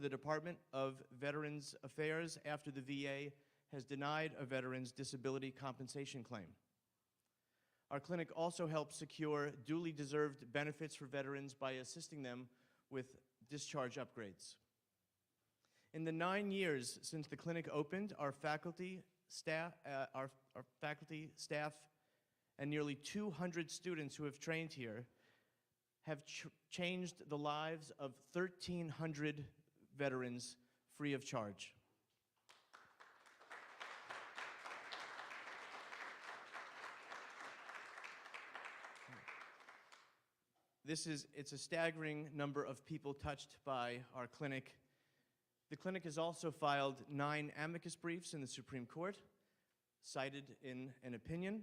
the Department of Veterans Affairs after the VA has denied a veteran's disability compensation claim. Our clinic also helps secure duly deserved benefits for veterans by assisting them with discharge upgrades. In the 9 years since the clinic opened, our faculty, staff, and nearly 200 students who have trained here have changed the lives of 1,300 veterans free of charge. It's a staggering number of people touched by our clinic. The clinic has also filed 9 amicus briefs in the Supreme Court, cited in an opinion,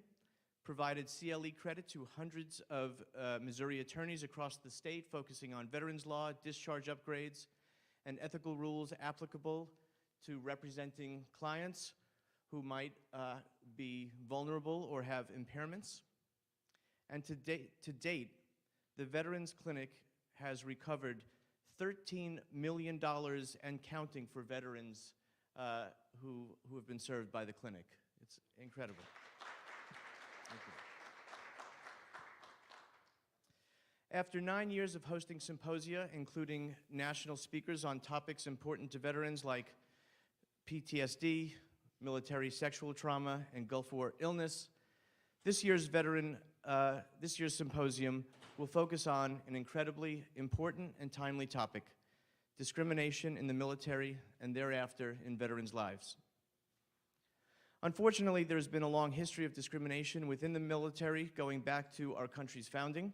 provided CLE credit to hundreds of Missouri attorneys across the state focusing on veterans law, discharge upgrades, and ethical rules applicable to representing clients who might be vulnerable or have impairments. And to date, the Veterans Clinic has recovered $13 million and counting for veterans who have been served by the clinic. It's incredible. Thank you. After 9 years of hosting symposia, including national speakers on topics important to veterans like PTSD, military sexual trauma, and Gulf War illness, this year's symposium will focus on an incredibly important and timely topic: discrimination in the military and thereafter in veterans' lives. Unfortunately, there's been a long history of discrimination within the military going back to our country's founding.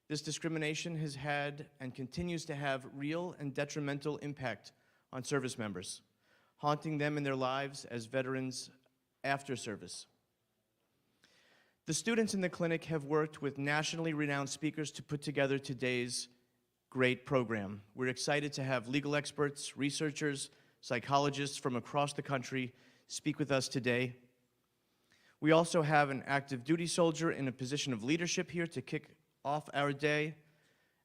This discrimination has had and continues to have real and detrimental impact on service members, haunting them in their lives as veterans after service. The students in the clinic have worked with nationally renowned speakers to put together today's great program. We're excited to have legal experts, researchers, psychologists from across the country speak with us today. We also have an active duty soldier in a position of leadership here to kick off our day,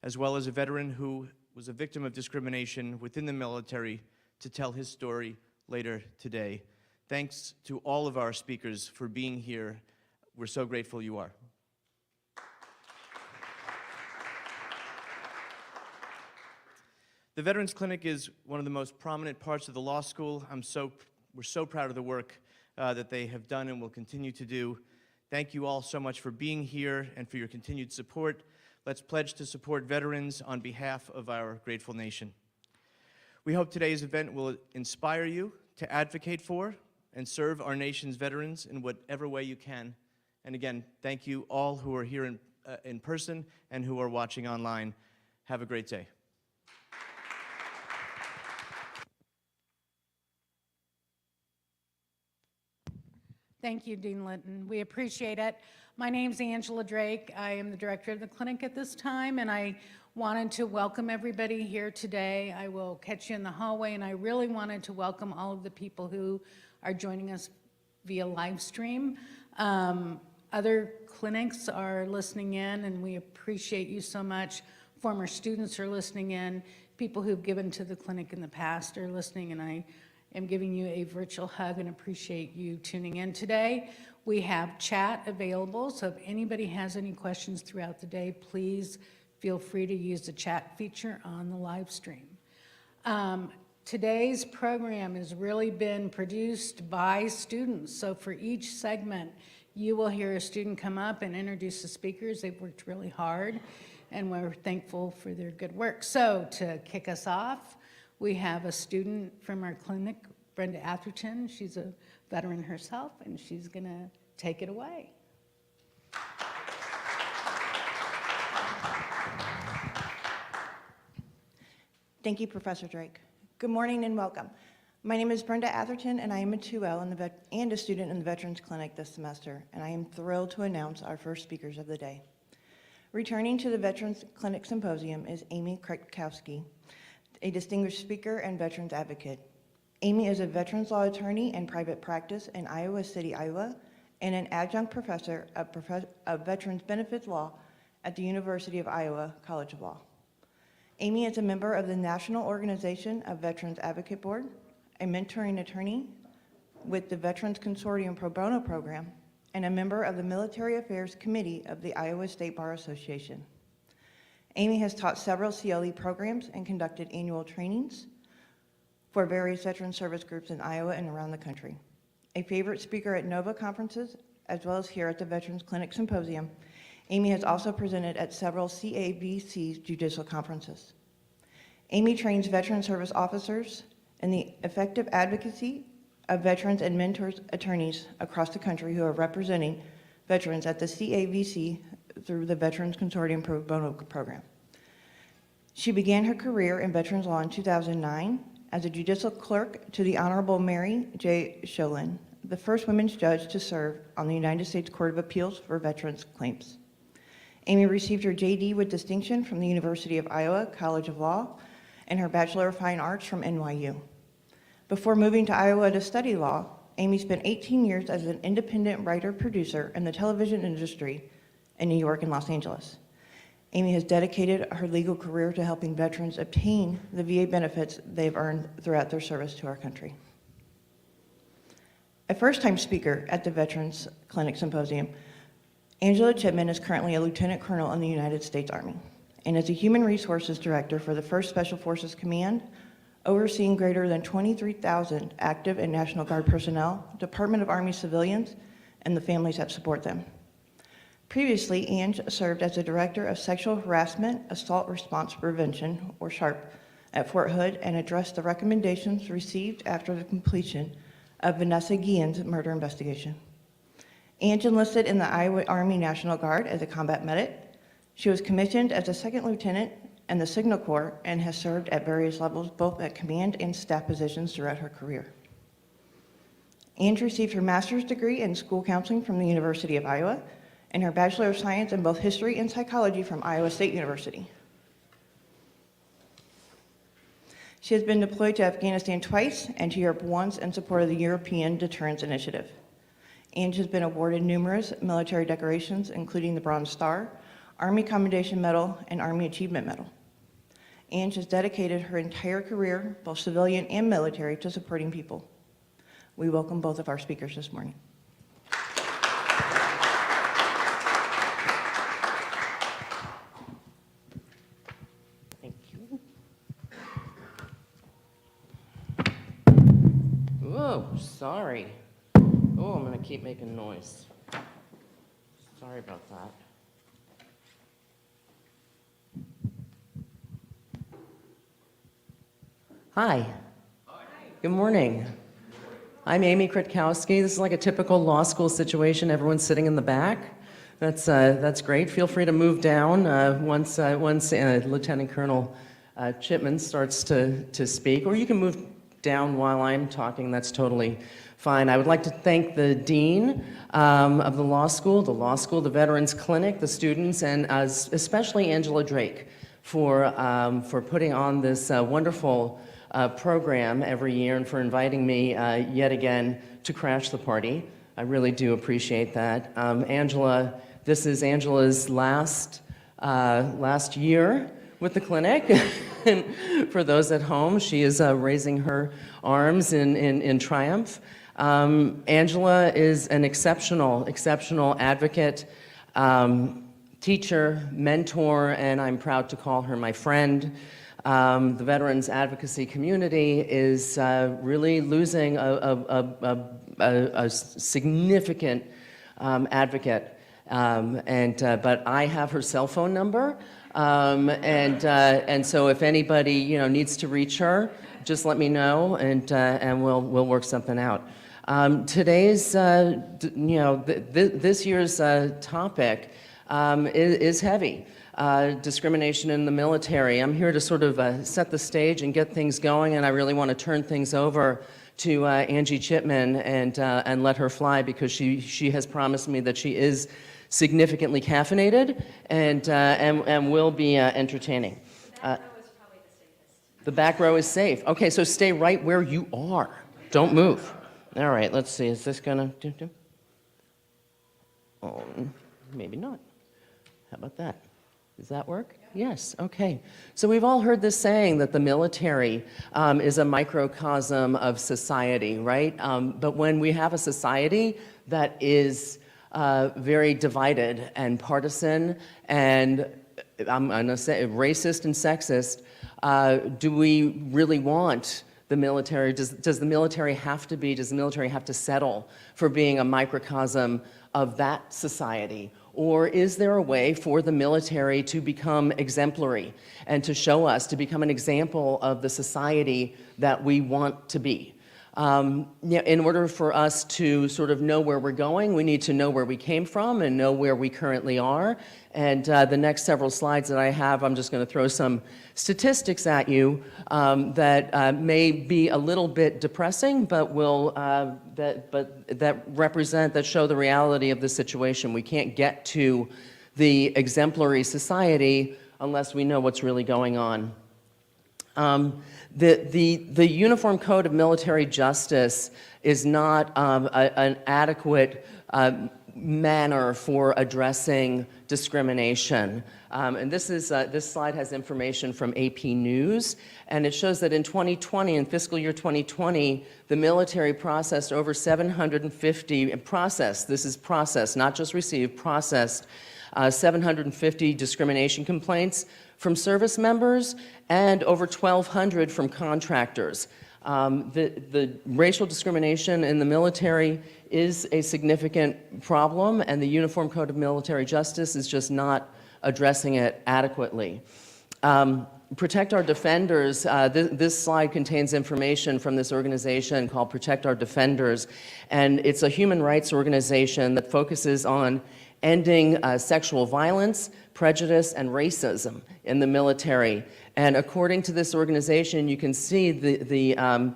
as well as a veteran who was a victim of discrimination within the military to tell his story later today. Thanks to all of our speakers for being here. We're so grateful you are. The Veterans Clinic is one of the most prominent parts of the law school. We're so proud of the work that they have done and will continue to do. Thank you all so much for being here and for your continued support. Let's pledge to support veterans on behalf of our grateful nation. We hope today's event will inspire you to advocate for and serve our nation's veterans in whatever way you can. And again, thank you all who are here in person and who are watching online. Have a great day. Thank you, Dean Linton. We appreciate it. My name's Angela Drake. I am the director of the clinic at this time, and I wanted to welcome everybody here today. I will catch you in the hallway, and I really wanted to welcome all of the people who are joining us via live stream. Other clinics are listening in, and we appreciate you so much. Former students are listening in. People who've given to the clinic in the past are listening, and I am giving you a virtual hug and appreciate you tuning in today. We have chat available, so if anybody has any questions throughout the day, please feel free to use the chat feature on the live stream. Today's program has really been produced by students, so for each segment, you will hear a student come up and introduce the speakers. They've worked really hard, and we're thankful for their good work. So to kick us off, we have a student from our clinic, Brenda Atherton. She's a veteran herself, and she's gonna take it away. Thank you, Professor Drake. Good morning and welcome. My name is Brenda Atherton, and I am a 2L and a student in the Veterans Clinic this semester, and I am thrilled to announce our first speakers of the day. Returning to the Veterans Clinic Symposium is Amy Krakowski, a distinguished speaker and veterans advocate. Amy is a veterans law attorney in private practice in Iowa City, Iowa, and an adjunct professor of Veterans Benefits Law at the University of Iowa College of Law. Amy is a member of the National Organization of Veterans Advocate Board, a mentoring attorney with the Veterans Consortium Pro Bono Program, and a member of the Military Affairs Committee of the Iowa State Bar Association. Amy has taught several CLE programs and conducted annual trainings for various veteran service groups in Iowa and around the country. A favorite speaker at NOVA conferences, as well as here at the Veterans Clinic Symposium, Amy has also presented at several CAVC's judicial conferences. Amy trains veteran service officers in the effective advocacy of veterans and mentors attorneys across the country who are representing veterans at the CAVC through the Veterans Consortium Pro Bono Program. She began her career in veterans law in 2009 as a judicial clerk to the Honorable Mary J. Sholin, the first women's judge to serve on the United States Court of Appeals for Veterans Claims. Amy received her JD with distinction from the University of Iowa College of Law and her Bachelor of Fine Arts from NYU. Before moving to Iowa to study law, Amy spent 18 years as an independent writer-producer in the television industry in New York and Los Angeles. Amy has dedicated her legal career to helping veterans obtain the VA benefits they've earned throughout their service to our country. A first-time speaker at the Veterans Clinic Symposium, Angela Chipman is currently a lieutenant colonel in the United States Army and is a human resources director for the 1st Special Forces Command, overseeing greater than 23,000 active and National Guard personnel, Department of Army civilians, and the families that support them. Previously, Ange served as the Director of Sexual Harassment Assault Response Prevention, or SHARP, at Fort Hood and addressed the recommendations received after the completion of Vanessa Guillen's murder investigation. Ange enlisted in the Iowa Army National Guard as a combat medic. She was commissioned as a second lieutenant in the Signal Corps and has served at various levels, both at command and staff positions throughout her career. Ange received her master's degree in school counseling from the University of Iowa and her Bachelor of Science in both history and psychology from Iowa State University. She has been deployed to Afghanistan twice and to Europe once in support of the European Deterrence Initiative. Ange has been awarded numerous military decorations, including the Bronze Star, Army Commendation Medal, and Army Achievement Medal. Ange has dedicated her entire career, both civilian and military, to supporting people. We welcome both of our speakers this morning. Thank you. Whoa, sorry. Oh, I'm going to keep making noise. Sorry about that. Hi. Good morning. I'm Amy Kritkowski. This is like a typical law school situation. Everyone's sitting in the back. That's great. Feel free to move down once Lieutenant Colonel Chipman starts to speak, or you can move down while I'm talking. That's totally fine. I would like to thank the Dean of the law school, the Veterans Clinic, the students, and especially Angela Drake for putting on this wonderful program every year and for inviting me yet again to crash the party. I really do appreciate that. Angela, this is Angela's last year with the clinic. And for those at home, she is raising her arms in triumph. Angela is an exceptional advocate, teacher, mentor, and I'm proud to call her my friend. The veterans advocacy community is really losing a significant advocate, but I have her cell phone number, and so if anybody needs to reach her, just let me know, and we'll work something out. Today's this year's topic is heavy. Discrimination in the military. I'm here to sort of set the stage and get things going, and I really want to turn things over to Angie Chipman and let her fly, because she has promised me that she is significantly caffeinated and will be entertaining. The back row is probably the safest. The back row is safe. Okay, so stay right where you are. Don't move. All right, let's see. Is this gonna do? Oh, maybe not. How about that? Does that work? Yes, okay. So we've all heard this saying that the military is a microcosm of society, right? But when we have a society that is very divided and partisan and I'm going to say racist and sexist, do we really want the military? Does the military have to settle for being a microcosm of that society? Or is there a way for the military to become exemplary and to show us, to become an example of the society that we want to be? In order for us to sort of know where we're going, we need to know where we came from and know where we currently are. And the next several slides that I have, I'm just going to throw some statistics at you that may be a little bit depressing, but that show the reality of the situation. We can't get to the exemplary society unless we know what's really going on. The Uniform Code of Military Justice is not an adequate manner for addressing discrimination. And this slide has information from AP News, and it shows that in 2020, in fiscal year 2020, the military processed over 750, this is processed, not just received, processed 750 discrimination complaints from service members and over 1,200 from contractors. The racial discrimination in the military is a significant problem, and the Uniform Code of Military Justice is just not addressing it adequately. Protect Our Defenders, this slide contains information from this organization called Protect Our Defenders, and it's a human rights organization that focuses on ending sexual violence, prejudice, and racism in the military. And according to this organization, you can see the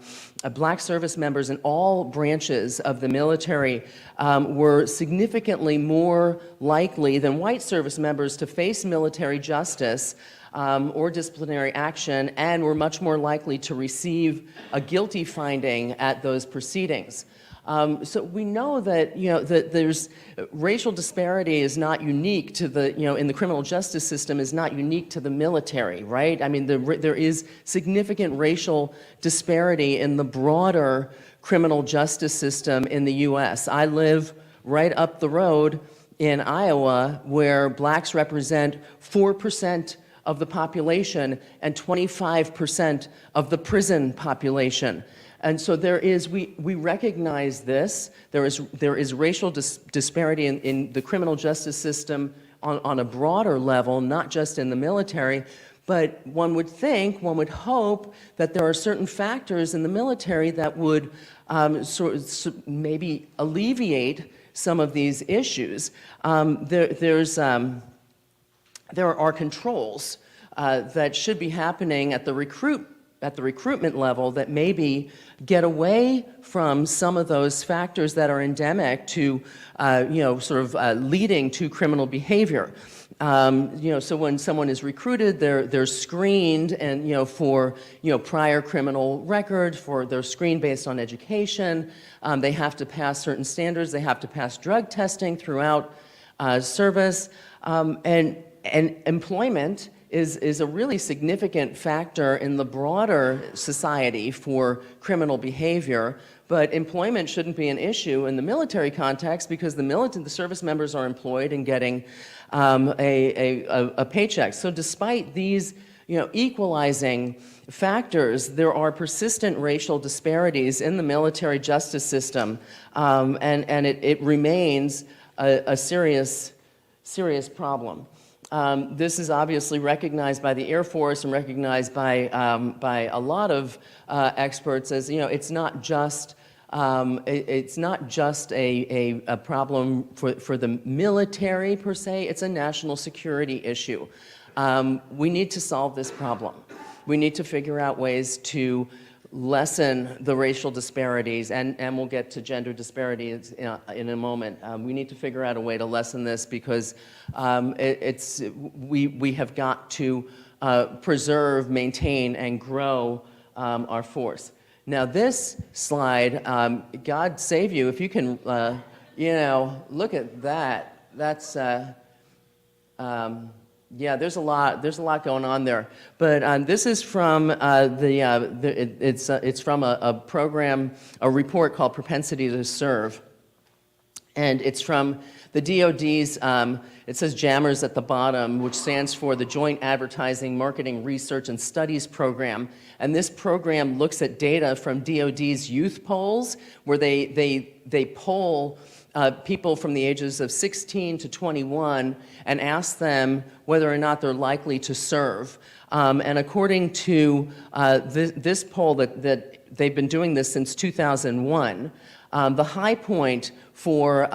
black service members in all branches of the military were significantly more likely than white service members to face military justice or disciplinary action, and were much more likely to receive a guilty finding at those proceedings. So we know that, that there's racial disparity is not unique to the, in the criminal justice system is not unique to the military, right? I mean, there is significant racial disparity in the broader criminal justice system in the U.S. I live right up the road in Iowa, where blacks represent 4% of the population and 25% of the prison population. And so we recognize this. There is racial disparity in the criminal justice system on a broader level, not just in the military, but one would hope that there are certain factors in the military that would maybe alleviate some of these issues. There are controls that should be happening at the recruitment level that maybe get away from some of those factors that are endemic to, leading to criminal behavior. So when someone is recruited, they're screened and, for, prior criminal record, they're screened based on education. They have to pass certain standards. They have to pass drug testing throughout service. And employment is a really significant factor in the broader society for criminal behavior, but employment shouldn't be an issue in the military context because the service members are employed and getting a paycheck. So despite these equalizing factors, there are persistent racial disparities in the military justice system, and it remains a serious problem. This is obviously recognized by the Air Force and recognized by a lot of experts as, it's not just a problem for the military per se, it's a national security issue. We need to solve this problem. We need to figure out ways to lessen the racial disparities, and we'll get to gender disparities in a moment. We need to figure out a way to lessen this because we have got to preserve, maintain, and grow our force. Now this slide, God save you, if you can, look at that. That's Yeah, there's a lot going on there. But this is from it's from a program, a report called Propensity to Serve. And it's from the DoD's, it says JAMMERS at the bottom, which stands for the Joint Advertising, Marketing, Research, and Studies Program. And this program looks at data from DoD's youth polls, where they poll people from the ages of 16 to 21 and ask them whether or not they're likely to serve. And according to this poll that they've been doing this since 2001, the high point for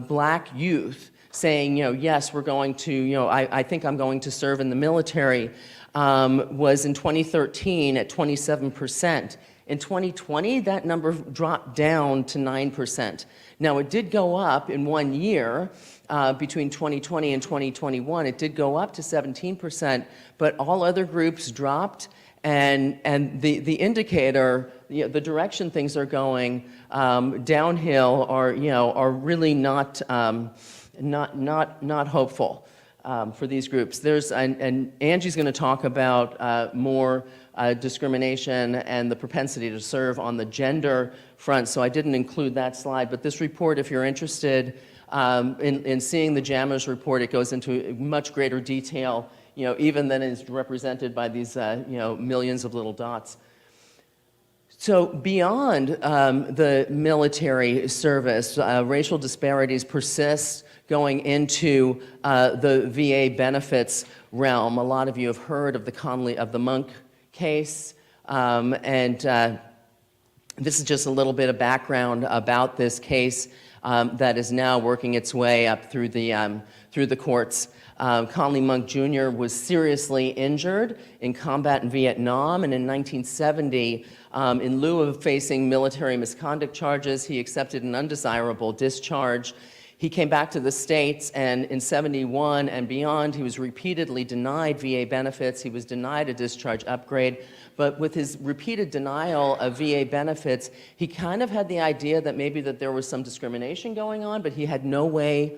black youth saying, yes, we're going to, I think I'm going to serve in the military, was in 2013 at 27%. In 2020, that number dropped down to 9%. Now, it did go up in 1 year, between 2020 and 2021. It did go up to 17%, but all other groups dropped, and the indicator, the direction things are going downhill are really not hopeful for these groups. And Angie's going to talk about more discrimination and the propensity to serve on the gender front, so I didn't include that slide. But this report, if you're interested in seeing the JAMMERS report, it goes into much greater detail, even than is represented by these millions of little dots. So beyond the military service, racial disparities persist going into the VA benefits realm. A lot of you have heard of the Monk case, and this is just a little bit of background about this case that is now working its way up through the courts. Conley Monk Jr. was seriously injured in combat in Vietnam, and in 1970, in lieu of facing military misconduct charges, he accepted an undesirable discharge. He came back to the States, and in 71 and beyond, he was repeatedly denied VA benefits. He was denied a discharge upgrade. But with his repeated denial of VA benefits, he kind of had the idea that maybe that there was some discrimination going on, but he had no way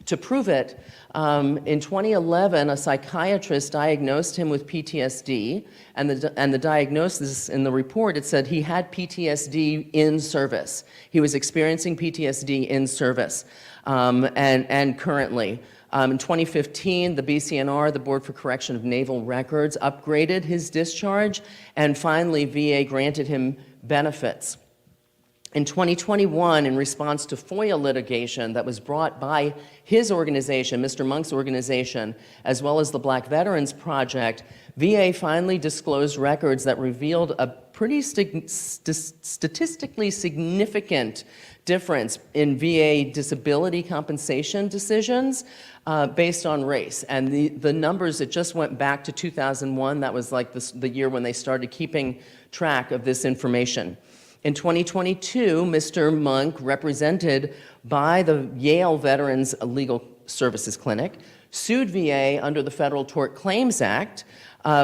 to prove it. In 2011, a psychiatrist diagnosed him with PTSD, and the diagnosis in the report, it said he had PTSD in service. He was experiencing PTSD in service, and currently. In 2015, the BCNR, the Board for Correction of Naval Records, upgraded his discharge, and finally, VA granted him benefits. In 2021, in response to FOIA litigation that was brought by his organization, Mr. Monk's organization, as well as the Black Veterans Project, VA finally disclosed records that revealed a pretty statistically significant difference in VA disability compensation decisions based on race. And the numbers, it just went back to 2001. That was like the year when they started keeping track of this information. In 2022, Mr. Monk, represented by the Yale Veterans Legal Services Clinic, sued VA under the Federal Tort Claims Act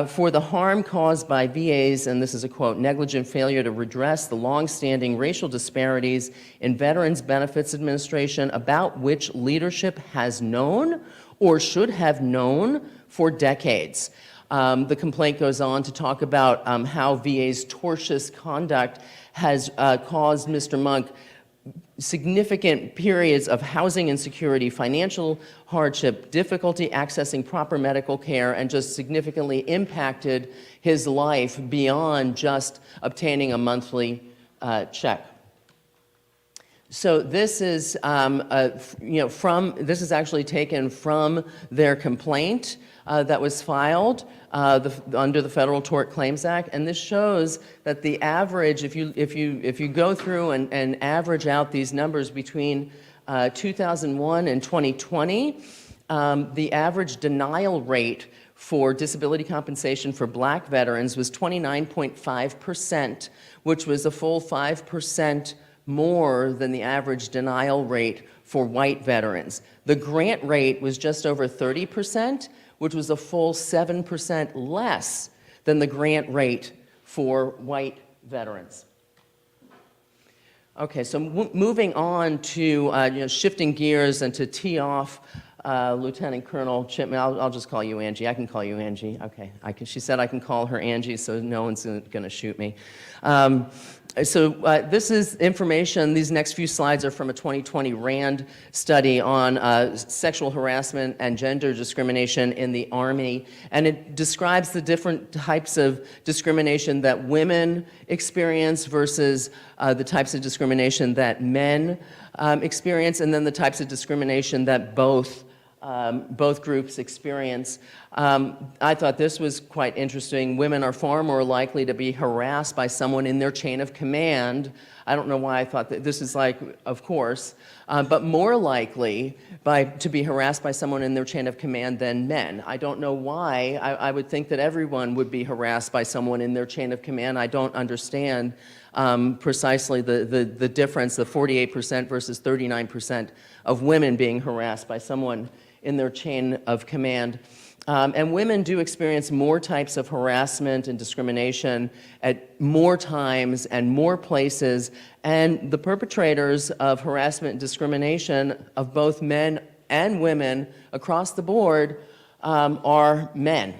for the harm caused by VA's, and this is a quote, negligent failure to redress the longstanding racial disparities in Veterans Benefits Administration about which leadership has known or should have known for decades. The complaint goes on to talk about how VA's tortious conduct has caused Mr. Monk significant periods of housing insecurity, financial hardship, difficulty accessing proper medical care, and just significantly impacted his life beyond just obtaining a monthly check. So this is, this is actually taken from their complaint that was filed under the Federal Tort Claims Act, and this shows that the average, if you go through and average out these numbers between 2001 and 2020, the average denial rate for disability compensation for Black veterans was 29.5%, which was a full 5% more than the average denial rate for white veterans. The grant rate was just over 30%, which was a full 7% less than the grant rate for white veterans. Okay, so moving on to shifting gears and to tee off Lieutenant Colonel Chipman. I'll just call you Angie. I can call you Angie. Okay. She said I can call her Angie, so no one's going to shoot me. This is information. These next few slides are from a 2020 RAND study on sexual harassment and gender discrimination in the Army, and it describes the different types of discrimination that women experience versus the types of discrimination that men experience, and then the types of discrimination that both groups experience. I thought this was quite interesting. Women are far more likely to be harassed by someone in their chain of command. I don't know why I thought that this is like, of course, but more likely to be harassed by someone in their chain of command than men. I don't know why. I would think that everyone would be harassed by someone in their chain of command. I don't understand precisely the difference, the 48% versus 39% of women being harassed by someone in their chain of command. And women do experience more types of harassment and discrimination at more times and more places, and the perpetrators of harassment and discrimination of both men and women across the board are men.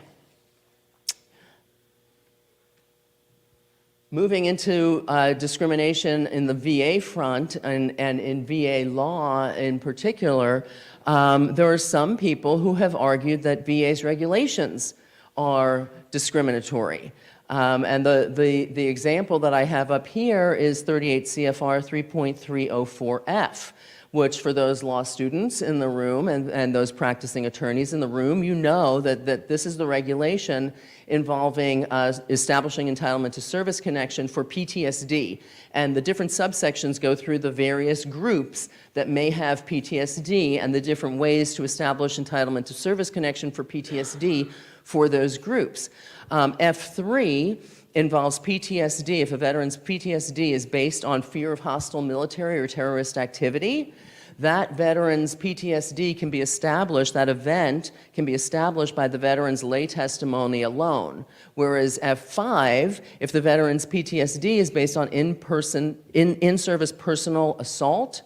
Moving into discrimination in the VA front and in VA law in particular, there are some people who have argued that VA's regulations are discriminatory. And the example that I have up here is 38 CFR 3.304F, which for those law students in the room and those practicing attorneys in the room, you know that this is the regulation involving establishing entitlement to service connection for PTSD. And the different subsections go through the various groups that may have PTSD and the different ways to establish entitlement to service connection for PTSD for those groups. F3 involves PTSD. If a veteran's PTSD is based on fear of hostile military or terrorist activity, that veteran's PTSD can be established, that event can be established by the veteran's lay testimony alone. Whereas F5, if the veteran's PTSD is based on in-service personal assault,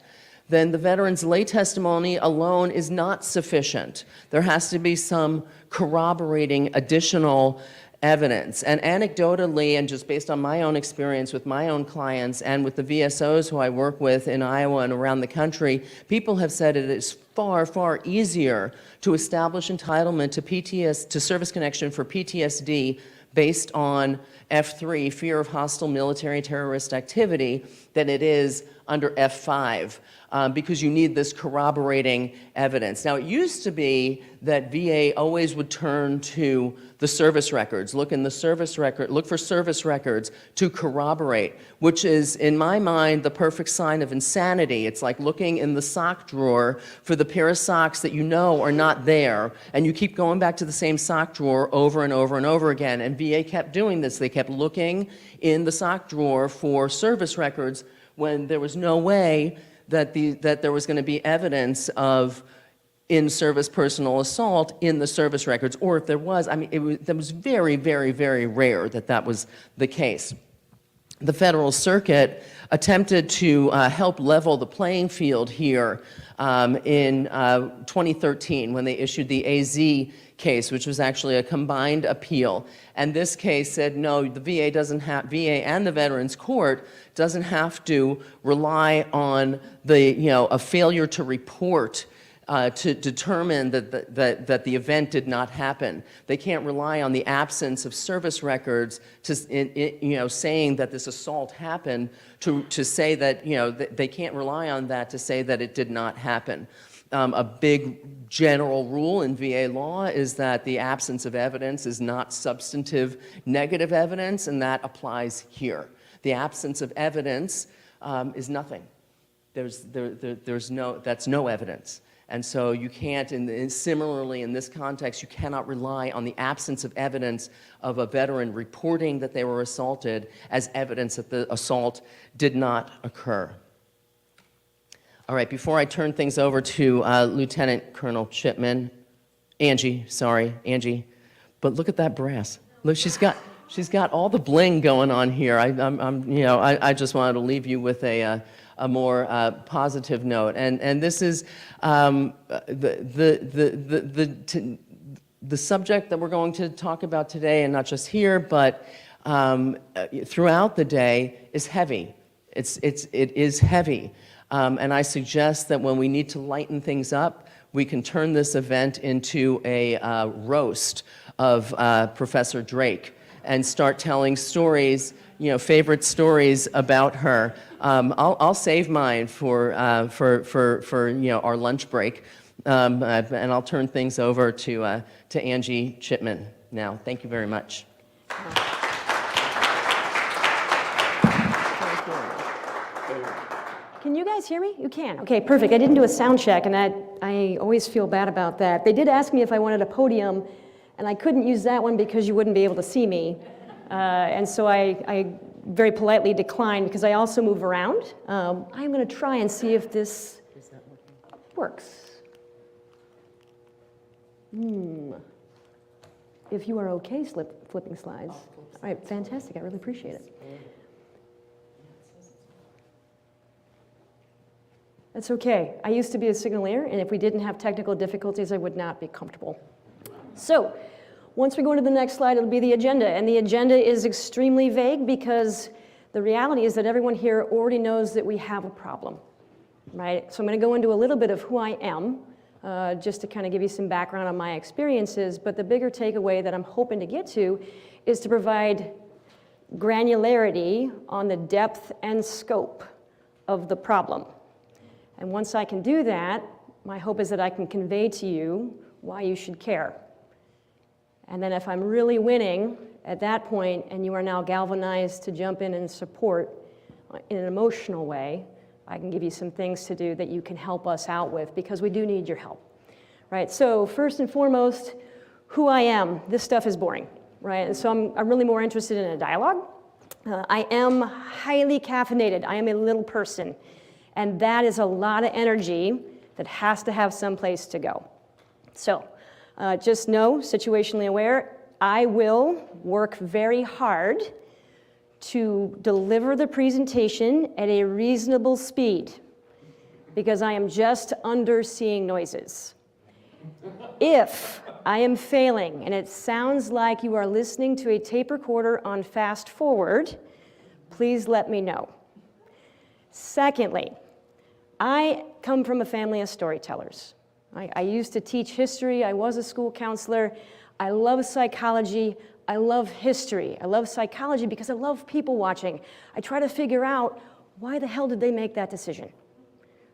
then the veteran's lay testimony alone is not sufficient. There has to be some corroborating additional evidence. And anecdotally, and just based on my own experience with my own clients and with the VSOs who I work with in Iowa and around the country, people have said it is far, far easier to establish entitlement to service connection for PTSD based on F3, fear of hostile military terrorist activity, than it is under F5. Because you need this corroborating evidence. Now, it used to be that VA always would turn to the service records, look for service records to corroborate, which is, in my mind, the perfect sign of insanity. It's like looking in the sock drawer for the pair of socks that you know are not there, and you keep going back to the same sock drawer over and over and over again. And VA kept doing this. They kept looking in the sock drawer for service records when there was no way that there was going to be evidence of in-service personal assault in the service records, or if there was, I mean, that was very, very, very rare that was the case. The Federal Circuit attempted to help level the playing field here in 2013 when they issued the AZ case, which was actually a combined appeal. And this case said, no, the VA and the Veterans Court doesn't have to rely on a failure to report to determine that the event did not happen. They can't rely on the absence of service records to, saying that this assault happened to say that, they can't rely on that to say that it did not happen. A big general rule in VA law is that the absence of evidence is not substantive negative evidence, and that applies here. The absence of evidence is nothing. That's no evidence. And so you can't, similarly in this context, you cannot rely on the absence of evidence of a veteran reporting that they were assaulted as evidence that the assault did not occur. All right, before I turn things over to Lieutenant Colonel Chipman, Angie, but look at that brass. Look, she's got all the bling going on here. I just wanted to leave you with a a more positive note. And this is the subject that we're going to talk about today, and not just here, but throughout the day, is heavy. It is heavy. And I suggest that when we need to lighten things up, we can turn this event into a roast of Professor Drake and start telling stories, favorite stories about her. I'll save mine for our lunch break, and I'll turn things over to Angie Chipman now. Thank you very much. Can you guys hear me? You can. Okay, perfect. I didn't do a sound check, and I always feel bad about that. They did ask me if I wanted a podium, and I couldn't use that one because you wouldn't be able to see me. And so I very politely declined because I also move around. I'm going to try and see if this works. If you are okay flipping slides. All right, fantastic. I really appreciate it. That's okay. I used to be a signaleer, and if we didn't have technical difficulties, I would not be comfortable. So, once we go into the next slide, it'll be the agenda. And the agenda is extremely vague because the reality is that everyone here already knows that we have a problem, right? So I'm going to go into a little bit of who I am, just to kind of give you some background on my experiences. But the bigger takeaway that I'm hoping to get to is to provide granularity on the depth and scope of the problem. And once I can do that, my hope is that I can convey to you why you should care. And then if I'm really winning at that point, and you are now galvanized to jump in and support in an emotional way, I can give you some things to do that you can help us out with, because we do need your help, right? So first and foremost, who I am. This stuff is boring, right? And so I'm really more interested in a dialogue. I am highly caffeinated. I am a little person. And that is a lot of energy that has to have some place to go. So just know, situationally aware, I will work very hard to deliver the presentation at a reasonable speed because I am just underseeing noises. If I am failing and it sounds like you are listening to a tape recorder on fast forward, please let me know. Secondly, I come from a family of storytellers. I used to teach history. I was a school counselor. I love psychology. I love history. I love psychology because I love people watching. I try to figure out why the hell did they make that decision,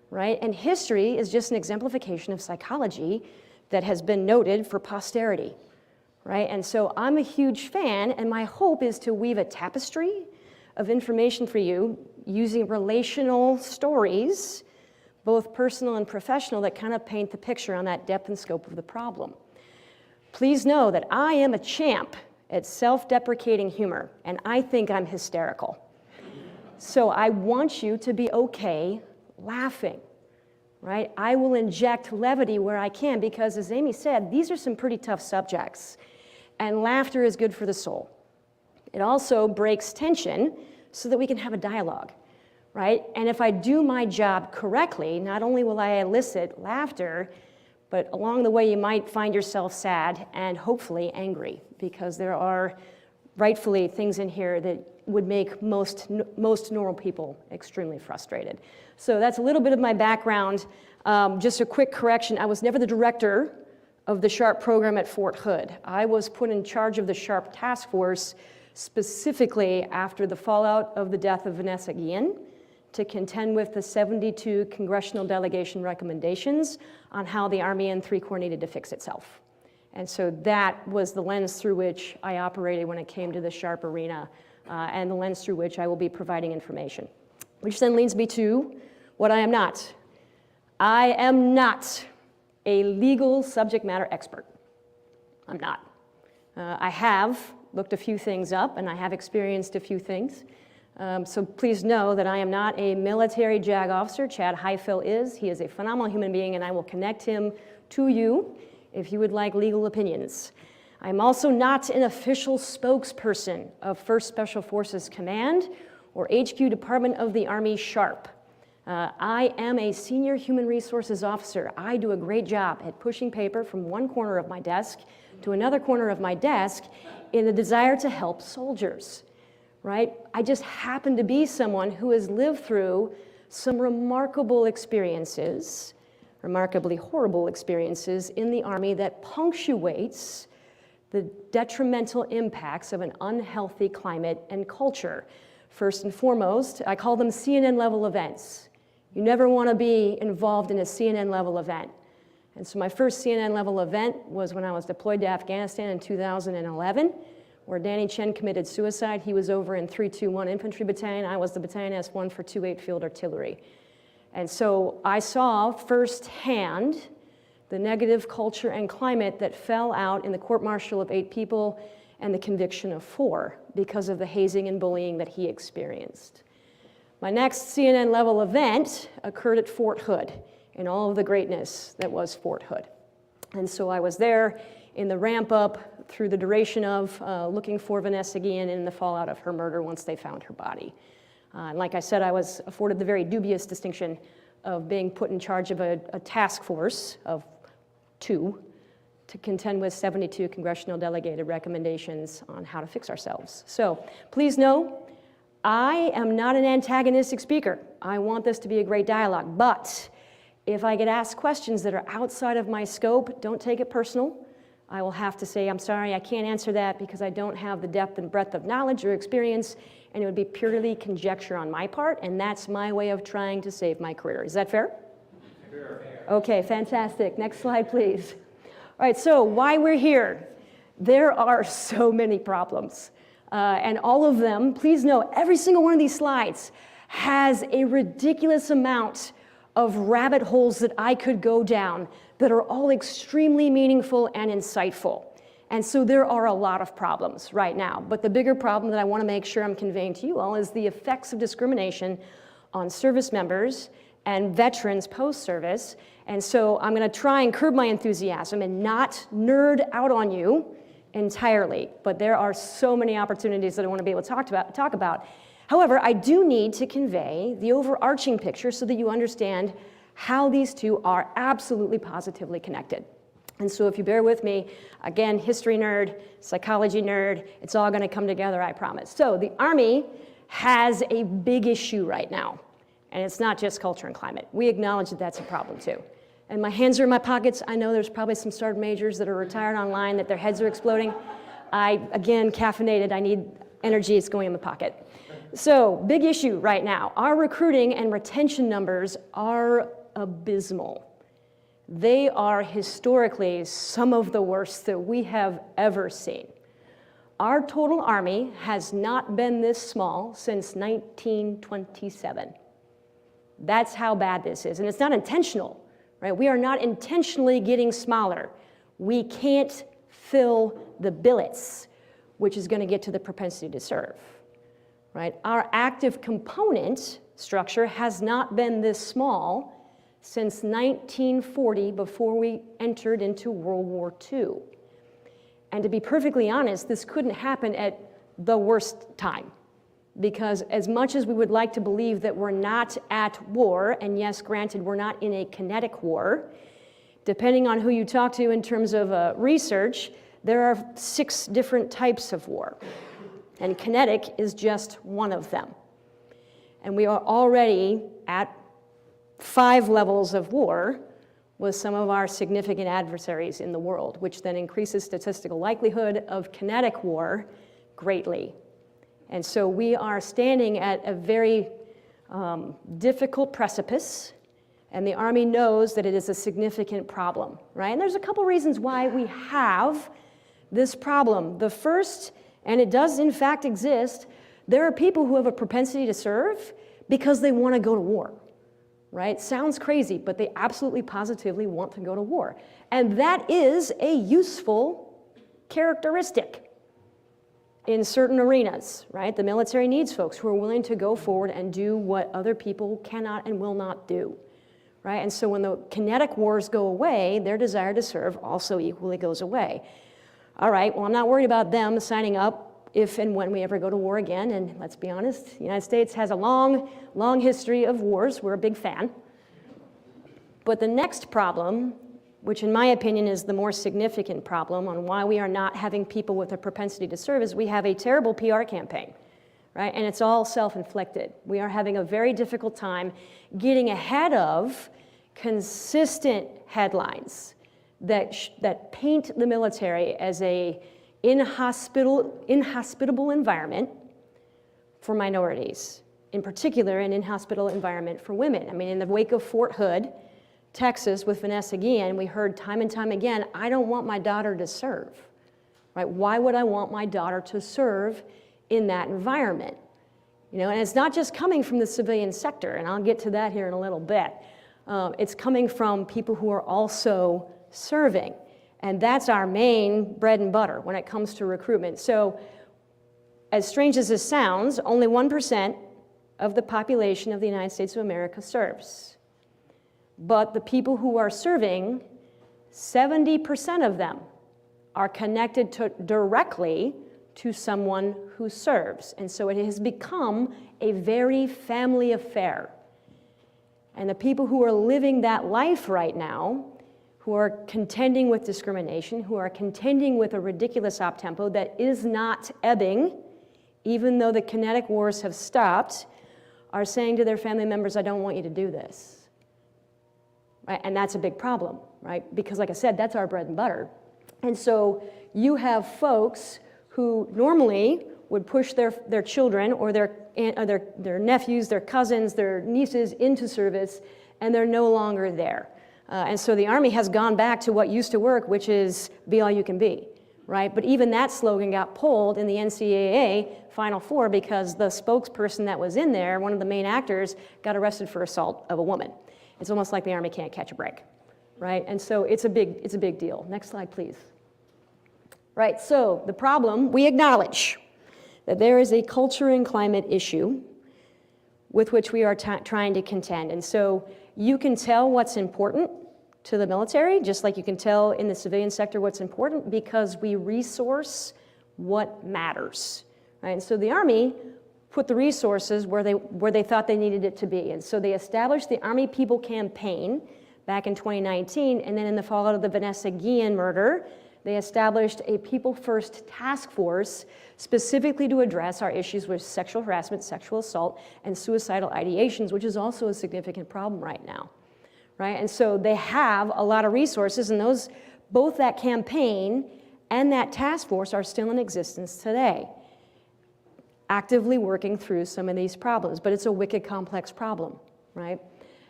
right? And history is just an exemplification of psychology that has been noted for posterity, right? And so I'm a huge fan, and my hope is to weave a tapestry of information for you using relational stories, both personal and professional, that kind of paint the picture on that depth and scope of the problem. Please know that I am a champ at self-deprecating humor, and I think I'm hysterical. So I want you to be okay laughing, right? I will inject levity where I can because, as Amy said, these are some pretty tough subjects, and laughter is good for the soul. It also breaks tension so that we can have a dialogue. Right? And if I do my job correctly, not only will I elicit laughter, but along the way you might find yourself sad and hopefully angry, because there are rightfully things in here that would make most normal people extremely frustrated. So that's a little bit of my background. Just a quick correction, I was never the director of the SHARP program at Fort Hood. I was put in charge of the SHARP task force specifically after the fallout of the death of Vanessa Guillen, to contend with the 72 congressional delegation recommendations on how the Army and 3 Corps needed to fix itself. And so that was the lens through which I operated when it came to the SHARP arena, and the lens through which I will be providing information. Which then leads me to what I am not. I am not a legal subject matter expert. I'm not. I have looked a few things up, and I have experienced a few things. So please know that I am not a military JAG officer. Chad Highfill is. He is a phenomenal human being, and I will connect him to you if you would like legal opinions. I'm also not an official spokesperson of 1st Special Forces Command or HQ Department of the Army SHARP. I am a senior human resources officer. I do a great job at pushing paper from one corner of my desk to another corner of my desk in the desire to help soldiers, right? I just happen to be someone who has lived through some remarkable experiences, remarkably horrible experiences in the Army that punctuates the detrimental impacts of an unhealthy climate and culture. First and foremost, I call them CNN level events. You never want to be involved in a CNN level event. And so my first CNN level event was when I was deployed to Afghanistan in 2011, where Danny Chen committed suicide. He was over in 321 Infantry Battalion. I was the Battalion S1 for 28 Field Artillery. And so I saw firsthand the negative culture and climate that fell out in the court-martial of 8 people and the conviction of 4 because of the hazing and bullying that he experienced. My next CNN level event occurred at Fort Hood in all of the greatness that was Fort Hood. And so I was there in the ramp up through the duration of looking for Vanessa Guillen in the fallout of her murder once they found her body. And like I said, I was afforded the very dubious distinction of being put in charge of a task force of 2 to contend with 72 congressional delegated recommendations on how to fix ourselves. So please know, I am not an antagonistic speaker. I want this to be a great dialogue, but if I get asked questions that are outside of my scope, don't take it personal. I will have to say, I'm sorry, I can't answer that because I don't have the depth and breadth of knowledge or experience, and it would be purely conjecture on my part, and that's my way of trying to save my career. Is that fair? Fair. Okay, fantastic. Next slide, please. All right, so why we're here. There are so many problems. And all of them, please know, every single one of these slides has a ridiculous amount of rabbit holes that I could go down that are all extremely meaningful and insightful. And so there are a lot of problems right now. But the bigger problem that I want to make sure I'm conveying to you all is the effects of discrimination on service members and veterans post-service. And so I'm going to try and curb my enthusiasm and not nerd out on you entirely, but there are so many opportunities that I want to be able to talk about. However, I do need to convey the overarching picture so that you understand how these two are absolutely positively connected. And so if you bear with me, again, history nerd, psychology nerd, it's all going to come together, I promise. So the Army has a big issue right now, and it's not just culture and climate. We acknowledge that that's a problem too. And my hands are in my pockets. I know there's probably some sergeant majors that are retired online that their heads are exploding. Again, caffeinated, I need energy, it's going in the pocket. So, big issue right now. Our recruiting and retention numbers are abysmal. They are historically some of the worst that we have ever seen. Our total Army has not been this small since 1927. That's how bad this is, and it's not intentional. Right? We are not intentionally getting smaller. We can't fill the billets, which is going to get to the propensity to serve. Right? Our active component structure has not been this small since 1940, before we entered into World War II. And to be perfectly honest, this couldn't happen at the worst time. Because as much as we would like to believe that we're not at war, and yes, granted, we're not in a kinetic war, depending on who you talk to in terms of research, there are 6 different types of war. And kinetic is just one of them. And we are already at 5 levels of war with some of our significant adversaries in the world, which then increases statistical likelihood of kinetic war greatly. And so we are standing at a very difficult precipice, and the Army knows that it is a significant problem, right? And there's a couple reasons why we have this problem. The first, and it does in fact exist, there are people who have a propensity to serve because they want to go to war, right? Sounds crazy, but they absolutely positively want to go to war. And that is a useful characteristic in certain arenas, right? The military needs folks who are willing to go forward and do what other people cannot and will not do, right? And so when the kinetic wars go away, their desire to serve also equally goes away. All right, well, I'm not worried about them signing up if and when we ever go to war again. And let's be honest, the United States has a long, long history of wars. We're a big fan. But the next problem, which in my opinion is the more significant problem on why we are not having people with a propensity to serve, is we have a terrible PR campaign, right? And it's all self-inflicted. We are having a very difficult time getting ahead of consistent headlines that paint the military as a inhospitable environment for minorities, in particular an inhospitable environment for women. I mean, in the wake of Fort Hood, Texas, with Vanessa Guillen, we heard time and time again, I don't want my daughter to serve, right? Why would I want my daughter to serve in that environment? You know, and it's not just coming from the civilian sector, and I'll get to that here in a little bit. It's coming from people who are also serving. And that's our main bread and butter when it comes to recruitment. So as strange as this sounds, only 1% of the population of the United States of America serves. But the people who are serving, 70% of them are connected directly to someone who serves. And so it has become a very family affair. And the people who are living that life right now, who are contending with discrimination, who are contending with a ridiculous op-tempo that is not ebbing, even though the kinetic wars have stopped, are saying to their family members, I don't want you to do this. Right? And that's a big problem, right? Because like I said, that's our bread and butter. And so you have folks who normally would push their children or their nephews, their cousins, their nieces into service, and they're no longer there. And so the Army has gone back to what used to work, which is be all you can be, right? But even that slogan got pulled in the NCAA Final Four because the spokesperson that was in there, one of the main actors, got arrested for assault of a woman. It's almost like the Army can't catch a break, right? And so it's a big deal. Next slide, please. Right, so the problem, we acknowledge that there is a culture and climate issue with which we are trying to contend. And so you can tell what's important to the military, just like you can tell in the civilian sector what's important, because we resource what matters, right? And so the Army put the resources where they thought they needed it to be. And so they established the Army People Campaign back in 2019, and then in the fallout of the Vanessa Guillen murder, they established a People First task force specifically to address our issues with sexual harassment, sexual assault, and suicidal ideations, which is also a significant problem right now, right? And so they have a lot of resources, and both that campaign and that task force are still in existence today, actively working through some of these problems. But it's a wicked complex problem, right?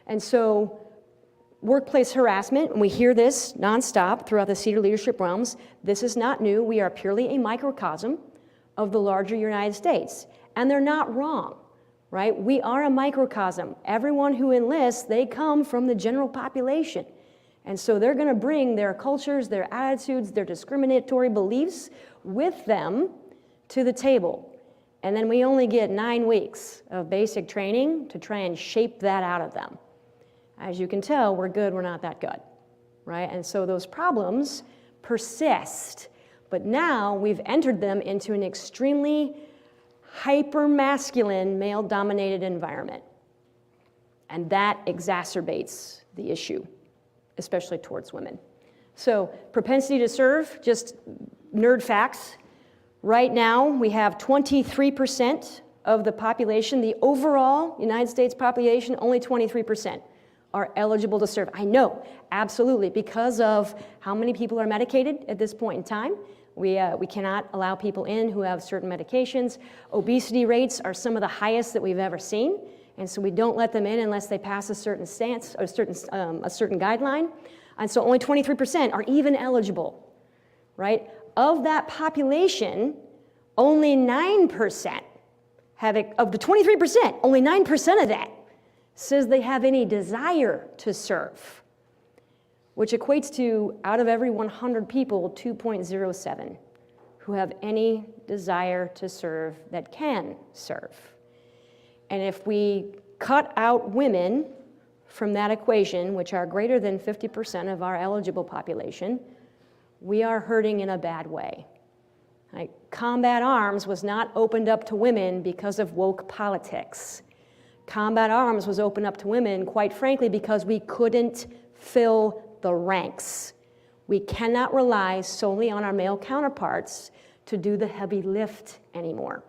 And so workplace harassment, and we hear this nonstop throughout the senior leadership realms. This is not new. We are purely a microcosm of the larger United States. And they're not wrong, right? We are a microcosm. Everyone who enlists, they come from the general population. And so they're going to bring their cultures, their attitudes, their discriminatory beliefs with them to the table. And then we only get 9 weeks of basic training to try and shape that out of them. As you can tell, we're good, we're not that good, right? And so those problems persist, but now we've entered them into an extremely hyper-masculine, male-dominated environment. And that exacerbates the issue, especially towards women. So propensity to serve, just nerd facts. Right now, we have 23% of the population, the overall United States population, only 23%. Are eligible to serve. I know, absolutely, because of how many people are medicated at this point in time. We cannot allow people in who have certain medications. Obesity rates are some of the highest that we've ever seen, and so we don't let them in unless they pass a certain stance or a certain guideline. And so only 23% are even eligible, right? Of that population, only 9% of the 23%, only 9% of that says they have any desire to serve, which equates to, out of every 100 people, 2.07 who have any desire to serve that can serve. And if we cut out women from that equation, which are greater than 50% of our eligible population, we are hurting in a bad way. Right? Combat arms was not opened up to women because of woke politics. Combat arms was opened up to women, quite frankly, because we couldn't fill the ranks. We cannot rely solely on our male counterparts to do the heavy lift anymore.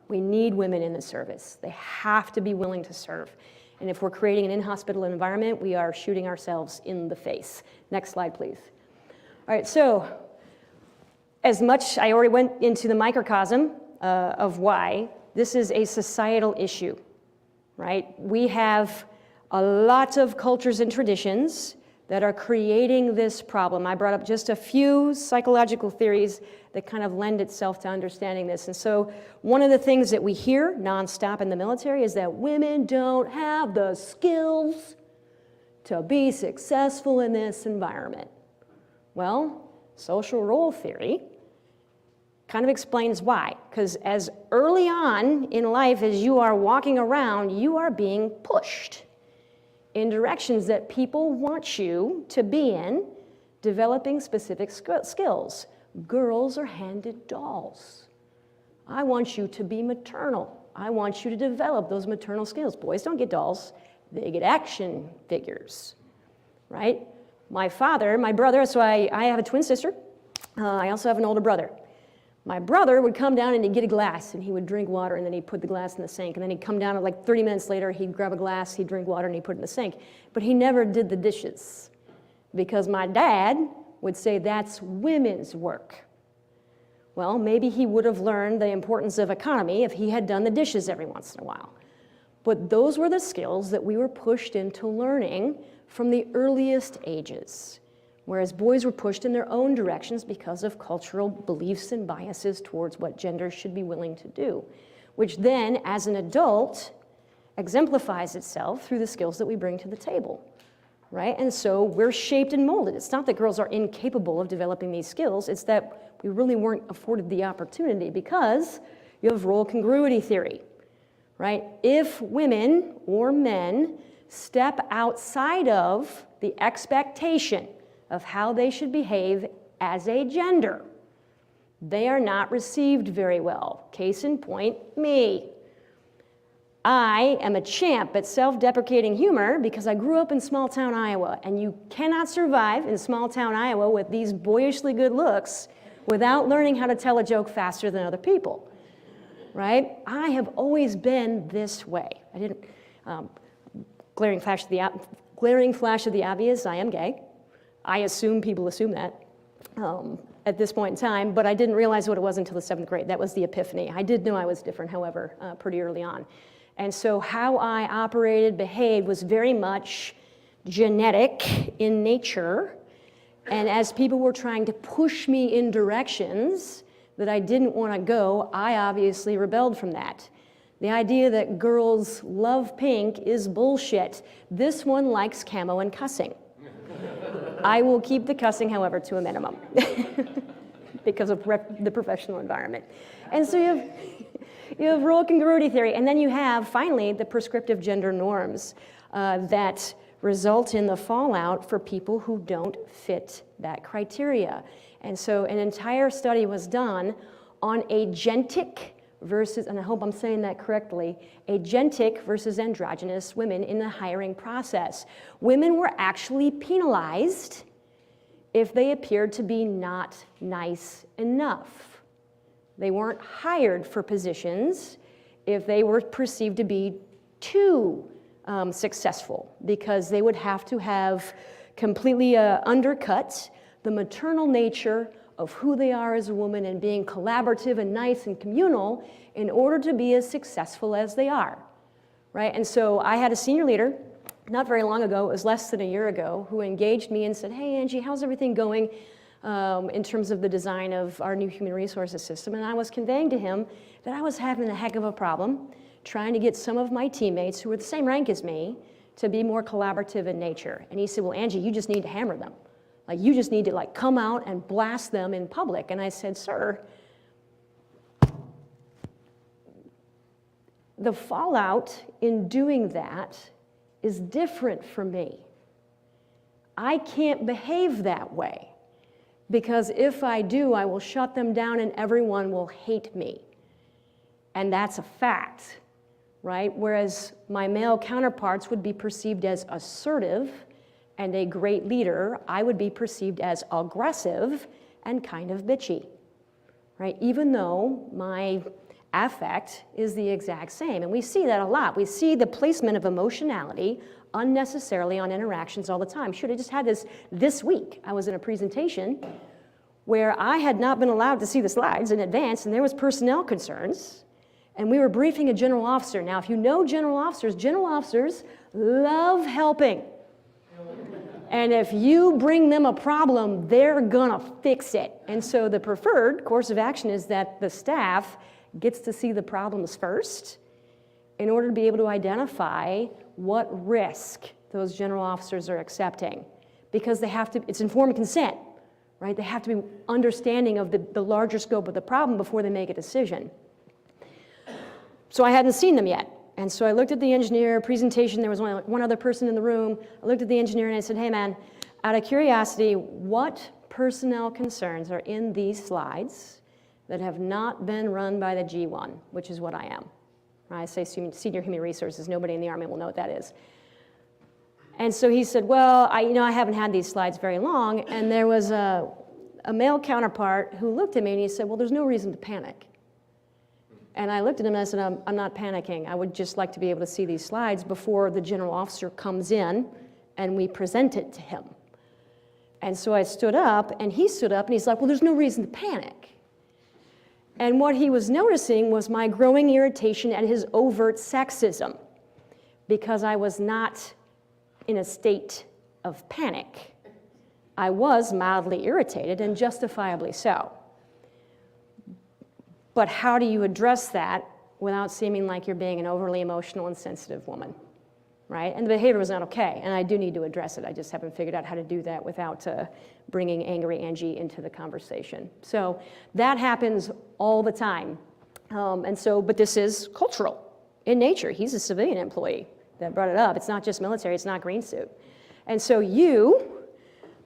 We need women in the service. They have to be willing to serve. And if we're creating an in-hospital environment, we are shooting ourselves in the face. Next slide, please. All right, so as much, I already went into the microcosm of why this is a societal issue, right? We have a lot of cultures and traditions that are creating this problem. I brought up just a few psychological theories that kind of lend itself to understanding this. And so one of the things that we hear nonstop in the military is that women don't have the skills to be successful in this environment. Well, social role theory kind of explains why. Because as early on in life as you are walking around, you are being pushed in directions that people want you to be in, developing specific skills. Girls are handed dolls. I want you to be maternal. I want you to develop those maternal skills. Boys don't get dolls, they get action figures, right? My brother, so I have a twin sister. I also have an older brother. My brother would come down and he'd get a glass and he would drink water and then he'd put the glass in the sink. And then he'd come down and like 30 minutes later, he'd grab a glass, he'd drink water and he'd put it in the sink. But he never did the dishes because my dad would say that's women's work. Well, maybe he would have learned the importance of economy if he had done the dishes every once in a while. But those were the skills that we were pushed into learning from the earliest ages. Whereas boys were pushed in their own directions because of cultural beliefs and biases towards what gender should be willing to do, which then, as an adult, exemplifies itself through the skills that we bring to the table, right? And so we're shaped and molded. It's not that girls are incapable of developing these skills, it's that we really weren't afforded the opportunity because you have role congruity theory, right? If women or men step outside of the expectation of how they should behave as a gender, they are not received very well. Case in point, me. I am a champ at self-deprecating humor because I grew up in small-town Iowa, and you cannot survive in small-town Iowa with these boyishly good looks without learning how to tell a joke faster than other people, right? I have always been this way. I didn't, glaring flash of the obvious, I am gay. I assume people assume that at this point in time, but I didn't realize what it was until the 7th grade. That was the epiphany. I did know I was different, however, pretty early on. And so how I operated, behaved was very much genetic in nature. And as people were trying to push me in directions that I didn't want to go, I obviously rebelled from that. The idea that girls love pink is bullshit. This one likes camo and cussing. I will keep the cussing, however, to a minimum because of the professional environment. And so you have role congruity theory, and then you have, finally, the prescriptive gender norms that result in the fallout for people who don't fit that criteria. And so an entire study was done on agentic versus, and I hope I'm saying that correctly, agentic versus androgynous women in the hiring process. Women were actually penalized if they appeared to be not nice enough. They weren't hired for positions if they were perceived to be too successful, because they would have to have completely undercut the maternal nature of who they are as a woman and being collaborative and nice and communal in order to be as successful as they are, right? And so I had a senior leader not very long ago, it was less than a year ago, who engaged me and said, hey, Angie, how's everything going in terms of the design of our new human resources system? And I was conveying to him that I was having a heck of a problem trying to get some of my teammates who were the same rank as me to be more collaborative in nature. And he said, well, Angie, you just need to hammer them. Like, you just need to come out and blast them in public. And I said, sir, the fallout in doing that is different for me. I can't behave that way. because if I do, I will shut them down and everyone will hate me. And that's a fact, right? Whereas my male counterparts would be perceived as assertive and a great leader, I would be perceived as aggressive and kind of bitchy, right? Even though my affect is the exact same. And we see that a lot. We see the placement of emotionality unnecessarily on interactions all the time. Should have just had this week. I was in a presentation where I had not been allowed to see the slides in advance, and there was personnel concerns, and we were briefing a general officer. Now, if you know general officers love helping. And if you bring them a problem, they're gonna fix it. And so the preferred course of action is that the staff gets to see the problems first in order to be able to identify what risk those general officers are accepting. Because they have to, it's informed consent, right? They have to be understanding of the larger scope of the problem before they make a decision. So I hadn't seen them yet. And so I looked at the engineer presentation, there was only one other person in the room. I looked at the engineer and I said, hey man, out of curiosity, what personnel concerns are in these slides that have not been run by the G1, which is what I am. I say senior human resources, nobody in the Army will know what that is. And so he said, well, I haven't had these slides very long, and there was a male counterpart who looked at me and he said, well, there's no reason to panic. And I looked at him and I said, I'm not panicking. I would just like to be able to see these slides before the general officer comes in and we present it to him. And so I stood up and he stood up and he's like, well, there's no reason to panic. And what he was noticing was my growing irritation at his overt sexism, because I was not in a state of panic. I was mildly irritated, and justifiably so. But how do you address that without seeming like you're being an overly emotional and sensitive woman, right? And the behavior was not okay, and I do need to address it. I just haven't figured out how to do that without bringing angry Angie into the conversation. So that happens all the time. But this is cultural in nature. He's a civilian employee that brought it up. It's not just military, it's not green suit. And so you,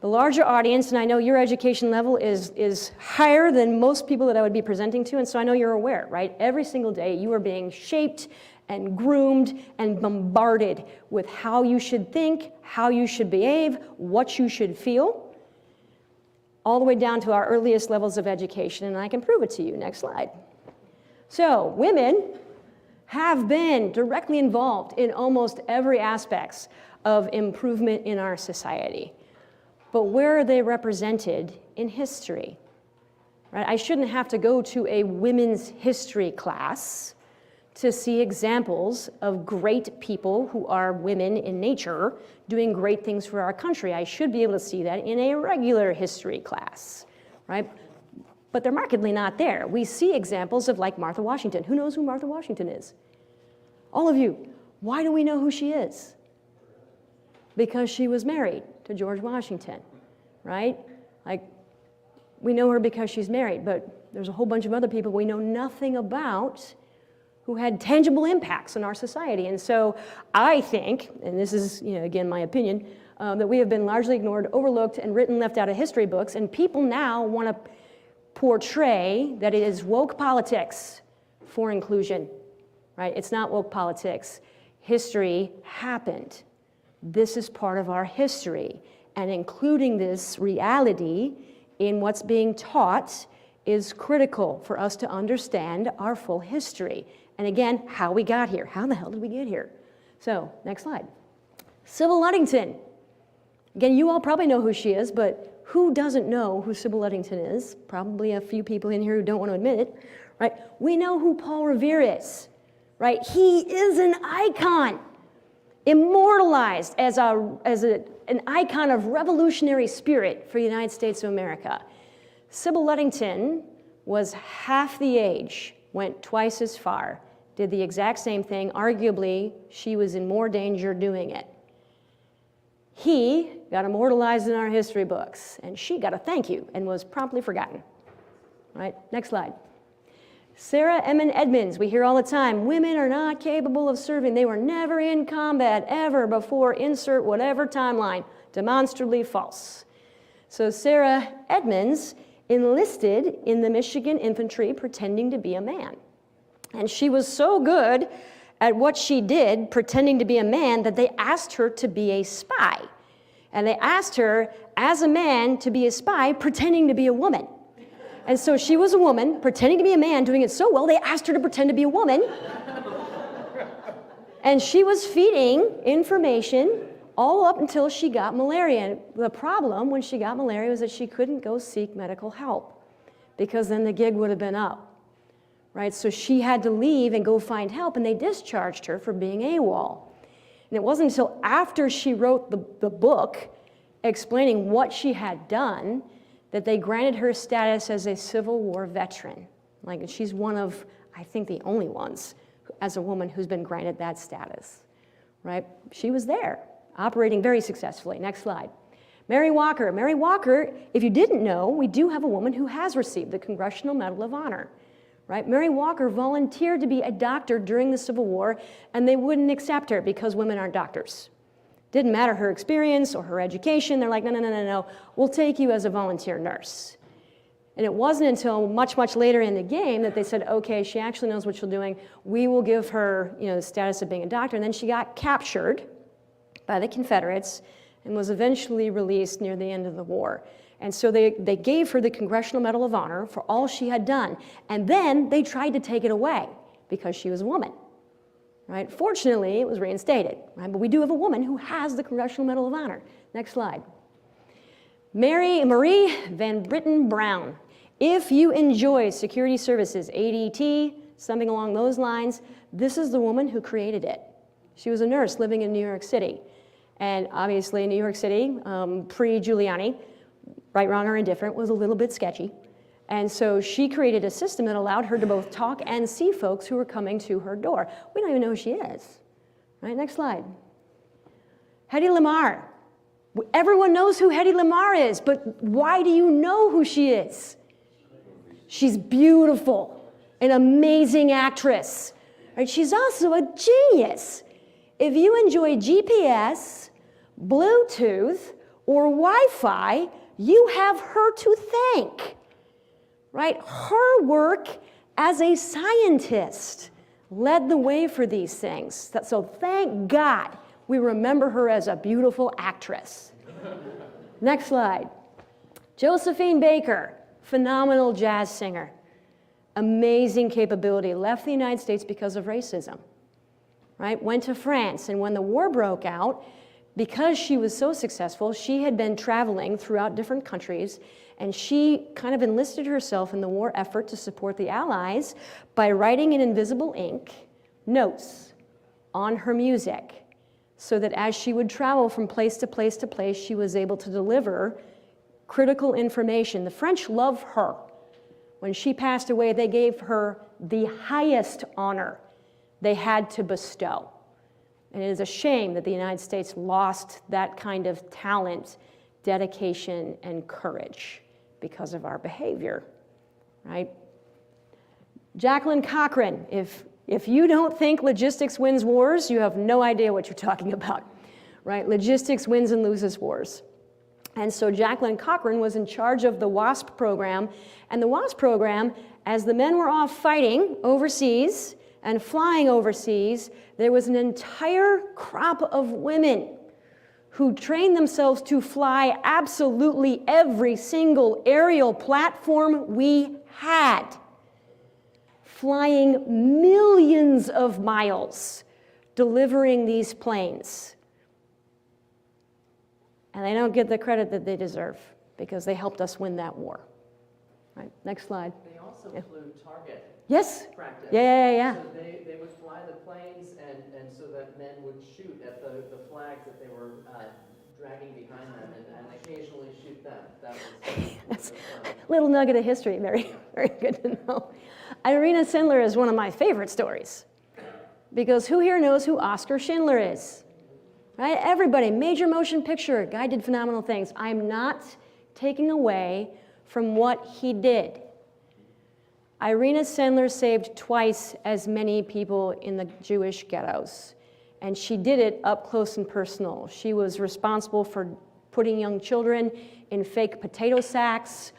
the larger audience, and I know your education level is higher than most people that I would be presenting to, and so I know you're aware, right? Every single day you are being shaped and groomed and bombarded with how you should think, how you should behave, what you should feel, all the way down to our earliest levels of education, and I can prove it to you. Next slide. So women have been directly involved in almost every aspect of improvement in our society. But where are they represented in history? Right? I shouldn't have to go to a women's history class to see examples of great people who are women in nature doing great things for our country. I should be able to see that in a regular history class, right? But they're markedly not there. We see examples of like Martha Washington. Who knows who Martha Washington is? All of you. Why do we know who she is? Because she was married to George Washington, right? Like, we know her because she's married, but there's a whole bunch of other people we know nothing about who had tangible impacts on our society. And so I think, and this is, again, my opinion, that we have been largely ignored, overlooked, and written left out of history books, and people now want to portray that it is woke politics for inclusion, right? It's not woke politics. History happened. This is part of our history, and including this reality in what's being taught is critical for us to understand our full history. And again, how we got here. How the hell did we get here? So, next slide. Sybil Ludington. Again, you all probably know who she is, but who doesn't know who Sybil Ludington is? Probably a few people in here who don't want to admit it, right? We know who Paul Revere is, right? He is an icon, immortalized as an icon of revolutionary spirit for the United States of America. Sybil Ludington was half the age, went twice as far, did the exact same thing. Arguably, she was in more danger doing it. He got immortalized in our history books, and she got a thank you and was promptly forgotten. Right? Next slide. Sarah Emmon Edmonds, we hear all the time, women are not capable of serving. They were never in combat ever before, insert whatever timeline. Demonstrably false. So Sarah Edmonds enlisted in the Michigan Infantry pretending to be a man. And she was so good at what she did, pretending to be a man, that they asked her to be a spy. And they asked her, as a man, to be a spy, pretending to be a woman. And so she was a woman, pretending to be a man, doing it so well, they asked her to pretend to be a woman. And she was feeding information all up until she got malaria. And the problem when she got malaria was that she couldn't go seek medical help, because then the gig would have been up, right? So she had to leave and go find help, and they discharged her for being AWOL. And it wasn't until after she wrote the book explaining what she had done that they granted her status as a Civil War veteran. Like, she's one of, I think, the only ones as a woman who's been granted that status, right? She was there, operating very successfully. Next slide. Mary Walker. Mary Walker, if you didn't know, we do have a woman who has received the Congressional Medal of Honor, right? Mary Walker volunteered to be a doctor during the Civil War, and they wouldn't accept her because women aren't doctors. Didn't matter her experience or her education. They're like, no, no, no, no, no. We'll take you as a volunteer nurse. And it wasn't until much, much later in the game that they said, okay, she actually knows what she's doing. We will give her, the status of being a doctor. And then she got captured by the Confederates and was eventually released near the end of the war. And so they gave her the Congressional Medal of Honor for all she had done. And then they tried to take it away because she was a woman, right? Fortunately, it was reinstated, right? But we do have a woman who has the Congressional Medal of Honor. Next slide. Marie Van Britten Brown. If you enjoy security services, ADT, something along those lines, this is the woman who created it. She was a nurse living in New York City. And obviously, New York City, pre-Giuliani, right, wrong, or indifferent, was a little bit sketchy. And so she created a system that allowed her to both talk and see folks who were coming to her door. We don't even know who she is. Right, next slide. Hedy Lamarr. Everyone knows who Hedy Lamarr is, but why do you know who she is? She's beautiful, an amazing actress. Right? She's also a genius. If you enjoy GPS, Bluetooth, or Wi-Fi, you have her to thank. Right? Her work as a scientist led the way for these things. So thank God we remember her as a beautiful actress. Next slide. Josephine Baker, phenomenal jazz singer. Amazing capability, left the United States because of racism, right? Went to France, and when the war broke out, because she was so successful, she had been traveling throughout different countries, and she kind of enlisted herself in the war effort to support the Allies by writing in invisible ink notes on her music, so that as she would travel from place to place to place, she was able to deliver critical information. The French love her. When she passed away, they gave her the highest honor they had to bestow. And it is a shame that the United States lost that kind of talent, dedication, and courage because of our behavior, right? Jacqueline Cochran, if you don't think logistics wins wars, you have no idea what you're talking about, right? Logistics wins and loses wars. And so Jacqueline Cochran was in charge of the WASP program. And the WASP program, as the men were off fighting overseas and flying overseas, there was an entire crop of women who trained themselves to fly absolutely every single aerial platform we had, flying millions of miles, delivering these planes. And they don't get the credit that they deserve because they helped us win that war. Right, next slide. They also flew target Yes? practice. Yeah. So they would fly the planes and so that men would shoot at the flags that they were dragging behind them and occasionally shoot them. That was Little nugget of history, very, very good to know. Irina Sindler is one of my favorite stories because who here knows who Oskar Schindler is? Right? Everybody, major motion picture, guy did phenomenal things. I'm not taking away from what he did. Irina Sindler saved twice as many people in the Jewish ghettos, and she did it up close and personal. She was responsible for putting young children in fake potato sacks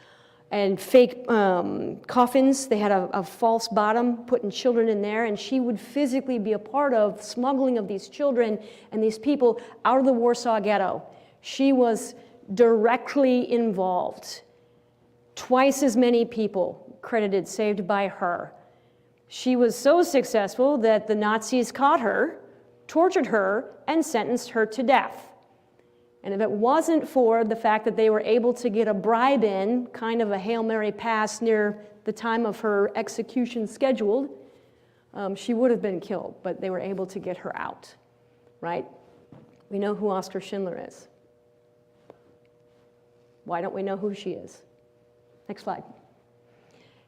and fake coffins. They had a false bottom, putting children in there, and she would physically be a part of smuggling of these children and these people out of the Warsaw Ghetto. She was directly involved. Twice as many people credited saved by her. She was so successful that the Nazis caught her, tortured her, and sentenced her to death. And if it wasn't for the fact that they were able to get a bribe in, kind of a Hail Mary pass near the time of her execution scheduled, she would have been killed, but they were able to get her out, right? We know who Oskar Schindler is. Why don't we know who she is? Next slide.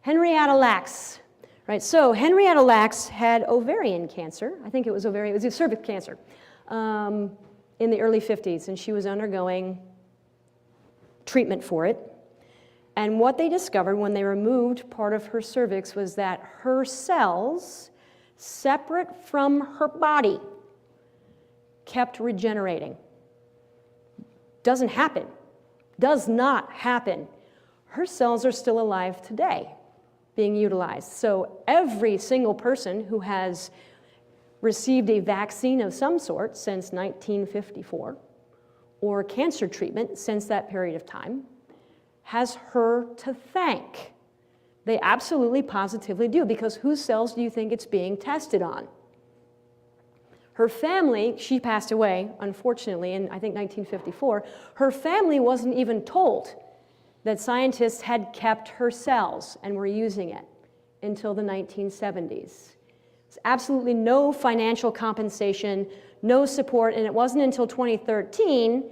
Henrietta Lacks. Right, so Henrietta Lacks had ovarian cancer. I think it was cervix cancer in the early 50s, and she was undergoing treatment for it. And what they discovered when they removed part of her cervix was that her cells, separate from her body, kept regenerating. Doesn't happen. Does not happen. Her cells are still alive today, being utilized. So every single person who has received a vaccine of some sort since 1954, or cancer treatment since that period of time, has her to thank. They absolutely positively do, because whose cells do you think it's being tested on? Her family, she passed away, unfortunately, in I think 1954, her family wasn't even told that scientists had kept her cells and were using it until the 1970s. There's absolutely no financial compensation, no support, and it wasn't until 2013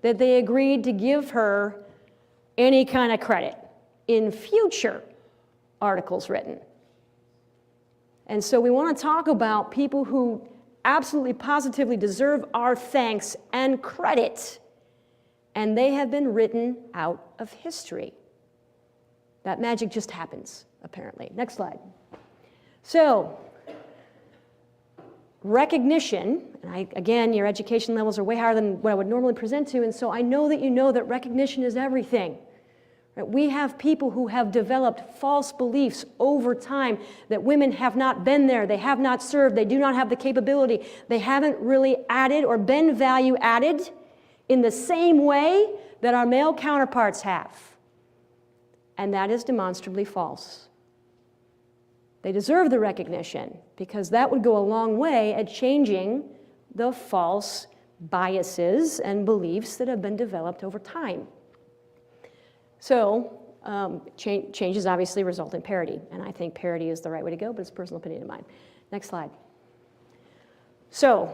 that they agreed to give her any kind of credit in future articles written. And so we want to talk about people who absolutely positively deserve our thanks and credit, and they have been written out of history. That magic just happens, apparently. Next slide. So, recognition, and again, your education levels are way higher than what I would normally present to, and so I know that you know that recognition is everything. Right? We have people who have developed false beliefs over time that women have not been there, they have not served, they do not have the capability, they haven't really added or been value added in the same way that our male counterparts have. And that is demonstrably false. They deserve the recognition, because that would go a long way at changing the false biases and beliefs that have been developed over time. So changes obviously result in parity, and I think parity is the right way to go, but it's a personal opinion of mine. Next slide. So,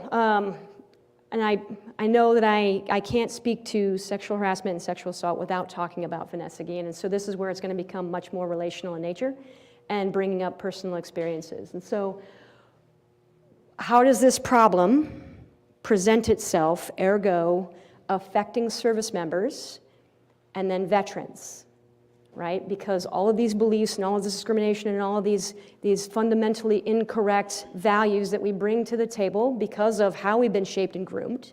and I know that I can't speak to sexual harassment and sexual assault without talking about Vanessa Guillen, and so this is where it's going to become much more relational in nature and bringing up personal experiences. And so how does this problem present itself, ergo affecting service members and then veterans, right? Because all of these beliefs and all of this discrimination and all of these fundamentally incorrect values that we bring to the table because of how we've been shaped and groomed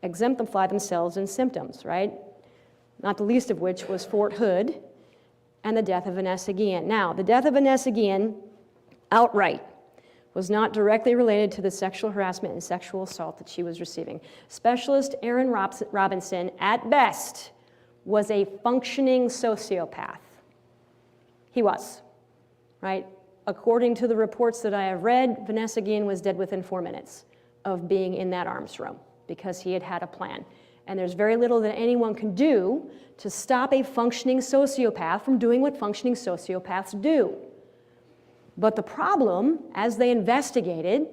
exemplify themselves in symptoms, right? Not the least of which was Fort Hood and the death of Vanessa Guillen. Now, the death of Vanessa Guillen outright was not directly related to the sexual harassment and sexual assault that she was receiving. Specialist Aaron Robinson, at best, was a functioning sociopath. He was, right? According to the reports that I have read, Vanessa Guillen was dead within 4 minutes of being in that arms room because he had had a plan. And there's very little that anyone can do to stop a functioning sociopath from doing what functioning sociopaths do. But the problem, as they investigated,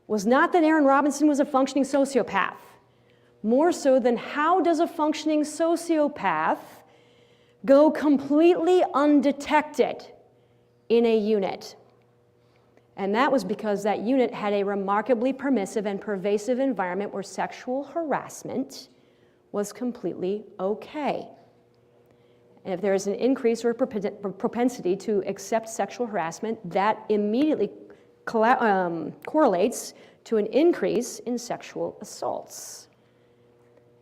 was not that Aaron Robinson was a functioning sociopath, more so than how does a functioning sociopath go completely undetected in a unit? And that was because that unit had a remarkably permissive and pervasive environment where sexual harassment was completely okay. And if there is an increase or propensity to accept sexual harassment, that immediately correlates to an increase in sexual assaults.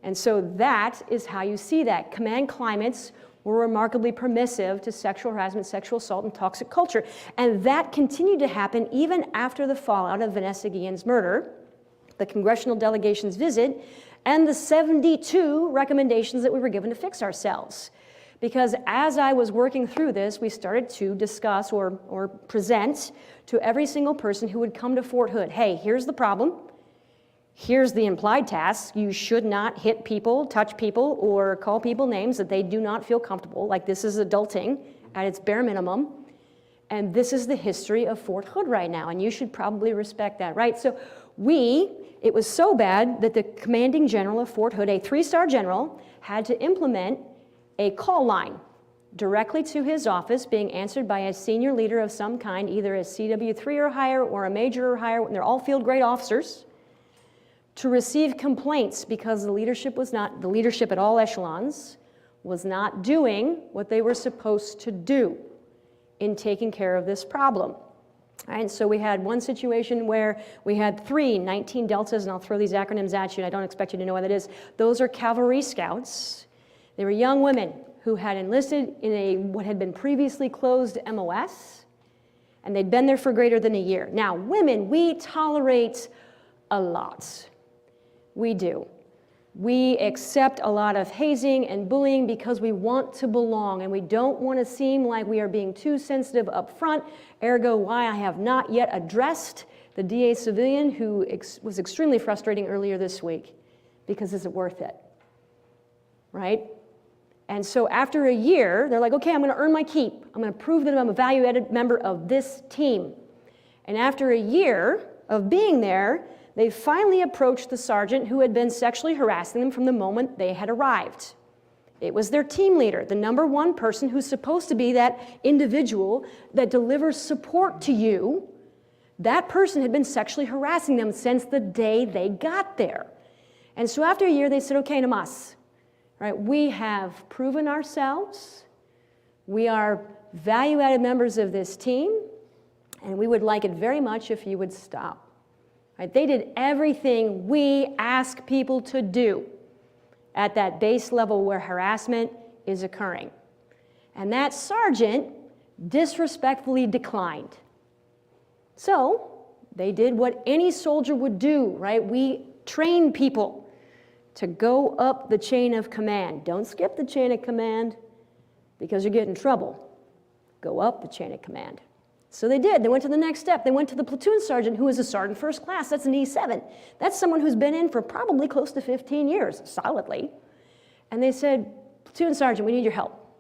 And so that is how you see that. Command climates were remarkably permissive to sexual harassment, sexual assault, and toxic culture. And that continued to happen even after the fallout of Vanessa Guillen's murder, the congressional delegation's visit, and the 72 recommendations that we were given to fix ourselves. Because as I was working through this, we started to discuss or present to every single person who would come to Fort Hood, hey, here's the problem. Here's the implied task. You should not hit people, touch people, or call people names that they do not feel comfortable. Like, this is adulting at its bare minimum. And this is the history of Fort Hood right now, and you should probably respect that, right? So it was so bad that the commanding general of Fort Hood, a 3-star general, had to implement a call line directly to his office, being answered by a senior leader of some kind, either a CW3 or higher, or a major or higher, and they're all field grade officers, to receive complaints because the leadership at all echelons was not doing what they were supposed to do in taking care of this problem. And so we had one situation where we had 19 deltas, and I'll throw these acronyms at you, and I don't expect you to know what that is. Those are cavalry scouts. They were young women who had enlisted in what had been previously closed MOS, and they'd been there for greater than a year. Now, women, we tolerate a lot. We do. We accept a lot of hazing and bullying because we want to belong, and we don't want to seem like we are being too sensitive up front, ergo why I have not yet addressed the DA civilian who was extremely frustrating earlier this week, because is it worth it, right? And so after a year, they're like, okay, I'm going to earn my keep. I'm going to prove that I'm a value-added member of this team. And after a year of being there, they finally approached the sergeant who had been sexually harassing them from the moment they had arrived. It was their team leader, the #1 person who's supposed to be that individual that delivers support to you. That person had been sexually harassing them since the day they got there. And so after a year, they said, okay, namas, right? We have proven ourselves. We are value-added members of this team, and we would like it very much if you would stop. Right? They did everything we ask people to do at that base level where harassment is occurring. And that sergeant disrespectfully declined. So they did what any soldier would do, right? We train people to go up the chain of command. Don't skip the chain of command because you get in trouble. Go up the chain of command. So they did. They went to the next step. They went to the platoon sergeant, who is a sergeant first class. That's an E7. That's someone who's been in for probably close to 15 years, solidly. And they said, platoon sergeant, we need your help.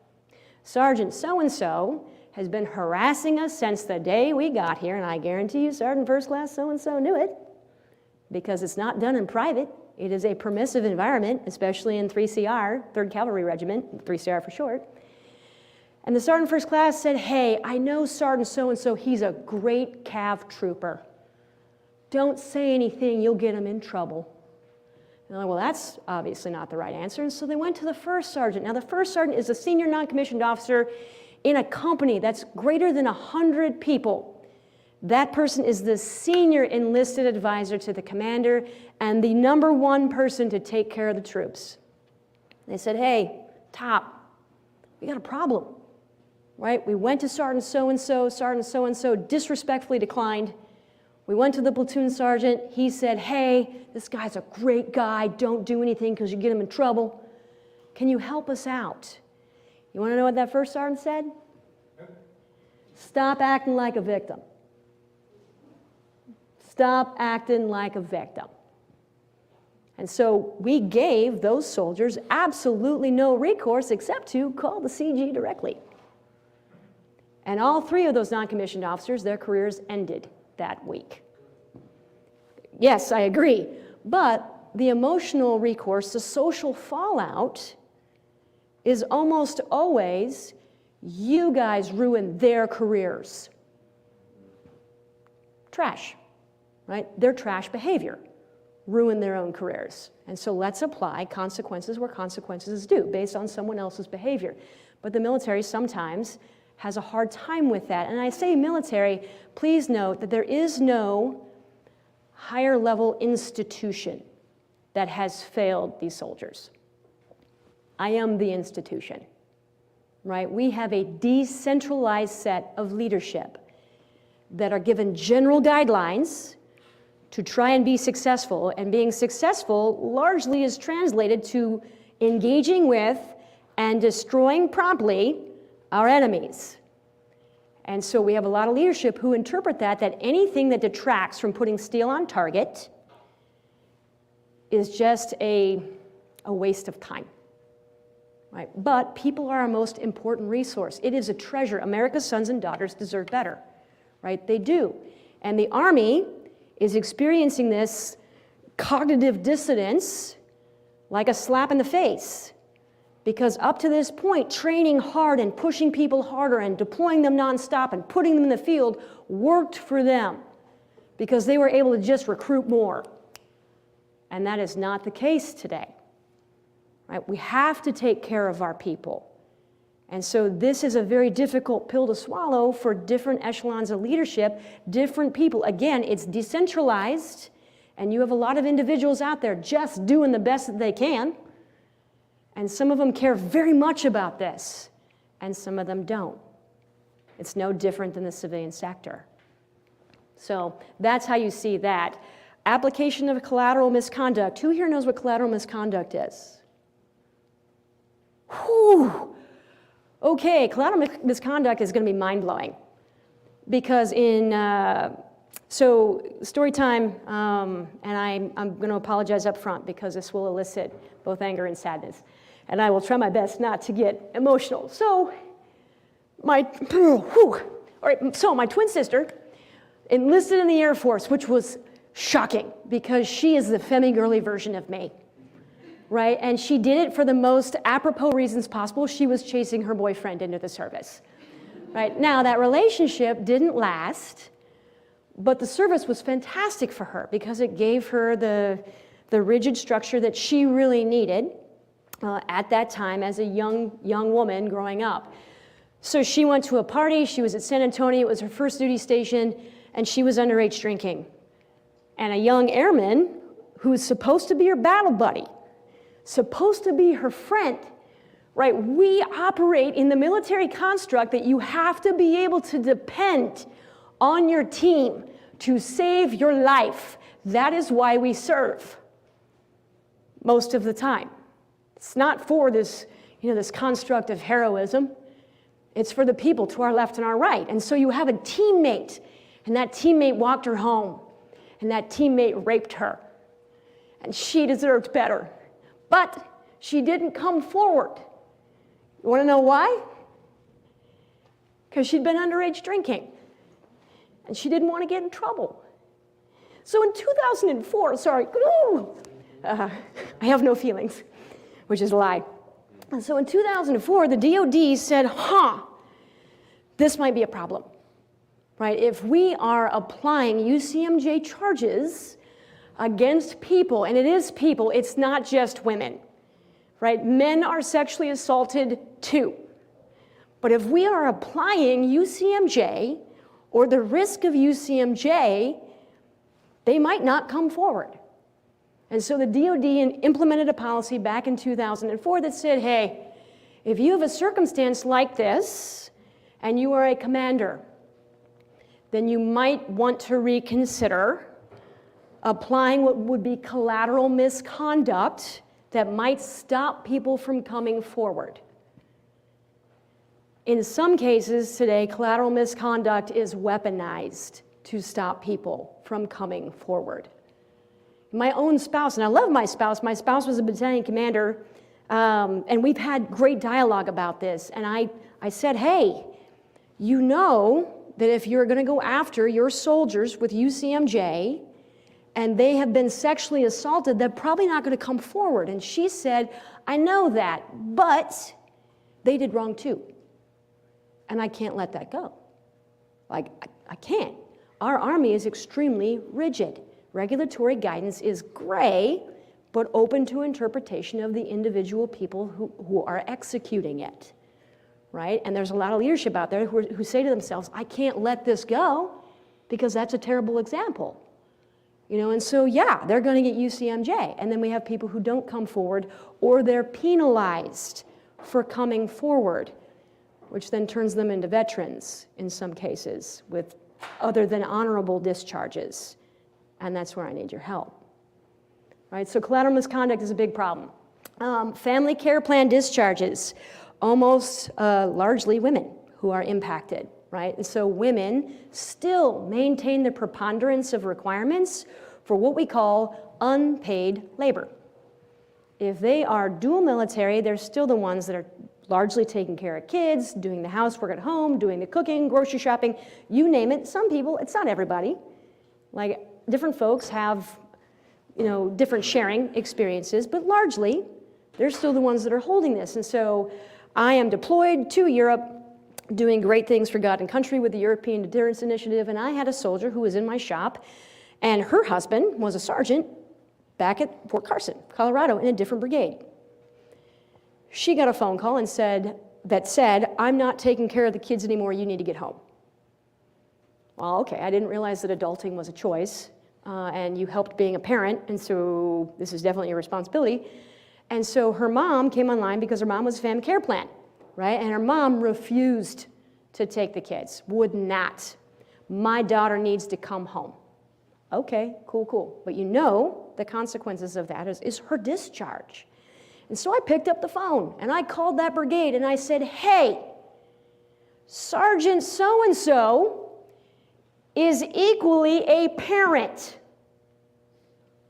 Sergeant so-and-so has been harassing us since the day we got here, and I guarantee you sergeant first class so-and-so knew it, because it's not done in private. It is a permissive environment, especially in 3CR, 3rd Cavalry Regiment, 3CR for short. And the sergeant first class said, hey, I know sergeant so-and-so, he's a great cav trooper. Don't say anything, you'll get him in trouble. And they're like, well, that's obviously not the right answer. And so they went to the first sergeant. Now, the first sergeant is a senior non-commissioned officer in a company that's greater than 100 people. That person is the senior enlisted advisor to the commander and the #1 person to take care of the troops. They said, hey, top, we got a problem. Right? We went to sergeant so-and-so disrespectfully declined. We went to the platoon sergeant. He said, hey, this guy's a great guy. Don't do anything because you get him in trouble. Can you help us out? You want to know what that first sergeant said? Stop acting like a victim. Stop acting like a victim. And so we gave those soldiers absolutely no recourse except to call the CG directly. And all 3 of those non-commissioned officers, their careers ended that week. Yes, I agree. But the emotional recourse, the social fallout, is almost always, you guys ruined their careers. Trash, right? Their trash behavior ruined their own careers. And so let's apply consequences where consequences is due, based on someone else's behavior. But the military sometimes has a hard time with that. And I say military, please note that there is no higher level institution that has failed these soldiers. I am the institution, right? We have a decentralized set of leadership that are given general guidelines to try and be successful, and being successful largely is translated to engaging with and destroying promptly our enemies. And so we have a lot of leadership who interpret that anything that detracts from putting steel on target is just a waste of time, right? But people are our most important resource. It is a treasure. America's sons and daughters deserve better, right? They do. And the Army is experiencing this cognitive dissonance like a slap in the face. Because up to this point, training hard and pushing people harder and deploying them nonstop and putting them in the field worked for them because they were able to just recruit more. And that is not the case today. Right? We have to take care of our people. And so this is a very difficult pill to swallow for different echelons of leadership, different people. Again, it's decentralized, and you have a lot of individuals out there just doing the best that they can. And some of them care very much about this, and some of them don't. It's no different than the civilian sector. So that's how you see that. Application of collateral misconduct. Who here knows what collateral misconduct is? Whew. Okay, collateral misconduct is going to be mind-blowing. Because so story time, and I'm going to apologize up front because this will elicit both anger and sadness. And I will try my best not to get emotional. So my twin sister enlisted in the Air Force, which was shocking because she is the femi-girly version of me, right? And she did it for the most apropos reasons possible. She was chasing her boyfriend into the service, right? Now, that relationship didn't last, but the service was fantastic for her because it gave her the rigid structure that she really needed at that time as a young woman growing up. So she went to a party, she was at San Antonio, it was her first duty station, and she was underage drinking. And a young airman who was supposed to be her battle buddy, supposed to be her friend, right? We operate in the military construct that you have to be able to depend on your team to save your life. That is why we serve most of the time. It's not for this, this construct of heroism. It's for the people to our left and our right. And so you have a teammate, and that teammate walked her home, and that teammate raped her. And she deserved better. But she didn't come forward. You want to know why? Because she'd been underage drinking, and she didn't want to get in trouble. So in 2004, I have no feelings, which is a lie. And so in 2004, the DOD said, this might be a problem, right? If we are applying UCMJ charges against people, and it is people, it's not just women, right? Men are sexually assaulted too. But if we are applying UCMJ or the risk of UCMJ, they might not come forward. And so the DOD implemented a policy back in 2004 that said, hey, if you have a circumstance like this and you are a commander, then you might want to reconsider applying what would be collateral misconduct that might stop people from coming forward. In some cases today, collateral misconduct is weaponized to stop people from coming forward. My own spouse, and I love my spouse was a battalion commander, and we've had great dialogue about this. And I said, hey, you know that if you're going to go after your soldiers with UCMJ and they have been sexually assaulted, they're probably not going to come forward. And she said, I know that, but they did wrong too. And I can't let that go. I can't. Our Army is extremely rigid. Regulatory guidance is gray, but open to interpretation of the individual people who are executing it, right? And there's a lot of leadership out there who say to themselves, I can't let this go because that's a terrible example. And so, yeah, they're going to get UCMJ. And then we have people who don't come forward, or they're penalized for coming forward, which then turns them into veterans in some cases with other than honorable discharges. And that's where I need your help. Right? So collateral misconduct is a big problem. Family care plan discharges, almost largely women who are impacted. Right? And so women still maintain the preponderance of requirements for what we call unpaid labor. If they are dual military, they're still the ones that are largely taking care of kids, doing the housework at home, doing the cooking, grocery shopping, you name it. Some people, it's not everybody. Like, different folks have, different sharing experiences, but largely, they're still the ones that are holding this. And so I am deployed to Europe, doing great things for God and country with the European Deterrence Initiative, and I had a soldier who was in my shop, and her husband was a sergeant back at Fort Carson, Colorado, in a different brigade. She got a phone call and said, I'm not taking care of the kids anymore, you need to get home. Well, okay, I didn't realize that adulting was a choice, and you helped being a parent, and so this is definitely your responsibility. And so her mom came online because her mom was a family care plan. Right? And her mom refused to take the kids, would not. My daughter needs to come home. Okay, cool. But the consequences of that is her discharge. And so I picked up the phone and I called that brigade and I said, hey, Sergeant so-and-so is equally a parent.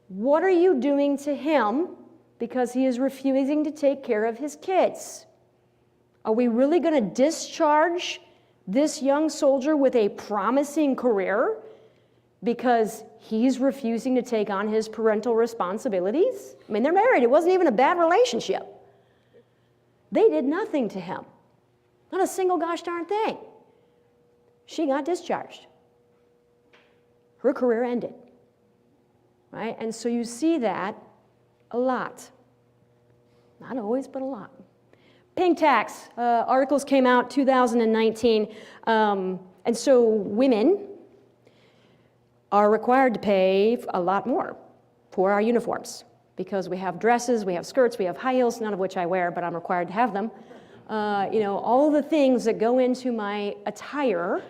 What are you doing to him because he is refusing to take care of his kids? Are we really going to discharge this young soldier with a promising career because he's refusing to take on his parental responsibilities? I mean, they're married. It wasn't even a bad relationship. They did nothing to him. Not a single gosh darn thing. She got discharged. Her career ended. Right? And so you see that a lot. Not always, but a lot. Pink tax, articles came out 2019, and so women are required to pay a lot more for our uniforms because we have dresses, we have skirts, we have high heels, none of which I wear, but I'm required to have them. All of the things that go into my attire,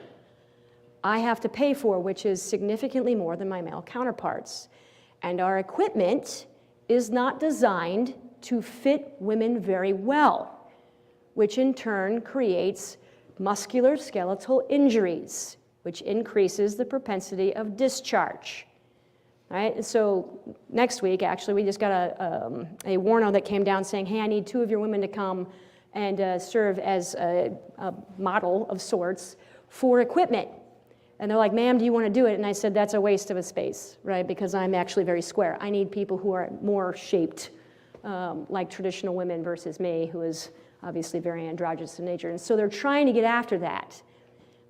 I have to pay for, which is significantly more than my male counterparts. And our equipment is not designed to fit women very well, which in turn creates musculoskeletal injuries, which increases the propensity of discharge. Right? And so next week, actually, we just got a warno that came down saying, hey, I need 2 of your women to come and serve as a model of sorts for equipment. And they're like, ma'am, do you want to do it? And I said, that's a waste of a space, right? Because I'm actually very square. I need people who are more shaped like traditional women versus me, who is obviously very androgynous in nature. And so they're trying to get after that.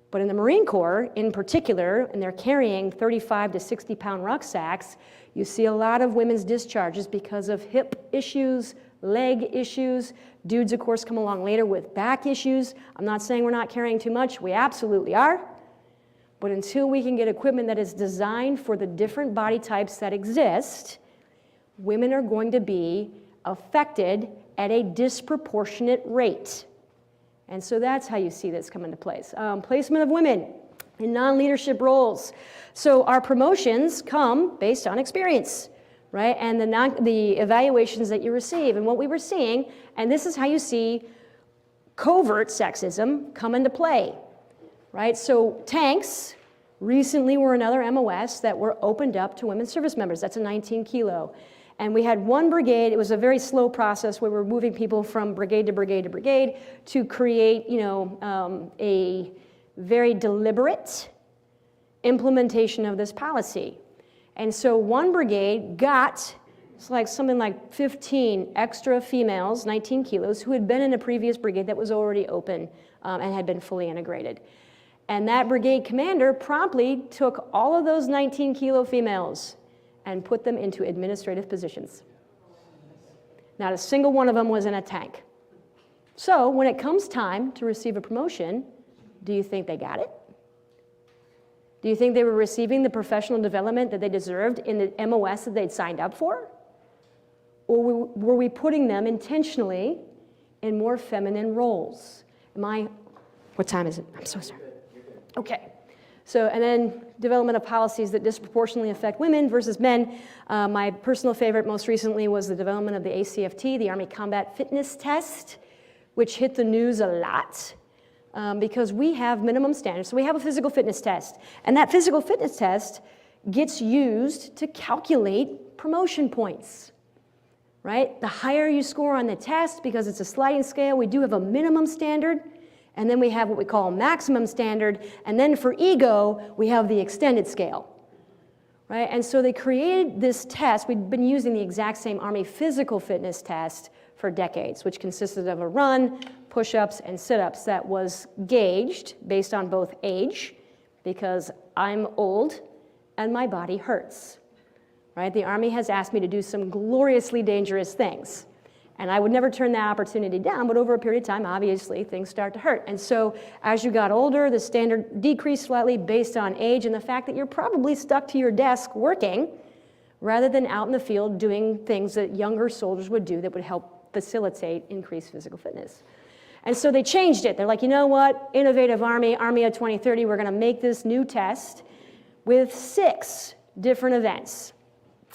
But in the Marine Corps, in particular, and they're carrying 35 to 60-pound rucksacks, you see a lot of women's discharges because of hip issues, leg issues. Dudes, of course, come along later with back issues. I'm not saying we're not carrying too much. We absolutely are. But until we can get equipment that is designed for the different body types that exist, women are going to be affected at a disproportionate rate. And so that's how you see this come into place. Placement of women in non-leadership roles. So our promotions come based on experience, right? And the evaluations that you receive. And what we were seeing, and this is how you see covert sexism come into play, right? So tanks recently were another MOS that were opened up to women service members. That's a 19 kilo. And we had one brigade. It was a very slow process where we were moving people from brigade to brigade to brigade to create, a very deliberate implementation of this policy. And so one brigade got something like 15 extra females, 19 kilos, who had been in a previous brigade that was already open and had been fully integrated. And that brigade commander promptly took all of those 19 kilo females and put them into administrative positions. Not a single one of them was in a tank. So when it comes time to receive a promotion, do you think they got it? Do you think they were receiving the professional development that they deserved in the MOS that they'd signed up for? Or were we putting them intentionally in more feminine roles? What time is it? I'm so sorry. Okay. So, and then development of policies that disproportionately affect women versus men. My personal favorite most recently was the development of the ACFT, the Army Combat Fitness Test, which hit the news a lot because we have minimum standards. So we have a physical fitness test, and that physical fitness test gets used to calculate promotion points, right? The higher you score on the test, because it's a sliding scale, we do have a minimum standard, and then we have what we call a maximum standard, and then for ego, we have the extended scale, right? And so they created this test. We'd been using the exact same Army physical fitness test for decades, which consisted of a run, push-ups, and sit-ups that was gauged based on both age, because I'm old and my body hurts, right? The Army has asked me to do some gloriously dangerous things, and I would never turn that opportunity down, but over a period of time, obviously, things start to hurt. And so as you got older, the standard decreased slightly based on age and the fact that you're probably stuck to your desk working rather than out in the field doing things that younger soldiers would do that would help facilitate increased physical fitness. And so they changed it. They're like, you know what, innovative Army, Army of 2030, we're gonna make this new test with 6 different events.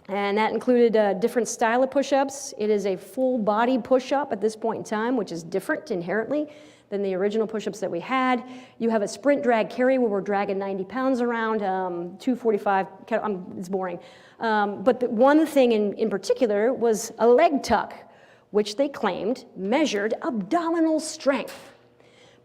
And that included a different style of push-ups. It is a full body push-up at this point in time, which is different inherently than the original push-ups that we had. You have a sprint drag carry where we're dragging 90 pounds around, 245, it's boring. But the one thing in particular was a leg tuck, which they claimed measured abdominal strength.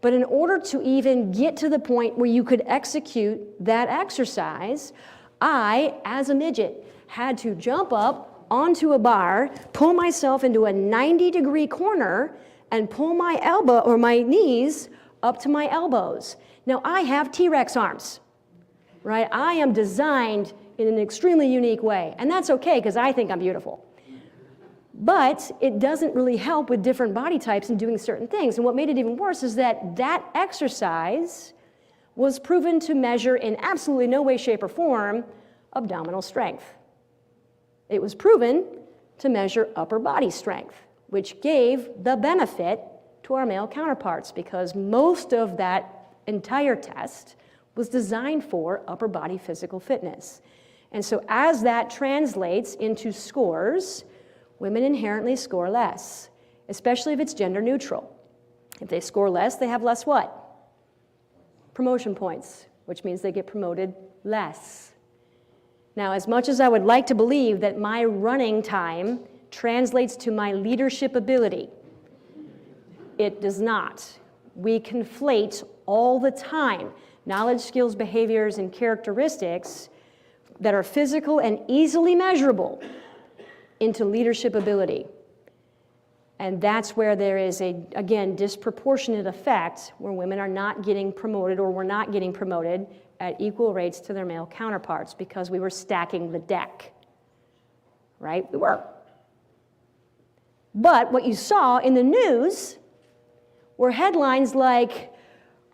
But in order to even get to the point where you could execute that exercise, I, as a midget, had to jump up onto a bar, pull myself into a 90-degree corner, and pull my elbow or my knees up to my elbows. Now, I have T-Rex arms, right? I am designed in an extremely unique way, and that's okay because I think I'm beautiful. But it doesn't really help with different body types and doing certain things. And what made it even worse is that that exercise was proven to measure in absolutely no way, shape, or form abdominal strength. It was proven to measure upper body strength, which gave the benefit to our male counterparts because most of that entire test was designed for upper body physical fitness. And so as that translates into scores, women inherently score less, especially if it's gender neutral. If they score less, they have less what? Promotion points, which means they get promoted less. Now, as much as I would like to believe that my running time translates to my leadership ability, it does not. We conflate all the time knowledge, skills, behaviors, and characteristics that are physical and easily measurable into leadership ability. And that's where there is a, again, disproportionate effect where women are not getting promoted or were not getting promoted at equal rates to their male counterparts because we were stacking the deck, right? We were. But what you saw in the news were headlines like,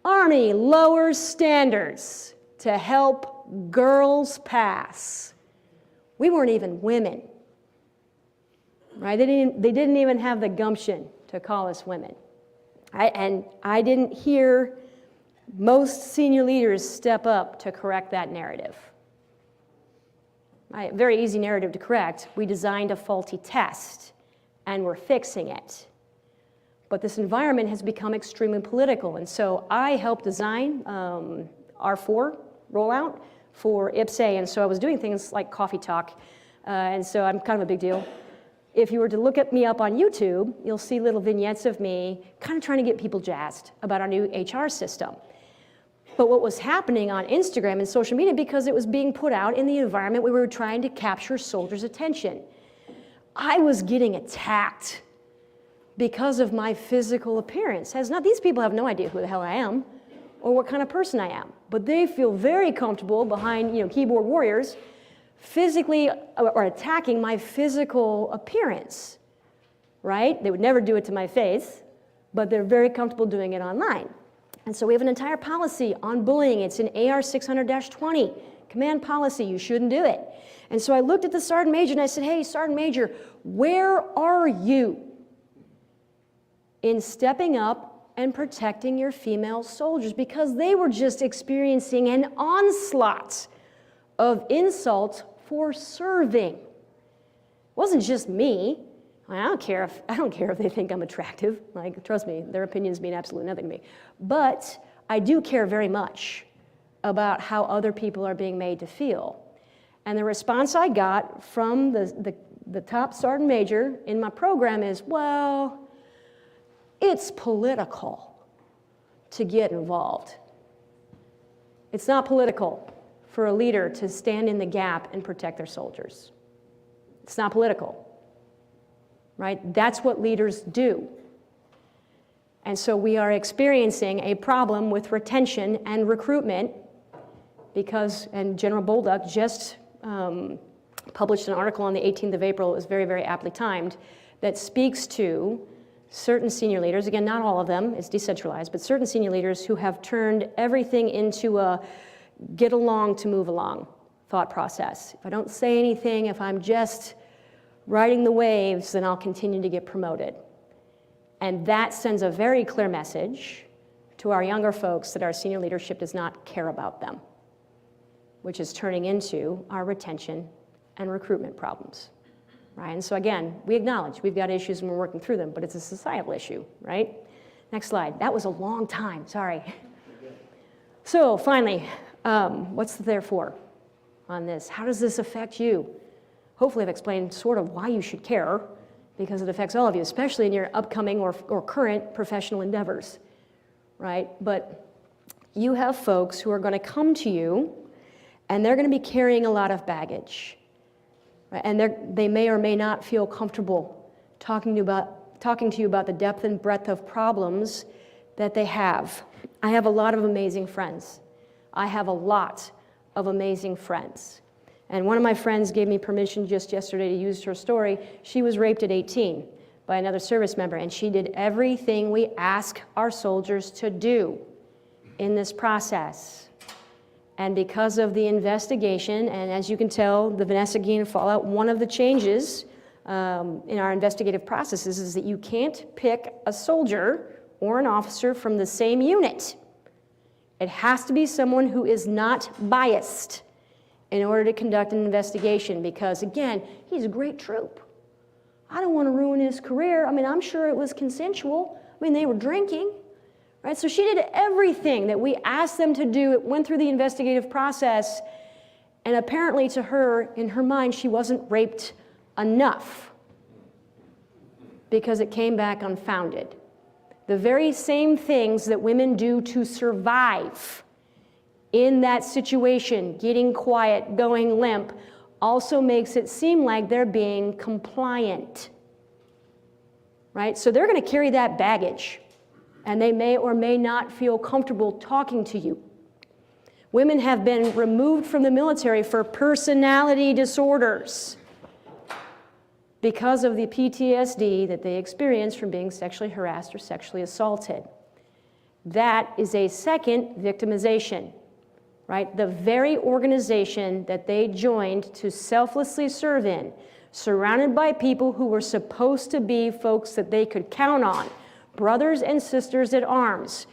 Army lowers standards to help girls pass. We weren't even women, right? They didn't even have the gumption to call us women. And I didn't hear most senior leaders step up to correct that narrative. Right? Very easy narrative to correct. We designed a faulty test, and we're fixing it. But this environment has become extremely political, and so I helped design R4 rollout for IPSA, and so I was doing things like coffee talk, and so I'm kind of a big deal. If you were to look at me up on YouTube, you'll see little vignettes of me kind of trying to get people jazzed about our new HR system. But what was happening on Instagram and social media, because it was being put out in the environment where we were trying to capture soldiers' attention, I was getting attacked because of my physical appearance. These people have no idea who the hell I am or what kind of person I am, but they feel very comfortable behind, keyboard warriors, physically or attacking my physical appearance, right? They would never do it to my face, but they're very comfortable doing it online. And so we have an entire policy on bullying. It's in AR 600-20, command policy, you shouldn't do it. And so I looked at the Sergeant Major and I said, hey, Sergeant Major, where are you in stepping up and protecting your female soldiers? Because they were just experiencing an onslaught of insult for serving. It wasn't just me. I don't care if they think I'm attractive. Like, trust me, their opinions mean absolutely nothing to me. But I do care very much about how other people are being made to feel. And the response I got from the top sergeant major in my program is, well, it's political to get involved. It's not political for a leader to stand in the gap and protect their soldiers. It's not political. Right? That's what leaders do. And so we are experiencing a problem with retention and recruitment because, and General Bolduc just published an article on the 18th of April, it was very, very aptly timed, that speaks to certain senior leaders, again, not all of them, it's decentralized, but certain senior leaders who have turned everything into a get along to move along thought process. If I don't say anything, if I'm just riding the waves, then I'll continue to get promoted. And that sends a very clear message to our younger folks that our senior leadership does not care about them, which is turning into our retention and recruitment problems, right? And so again, we acknowledge we've got issues and we're working through them, but it's a societal issue, right? Next slide. That was a long time, sorry. So finally, what's the therefore on this? How does this affect you? Hopefully I've explained sort of why you should care, because it affects all of you, especially in your upcoming or current professional endeavors, right? But you have folks who are going to come to you, and they're going to be carrying a lot of baggage, right? And they may or may not feel comfortable talking to you about the depth and breadth of problems that they have. I have a lot of amazing friends. And one of my friends gave me permission just yesterday to use her story. She was raped at 18 by another service member, and she did everything we ask our soldiers to do in this process. And because of the investigation, and as you can tell, the Vanessa Guillen fallout, one of the changes in our investigative processes is that you can't pick a soldier or an officer from the same unit. It has to be someone who is not biased in order to conduct an investigation, because again, he's a great troop. I don't want to ruin his career. I mean, I'm sure it was consensual. I mean, they were drinking, right? So she did everything that we asked them to do. It went through the investigative process, and apparently to her, in her mind, she wasn't raped enough because it came back unfounded. The very same things that women do to survive in that situation, getting quiet, going limp, also makes it seem like they're being compliant, right? So they're going to carry that baggage, and they may or may not feel comfortable talking to you. Women have been removed from the military for personality disorders because of the PTSD that they experience from being sexually harassed or sexually assaulted. That is a second victimization. Right? The very organization that they joined to selflessly serve in, surrounded by people who were supposed to be folks that they could count on, brothers and sisters at arms.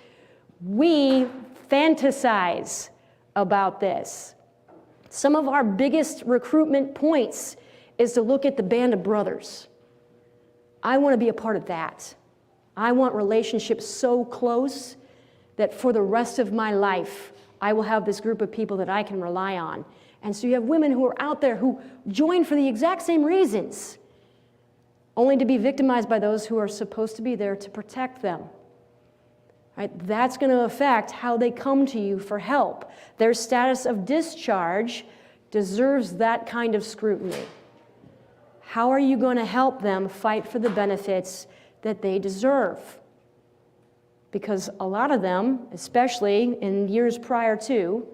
We fantasize about this. Some of our biggest recruitment points is to look at the band of brothers. I want to be a part of that. I want relationships so close that for the rest of my life, I will have this group of people that I can rely on. And so you have women who are out there who join for the exact same reasons, only to be victimized by those who are supposed to be there to protect them. Right? That's going to affect how they come to you for help. Their status of discharge deserves that kind of scrutiny. How are you going to help them fight for the benefits that they deserve? Because a lot of them, especially in years prior to,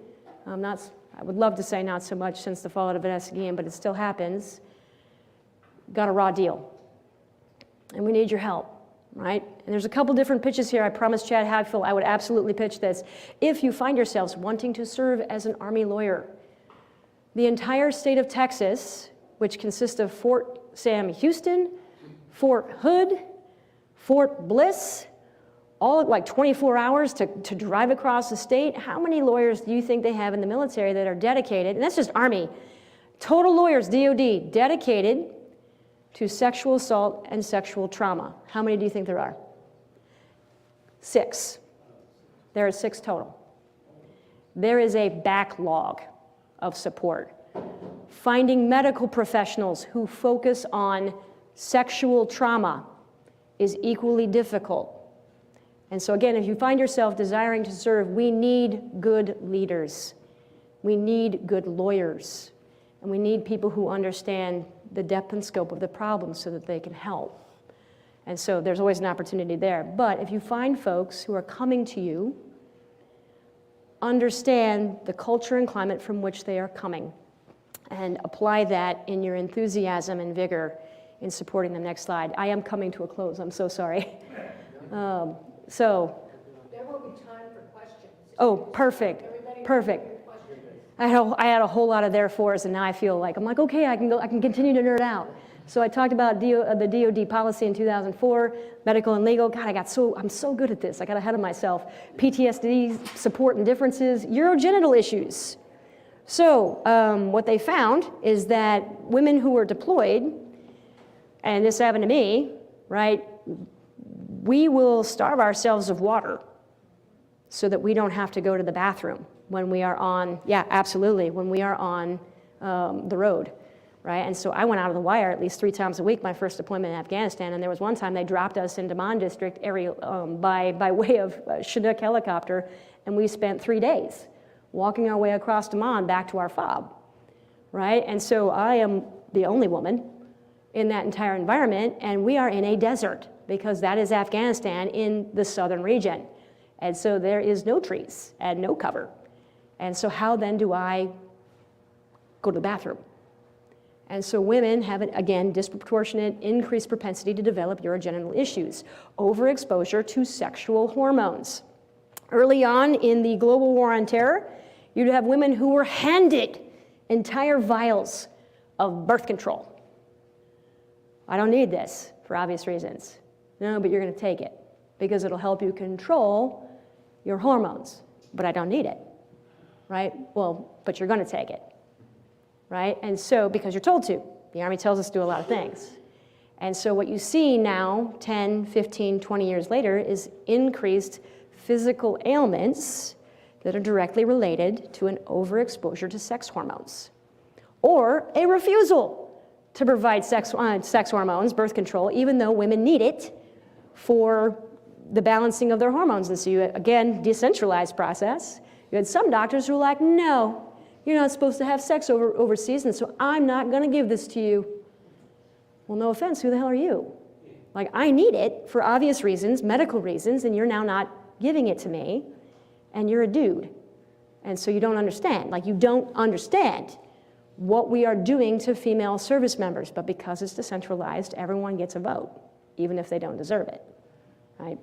I would love to say not so much since the fallout of Vanessa Guillen, but it still happens, got a raw deal. And we need your help. right? And there's a couple different pitches here. I promised Chad Hadfield I would absolutely pitch this. If you find yourselves wanting to serve as an Army lawyer, the entire state of Texas, which consists of Fort Sam Houston, Fort Hood, Fort Bliss, all like 24 hours to drive across the state. How many lawyers do you think they have in the military that are dedicated, and that's just Army, total lawyers, DOD, dedicated to sexual assault and sexual trauma? How many do you think there are? 6. There are 6 total. There is a backlog of support. Finding medical professionals who focus on sexual trauma is equally difficult. And so again, if you find yourself desiring to serve, we need good leaders. We need good lawyers. And we need people who understand the depth and scope of the problem so that they can help. And so there's always an opportunity there. But if you find folks who are coming to you, understand the culture and climate from which they are coming and apply that in your enthusiasm and vigor in supporting them. Next slide. I am coming to a close. I'm so sorry. So. There will be time for questions. Oh, perfect. Perfect. I had a whole lot of therefores, and now I feel like, I'm like, okay, I can continue to nerd out. So I talked about the DOD policy in 2004, medical and legal. God, I'm so good at this. I got ahead of myself. PTSD, support and differences, urogenital issues. So what they found is that women who were deployed, and this happened to me, right, we will starve ourselves of water so that we don't have to go to the bathroom when we are on, yeah, absolutely, when we are on the road, right? And so I went out of the wire at least 3 times a week my first deployment in Afghanistan, and there was one time they dropped us in Daman district area by way of Chinook helicopter, and we spent 3 days walking our way across Daman back to our fob, right? And so I am the only woman in that entire environment, and we are in a desert because that is Afghanistan in the southern region. And so there is no trees and no cover. And so how then do I go to the bathroom? And so women have, again, disproportionate increased propensity to develop urogenital issues, overexposure to sexual hormones. Early on in the global war on terror, you'd have women who were handed entire vials of birth control. I don't need this for obvious reasons. No, but you're going to take it because it'll help you control your hormones, but I don't need it, right? Well, but you're going to take it, right? And so, because you're told to. The Army tells us to do a lot of things. And so what you see now, 10, 15, 20 years later, is increased physical ailments that are directly related to an overexposure to sex hormones, or a refusal to provide sex hormones, birth control, even though women need it for the balancing of their hormones. And so you, again, decentralized process. You had some doctors who were like, no, you're not supposed to have sex overseas, and so I'm not going to give this to you. Well, no offense, who the hell are you? Like, I need it for obvious reasons, medical reasons, and you're now not giving it to me, and you're a dude. And so you don't understand. Like, you don't understand what we are doing to female service members, but because it's decentralized, everyone gets a vote, even if they don't deserve it, right?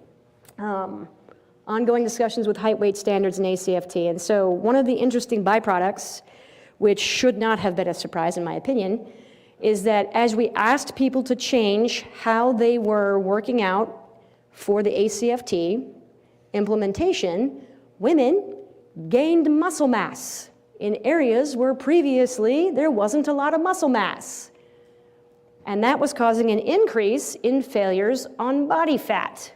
Ongoing discussions with height, weight standards and ACFT. And so one of the interesting byproducts, which should not have been a surprise in my opinion, is that as we asked people to change how they were working out for the ACFT implementation, women gained muscle mass in areas where previously there wasn't a lot of muscle mass. And that was causing an increase in failures on body fat.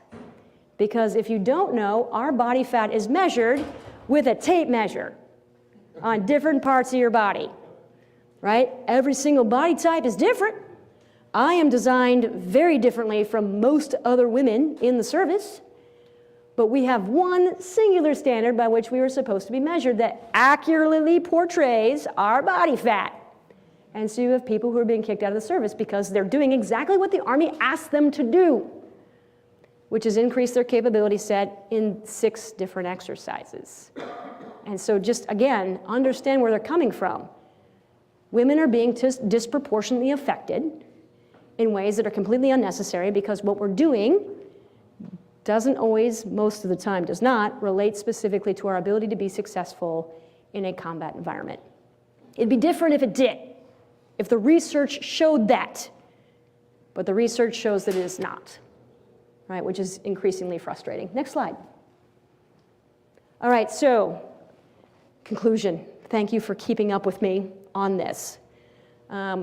Because if you don't know, our body fat is measured with a tape measure on different parts of your body, right? Every single body type is different. I am designed very differently from most other women in the service, but we have one singular standard by which we are supposed to be measured that accurately portrays our body fat. And so you have people who are being kicked out of the service because they're doing exactly what the Army asked them to do, which is increase their capability set in 6 different exercises. And so just, again, understand where they're coming from. Women are being disproportionately affected in ways that are completely unnecessary because what we're doing doesn't always, most of the time does not, relate specifically to our ability to be successful in a combat environment. It'd be different if it did, if the research showed that, but the research shows that it is not, right, which is increasingly frustrating. Next slide. All right, so conclusion. Thank you for keeping up with me on this. I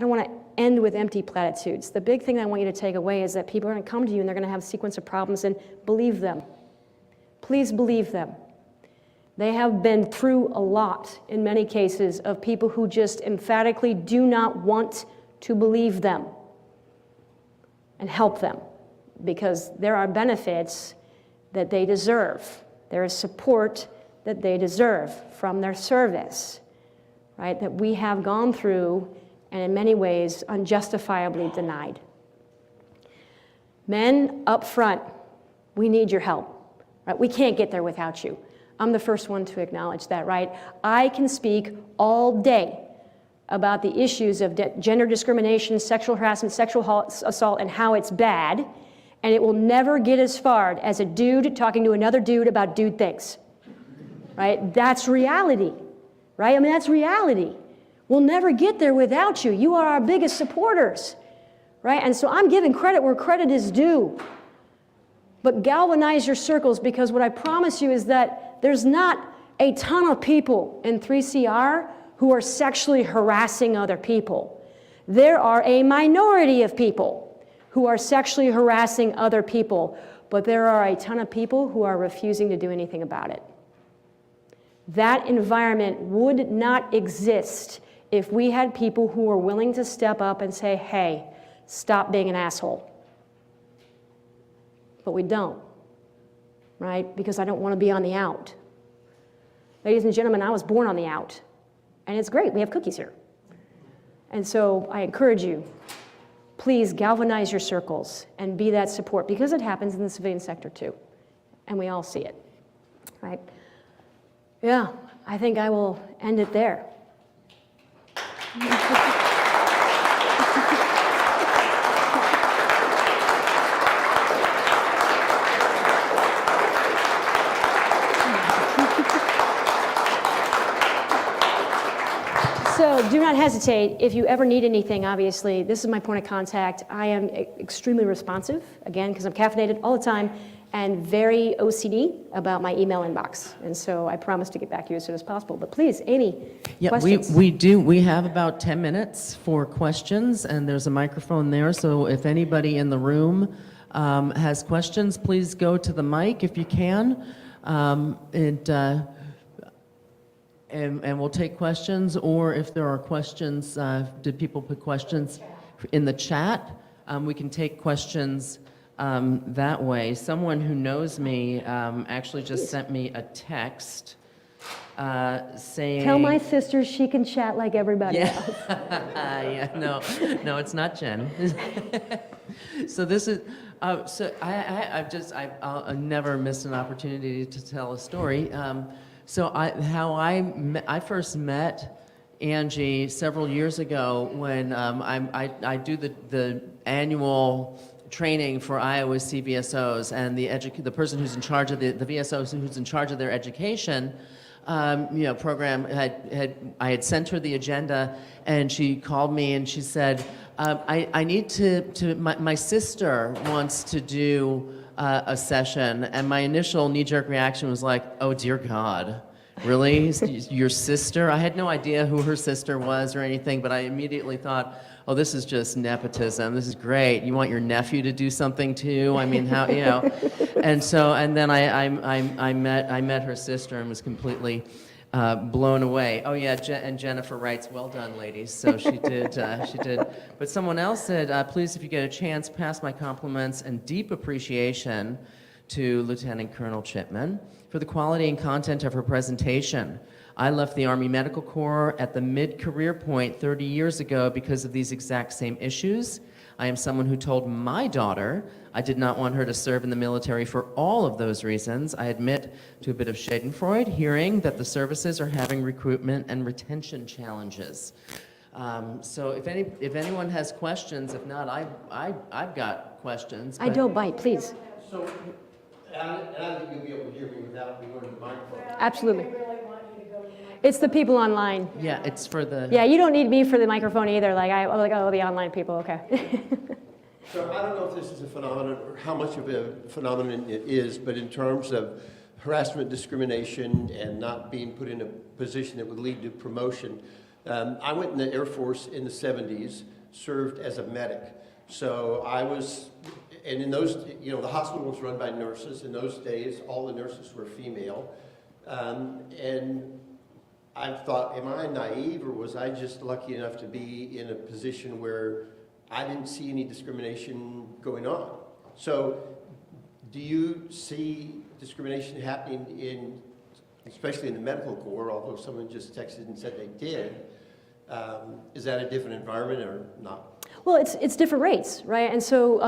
don't want to end with empty platitudes. The big thing I want you to take away is that people are going to come to you and they're going to have a sequence of problems, and believe them. Please believe them. They have been through a lot, in many cases, of people who just emphatically do not want to believe them, and help them, because there are benefits that they deserve. There is support that they deserve from their service, right, that we have gone through and in many ways unjustifiably denied. Men up front, we need your help, right? We can't get there without you. I'm the first one to acknowledge that, right? I can speak all day about the issues of gender discrimination, sexual harassment, sexual assault, and how it's bad, and it will never get as far as a dude talking to another dude about dude things, right? That's reality, right? I mean, that's reality. We'll never get there without you. You are our biggest supporters, right? And so I'm giving credit where credit is due. But galvanize your circles, because what I promise you is that there's not a ton of people in 3CR who are sexually harassing other people. There are a minority of people who are sexually harassing other people, but there are a ton of people who are refusing to do anything about it. That environment would not exist if we had people who were willing to step up and say, hey, stop being an asshole. But we don't, right? Because I don't want to be on the out. Ladies and gentlemen, I was born on the out. And it's great, we have cookies here. And so I encourage you, please galvanize your circles and be that support, because it happens in the civilian sector too. And we all see it, right? Yeah, I think I will end it there. So do not hesitate. If you ever need anything, obviously, this is my point of contact. I am extremely responsive, again, because I'm caffeinated all the time, and very OCD about my email inbox. And so I promise to get back to you as soon as possible. But please, any questions? We have about 10 minutes for questions, and there's a microphone there. So if anybody in the room has questions, please go to the mic if you can. And we'll take questions, or if there are questions, did people put questions in the chat? We can take questions that way. Someone who knows me actually just sent me a text saying... Tell my sister she can chat like everybody else. Yeah, no, it's not Jen. So this is... so I'll never miss an opportunity to tell a story. So I first met Angie several years ago when I do the annual training for Iowa CVSOs, and the person who's in charge of the VSOs who's in charge of their education program I had sent her the agenda, and she called me and she said, I need to my sister wants to do a session, and my initial knee-jerk reaction was like, oh dear God, really? Your sister? I had no idea who her sister was or anything, but I immediately thought, oh, this is just nepotism. This is great. You want your nephew to do something too? I mean, how, you know? And then I met her sister and was completely blown away. Oh yeah, and Jennifer writes, well done, ladies. So she did, she did. But someone else said, please, if you get a chance, pass my compliments and deep appreciation to Lieutenant Colonel Chipman for the quality and content of her presentation. I left the Army Medical Corps at the mid-career point 30 years ago because of these exact same issues. I am someone who told my daughter I did not want her to serve in the military for all of those reasons. I admit to a bit of schadenfreude hearing that the services are having recruitment and retention challenges. So if anyone has questions, if not, I've got questions. I don't bite, please. So, and I think you'll be able to hear me without me going to the microphone. Absolutely. It's the people online. Yeah, it's for the. Yeah, you don't need me for the microphone either. Oh, the online people, okay. So I don't know if this is a phenomenon or how much of a phenomenon it is, but in terms of harassment, discrimination, and not being put in a position that would lead to promotion, I went in the Air Force in the 70s, served as a medic. So I was, and in those, the hospital was run by nurses. In those days, all the nurses were female. And I thought, am I naive, or was I just lucky enough to be in a position where I didn't see any discrimination going on? So do you see discrimination happening especially in the medical corps, although someone just texted and said they did? Is that a different environment or not? Well, it's different rates, right? And so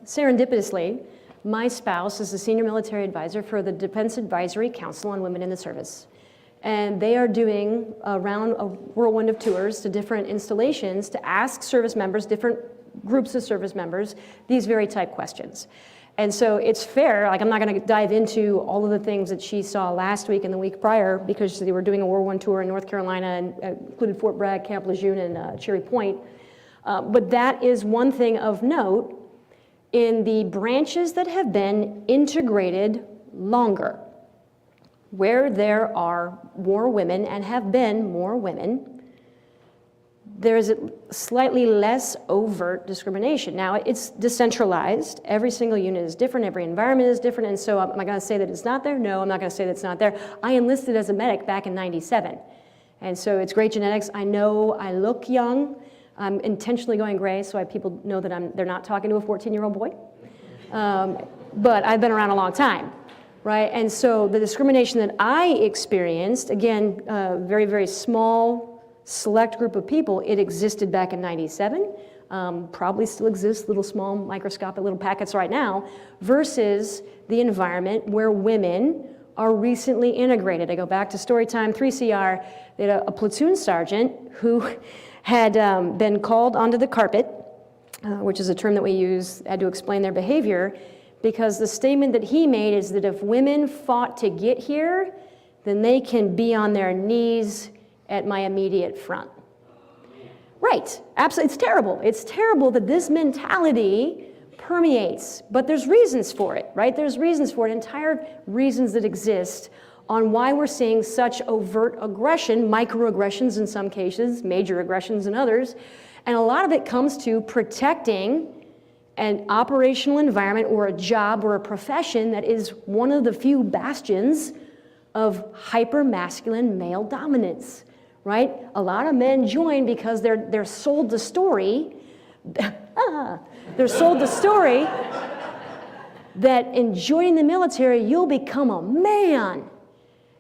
serendipitously, my spouse is the senior military advisor for the Defense Advisory Council on Women in the Service. And they are doing around a whirlwind of tours to different installations to ask service members, different groups of service members, these very type questions. And so it's fair, like I'm not gonna dive into all of the things that she saw last week and the week prior because they were doing a whirlwind tour in North Carolina and included Fort Bragg, Camp Lejeune, and Cherry Point. But that is one thing of note in the branches that have been integrated longer, where there are more women and have been more women, there's slightly less overt discrimination. Now, it's decentralized. Every single unit is different. Every environment is different. And so am I going to say that it's not there? No, I'm not going to say that it's not there. I enlisted as a medic back in '97. And so it's great genetics. I know I look young. I'm intentionally going gray so people know that they're not talking to a 14-year-old boy. But I've been around a long time. Right, and so the discrimination that I experienced, again, very, very small, select group of people, it existed back in '97, probably still exists, little small microscopic little packets right now, versus the environment where women are recently integrated. I go back to Storytime 3CR, they had a platoon sergeant who had been called onto the carpet, which is a term that we use, had to explain their behavior, because the statement that he made is that if women fought to get here, then they can be on their knees at my immediate front. Right, absolutely, it's terrible. It's terrible that this mentality permeates, but there's reasons for it, right? There's reasons for it, entire reasons that exist on why we're seeing such overt aggression, microaggressions in some cases, major aggressions in others, and a lot of it comes to protecting an operational environment or a job or a profession that is one of the few bastions of hyper-masculine male dominance, right? A lot of men join because they're sold the story, they're sold the story that in joining the military, you'll become a man.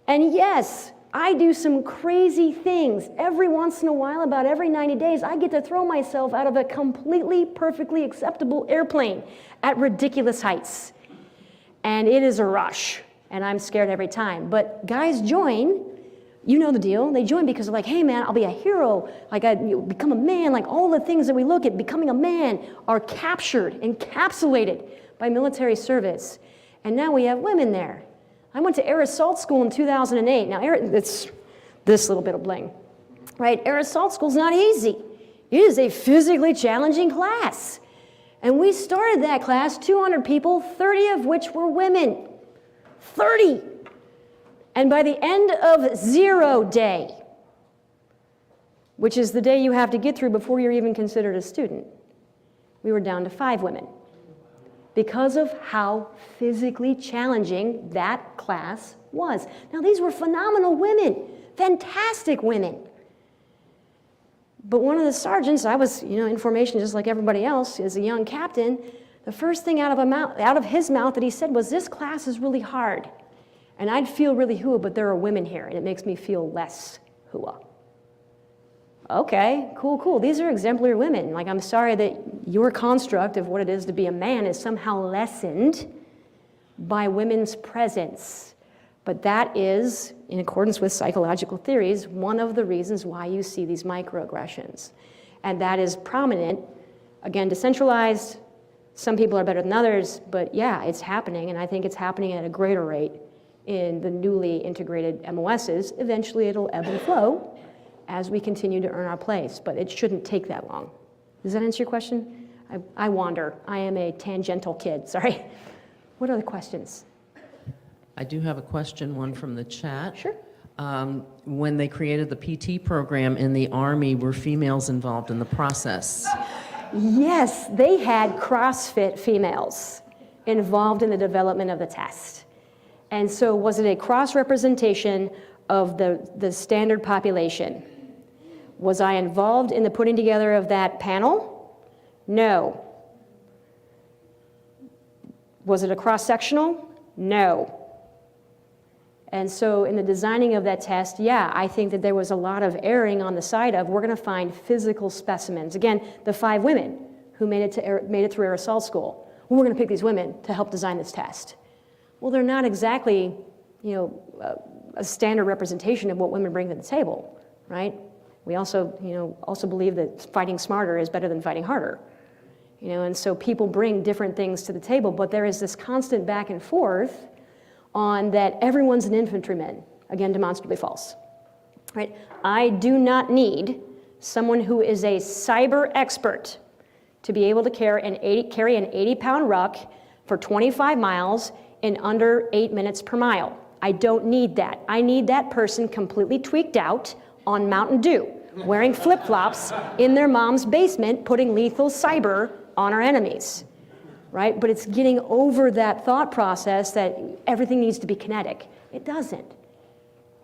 And yes, I do some crazy things. Every once in a while, about every 90 days, I get to throw myself out of a completely, perfectly acceptable airplane at ridiculous heights. And it is a rush, and I'm scared every time. But guys join, you know the deal. They join because they're like, hey man, I'll be a hero. Like become a man. Like all the things that we look at becoming a man are captured, encapsulated by military service. And now we have women there. I went to Air Assault School in 2008. Now, it's this little bit of bling, right? Air Assault School's not easy. It is a physically challenging class. And we started that class, 200 people, 30 of which were women. 30! And by the end of 0 day, which is the day you have to get through before you're even considered a student, we were down to 5 women, because of how physically challenging that class was. Now, these were phenomenal women, fantastic women. But one of the sergeants, I was, in formation just like everybody else, as a young captain, the first thing out of his mouth that he said was, this class is really hard. And I'd feel really hua, but there are women here, and it makes me feel less hua. Okay, cool. These are exemplary women. Like, I'm sorry that your construct of what it is to be a man is somehow lessened by women's presence. But that is, in accordance with psychological theories, one of the reasons why you see these microaggressions. And that is prominent, again, decentralized, Some people are better than others, but yeah, it's happening, and I think it's happening at a greater rate in the newly integrated MOSs. Eventually, it'll ebb and flow as we continue to earn our place, but it shouldn't take that long. Does that answer your question? I wander. I am a tangential kid, sorry. What other questions? I do have a question, one from the chat. Sure. When they created the PT program in the Army, were females involved in the process? Yes, they had CrossFit females involved in the development of the test. And so was it a cross-representation of the standard population? Was I involved in the putting together of that panel? No. Was it a cross-sectional? No. And so in the designing of that test, yeah, I think that there was a lot of erring on the side of we're going to find physical specimens. Again, the 5 women who made it through air assault school. Well, we're going to pick these women to help design this test. Well, they're not exactly, a standard representation of what women bring to the table, right? We also, also believe that fighting smarter is better than fighting harder. And so people bring different things to the table, but there is this constant back and forth on that everyone's an infantryman. Again, demonstrably false, right? I do not need someone who is a cyber expert to be able to carry an 80-pound ruck for 25 miles in under 8 minutes per mile. I don't need that. I need that person completely tweaked out on Mountain Dew, wearing flip-flops in their mom's basement, putting lethal cyber on our enemies, right? But it's getting over that thought process that everything needs to be kinetic. It doesn't.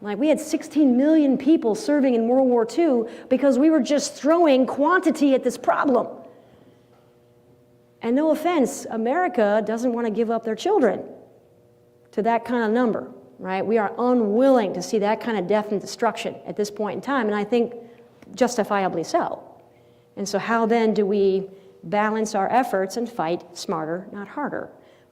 Like, we had 16 million people serving in World War II because we were just throwing quantity at this problem. And no offense, America doesn't want to give up their children to that kind of number, right? We are unwilling to see that kind of death and destruction at this point in time, and I think justifiably so. And so how then do we balance our efforts and fight smarter, not harder?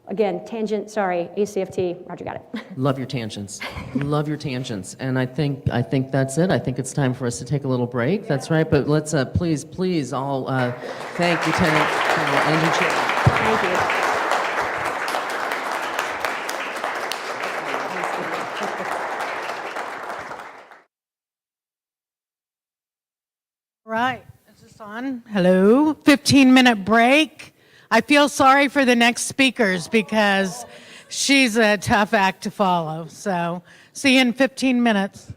Again, tangent, sorry, ACFT, Roger, got it. Love your tangents. Love your tangents. And I think that's it. I think it's time for us to take a little break. That's right. But let's please all thank Lieutenant Colonel Andrew Chipman. Thank you. Right, is this on? Hello, 15-minute break. I feel sorry for the next speakers because she's a tough act to follow. So see you in 15 minutes.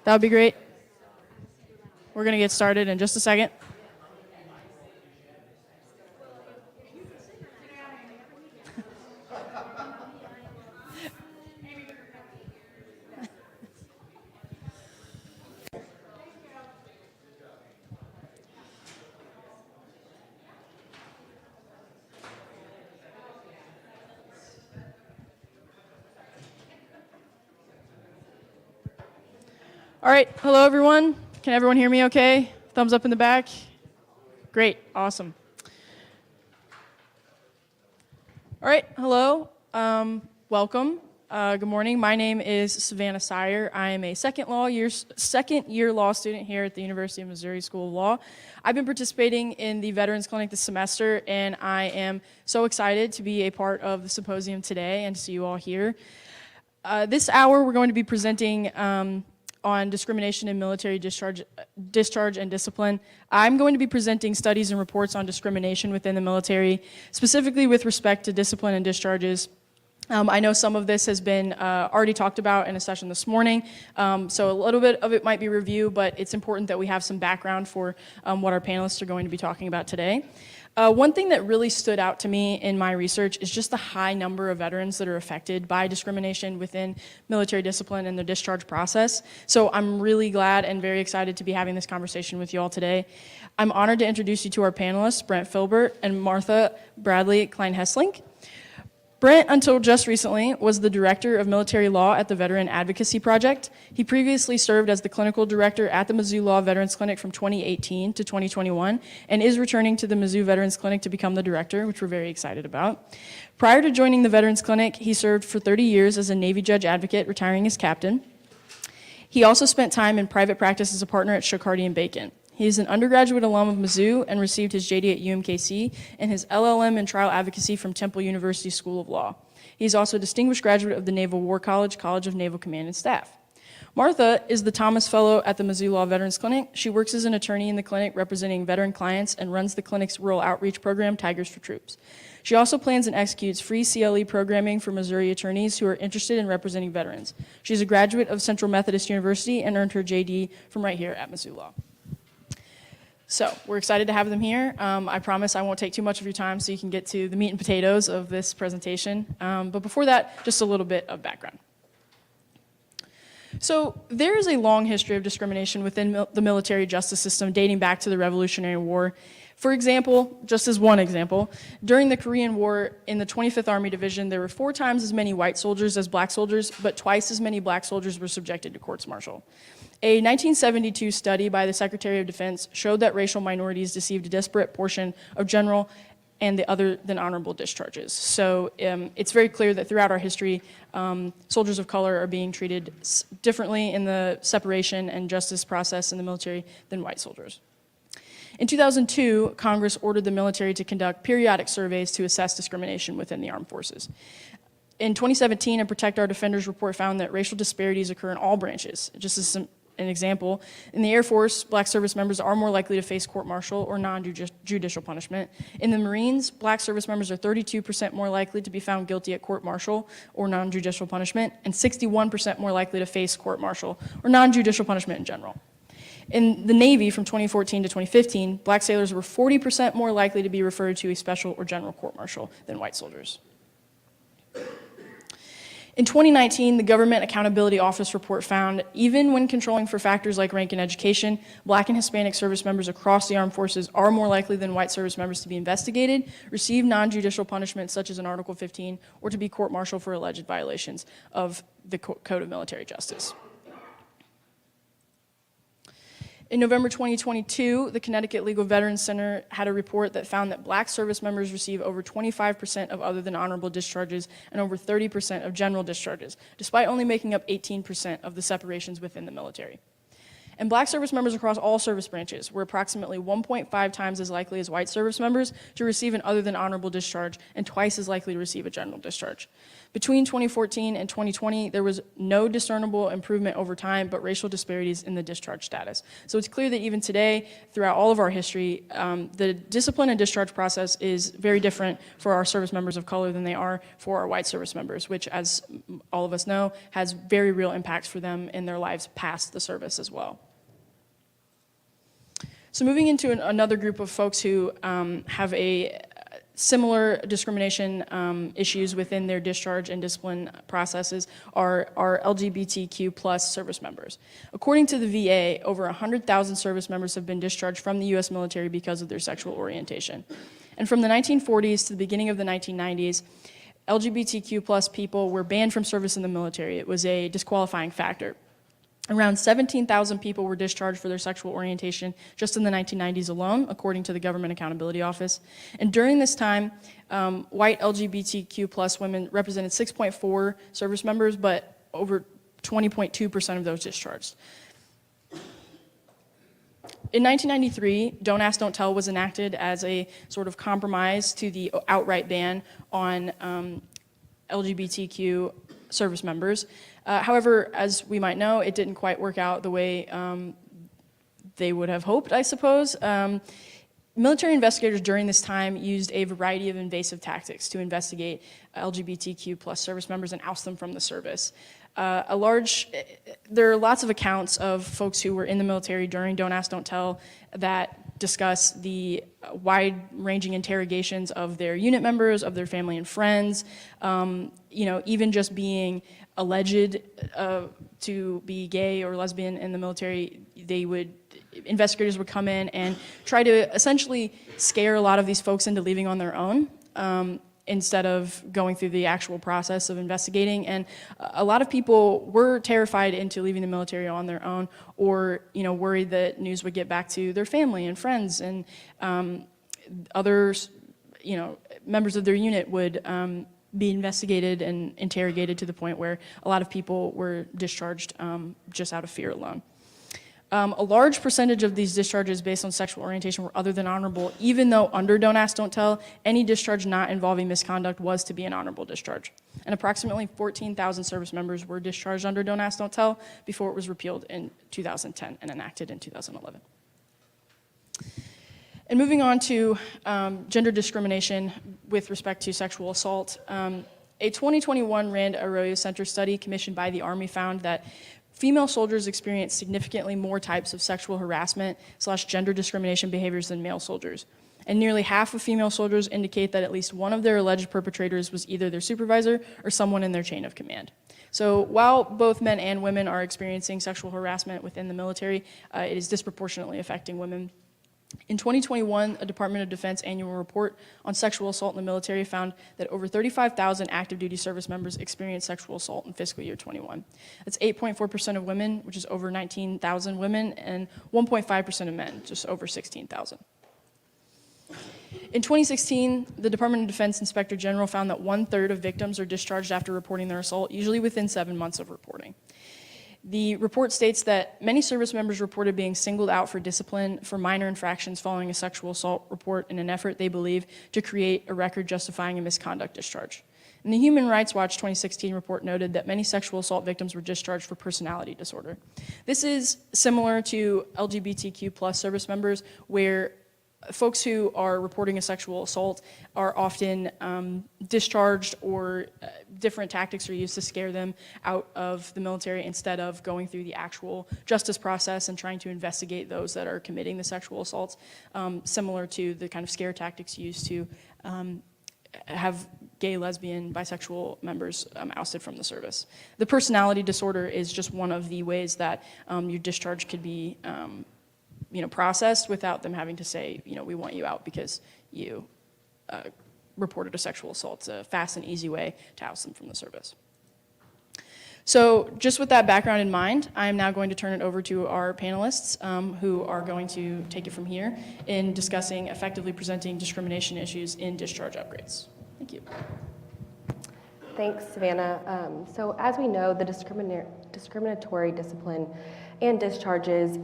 That would be great. We're going to get started in just a second. All right, hello everyone. Can everyone hear me okay? Thumbs up in the back. Great, awesome. All right, hello, welcome. Good morning. My name is Savannah Sire. I am a second year law student here at the University of Missouri School of Law. I've been participating in the Veterans Clinic this semester, and I am so excited to be a part of the symposium today and to see you all here. This hour, we're going to be presenting on discrimination in military discharge and discipline. I'm going to be presenting studies and reports on discrimination within the military, specifically with respect to discipline and discharges. I know some of this has been already talked about in a session this morning, so a little bit of it might be review, but it's important that we have some background for what our panelists are going to be talking about today. One thing that really stood out to me in my research is just the high number of veterans that are affected by discrimination within military discipline and the discharge process. So I'm really glad and very excited to be having this conversation with you all today. I'm honored to introduce you to our panelists, Brent Filbert and Martha Bradley Klein-Hesslink. Brent, until just recently, was the Director of Military Law at the Veteran Advocacy Project. He previously served as the Clinical Director at the Mizzou Law Veterans Clinic from 2018 to 2021, and is returning to the Mizzou Veterans Clinic to become the Director, which we're very excited about. Prior to joining the Veterans Clinic, he served for 30 years as a Navy Judge Advocate, retiring as Captain. He also spent time in private practice as a partner at Shokardi & Bacon. He is an undergraduate alum of Mizzou and received his JD at UMKC and his LLM in trial advocacy from Temple University School of Law. He is also a distinguished graduate of the Naval War College, College of Naval Command and Staff. Martha is the Thomas Fellow at the Mizzou Law Veterans Clinic. She works as an attorney in the clinic representing veteran clients and runs the clinic's rural outreach program, Tigers for Troops. She also plans and executes free CLE programming for Missouri attorneys who are interested in representing veterans. She's a graduate of Central Methodist University and earned her JD from right here at Mizzou Law. So we're excited to have them here. I promise I won't take too much of your time so you can get to the meat and potatoes of this presentation. But before that, just a little bit of background. So there is a long history of discrimination within the military justice system dating back to the Revolutionary War. For example, just as one example, during the Korean War in the 25th Army Division, there were 4 times as many white soldiers as black soldiers, but twice as many black soldiers were subjected to courts-martial. A 1972 study by the Secretary of Defense showed that racial minorities received a disparate portion of general and the other than honorable discharges. So it's very clear that throughout our history, soldiers of color are being treated differently in the separation and justice process in the military than white soldiers. In 2002, Congress ordered the military to conduct periodic surveys to assess discrimination within the armed forces. In 2017, a Protect Our Defenders report found that racial disparities occur in all branches, just an example, in the Air Force, black service members are more likely to face court-martial or non-judicial punishment. In the Marines, black service members are 32% more likely to be found guilty at court-martial or non-judicial punishment, and 61% more likely to face court-martial or non-judicial punishment in general. In the Navy, from 2014 to 2015, black sailors were 40% more likely to be referred to a special or general court-martial than white soldiers. In 2019, the Government Accountability Office report found, even when controlling for factors like rank and education, black and Hispanic service members across the armed forces are more likely than white service members to be investigated, receive non-judicial punishment such as an Article 15, or to be court-martialed for alleged violations of the Code of Military Justice. In November 2022, the Connecticut Legal Veterans Center had a report that found that black service members receive over 25% of other than honorable discharges and over 30% of general discharges, despite only making up 18% of the separations within the military. And black service members across all service branches were approximately 1.5 times as likely as white service members to receive an other than honorable discharge and twice as likely to receive a general discharge. Between 2014 and 2020, there was no discernible improvement over time, but racial disparities in the discharge status. So it's clear that even today, throughout all of our history, the discipline and discharge process is very different for our service members of color than they are for our white service members, which, as all of us know, has very real impacts for them in their lives past the service as well. So moving into another group of folks who have a similar discrimination issues within their discharge and discipline processes are LGBTQ plus service members. According to the VA, over 100,000 service members have been discharged from the U.S. military because of their sexual orientation. And from the 1940s to the beginning of the 1990s, LGBTQ plus people were banned from service in the military. It was a disqualifying factor. Around 17,000 people were discharged for their sexual orientation just in the 1990s alone, according to the Government Accountability Office. And during this time, white LGBTQ plus women represented 6.4 service members, but over 20.2% of those discharged. In 1993, Don't Ask, Don't Tell was enacted as a sort of compromise to the outright ban on LGBTQ service members. However, as we might know, it didn't quite work out the way they would have hoped, I suppose. Military investigators during this time used a variety of invasive tactics to investigate LGBTQ plus service members and oust them from the service. There are lots of accounts of folks who were in the military during Don't Ask, Don't Tell that discuss the wide-ranging interrogations of their unit members, of their family and friends, even just being alleged to be gay or lesbian in the military. Investigators would come in and try to essentially scare a lot of these folks into leaving on their own, instead of going through the actual process of investigating. And a lot of people were terrified into leaving the military on their own, or worried that news would get back to their family and friends, and others, members of their unit would be investigated and interrogated to the point where a lot of people were discharged just out of fear alone. A large percentage of these discharges based on sexual orientation were other than honorable, even though under Don't Ask, Don't Tell, any discharge not involving misconduct was to be an honorable discharge. And approximately 14,000 service members were discharged under Don't Ask, Don't Tell before it was repealed in 2010 and enacted in 2011. And moving on to gender discrimination with respect to sexual assault, a 2021 Rand Arroyo Center study commissioned by the Army found that female soldiers experience significantly more types of sexual harassment / gender discrimination behaviors than male soldiers. And nearly half of female soldiers indicate that at least one of their alleged perpetrators was either their supervisor or someone in their chain of command. So while both men and women are experiencing sexual harassment within the military, it is disproportionately affecting women. In 2021, a Department of Defense annual report on sexual assault in the military found that over 35,000 active duty service members experienced sexual assault in fiscal year 21. That's 8.4% of women, which is over 19,000 women, and 1.5% of men, just over 16,000. In 2016, the Department of Defense Inspector General found that 1/3 of victims are discharged after reporting their assault, usually within 7 months of reporting. The report states that many service members reported being singled out for discipline for minor infractions following a sexual assault report in an effort, they believe, to create a record justifying a misconduct discharge. And the Human Rights Watch 2016 report noted that many sexual assault victims were discharged for personality disorder. This is similar to LGBTQ plus service members, where folks who are reporting a sexual assault are often discharged, or different tactics are used to scare them out of the military instead of going through the actual justice process and trying to investigate those that are committing the sexual assaults, similar to the kind of scare tactics used to have gay, lesbian, bisexual members ousted from the service. The personality disorder is just one of the ways that your discharge could be processed without them having to say, we want you out because you reported a sexual assault. It's a fast and easy way to oust them from the service. So just with that background in mind, I'm now going to turn it over to our panelists who are going to take it from here in discussing effectively presenting discrimination issues in discharge upgrades. Thank you. Thanks, Savannah. So as we know, the discriminatory discipline and discharges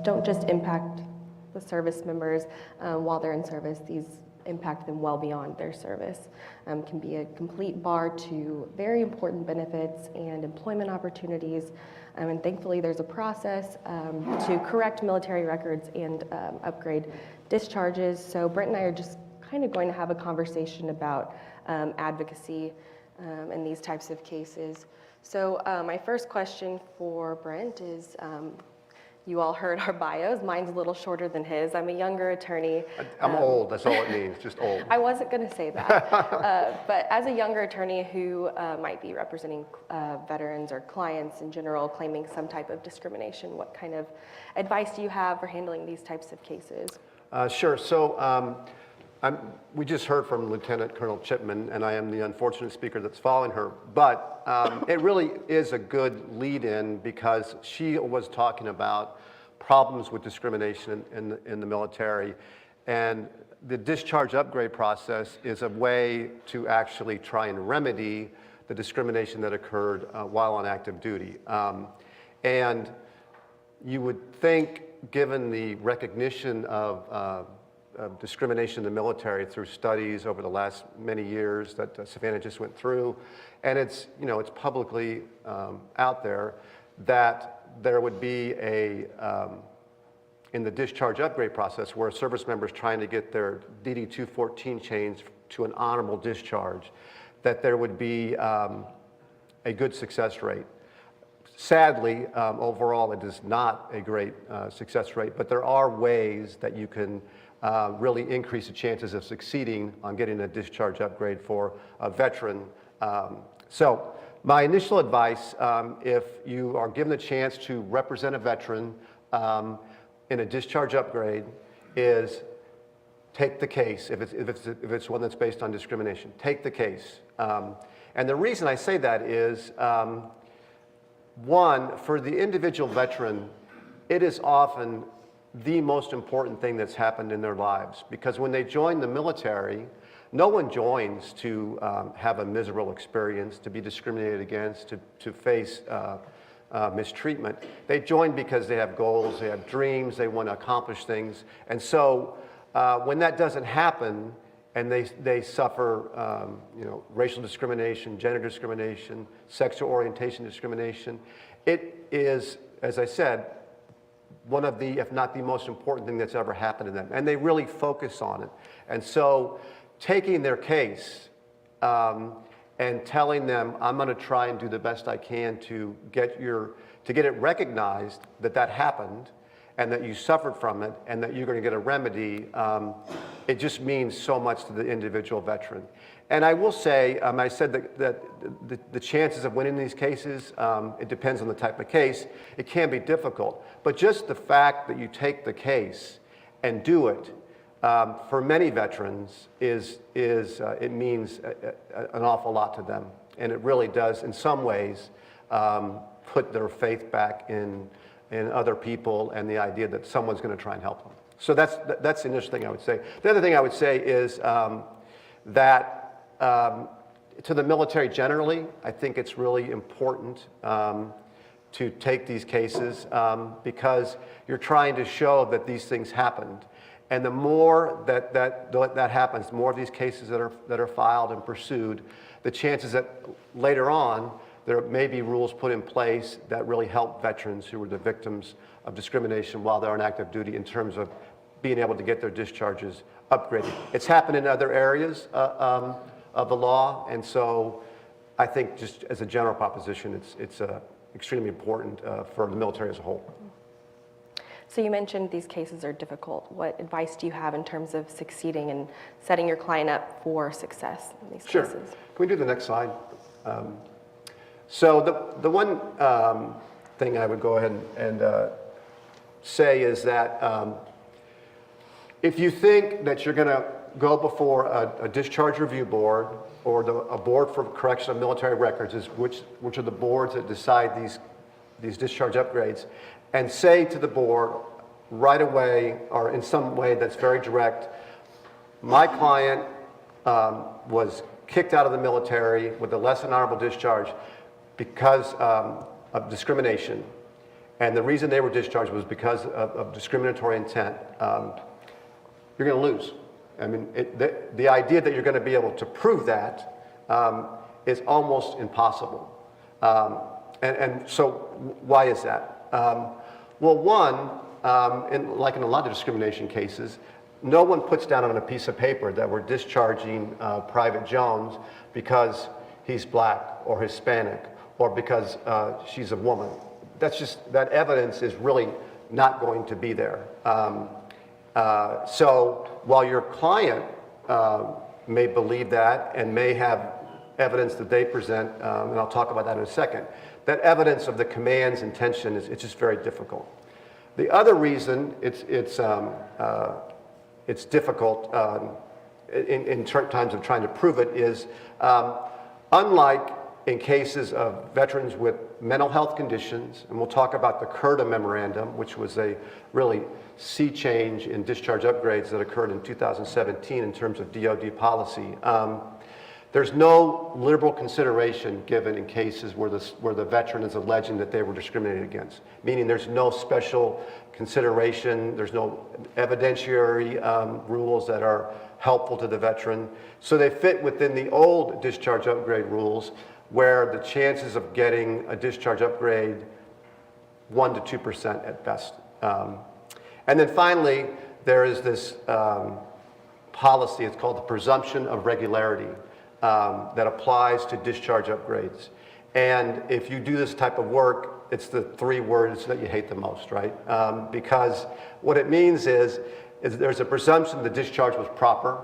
don't just impact the service members while they're in service. These impact them well beyond their service. Can be a complete bar to very important benefits and employment opportunities. And thankfully, there's a process to correct military records and upgrade discharges. So Brent and I are just kind of going to have a conversation about advocacy in these types of cases. So my first question for Brent is, you all heard our bios. Mine's a little shorter than his. I'm a younger attorney. I'm old, that's all it means, just old. I wasn't going to say that. But as a younger attorney who might be representing veterans or clients in general claiming some type of discrimination, what kind of advice do you have for handling these types of cases? Sure, so we just heard from Lieutenant Colonel Chipman, and I am the unfortunate speaker that's following her, but it really is a good lead-in because she was talking about problems with discrimination in the military, and the discharge upgrade process is a way to actually try and remedy the discrimination that occurred while on active duty. And you would think, given the recognition of discrimination in the military through studies over the last many years that Savannah just went through, and it's publicly out there, that there would be in the discharge upgrade process where a service member is trying to get their DD 214 changed to an honorable discharge, that there would be a good success rate. Sadly, overall, it is not a great success rate, but there are ways that you can really increase the chances of succeeding on getting a discharge upgrade for a veteran. So my initial advice, if you are given the chance to represent a veteran in a discharge upgrade, is take the case. If it's one that's based on discrimination, take the case. And the reason I say that is, one, for the individual veteran, it is often the most important thing that's happened in their lives, because when they join the military, no one joins to have a miserable experience, to be discriminated against, to face mistreatment. They join because they have goals, they have dreams, they want to accomplish things. And so when that doesn't happen, and they suffer racial discrimination, gender discrimination, sexual orientation discrimination, it is, as I said, one of the, if not the most important thing that's ever happened to them. And they really focus on it. And so taking their case and telling them, I'm going to try and do the best I can to get it recognized that that happened and that you suffered from it and that you're going to get a remedy, it just means so much to the individual veteran. And I will say, I said that the chances of winning these cases, it depends on the type of case. It can be difficult. But just the fact that you take the case and do it, for many veterans, it means an awful lot to them. And it really does, in some ways, put their faith back in other people and the idea that someone's going to try and help them. So that's the initial thing I would say. The other thing I would say is that to the military generally, I think it's really important to take these cases because you're trying to show that these things happened. And the more that happens, the more of these cases that are filed and pursued, the chances that later on there may be rules put in place that really help veterans who were the victims of discrimination while they're on active duty in terms of being able to get their discharges upgraded. It's happened in other areas of the law, and so I think just as a general proposition, it's extremely important for the military as a whole. So you mentioned these cases are difficult. What advice do you have in terms of succeeding and setting your client up for success in these Sure. cases? Can we do the next slide? So the one thing I would go ahead and say is that if you think that you're going to go before a discharge review board or a board for correction of military records, which are the boards that decide these discharge upgrades, and say to the board right away or in some way that's very direct, my client was kicked out of the military with a less than honorable discharge because of discrimination, and the reason they were discharged was because of discriminatory intent, you're going to lose. I mean, the idea that you're going to be able to prove that is almost impossible. And so why is that? Well, one, like in a lot of discrimination cases, no one puts down on a piece of paper that we're discharging Private Jones because he's black or Hispanic or because she's a woman. That evidence is really not going to be there. So while your client may believe that and may have evidence that they present, and I'll talk about that in a second, that evidence of the command's intention it's just very difficult. The other reason it's difficult in terms of trying to prove it is unlike in cases of veterans with mental health conditions, and we'll talk about the CURTA memorandum, which was a really sea change in discharge upgrades that occurred in 2017 in terms of DoD policy. There's no liberal consideration given in cases where the veteran is alleging that they were discriminated against, meaning there's no special consideration, there's no evidentiary rules that are helpful to the veteran. So they fit within the old discharge upgrade rules where the chances of getting a discharge upgrade 1% to 2% at best. And then finally, there is this policy, it's called the presumption of regularity, that applies to discharge upgrades. And if you do this type of work, it's the 3 words that you hate the most, right? Because what it means is there's a presumption the discharge was proper,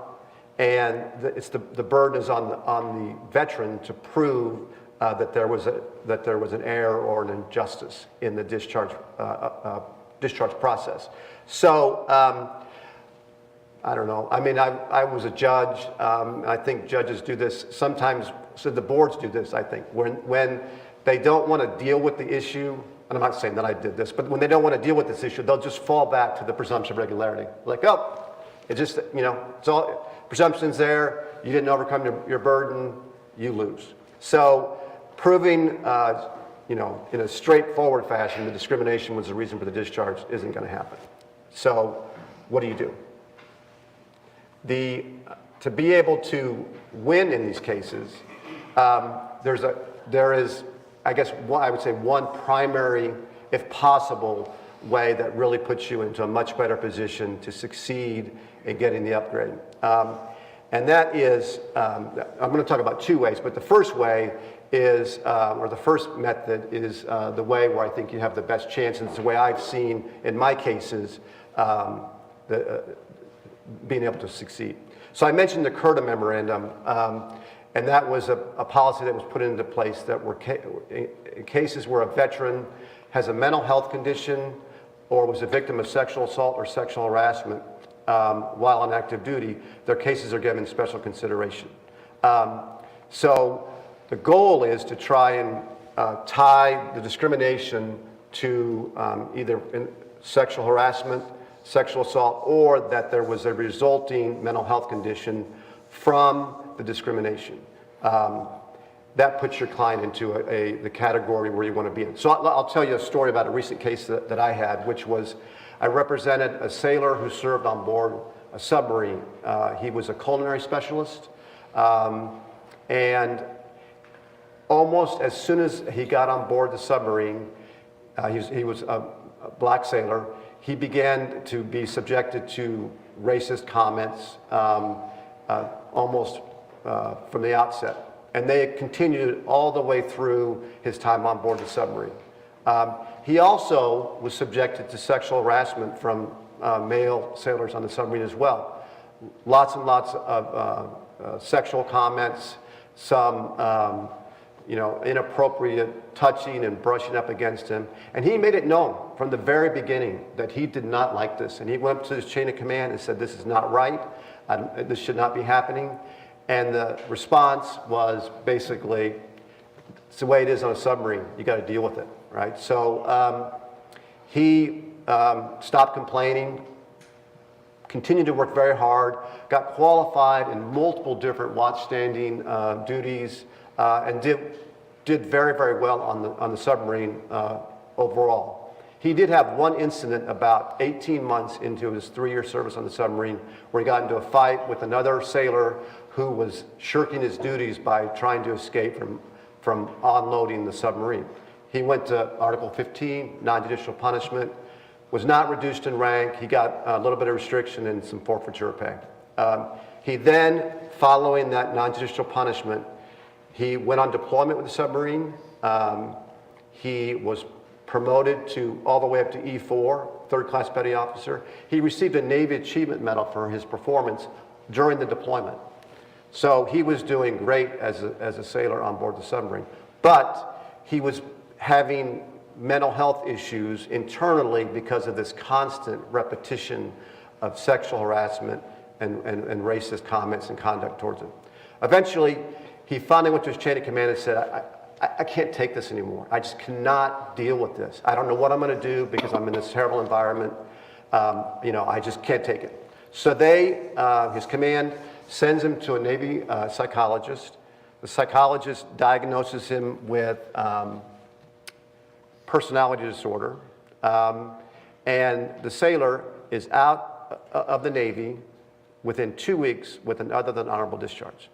and the burden is on the veteran to prove that there was an error or an injustice in the discharge process. So I don't know. I mean, I was a judge. I think judges do this sometimes. So the boards do this, I think, when they don't want to deal with the issue. And I'm not saying that I did this, but when they don't want to deal with this issue, they'll just fall back to the presumption of regularity. Like, oh, it just, it's all, presumption's there. You didn't overcome your burden. You lose. So proving, in a straightforward fashion, the discrimination was the reason for the discharge isn't going to happen. So what do? To be able to win in these cases, there is, I guess, I would say one primary, if possible, way that really puts you into a much better position to succeed in getting the upgrade. And that is, I'm going to talk about 2 ways, but the first way is, or the first method is the way where I think you have the best chance, and it's the way I've seen in my cases being able to succeed. So I mentioned the CURTA memorandum, and that was a policy that was put into place that were in cases where a veteran has a mental health condition or was a victim of sexual assault or sexual harassment while on active duty, their cases are given special consideration. So the goal is to try and tie the discrimination to either sexual harassment, sexual assault, or that there was a resulting mental health condition from the discrimination. That puts your client into the category where you want to be in. So I'll tell you a story about a recent case that I had, which was I represented a sailor who served on board a submarine. He was a culinary specialist, and almost as soon as he got on board the submarine, he was a black sailor, he began to be subjected to racist comments almost from the outset. And they continued all the way through his time on board the submarine. He also was subjected to sexual harassment from male sailors on the submarine as well. Lots and lots of sexual comments, some inappropriate touching and brushing up against him. And he made it known from the very beginning that he did not like this. And he went up to his chain of command and said, this is not right. This should not be happening. And the response was basically, it's the way it is on a submarine. You got to deal with it, right? So he stopped complaining, continued to work very hard, got qualified in multiple different watch-standing duties, and did very, very well on the submarine overall. He did have one incident about 18 months into his 3-year service on the submarine where he got into a fight with another sailor who was shirking his duties by trying to escape from unloading the submarine. He went to Article 15, non-judicial punishment, was not reduced in rank. He got a little bit of restriction and some forfeiture pay. He then, following that non-judicial punishment, he went on deployment with the submarine. He was promoted to all the way up to E4, third-class petty officer. He received a Navy Achievement Medal for his performance during the deployment. So he was doing great as a sailor on board the submarine. But he was having mental health issues internally because of this constant repetition of sexual harassment and racist comments and conduct towards him. Eventually, he finally went to his chain of command and said, I can't take this anymore. I just cannot deal with this. I don't know what I'm going to do because I'm in this terrible environment. I just can't take it. So his command sends him to a Navy psychologist. The psychologist diagnoses him with personality disorder. And the sailor is out of the Navy within 2 weeks with an other than honorable discharge.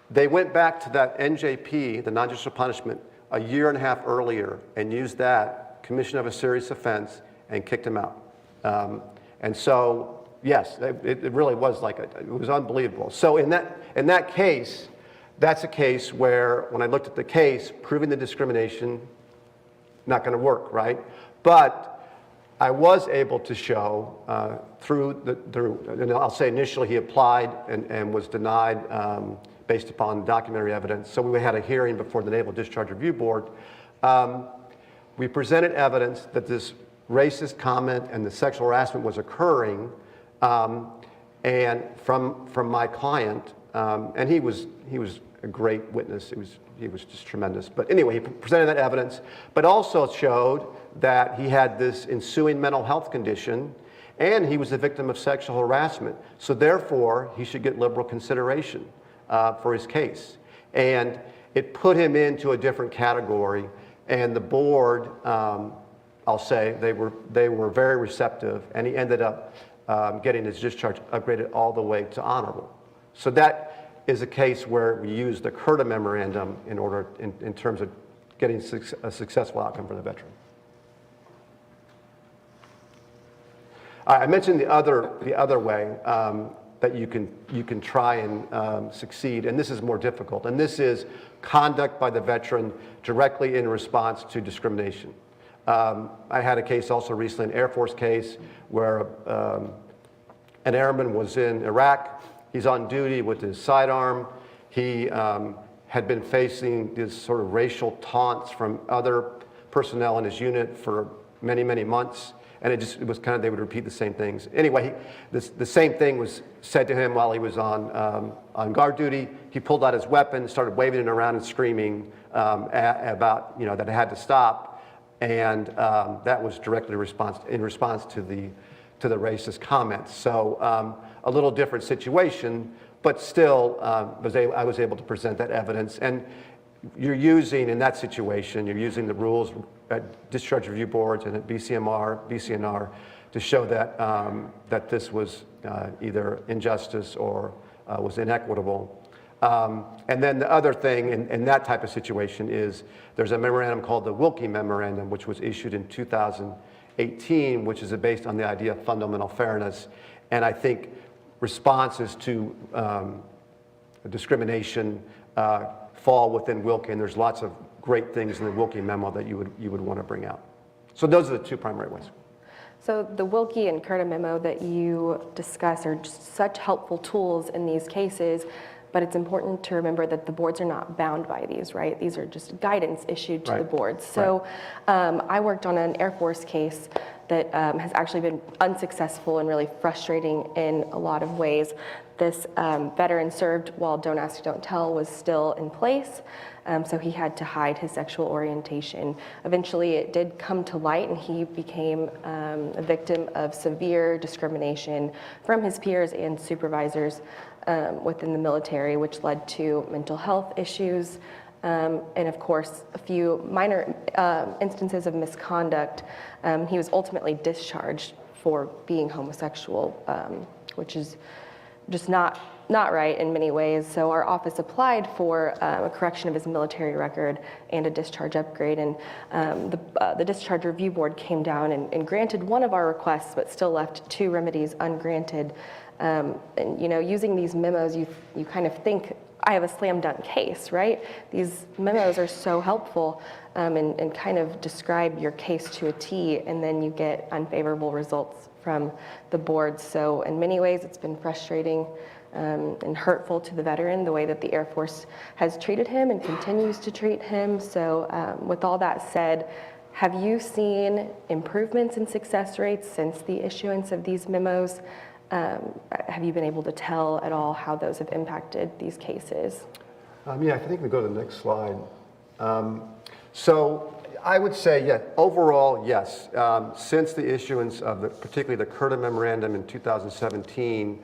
They went back to that NJP, the non-judicial punishment, a year and a half earlier and used that, commission of a serious offense, and kicked him out. And so, yes, it really was it was unbelievable. So in that case, that's a case where, when I looked at the case, proving the discrimination, not going to work, right? But I was able to show and I'll say initially he applied and was denied based upon documentary evidence. So we had a hearing before the Naval Discharge Review Board. We presented evidence that this racist comment and the sexual harassment was occurring, and from my client, and he was a great witness. He was just tremendous. But anyway, he presented that evidence, but also showed that he had this ensuing mental health condition, and he was the victim of sexual harassment. So therefore, he should get liberal consideration for his case. And it put him into a different category, and the board, I'll say, they were very receptive, and he ended up getting his discharge upgraded all the way to honorable. So that is a case where we use the CURTA memorandum in terms of getting a successful outcome for the veteran. I mentioned the other way that you can try and succeed, and this is more difficult, and this is conduct by the veteran directly in response to discrimination. I had a case also recently, an Air Force case, where an airman was in Iraq. He's on duty with his sidearm. He had been facing these sort of racial taunts from other personnel in his unit for many, many months. And it was kind of, they would repeat the same things. Anyway, the same thing was said to him while he was on guard duty. He pulled out his weapon, started waving it around and screaming about, that it had to stop. And that was directly in response to the racist comments. So a little different situation, but still I was able to present that evidence. And you're using, in that situation, you're using the rules at discharge review boards and at BCNR to show that this was either injustice or was inequitable. And then the other thing in that type of situation is there's a memorandum called the Wilkie Memorandum, which was issued in 2018, which is based on the idea of fundamental fairness. And I think responses to discrimination fall within Wilkie, and there's lots of great things in the Wilkie memo that you would want to bring out. So those are the two primary ways. So the Wilkie and Curta memo that you discuss are just such helpful tools in these cases, but it's important to remember that the boards are not bound by these, right? These are just guidance issued to the boards. So I worked on an Air Force case that has actually been unsuccessful and really frustrating in a lot of ways. This veteran served while Don't Ask, Don't Tell was still in place, so he had to hide his sexual orientation. Eventually it did come to light and he became a victim of severe discrimination from his peers and supervisors within the military, which led to mental health issues, and of course a few minor instances of misconduct. He was ultimately discharged for being homosexual, which is just not right in many ways. So our office applied for a correction of his military record and a discharge upgrade, and the discharge review board came down and granted one of our requests, but still left 2 remedies ungranted. And you know, using these memos, you kind of think, I have a slam dunk case, right? These memos are so helpful and kind of describe your case to a T, and then you get unfavorable results from the board. So in many ways, it's been frustrating and hurtful to the veteran, the way that the Air Force has treated him and continues to treat him. So with all that said, have you seen improvements in success rates since the issuance of these memos? Have you been able to tell at all how those have impacted these cases? Yeah, I think we go to the next slide. So I would say, yeah, overall, yes. Since the issuance of particularly the Curta Memorandum in 2017,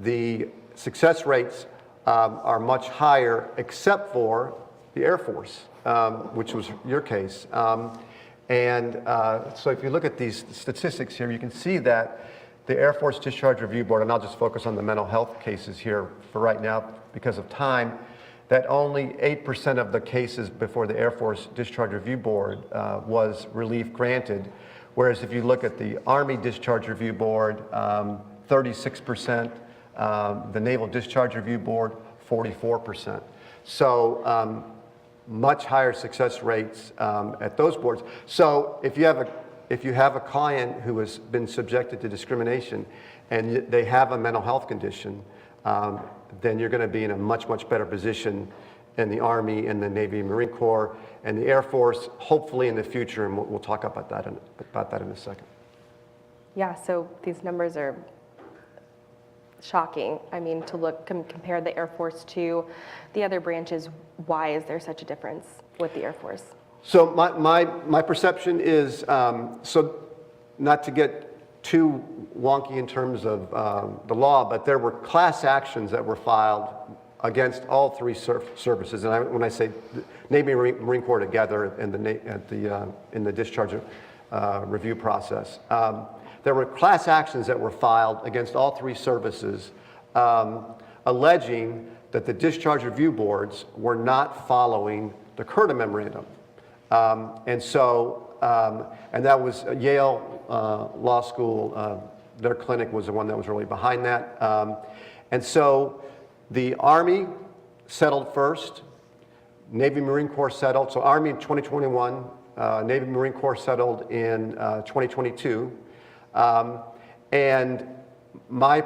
the success rates are much higher, except for the Air Force, which was your case. So if you look at these statistics here, you can see that the Air Force Discharge Review Board, and I'll just focus on the mental health cases here for right now because of time, that only 8% of the cases before the Air Force Discharge Review Board was relief granted, whereas if you look at the Army Discharge Review Board, 36%, the Naval Discharge Review Board, 44%. So much higher success rates at those boards. So if you have a client who has been subjected to discrimination and they have a mental health condition, then you're going to be in a much, much better position in the Army, in the Navy and Marine Corps, and the Air Force, hopefully in the future, and we'll talk about that in a second. Yeah, so these numbers are shocking. I mean, to compare the Air Force to the other branches, why is there such a difference with the Air Force? So my perception is, so not to get too wonky in terms of the law, but there were class actions that were filed against all 3 services. And when I say Navy and Marine Corps together in the discharge review process, there were class actions that were filed against all 3 services alleging that the discharge review boards were not following the Curta Memorandum. And that was Yale Law School, their clinic was the one that was really behind that. And so the Army settled first, Navy Marine Corps settled, so Army in 2021, Navy Marine Corps settled in 2022. And my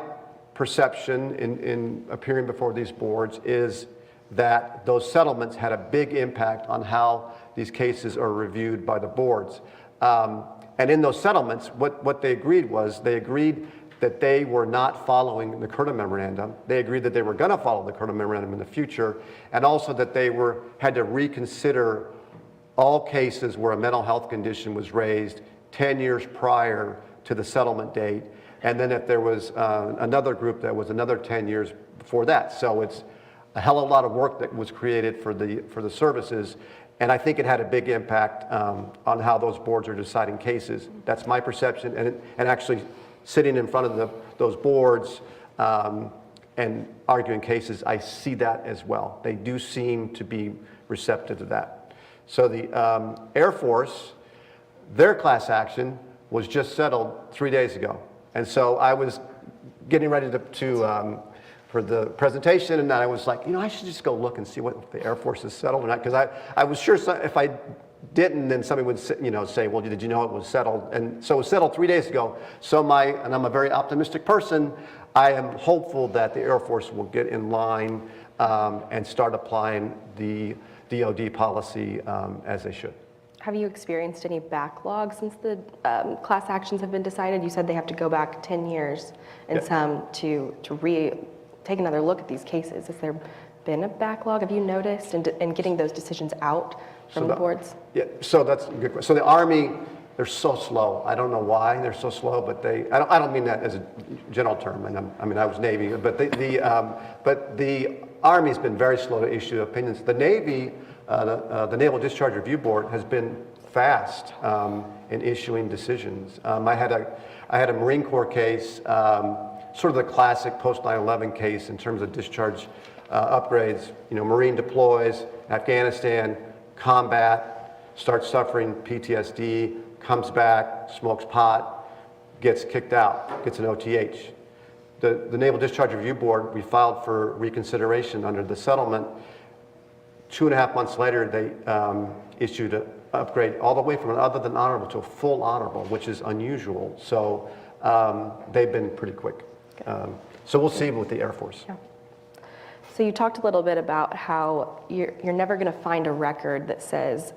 perception in appearing before these boards is that those settlements had a big impact on how these cases are reviewed by the boards. And in those settlements, what they agreed was, they agreed that they were not following the Curta Memorandum. They agreed that they were going to follow the Curta Memorandum in the future, and also that they had to reconsider all cases where a mental health condition was raised 10 years prior to the settlement date, and then if there was another group that was another 10 years before that. So it's a hell of a lot of work that was created for the services, and I think it had a big impact on how those boards are deciding cases. That's my perception, and actually sitting in front of those boards, and arguing cases, I see that as well. They do seem to be receptive to that. So the Air Force, their class action was just settled 3 days ago. And so I was getting ready for the presentation, and I was like, I should just go look and see what the Air Force has settled or not, because I was sure if I didn't, then somebody would say, well, did you know it was settled? And so it was settled 3 days ago. So and I'm a very optimistic person, I am hopeful that the Air Force will get in line and start applying the DoD policy as they should. Have you experienced any backlog since the class actions have been decided? You said they have to go back 10 years and some to take another look at these cases. Has there been a backlog, have you noticed, in getting those decisions out from the boards? Yeah, so that's a good question. So the Army, they're so slow. I don't know why they're so slow, but I don't mean that as a general term, and I was Navy, but the Army's been very slow to issue opinions. The Navy, the Naval Discharge Review Board has been fast in issuing decisions. I had a Marine Corps case, sort of the classic post 9/11 case in terms of discharge upgrades. Marine deploys, Afghanistan, combat, starts suffering PTSD, comes back, smokes pot, gets kicked out, gets an OTH. The Naval Discharge Review Board, we filed for reconsideration under the settlement. 2.5 months later, they issued an upgrade all the way from an other than honorable to a full honorable, which is unusual. So they've been pretty quick. So we'll see with the Air Force. Yeah. So you talked a little bit about how you're never going to find a record that says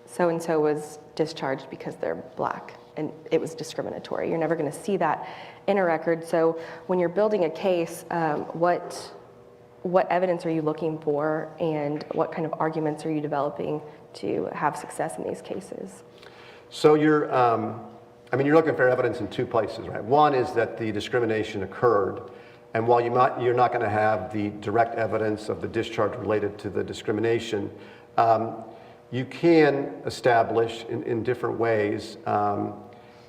so-and-so was discharged because they're black and it was discriminatory. You're never going to see that in a record. So when you're building a case, what evidence are you looking for, and what kind of arguments are you developing to have success in these cases? So you're looking for evidence in two places, right? One is that the discrimination occurred, and while you're not going to have the direct evidence of the discharge related to the discrimination, you can establish in different ways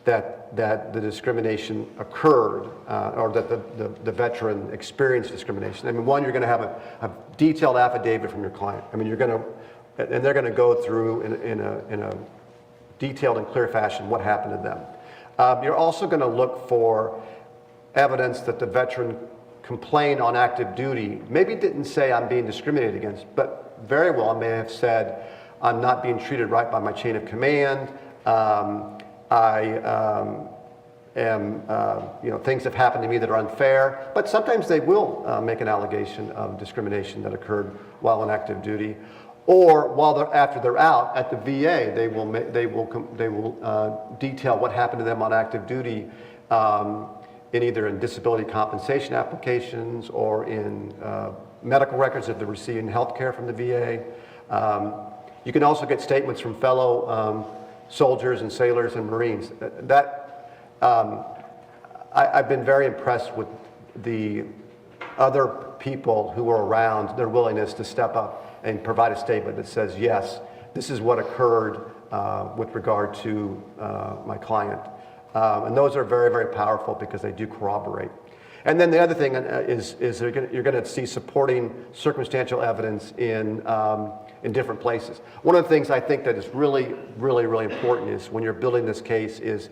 that the discrimination occurred, or that the veteran experienced discrimination. One, you're going to have a detailed affidavit from your client. And they're going to go through in a detailed and clear fashion what happened to them. You're also going to look for evidence that the veteran complained on active duty. Maybe didn't say I'm being discriminated against, but very well may have said I'm not being treated right by my chain of command. Things have happened to me that are unfair, but sometimes they will make an allegation of discrimination that occurred while on active duty, or after they're out at the VA, they will detail what happened to them on active duty, either in disability compensation applications or in medical records if they're receiving health care from the VA. You can also get statements from fellow soldiers and sailors and Marines. I've been very impressed with the other people who were around, their willingness to step up and provide a statement that says, yes, this is what occurred with regard to my client. And those are very, very powerful because they do corroborate. And then the other thing is you're going to see supporting circumstantial evidence in different places. One of the things I think that is really, really, really important is when you're building this case is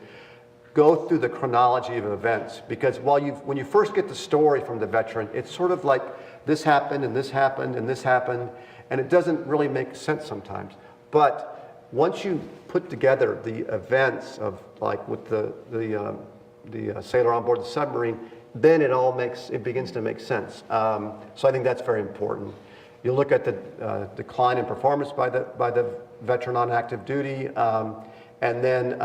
go through the chronology of events, because when you first get the story from the veteran, it's sort of like this happened and this happened and this happened, and it doesn't really make sense sometimes. But once you put together the events of, like with the sailor on board the submarine, then it begins to make sense. So I think that's very important. You look at the decline in performance by the veteran on active duty, and then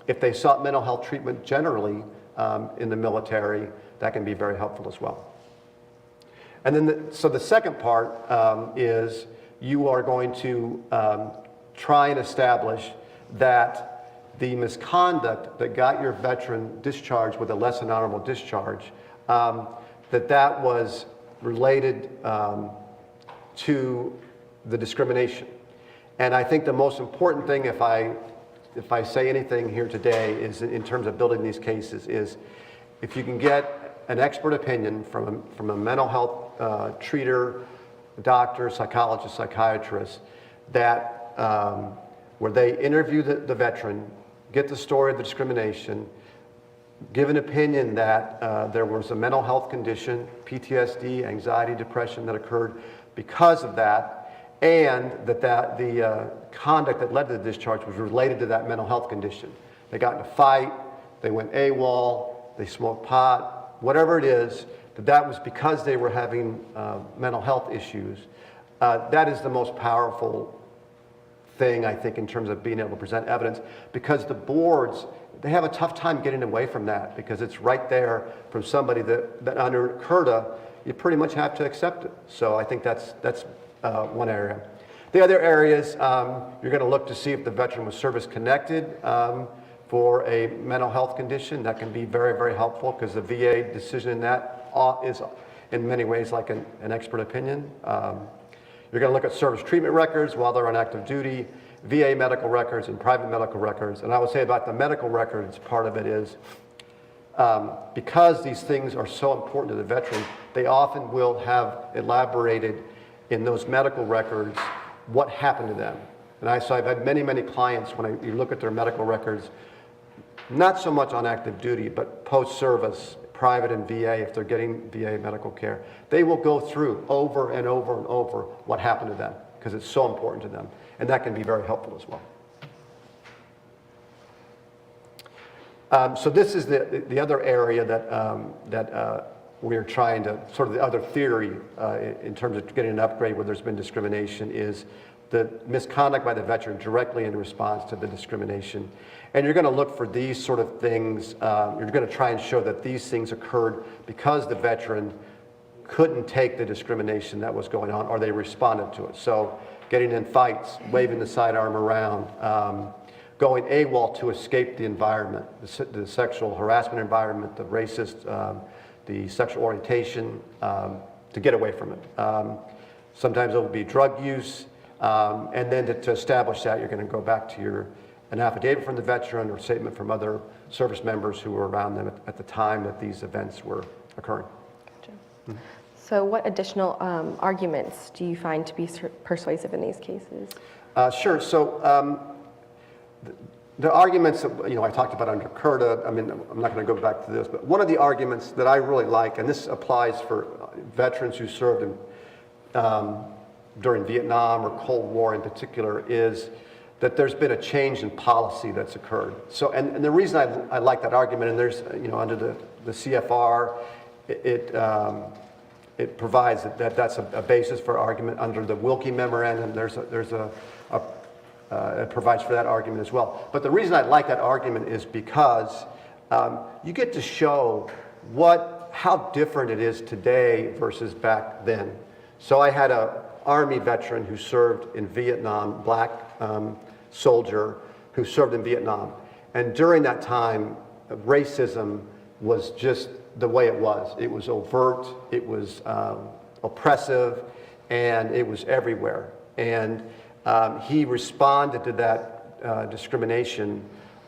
if they sought mental health treatment generally in the military, that can be very helpful as well. And then, so the second part is you are going to try and establish that the misconduct that got your veteran discharged with a less than honorable discharge, that was related to the discrimination. And I think the most important thing, if I say anything here today, is in terms of building these cases, is if you can get an expert opinion from a mental health treater, doctor, psychologist, psychiatrist, that where they interview the veteran, get the story of the discrimination, give an opinion that there was a mental health condition, PTSD, anxiety, depression that occurred because of that, and that the conduct that led to the discharge was related to that mental health condition. They got in a fight, they went AWOL, they smoked pot, whatever it is, that was because they were having mental health issues. That is the most powerful thing, I think, in terms of being able to present evidence, because the boards, they have a tough time getting away from that, because it's right there from somebody that under CURTA, you pretty much have to accept it. So I think that's one area. The other areas, you're going to look to see if the veteran was service-connected for a mental health condition. That can be very, very helpful, because the VA decision in that is in many ways like an expert opinion. You're going to look at service treatment records while they're on active duty, VA medical records, and private medical records. And I would say about the medical records, part of it is because these things are so important to the veteran, they often will have elaborated in those medical records what happened to them. And so I've had many, many clients, when you look at their medical records, not so much on active duty, but post-service, private and VA, if they're getting VA medical care, they will go through over and over and over what happened to them, because it's so important to them. And that can be very helpful as well. So this is the other area that we're trying to, sort of the other theory in terms of getting an upgrade where there's been discrimination, is the misconduct by the veteran directly in response to the discrimination. And you're going to look for these sort of things. You're going to try and show that these things occurred because the veteran couldn't take the discrimination that was going on, or they responded to it. So getting in fights, waving the sidearm around, going AWOL to escape the environment, the sexual harassment environment, the racist, the sexual orientation, to get away from it. Sometimes it will be drug use, and then to establish that, you're going to go back to an affidavit from the veteran or statement from other service members who were around them at the time that these events were occurring. Gotcha. Mm-hmm. So what additional arguments do you find to be persuasive in these cases? Sure. So the arguments that, I talked about under CURTA, I mean, I'm not going to go back to this, but one of the arguments that I really like, and this applies for veterans who served during Vietnam or Cold War in particular, is that there's been a change in policy that's occurred. So, and the reason I like that argument, and there's, under the CFR, it provides that's a basis for argument. Under the Wilkie Memorandum, it provides for that argument as well. But the reason I like that argument is because you get to show how different it is today versus back then. So I had an Army veteran who served in Vietnam, black soldier who served in Vietnam. And during that time, racism was just the way it was. It was overt, it was oppressive, and it was everywhere. And he responded to that discrimination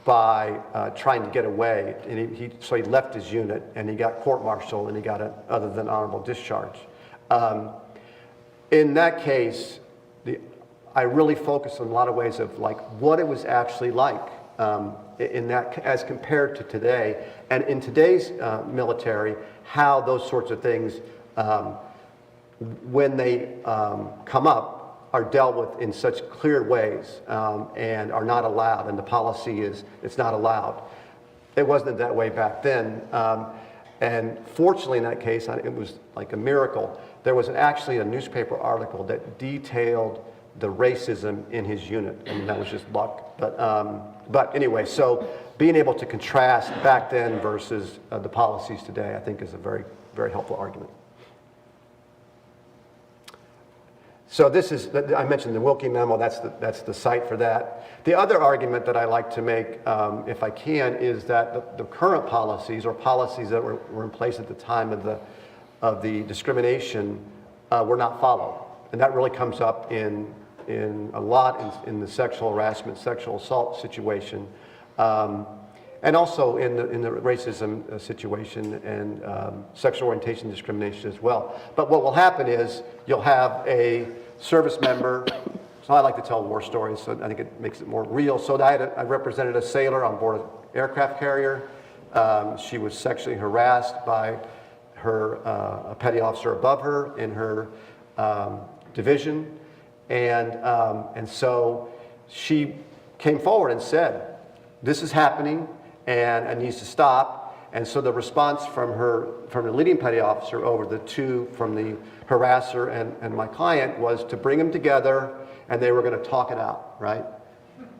by trying to get away. And so he left his unit, and he got court-martialed, and he got an other than honorable discharge. In that case, I really focused on a lot of ways of what it was actually like in that, as compared to today. And in today's military, how those sorts of things, when they come up, are dealt with in such clear ways and are not allowed, and the policy is it's not allowed. It wasn't that way back then. And fortunately in that case, it was like a miracle. There was actually a newspaper article that detailed the racism in his unit. I mean, that was just luck. But anyway, so being able to contrast back then versus the policies today, I think is a very, very helpful argument. So this is, I mentioned the Wilkie memo, that's the site for that. The other argument that I like to make, if I can, is that the current policies, or policies that were in place at the time of the discrimination, were not followed. And that really comes up in a lot in the sexual harassment, sexual assault situation. and also in the racism situation and sexual orientation discrimination as well. But what will happen is you'll have a service member. So I like to tell war stories, so I think it makes it more real. So I represented a sailor on board an aircraft carrier. She was sexually harassed by a petty officer above her in her division, and so she came forward and said, "This is happening, and it needs to stop." And so the response from the leading petty officer over the two from the harasser and my client was to bring them together, and they were going to talk it out, right?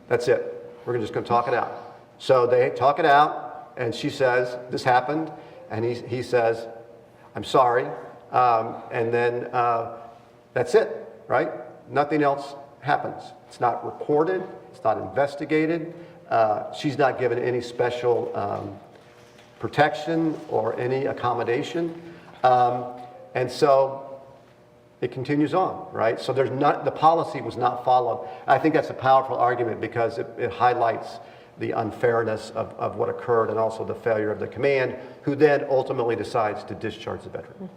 That's it. We're just going to talk it out. So they talk it out, and she says, "This happened," and he says, "I'm sorry," and then that's it, right? Nothing else happens. It's not reported. It's not investigated. She's not given any special protection or any accommodation, and so it continues on, right? So the policy was not followed. I think that's a powerful argument because it highlights the unfairness of what occurred and also the failure of the command, who then ultimately decides to discharge the veteran.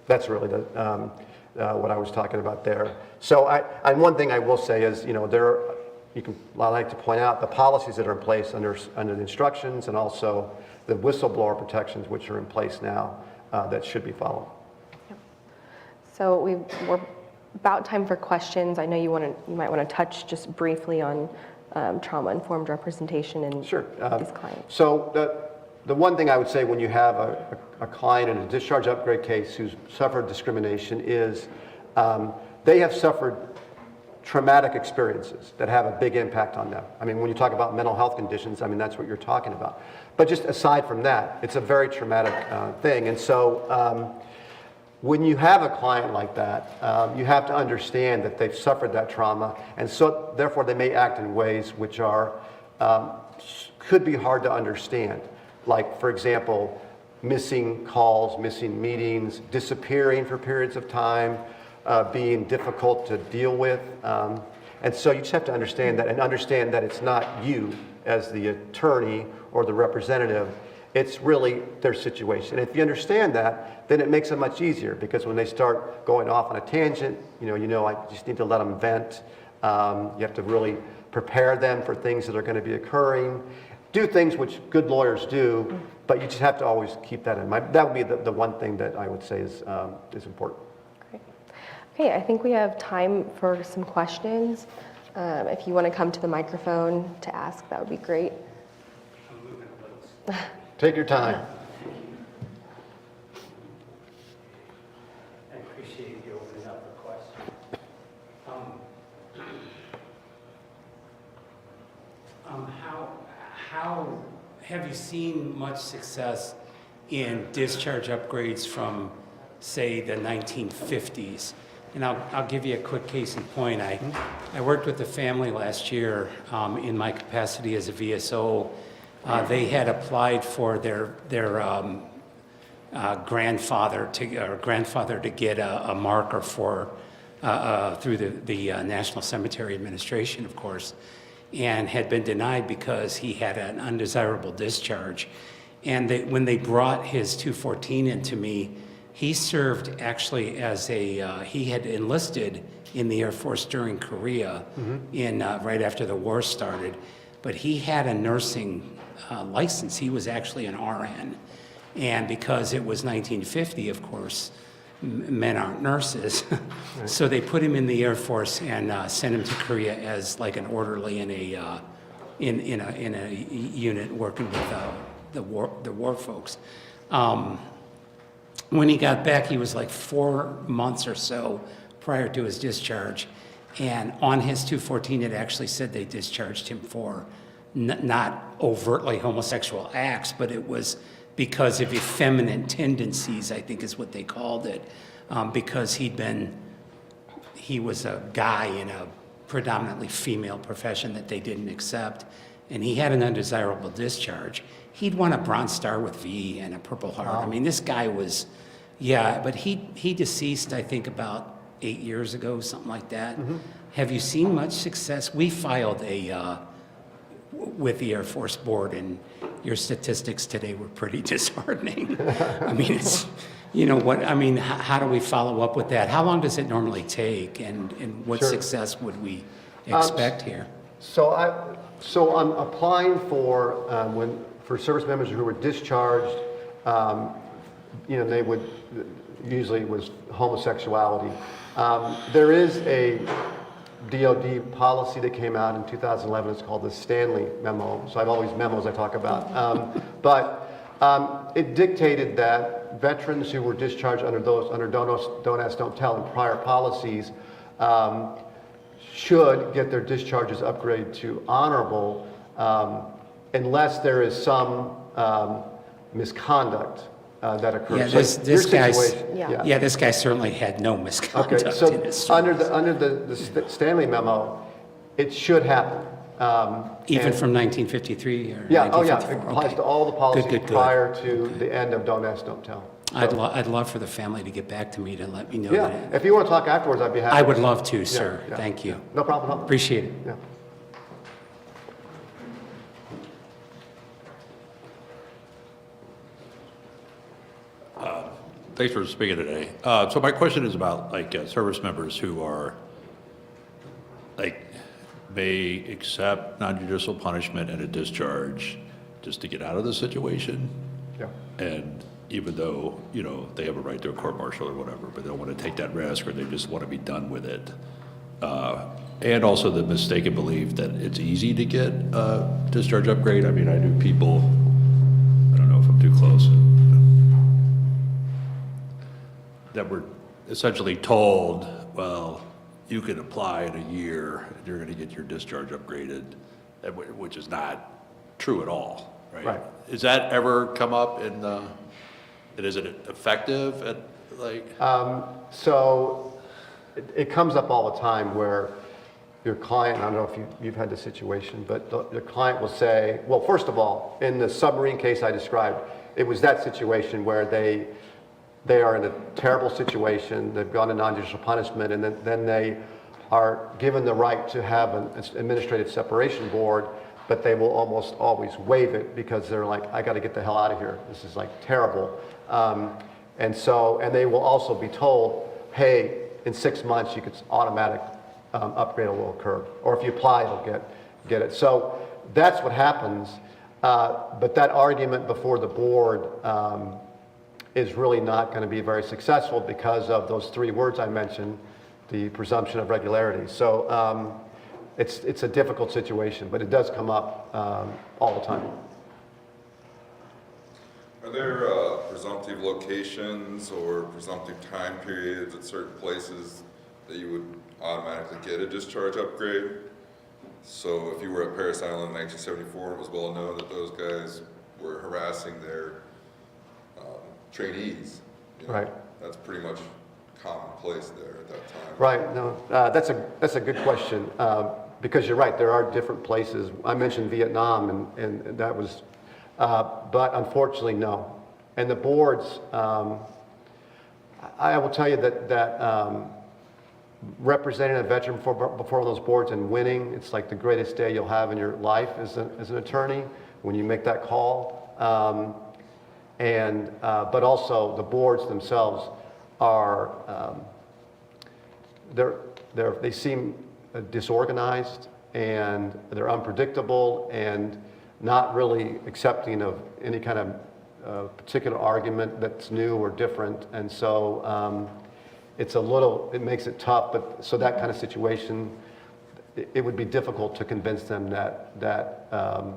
That's really what I was talking about there. So and one thing I will say is, I like to point out the policies that are in place under the instructions and also the whistleblower protections which are in place now that should be followed. So we're about time for questions. I know you might want to touch just briefly on trauma-informed representation and Sure. these clients. So the one thing I would say when you have a client in a discharge upgrade case who's suffered discrimination is they have suffered traumatic experiences that have a big impact on them. I mean, when you talk about mental health conditions, I mean, that's what you're talking about. But just aside from that, it's a very traumatic thing. And so when you have a client like that, you have to understand that they've suffered that trauma, and so therefore they may act in ways which are could be hard to understand. Like, for example, missing calls, missing meetings, disappearing for periods of time, being difficult to deal with. And so you just have to understand that, and understand that it's not you as the attorney or the representative, it's really their situation. And if you understand that, then it makes it much easier, because when they start going off on a tangent, I just need to let them vent. You have to really prepare them for things that are going to be occurring. Do things which good lawyers do, but you just have to always keep that in mind. That would be the one thing that I would say is important. Great. Okay, I think we have time for some questions. If you want to come to the microphone to ask, that would be great. Take your time. I appreciate you opening up the question. How have you seen much success in discharge upgrades from, say, the 1950s? And I'll give you a quick case in point. I worked with a family last year in my capacity as a VSO. They had applied for their grandfather to get a marker for through the National Cemetery Administration, of course, and had been denied because he had an undesirable discharge. And when they brought his 214 into me, he served actually as he had enlisted in the Air Force during Korea right after the war started, but he had a nursing license. He was actually an RN. And because it was 1950, of course, men aren't nurses. So they put him in the Air Force and sent him to Korea as like an orderly in a unit working with the war folks. When he got back, he was like 4 months or so prior to his discharge. And on his 214, it actually said they discharged him for not overtly homosexual acts, but it was because of effeminate tendencies, I think is what they called it, because he was a guy in a predominantly female profession that they didn't accept, and he had an undesirable discharge. He'd won a Bronze Star with V and a Purple Heart. Wow. I mean, this guy was, but he deceased, I think, about 8 years ago, something like that. Have you seen much success? We filed with the Air Force Board, and your statistics today were pretty disheartening. I mean, it's, you know, what, I mean, how do we follow up with that? How long does it normally take, and what Sure. success would we expect here? So I'm applying for, for service members who were discharged, you know, they would, usually it was homosexuality. There is a DOD policy that came out in 2011. It's called the Stanley Memo. So I have all these memos I talk about. But it dictated that veterans who were discharged under Don't Ask, Don't Tell and prior policies should get their discharges upgraded to honorable unless there is some misconduct that occurs. Yeah, So this your guy's, situation- yeah, this guy certainly had no misconduct Okay, so in his under service. the Stanley Memo, it should happen. Even and- from 1953 or Yeah, oh yeah, 1954? it applies Okay. to all the policies Good. prior to the end of Don't Ask, Don't Tell. I'd love for the family to get back to me to let me know Yeah, that. if you want to talk afterwards, I'd be happy. I would love to, sir. yeah. Thank you. No problem at all. Appreciate it. Yeah. Thanks for speaking today. So my question is about like service members who are like may accept non-judicial punishment and a discharge just to get out of the situation. Yeah. And even though, you know, they have a right to a court martial or whatever, but they don't want to take that risk or they just want to be done with it. And also the mistaken belief that it's easy to get a discharge upgrade. I mean, I knew people, I don't know if I'm too close, that were essentially told, well, you can apply in a year and you're going to get your discharge upgraded, which is not true at all, right? Right. Is that ever come up in, and is it effective at like? So it comes up all the time where your client, I don't know if you've had this situation, but the client will say, well, first of all, in the submarine case I described, it was that situation where they are in a terrible situation, they've gone to non-judicial punishment, and then they are given the right to have an administrative separation board, but they will almost always waive it because they're like, I got to get the hell out of here. This is like terrible. And they will also be told, hey, in 6 months you could automatic upgrade will occur, or if you apply, it'll get it. So that's what happens. But that argument before the board is really not going to be very successful because of those three words I mentioned, the presumption of regularity. So it's a difficult situation, but it does come up all the time. Are there presumptive locations or presumptive time periods at certain places that you would automatically get a discharge upgrade? So if you were at Paris Island in 1974, it was well known that those guys were harassing their trainees. You know, Right. That's pretty much commonplace there at that time. Right. No, that's a good question because you're right. There are different places. I mentioned Vietnam, and that was, but unfortunately, no. And the boards, I will tell you that representing a veteran before those boards and winning, it's like the greatest day you'll have in your life as an attorney when you make that call. But also the boards themselves are, they seem disorganized and they're unpredictable and not really accepting of any kind of particular argument that's new or different. And so it makes it tough, but so that kind of situation, it would be difficult to convince them that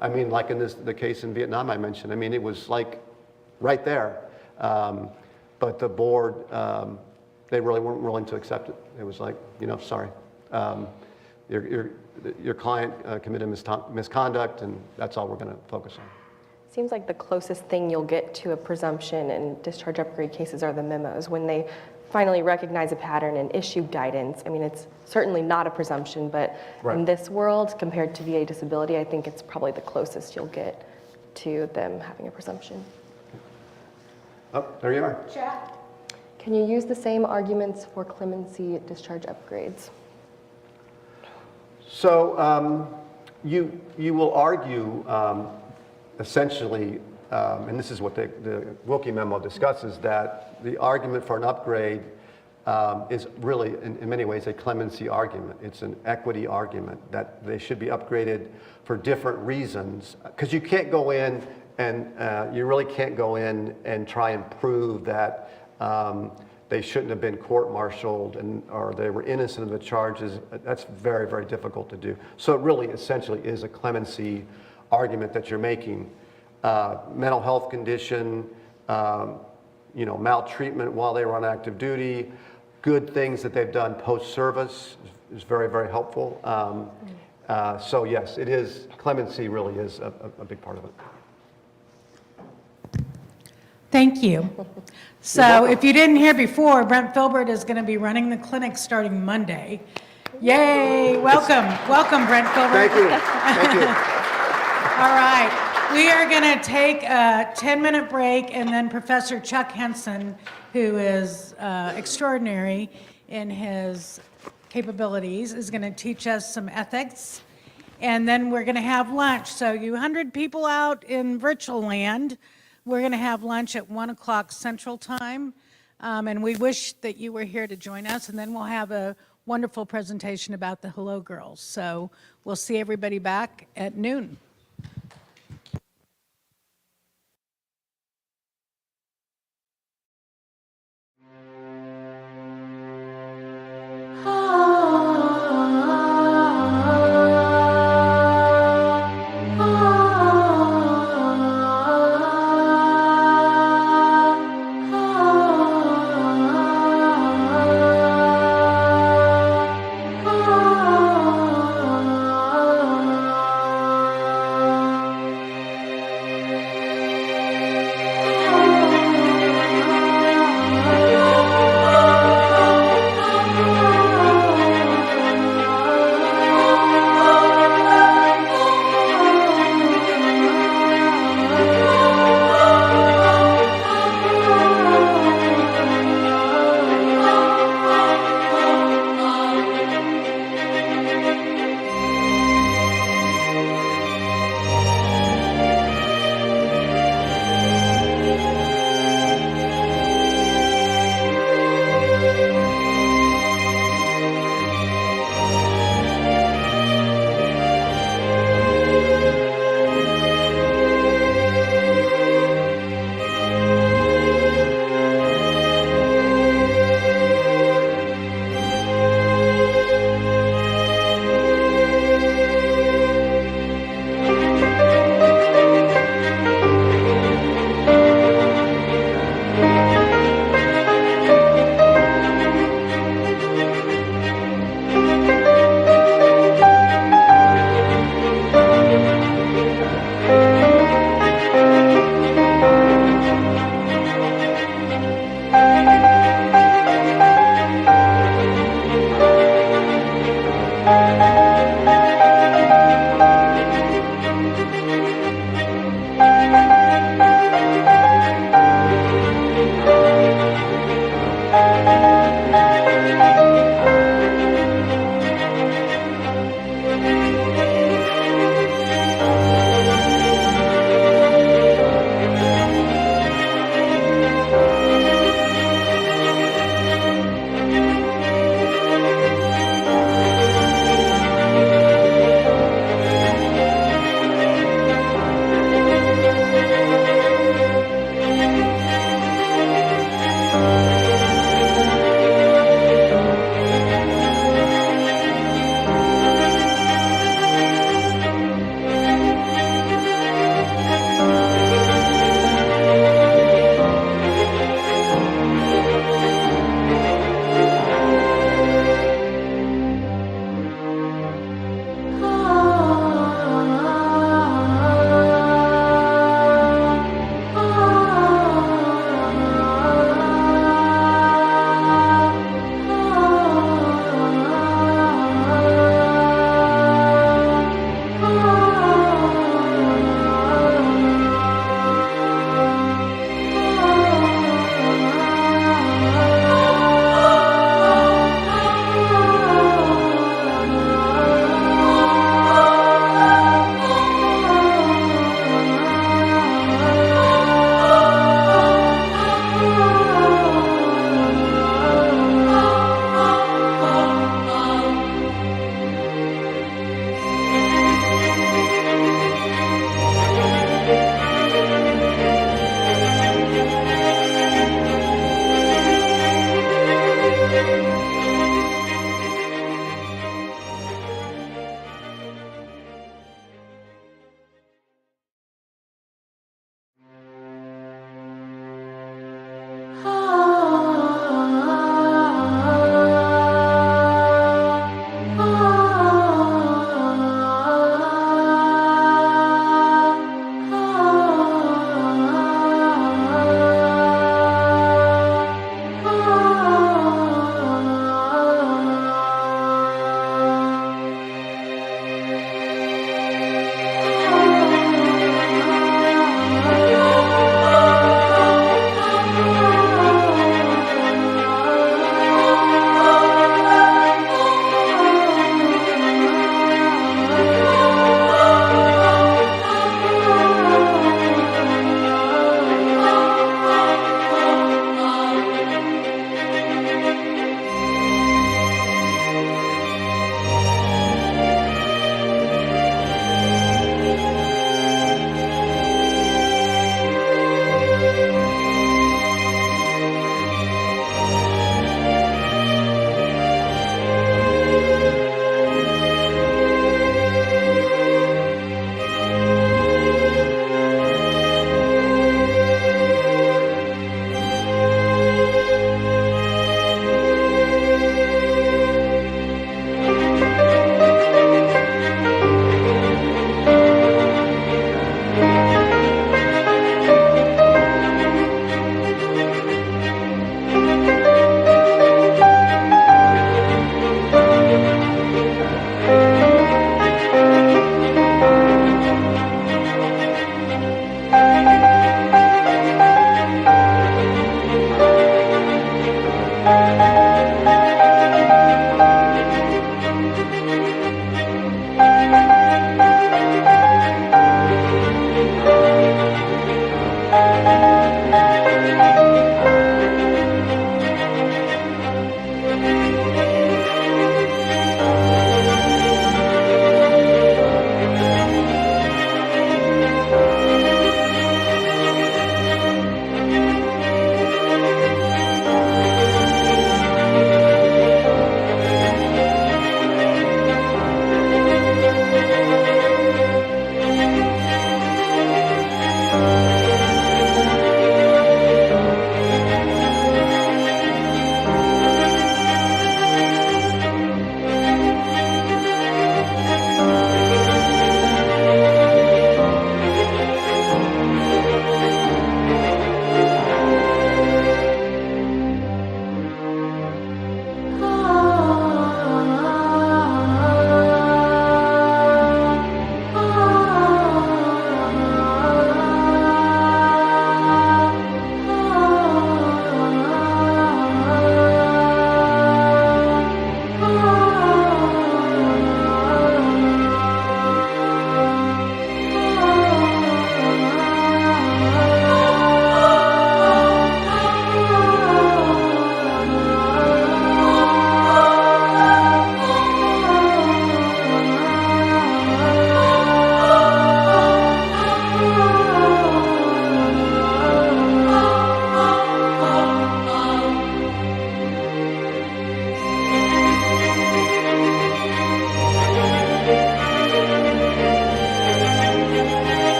I mean, like in the case in Vietnam I mentioned, I mean, it was like right there. But the board, they really weren't willing to accept it. It was like, sorry, your client committed misconduct, and that's all we're going to focus on. Seems like the closest thing you'll get to a presumption in discharge upgrade cases are the memos, when they finally recognize a pattern and issue guidance. I mean, it's certainly not a presumption, but Right. in this world, compared to VA disability, I think it's probably the closest you'll get to them having a presumption. Oh, there you are. Can you use the same arguments for clemency discharge upgrades? So you will argue essentially, and this is what the Wilkie memo discusses, that the argument for an upgrade is really, in many ways, a clemency argument. It's an equity argument that they should be upgraded for different reasons. Because you can't go in and you really can't go in and try and prove that they shouldn't have been court-martialed or they were innocent of the charges. That's very, very difficult to do. So it really essentially is a clemency argument that you're making. Mental health condition, maltreatment while they were on active duty, good things that they've done post-service is very, very helpful. So yes, it is, clemency really is a big part of it. Thank you. So if you didn't hear before, Brent Filbert is going to be running the clinic starting Monday. Yay, welcome, welcome Brent Filbert. Thank you, thank you. All right, we are going to take a 10-minute break, and then Professor Chuck Henson, who is extraordinary in his capabilities, is going to teach us some ethics, and then we're going to have lunch. So you 100 people out in virtual land, we're going to have lunch at 1 o'clock Central Time, and we wish that you were here to join us, and then we'll have a wonderful presentation about the Hello Girls. So we'll see everybody back at noon.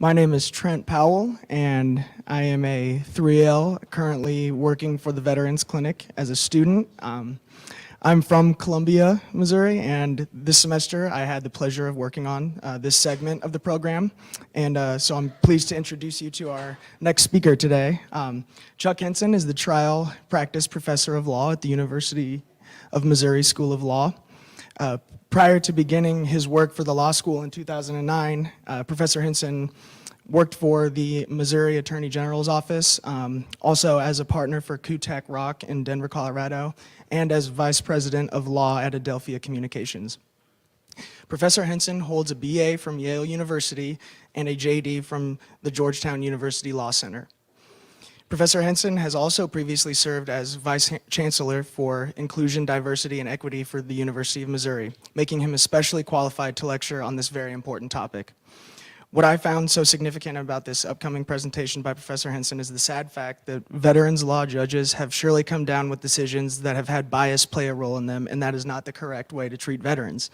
My name is Trent Powell, and I am a 3L, currently working for the Veterans Clinic as a student. I'm from Columbia, Missouri, and this semester I had the pleasure of working on this segment of the program. And so I'm pleased to introduce you to our next speaker today. Chuck Henson is the trial practice professor of law at the University of Missouri School of Law. Prior to beginning his work for the law school in 2009, Professor Henson worked for the Missouri Attorney General's office, also as a partner for Kutek Rock in Denver, Colorado, and as vice president of law at Adelphia Communications. Professor Henson holds a BA from Yale University and a JD from the Georgetown University Law Center. Professor Henson has also previously served as Vice Chancellor for Inclusion, Diversity, and Equity for the University of Missouri, making him especially qualified to lecture on this very important topic. What I found so significant about this upcoming presentation by Professor Henson is the sad fact that veterans law judges have surely come down with decisions that have had bias play a role in them, and that is not the correct way to treat veterans.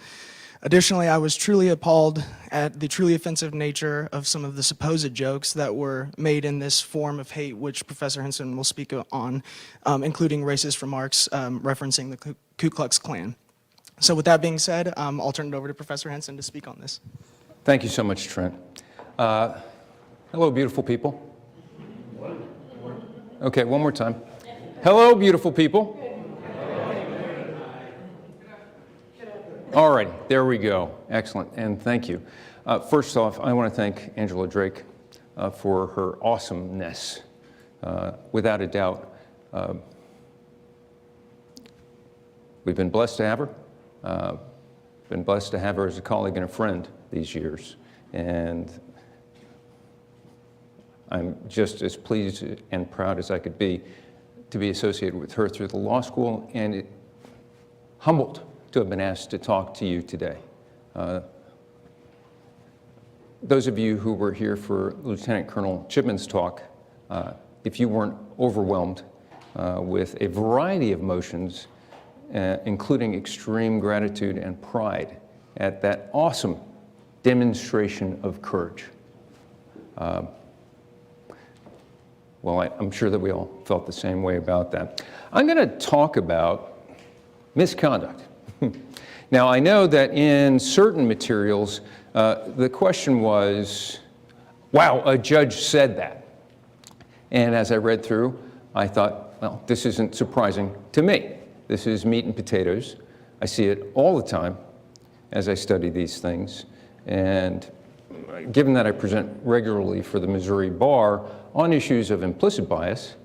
Additionally, I was truly appalled at the truly offensive nature of some of the supposed jokes that were made in this form of hate, which Professor Henson will speak on, including racist remarks referencing the Ku Klux Klan. So with that being said, I'll turn it over to Professor Henson to speak on this. Thank you so much, Trent. Hello, beautiful people. Okay, one more time. Hello, beautiful people. All right, there we go. Excellent, and thank you. First off, I want to thank Angela Drake for her awesomeness. Without a doubt, we've been blessed to have her. Been blessed to have her as a colleague and a friend these years. And I'm just as pleased and proud as I could be to be associated with her through the law school, and humbled to have been asked to talk to you today. Those of you who were here for Lieutenant Colonel Chipman's talk, if you weren't overwhelmed with a variety of emotions, including extreme gratitude and pride at that awesome demonstration of courage. Well, I'm sure that we all felt the same way about that. I'm going to talk about misconduct. Now, I know that in certain materials, the question was, wow, a judge said that. And as I read through, I thought, well, this isn't surprising to me. This is meat and potatoes. I see it all the time as I study these things. And given that I present regularly for the Missouri Bar on issues of implicit bias,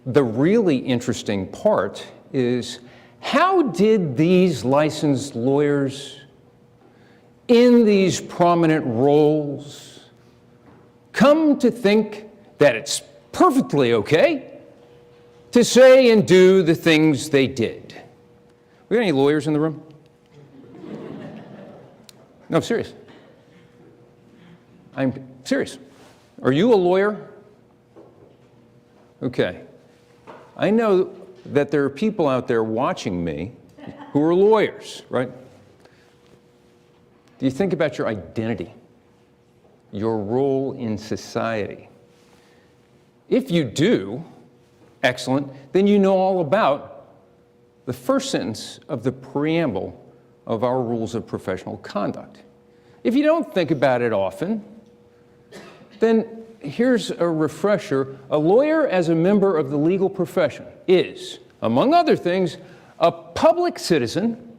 the really interesting part is, how did these licensed lawyers in these prominent roles come to think that it's perfectly okay to say and do the things they did? We got any lawyers in the room? No, serious. I'm serious. Are you a lawyer? Okay. I know that there are people out there watching me who are lawyers, right? Do you think about your identity, your role in society? If you do, excellent, then you know all about the first sentence of the preamble of our rules of professional conduct. If you don't think about it often, then here's a refresher. A lawyer as a member of the legal profession is, among other things, a public citizen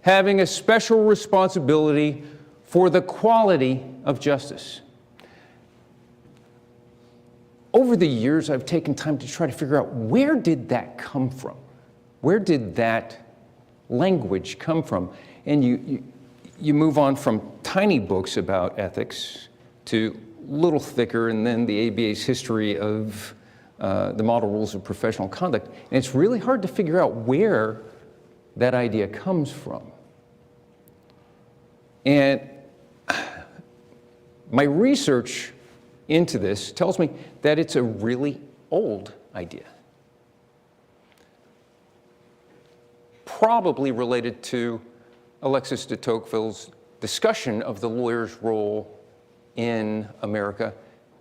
having a special responsibility for the quality of justice. Over the years, I've taken time to try to figure out, where did that come from? Where did that language come from? And you move on from tiny books about ethics to little thicker, and then the ABA's history of the model rules of professional conduct. And it's really hard to figure out where that idea comes from. And my research into this tells me that it's a really old idea. Probably related to Alexis de Tocqueville's discussion of the lawyer's role in America,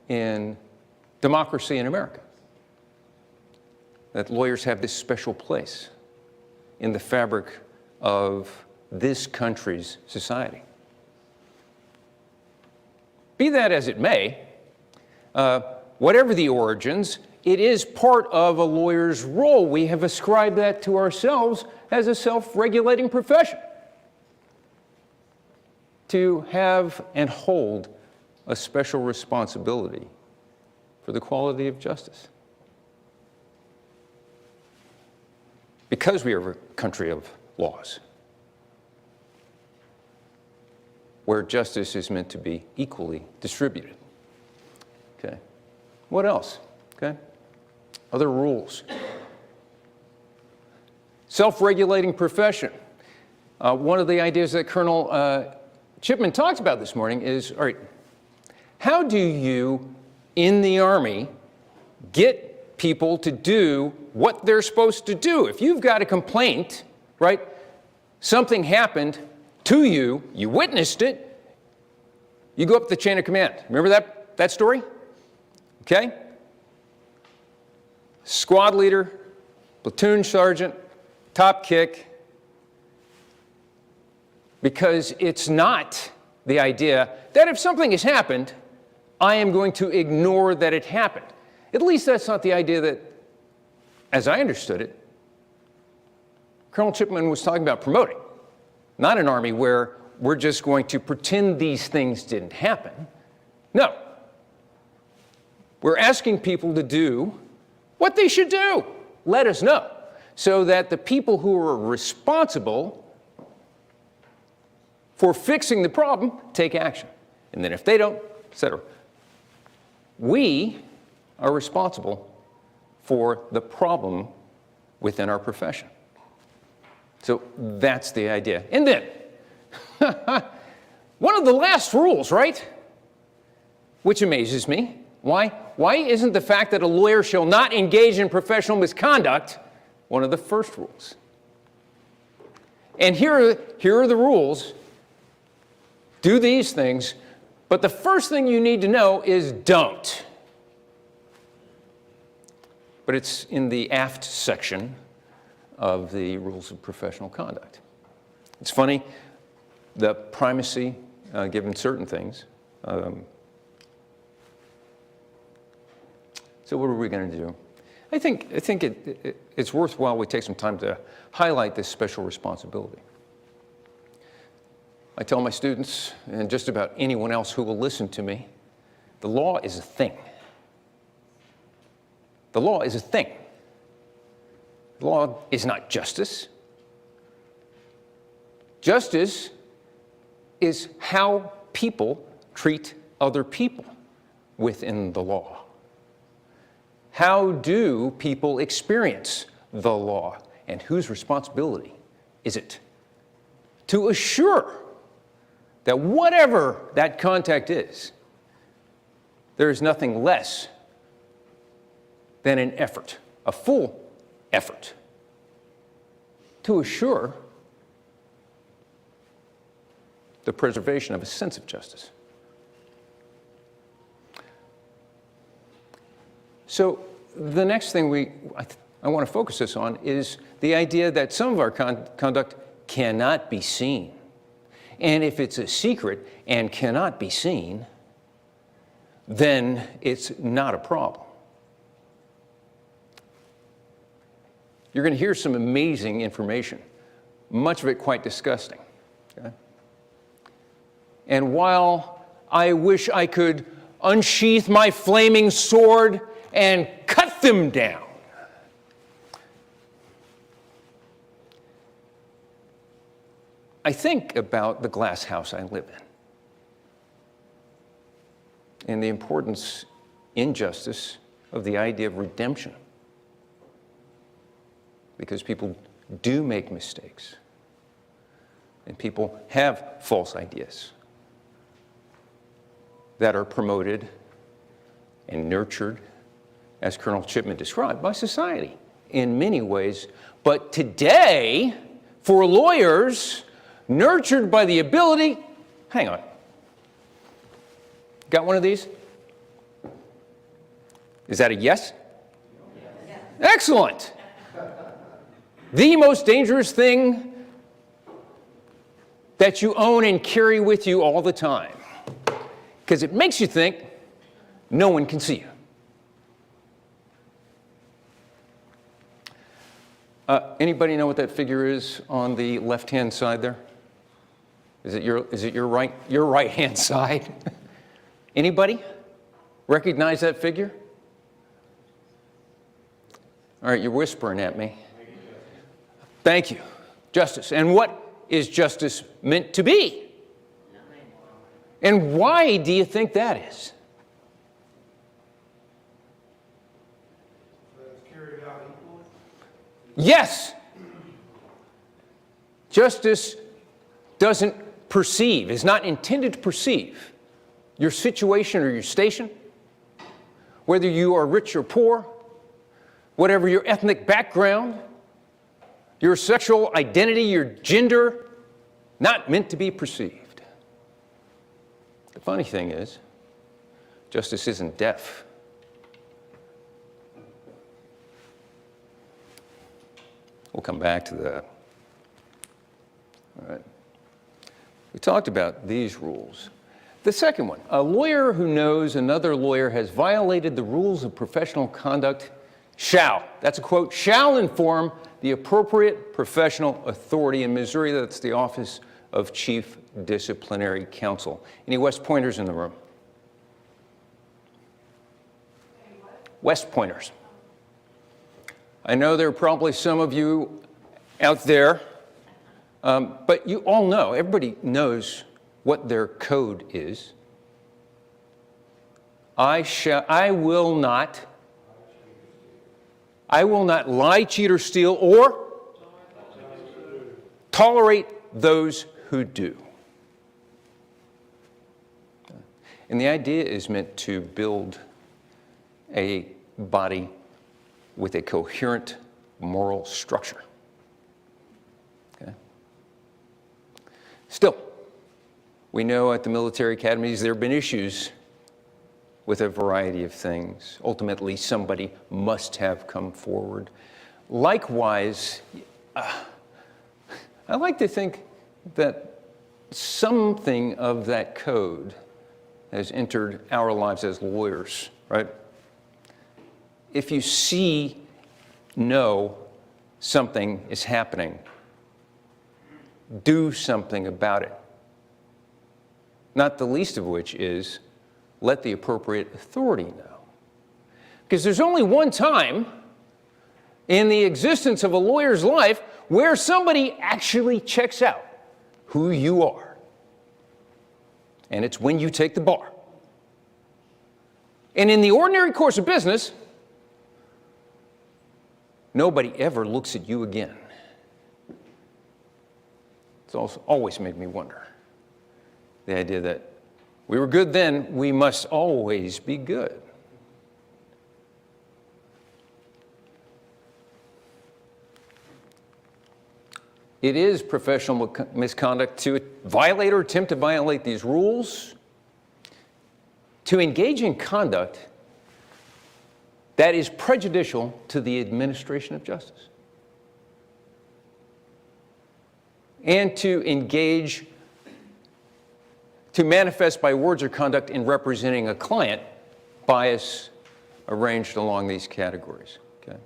in democracy in America. That lawyers have this special place in the fabric of this country's society. Be that as it may, whatever the origins, it is part of a lawyer's role. We have ascribed that to ourselves as a self-regulating profession, to have and hold a special responsibility for the quality of justice. Because we are a country of laws, where justice is meant to be equally distributed. Okay. What else? Okay. Other rules. Self-regulating profession. One of the ideas that Colonel Chipman talked about this morning is, all right, how do you, in the Army, get people to do what they're supposed to do? If you've got a complaint, right, something happened to you, you witnessed it, you go up the chain of command. Remember that story? Okay? Squad leader, platoon sergeant, top kick, because it's not the idea that if something has happened, I am going to ignore that it happened. At least that's not the idea that, as I understood it, Colonel Chipman was talking about promoting. Not an army where we're just going to pretend these things didn't happen. No. We're asking people to do what they should do. Let us know, so that the people who are responsible for fixing the problem take action. And then if they don't, et cetera. We are responsible for the problem within our profession. So that's the idea. And then, one of the last rules, right? Which amazes me. Why isn't the fact that a lawyer shall not engage in professional misconduct one of the first rules? And here are the rules. Do these things, but the first thing you need to know is don't. But it's in the aft section of the rules of professional conduct. It's funny, the primacy given certain things. So what are we going to do? I think it's worthwhile we take some time to highlight this special responsibility. I tell my students, and just about anyone else who will listen to me, the law is a thing. The law is a thing. The law is not justice. Justice is how people treat other people within the law. How do people experience the law, and whose responsibility is it to assure that whatever that contact is, there is nothing less than an effort, a full effort, to assure the preservation of a sense of justice. So the next thing I want to focus this on is the idea that some of our conduct cannot be seen. And if it's a secret and cannot be seen, then it's not a problem. You're going to hear some amazing information, much of it quite disgusting. Okay? And while I wish I could unsheath my flaming sword and cut them down, I think about the glass house I live in and the importance in justice of the idea of redemption. Because people do make mistakes and people have false ideas that are promoted and nurtured, as Colonel Chipman described, by society in many ways. But today, for lawyers, nurtured by the ability hang on. Got one of these? Is that a yes? Yes. Excellent. The most dangerous thing that you own and carry with you all the time, because it makes you think no one can see you. Anybody know what that figure is on the left-hand side there? Is it your right-hand side? Anybody recognize that figure? All right, you're whispering at me. Thank you. Justice. And what is justice meant to be? And why do you think that is? Yes. Justice doesn't perceive, is not intended to perceive your situation or your station, whether you are rich or poor, whatever your ethnic background, your sexual identity, your gender, not meant to be perceived. The funny thing is, justice isn't deaf. We'll come back to that. All right. We talked about these rules. The second one, a lawyer who knows another lawyer has violated the rules of professional conduct shall, that's a quote, shall inform the appropriate professional authority. In Missouri, that's the Office of Chief Disciplinary Counsel. Any West Pointers in the room? West Pointers. I know there are probably some of you out there, but you all know, everybody knows what their code is. I will not lie, cheat, or steal, or tolerate those who do. And the idea is meant to build a body with a coherent moral structure. Okay? Still, we know at the military academies there have been issues with a variety of things. Ultimately, somebody must have come forward. Likewise, I like to think that something of that code has entered our lives as lawyers, right? If you know something is happening, do something about it. Not the least of which is let the appropriate authority know. Because there's only one time in the existence of a lawyer's life where somebody actually checks out who you are. And it's when you take the bar. And in the ordinary course of business, nobody ever looks at you again. It's also always made me wonder. The idea that we were good then, we must always be good. It is professional misconduct to violate or attempt to violate these rules, to engage in conduct that is prejudicial to the administration of justice, and to engage, to manifest by words or conduct in representing a client bias arranged along these categories. Okay?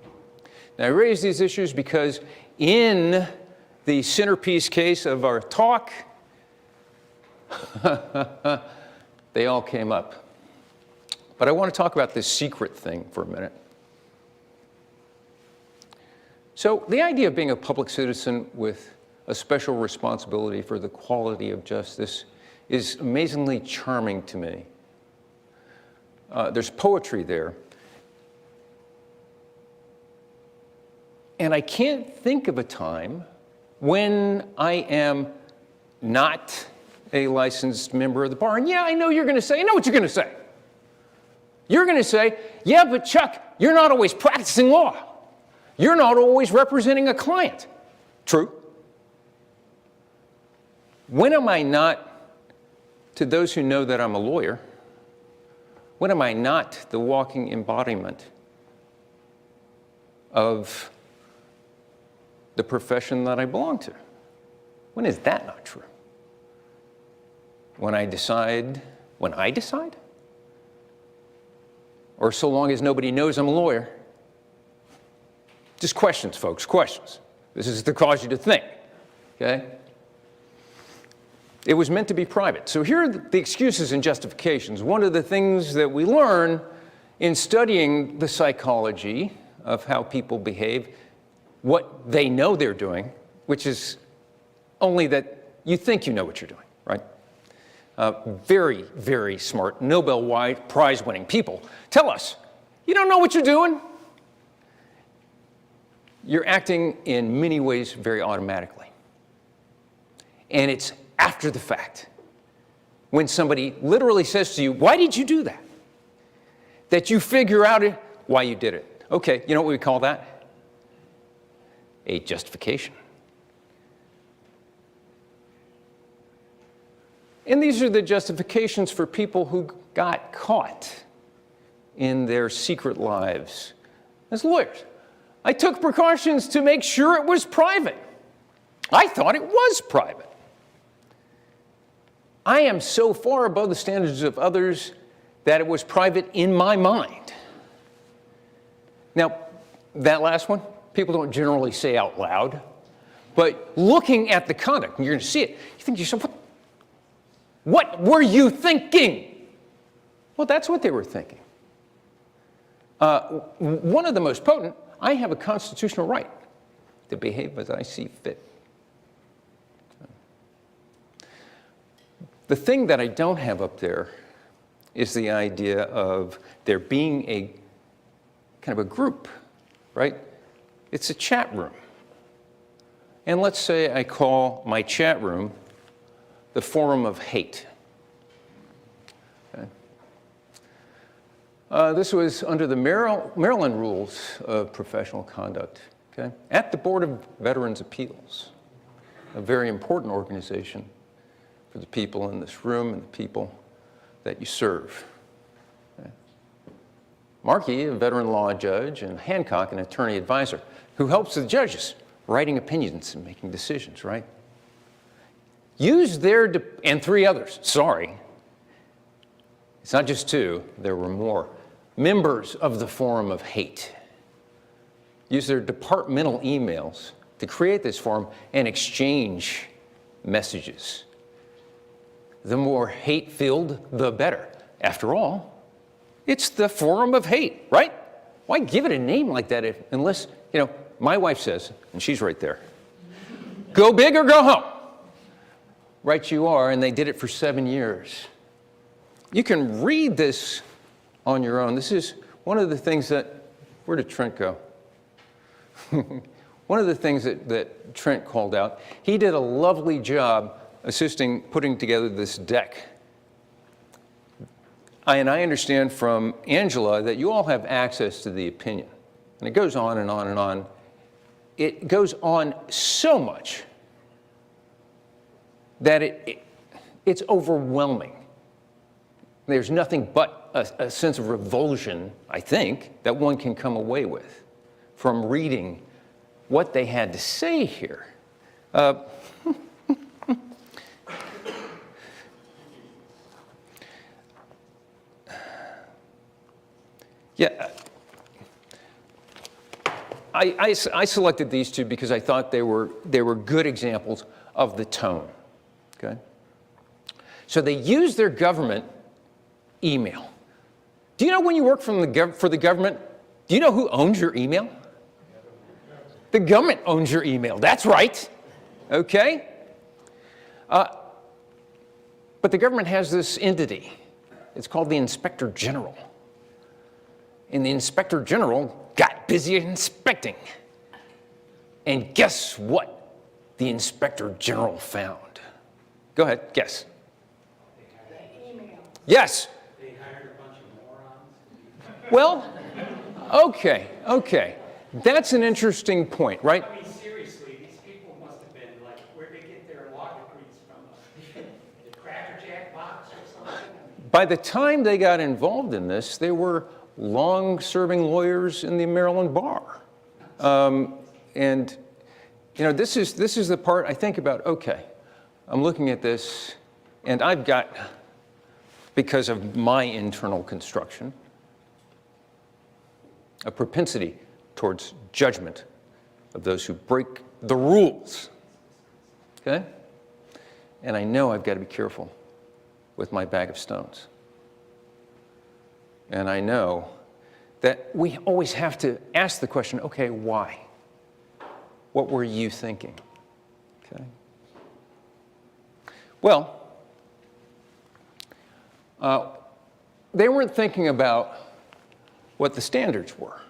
Now, I raise these issues because in the centerpiece case of our talk, they all came up. But I want to talk about this secret thing for a minute. So the idea of being a public citizen with a special responsibility for the quality of justice is amazingly charming to me. There's poetry there. And I can't think of a time when I am not a licensed member of the bar. And yeah, I know you're going to say, I know what you're going to say. You're going to say, yeah, but Chuck, you're not always practicing law. You're not always representing a client. True. When am I not to those who know that I'm a lawyer, when am I not the walking embodiment of the profession that I belong to? When is that not true? When I decide? Or so long as nobody knows I'm a lawyer? Just questions, folks, questions. This is to cause you to think, okay? It was meant to be private. So here are the excuses and justifications. One of the things that we learn in studying the psychology of how people behave, what they know they're doing, which is only that you think you know what you're doing, right? Very, very smart, Nobel Prize-winning people tell us, you don't know what you're doing? You're acting in many ways very automatically. And it's after the fact, when somebody literally says to you, why did you do that? That you figure out why you did it. Okay, you know what we call that? A justification. And these are the justifications for people who got caught in their secret lives as lawyers. I took precautions to make sure it was private. I thought it was private. I am so far above the standards of others that it was private in my mind. Now, that last one, people don't generally say out loud, but looking at the conduct, and you're going to see it, you think to yourself, what were you thinking? Well, that's what they were thinking. One of the most potent, I have a constitutional right to behave as I see fit. The thing that I don't have up there is the idea of there being a kind of a group, right? It's a chat room. And let's say I call my chat room the Forum of Hate. Okay. This was under the Maryland rules of professional conduct, okay? At the Board of Veterans' Appeals, a very important organization for the people in this room and the people that you serve. Okay. Markey, a veteran law judge, and Hancock, an attorney advisor, who helps the judges writing opinions and making decisions, right? Use their, and three others, sorry. It's not just two, there were more. Members of the Forum of Hate. Use their departmental emails to create this forum and exchange messages. The more hate-filled, the better. After all, it's the Forum of Hate, right? Why give it a name like that unless, you know, my wife says, and she's right there, go big or go home. Right you are, and they did it for 7 years. You can read this on your own. This is one of the things that, where did Trent go? One of the things that Trent called out, he did a lovely job assisting putting together this deck. And I understand from Angela that you all have access to the opinion. And it goes on and on and on. It goes on so much that it's overwhelming. There's nothing but a sense of revulsion, I think, that one can come away with from reading what they had to say here. Yeah, I selected these two because I thought they were good examples of the tone. Okay? So they use their government email. Do you know when you work for the government, do you know who owns your email? The government owns your email. That's right. Okay? But the government has this entity. It's called the Inspector General. And the Inspector General got busy inspecting. And guess what the Inspector General found? Go ahead, guess. Yes. They hired a bunch of morons. Well, okay. That's an interesting point, right? I mean, seriously, these people must have been like, where'd they get their law degrees from? The Cracker Jack box? By the time they got involved in this, they were long-serving lawyers in the Maryland bar. And you know, this is the part I think about, okay, I'm looking at this, and I've got, because of my internal construction, a propensity towards judgment of those who break the rules, okay? And I know I've got to be careful with my bag of stones. And I know that we always have to ask the question, okay, why? What were you thinking? Okay. Well, they weren't thinking about what the standards were,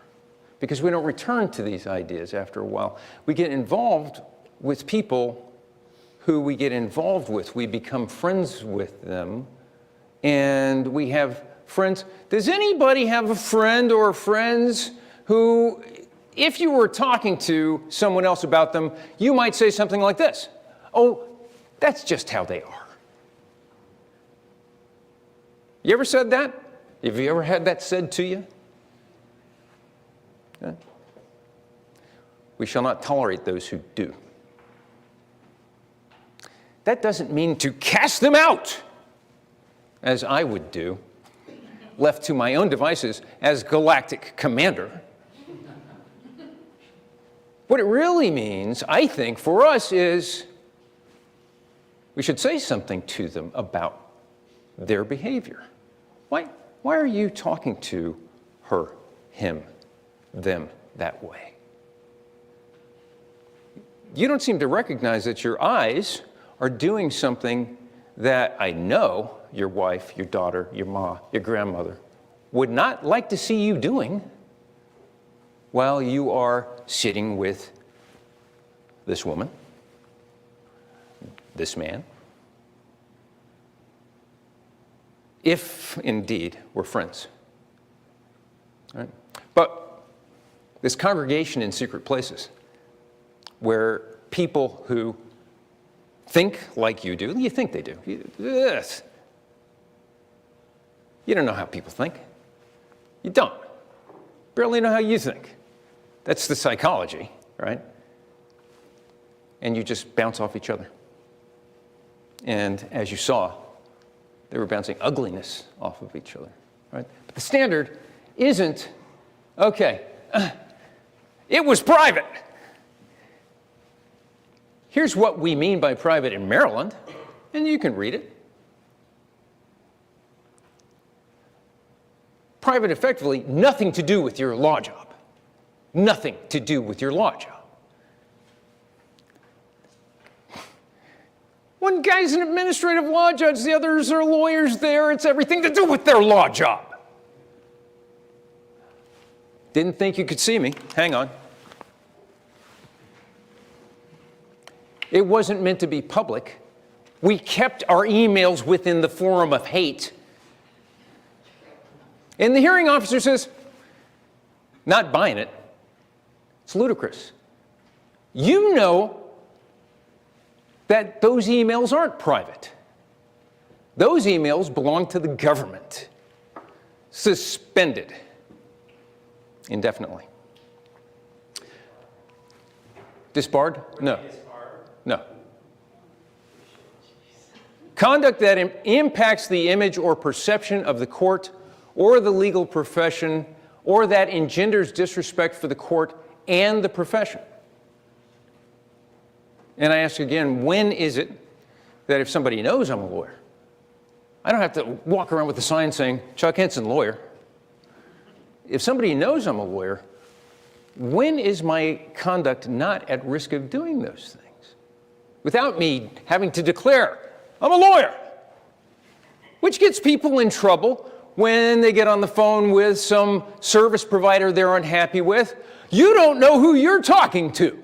because we don't return to these ideas after a while. We get involved with people who we get involved with. We become friends with them, and we have friends. Does anybody have a friend or friends who, if you were talking to someone else about them, you might say something like this: oh, that's just how they are. You ever said that? Have you ever had that said to you? Okay. We shall not tolerate those who do. That doesn't mean to cast them out, as I would do, left to my own devices as galactic commander. What it really means, I think, for us is we should say something to them about their behavior. Why are you talking to her, him, them that way? You don't seem to recognize that your eyes are doing something that I know your wife, your daughter, your ma, your grandmother would not like to see you doing while you are sitting with this woman, this man, if indeed we're friends. All right? But this congregation in secret places, where people who think like you do, you think they do. Yes. You don't know how people think. You don't. Barely know how you think. That's the psychology, right? And you just bounce off each other. And as you saw, they were bouncing ugliness off of each other, right? But the standard isn't, okay, it was private. Here's what we mean by private in Maryland, and you can read it. Private, effectively, nothing to do with your law job. Nothing to do with your law job. One guy's an administrative law judge, the others are lawyers there. It's everything to do with their law job. Didn't think you could see me. Hang on. It wasn't meant to be public. We kept our emails within the forum of hate. And the hearing officer says, not buying it. It's ludicrous. You know that those emails aren't private. Those emails belong to the government. Suspended indefinitely. Disbarred? No. No. Conduct that impacts the image or perception of the court or the legal profession, or that engenders disrespect for the court and the profession. And I ask again, when is it that if somebody knows I'm a lawyer, I don't have to walk around with a sign saying, Chuck Henson, lawyer. If somebody knows I'm a lawyer, when is my conduct not at risk of doing those things? Without me having to declare, I'm a lawyer, which gets people in trouble when they get on the phone with some service provider they're unhappy with. You don't know who you're talking to.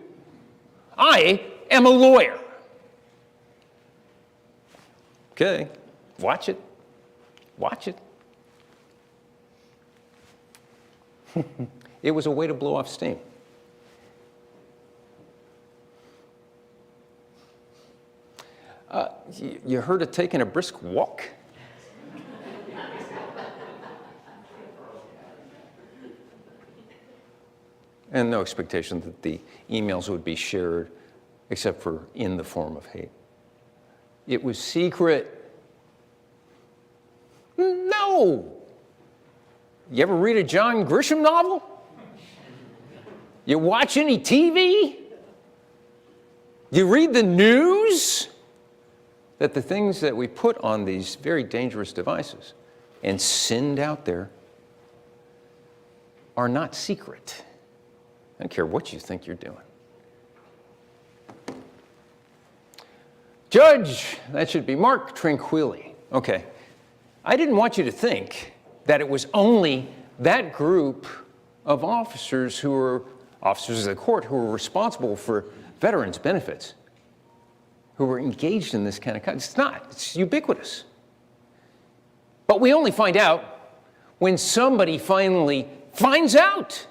I am a lawyer. Okay, watch it. Watch it. It was a way to blow off steam. You heard of taking a brisk walk? and no expectation that the emails would be shared except for in the form of hate. It was secret. No! You ever read a John Grisham novel? You watch any TV? You read the news? That the things that we put on these very dangerous devices and send out there are not secret. I don't care what you think you're doing. Judge, that should be Mark Tranquilli. Okay. I didn't want you to think that it was only that group of officers who were officers of the court who were responsible for veterans' benefits, who were engaged in this kind of conduct. It's not. It's ubiquitous. But we only find out when somebody finally finds out.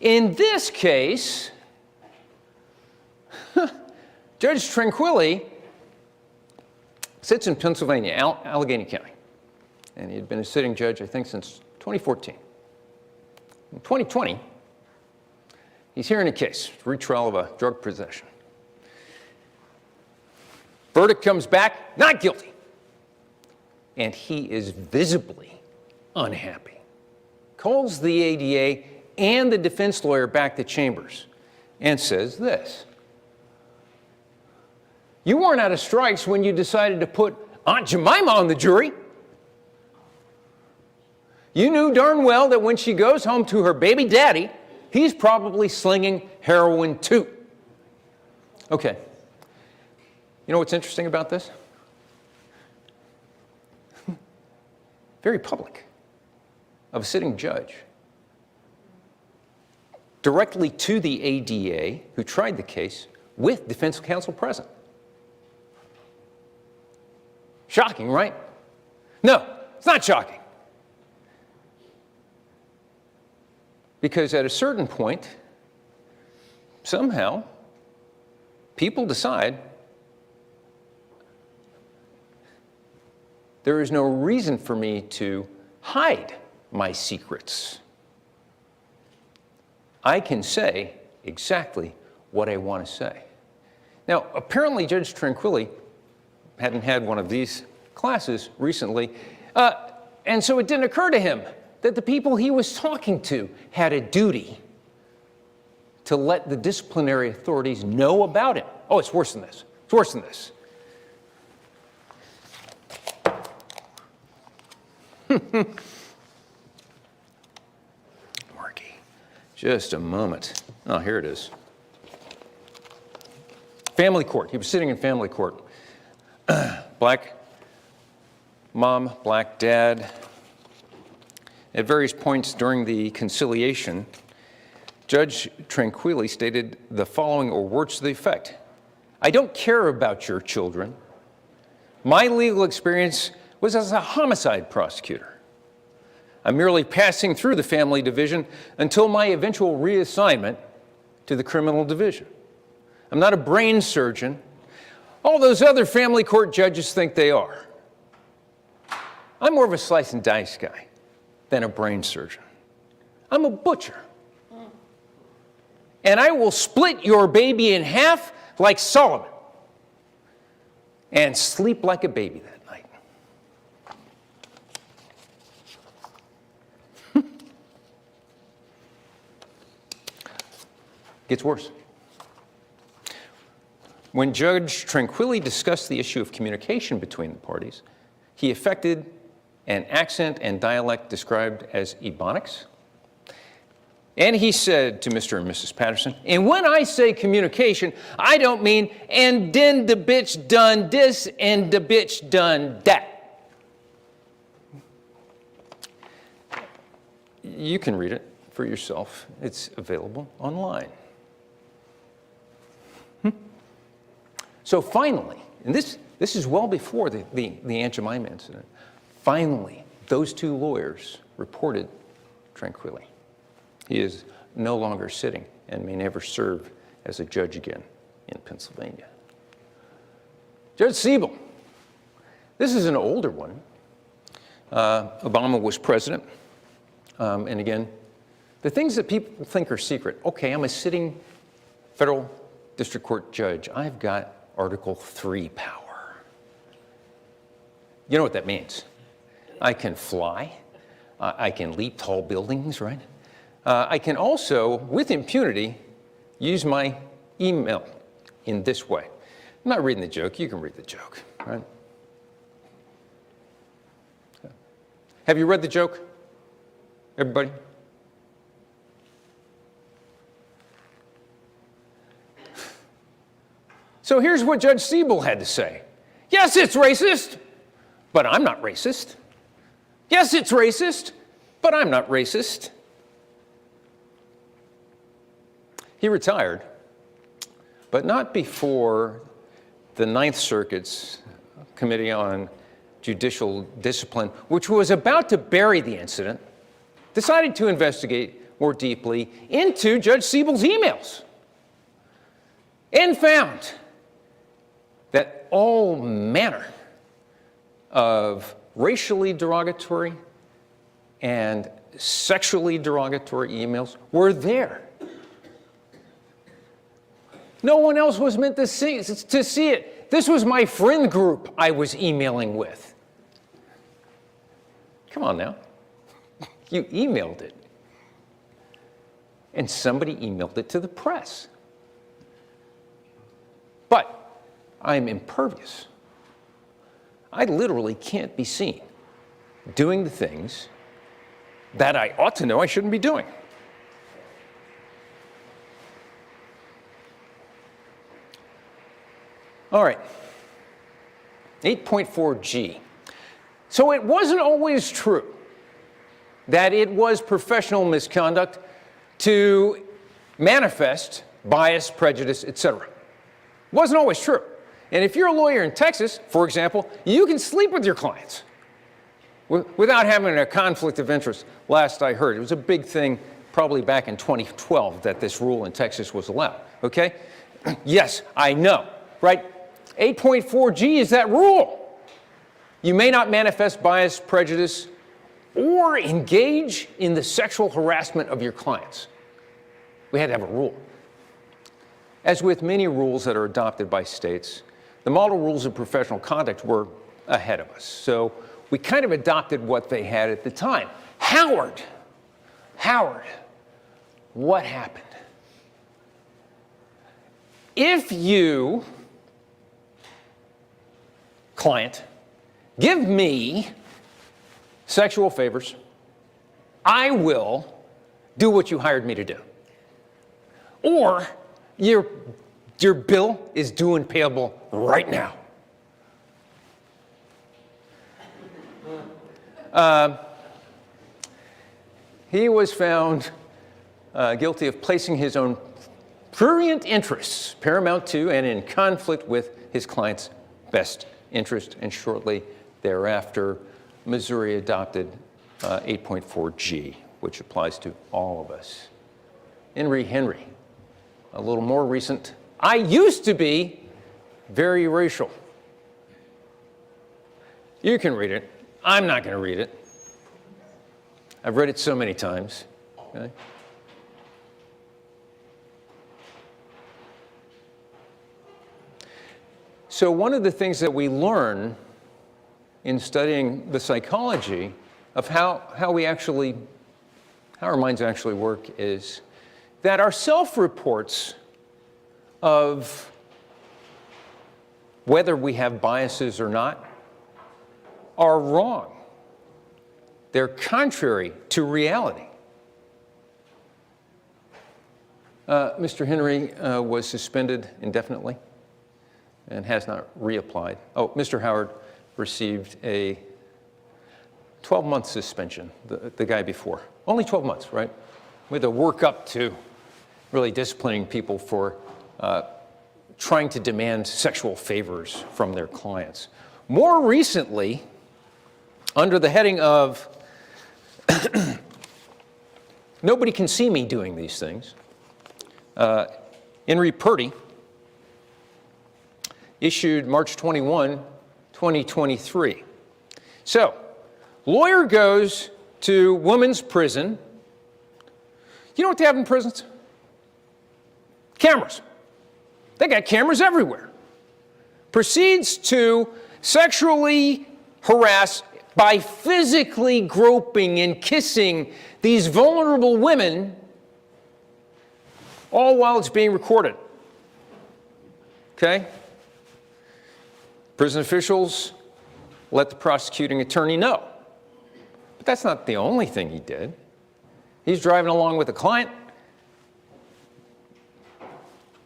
In this case, Judge Tranquilli sits in Pennsylvania, Allegheny County. And he had been a sitting judge, I think, since 2014. In 2020, he's hearing a case, retrial of a drug possession. Verdict comes back, not guilty. And he is visibly unhappy. Calls the ADA and the defense lawyer back to chambers and says this: you weren't out of strikes when you decided to put Aunt Jemima on the jury. You knew darn well that when she goes home to her baby daddy, he's probably slinging heroin too. Okay. You know what's interesting about this? Very public, of a sitting judge, directly to the ADA who tried the case with defense counsel present. Shocking, right? No, it's not shocking. Because at a certain point, somehow, people decide there is no reason for me to hide my secrets. I can say exactly what I want to say. Now, apparently Judge Tranquilli hadn't had one of these classes recently, and so it didn't occur to him that the people he was talking to had a duty to let the disciplinary authorities know about him. Oh, it's worse than this. It's worse than this. Marky, just a moment. Oh, here it is. Family court. He was sitting in family court. Black mom, black dad. At various points during the conciliation, Judge Tranquilli stated the following, or words to the effect: I don't care about your children. My legal experience was as a homicide prosecutor. I'm merely passing through the family division until my eventual reassignment to the criminal division. I'm not a brain surgeon. All those other family court judges think they are. I'm more of a slice and dice guy than a brain surgeon. I'm a butcher. And I will split your baby in half like Solomon and sleep like a baby that night. Gets worse. When Judge Tranquilli discussed the issue of communication between the parties, he affected an accent and dialect described as Ebonics. And he said to Mr. and Mrs. Patterson, and when I say communication, I don't mean, and then the bitch done this and the bitch done that. You can read it for yourself. It's available online. So finally, and this is well before the Aunt Jemima incident, finally, those two lawyers reported Tranquilli. He is no longer sitting and may never serve as a judge again in Pennsylvania. Judge Siebel. This is an older one. Obama was president. And again, The things that people think are secret. Okay, I'm a sitting federal district court judge. I've got Article 3 power. You know what that means? I can fly. I can leap tall buildings, right? I can also, with impunity, use my email in this way. I'm not reading the joke. You can read the joke, right? Have you read the joke? Everybody? So here's what Judge Siebel had to say. Yes, it's racist, but I'm not racist. Yes, it's racist, but I'm not racist. He retired, but not before the Ninth Circuit's Committee on Judicial Discipline, which was about to bury the incident, decided to investigate more deeply into Judge Siebel's emails and found that all manner of racially derogatory and sexually derogatory emails were there. No one else was meant to see it. This was my friend group I was emailing with. Come on now. You emailed it. And somebody emailed it to the press. But I'm impervious. I literally can't be seen doing the things that I ought to know I shouldn't be doing. All right, 8.4G. So it wasn't always true that it was professional misconduct to manifest bias, prejudice, etc. It wasn't always true. And if you're a lawyer in Texas, for example, you can sleep with your clients without having a conflict of interest. Last I heard, it was a big thing probably back in 2012 that this rule in Texas was allowed, okay? Yes, I know, right? 8.4G is that rule. You may not manifest bias, prejudice, or engage in the sexual harassment of your clients. We had to have a rule. As with many rules that are adopted by states, the model rules of professional conduct were ahead of us. So we kind of adopted what they had at the time. Howard, what happened? If you, client, give me sexual favors, I will do what you hired me to do. Or your bill is due and payable right now. He was found guilty of placing his own prurient interests paramount to and in conflict with his client's best interest, and shortly thereafter, Missouri adopted 8.4G, which applies to all of us. Henry, a little more recent. I used to be very racial. You can read it. I'm not going to read it. I've read it so many times. Okay? So one of the things that we learn in studying the psychology of how our minds actually work is that our self-reports of whether we have biases or not are wrong. They're contrary to reality. Mr. Henry was suspended indefinitely and has not reapplied. Oh, Mr. Howard received a 12-month suspension, the guy before. Only 12 months, right? We had to work up to really disciplining people for trying to demand sexual favors from their clients. More recently, under the heading of nobody can see me doing these things, Henry Purdy issued March 21, 2023. So, lawyer goes to women's prison You know what they have in prisons? Cameras. They got cameras everywhere. Proceeds to sexually harass by physically groping and kissing these vulnerable women, all while it's being recorded. Okay? Prison officials let the prosecuting attorney know. But that's not the only thing he did. He's driving along with a client.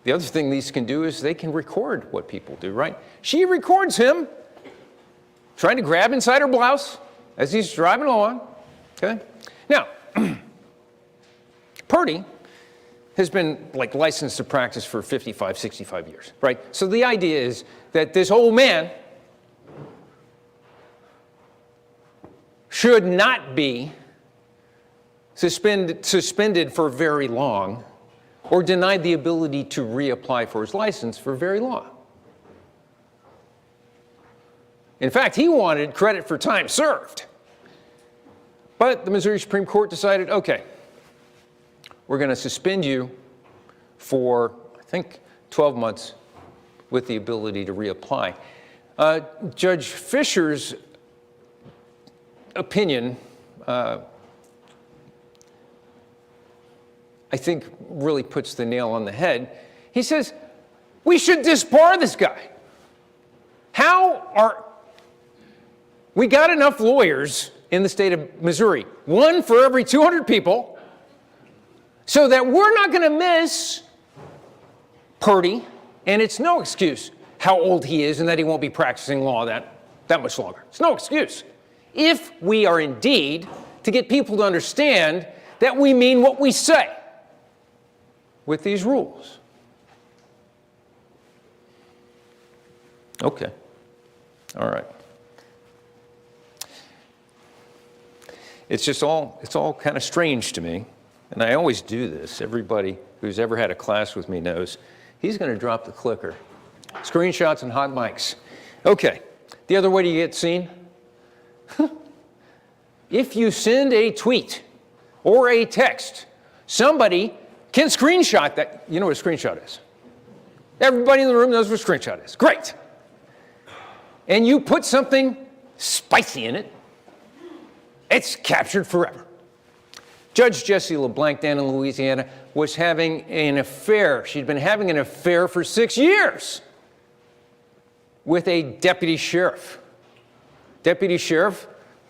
The other thing these can do is they can record what people do, right? She records him trying to grab inside her blouse as he's driving along, okay? Now, Purdy has been like licensed to practice for 55, 65 years, right? So the idea is that this old man should not be suspended for very long or denied the ability to reapply for his license for very long. In fact, he wanted credit for time served. But the Missouri Supreme Court decided, okay, we're going to suspend you for, I think, 12 months with the ability to reapply. Judge Fisher's opinion, I think, really puts the nail on the head. He says, we should disbar this guy. We got enough lawyers in the state of Missouri, one for every 200 people, so that we're not going to miss Purdy, and it's no excuse how old he is and that he won't be practicing law that much longer. It's no excuse. If we are indeed to get people to understand that we mean what we say with these rules. Okay. All right. It's all kind of strange to me, and I always do this. Everybody who's ever had a class with me knows he's going to drop the clicker. Screenshots and hot mics. Okay. The other way to get seen? If you send a tweet or a text, somebody can screenshot that. You know what a screenshot is? Everybody in the room knows what a screenshot is. Great. And you put something spicy in it, it's captured forever. Judge Jessie LeBlanc down in Louisiana was having an affair. She'd been having an affair for 6 years with a deputy sheriff. Deputy sheriff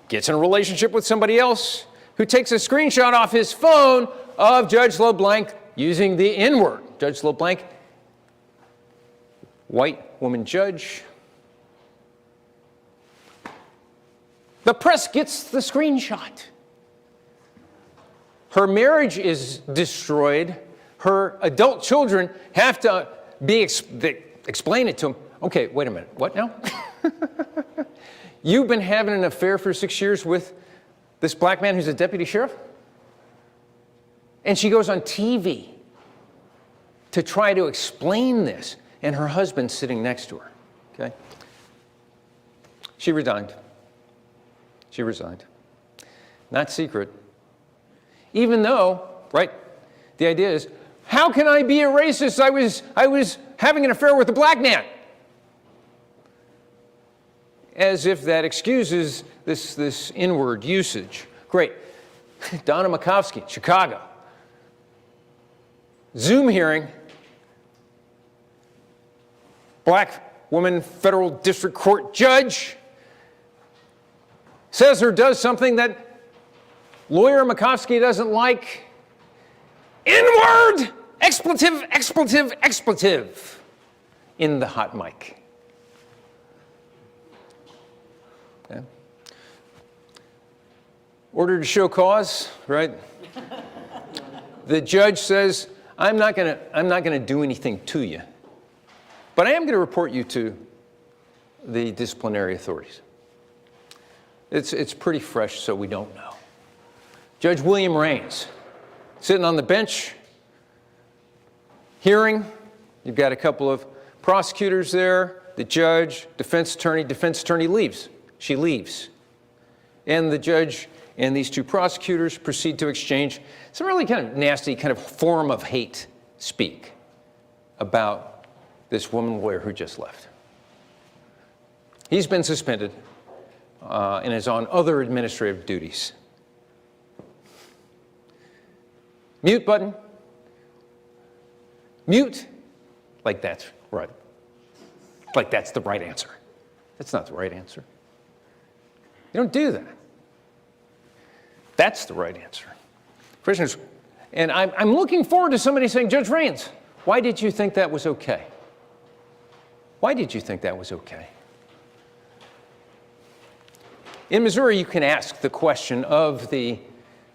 gets in a relationship with somebody else who takes a screenshot off his phone of Judge LeBlanc using the N-word. Judge LeBlanc, white woman judge. The press gets the screenshot. Her marriage is destroyed. Her adult children have to explain it to them. Okay, wait a minute. What now? You've been having an affair for 6 years with this black man who's a deputy sheriff? And she goes on TV to try to explain this, and her husband's sitting next to her, okay? She resigned. She resigned. Not secret. Even though, right, the idea is, how can I be a racist? I was having an affair with a black man. As if that excuses this inward usage. Great. Donna Makovsky, Chicago. Zoom hearing. Black woman federal district court judge says or does something that lawyer Makovsky doesn't like. N-word! Expletive, expletive, expletive in the hot mic. Okay. Order to show cause, right? The judge says, I'm not gonna do anything to you, but I am gonna report you to the disciplinary authorities. It's pretty fresh, so we don't know. Judge William Raines, sitting on the bench, hearing. You've got a couple of prosecutors there, the judge, defense attorney leaves. She leaves. And the judge And these two prosecutors proceed to exchange some really kind of nasty kind of form of hate speak about this woman lawyer who just left. He's been suspended and is on other administrative duties. Mute button. Mute. Like that's right. Like that's the right answer. That's not the right answer. You don't do that. That's the right answer. Prisoners, and I'm looking forward to somebody saying, Judge Raines, why did you think that was okay? Why did you think that was okay? In Missouri, you can ask the question of the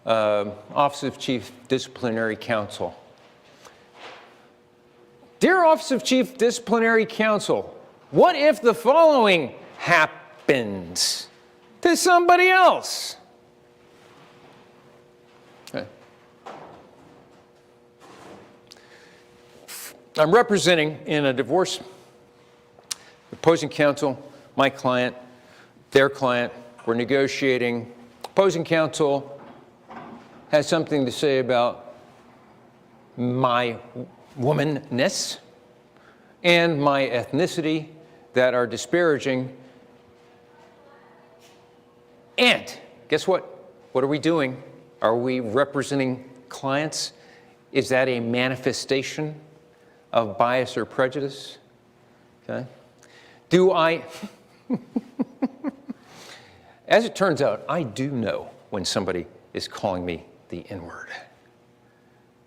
Office of Chief Disciplinary Counsel. Dear Office of Chief Disciplinary Counsel, what if the following happens to somebody else? Okay. I'm representing in a divorce, opposing counsel, my client, their client. We're negotiating. Opposing counsel has something to say about my womanness and my ethnicity that are disparaging. And guess what? What are we doing? Are we representing clients? Is that a manifestation of bias or prejudice? Okay. Do I, as it turns out, I do know when somebody is calling me the N-word.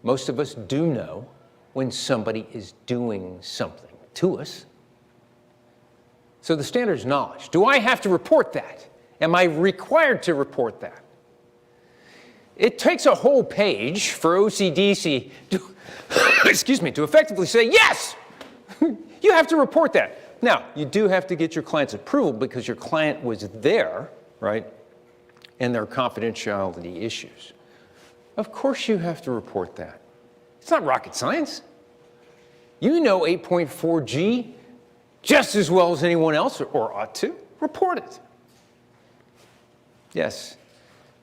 Most of us do know when somebody is doing something to us. So the standard is knowledge. Do I have to report that? Am I required to report that? It takes a whole page for OCDC to, excuse me, to effectively say, yes, you have to report that. Now, you do have to get your client's approval because your client was there, right? And there are confidentiality issues. Of course you have to report that. It's not rocket science. You know 8.4G just as well as anyone else, or ought to. Report it. Yes,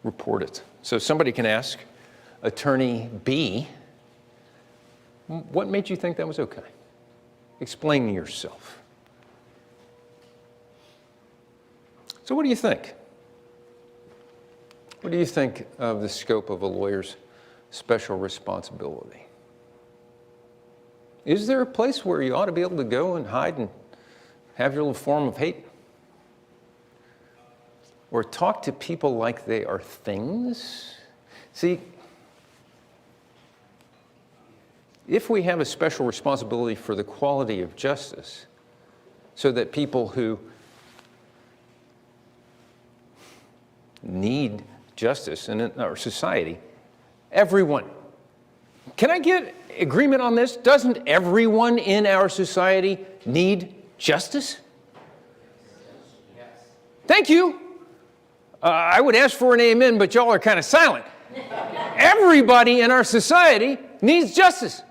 report it. So somebody can ask Attorney B, what made you think that was okay? Explain yourself. So what do you think? What do you think of the scope of a lawyer's special responsibility? Is there a place where you ought to be able to go and hide and have your little form of hate? Or talk to people like they are things? See, if we have a special responsibility for the quality of justice, so that people who need justice in our society, everyone, can I get agreement on this? Doesn't everyone in our society need justice? Yes. Thank you. I would ask for an amen, but y'all are kind of silent. Everybody in our society needs justice.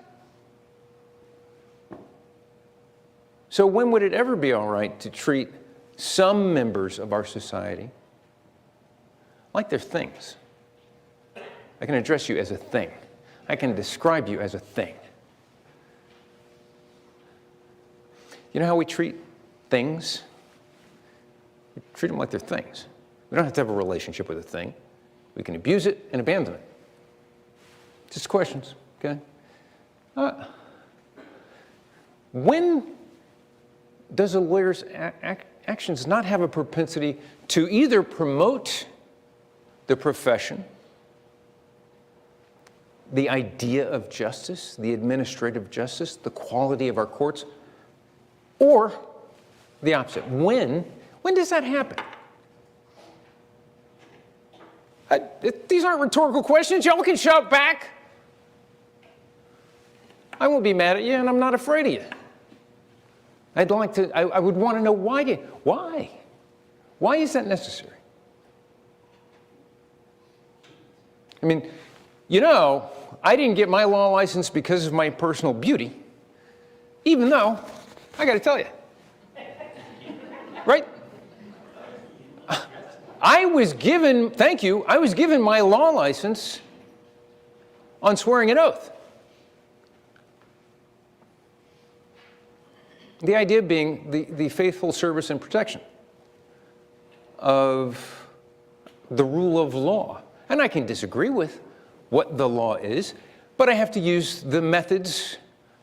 So when would it ever be all right to treat some members of our society like they're things? I can address you as a thing. I can describe you as a thing. You know how we treat things? We treat them like they're things. We don't have to have a relationship with a thing. We can abuse it and abandon it. Just questions, okay? When does a lawyer's actions not have a propensity to either promote the profession, the idea of justice, the administrative justice, the quality of our courts, or the opposite? When does that happen? These aren't rhetorical questions. Y'all can shout back. I won't be mad at you, and I'm not afraid of you. I'd like to, I would want to know why. Why? Why is that necessary? I mean, you know, I didn't get my law license because of my personal beauty, even though, I got to tell you, right? I was given, thank you, I was given my law license on swearing an oath. The idea being the faithful service and protection of the rule of law. And I can disagree with what the law is, but I have to use the methods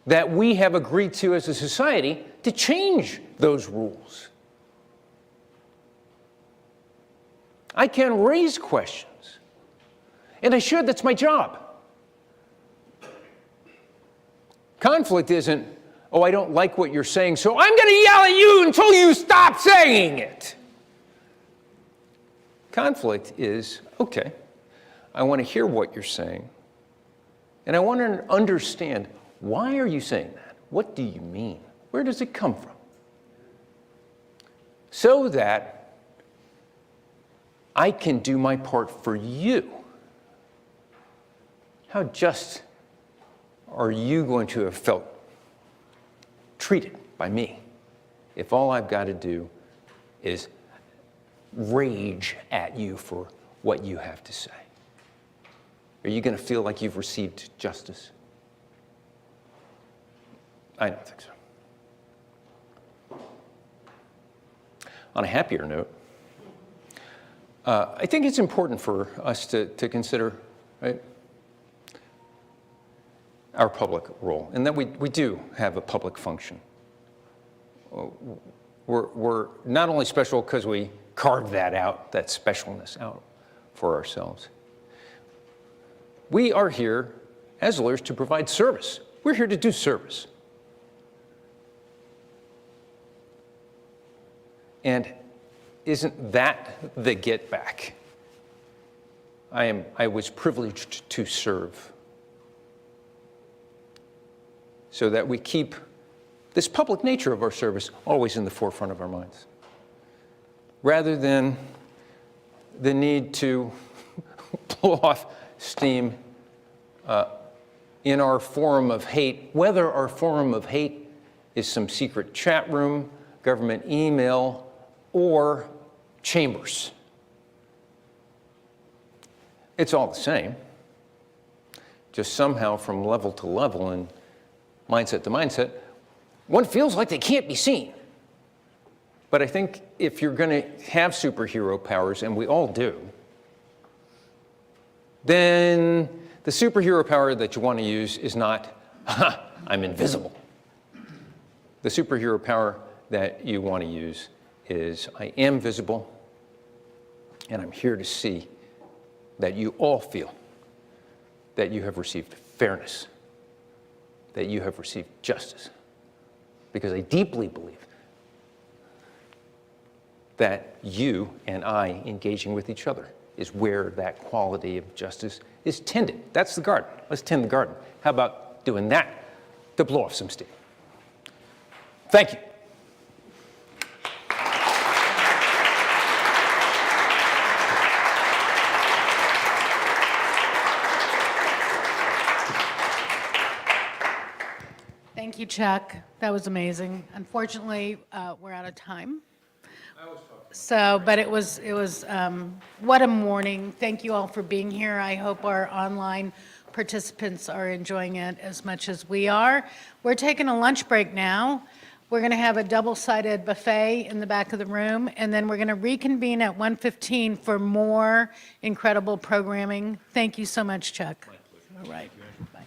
that we have agreed to as a society to change those rules. I can raise questions, and I should, that's my job. Conflict isn't, oh, I don't like what you're saying, so I'm going to yell at you until you stop saying it. Conflict is, okay, I want to hear what you're saying, and I want to understand, why are you saying that? What do you mean? Where does it come from? So that I can do my part for you. How just are you going to have felt treated by me if all I've got to do is rage at you for what you have to say? Are you going to feel like you've received justice? I don't think so. On a happier note, I think it's important for us to consider, right, our public role, and that we do have a public function. We're not only special because we carved that specialness out for ourselves. We are here as lawyers to provide service. We're here to do service. And isn't that the get back? I was privileged to serve, so that we keep this public nature of our service always in the forefront of our minds, rather than the need to blow off steam in our forum of hate, whether our forum of hate is some secret chat room, government email, or chambers. It's all the same, just somehow from level to level and mindset to mindset, one feels like they can't be seen. But I think if you're going to have superhero powers, and we all do, then the superhero power that you want to use is not, I'm invisible. The superhero power that you want to use is, I am visible, and I'm here to see that you all feel that you have received fairness, that you have received justice. Because I deeply believe that you and I engaging with each other is where that quality of justice is tended. That's the garden. Let's tend the garden. How about doing that to blow off some steam? Thank you. Thank you, Chuck. That was amazing. Unfortunately, we're out of time. So, but it was what a morning. Thank you all for being here. I hope our online participants are enjoying it as much as we are. We're taking a lunch break now. We're going to have a double-sided buffet in the back of the room, and then we're going to reconvene at 1:15 for more incredible programming. Thank you so much, Chuck. All right. Bye.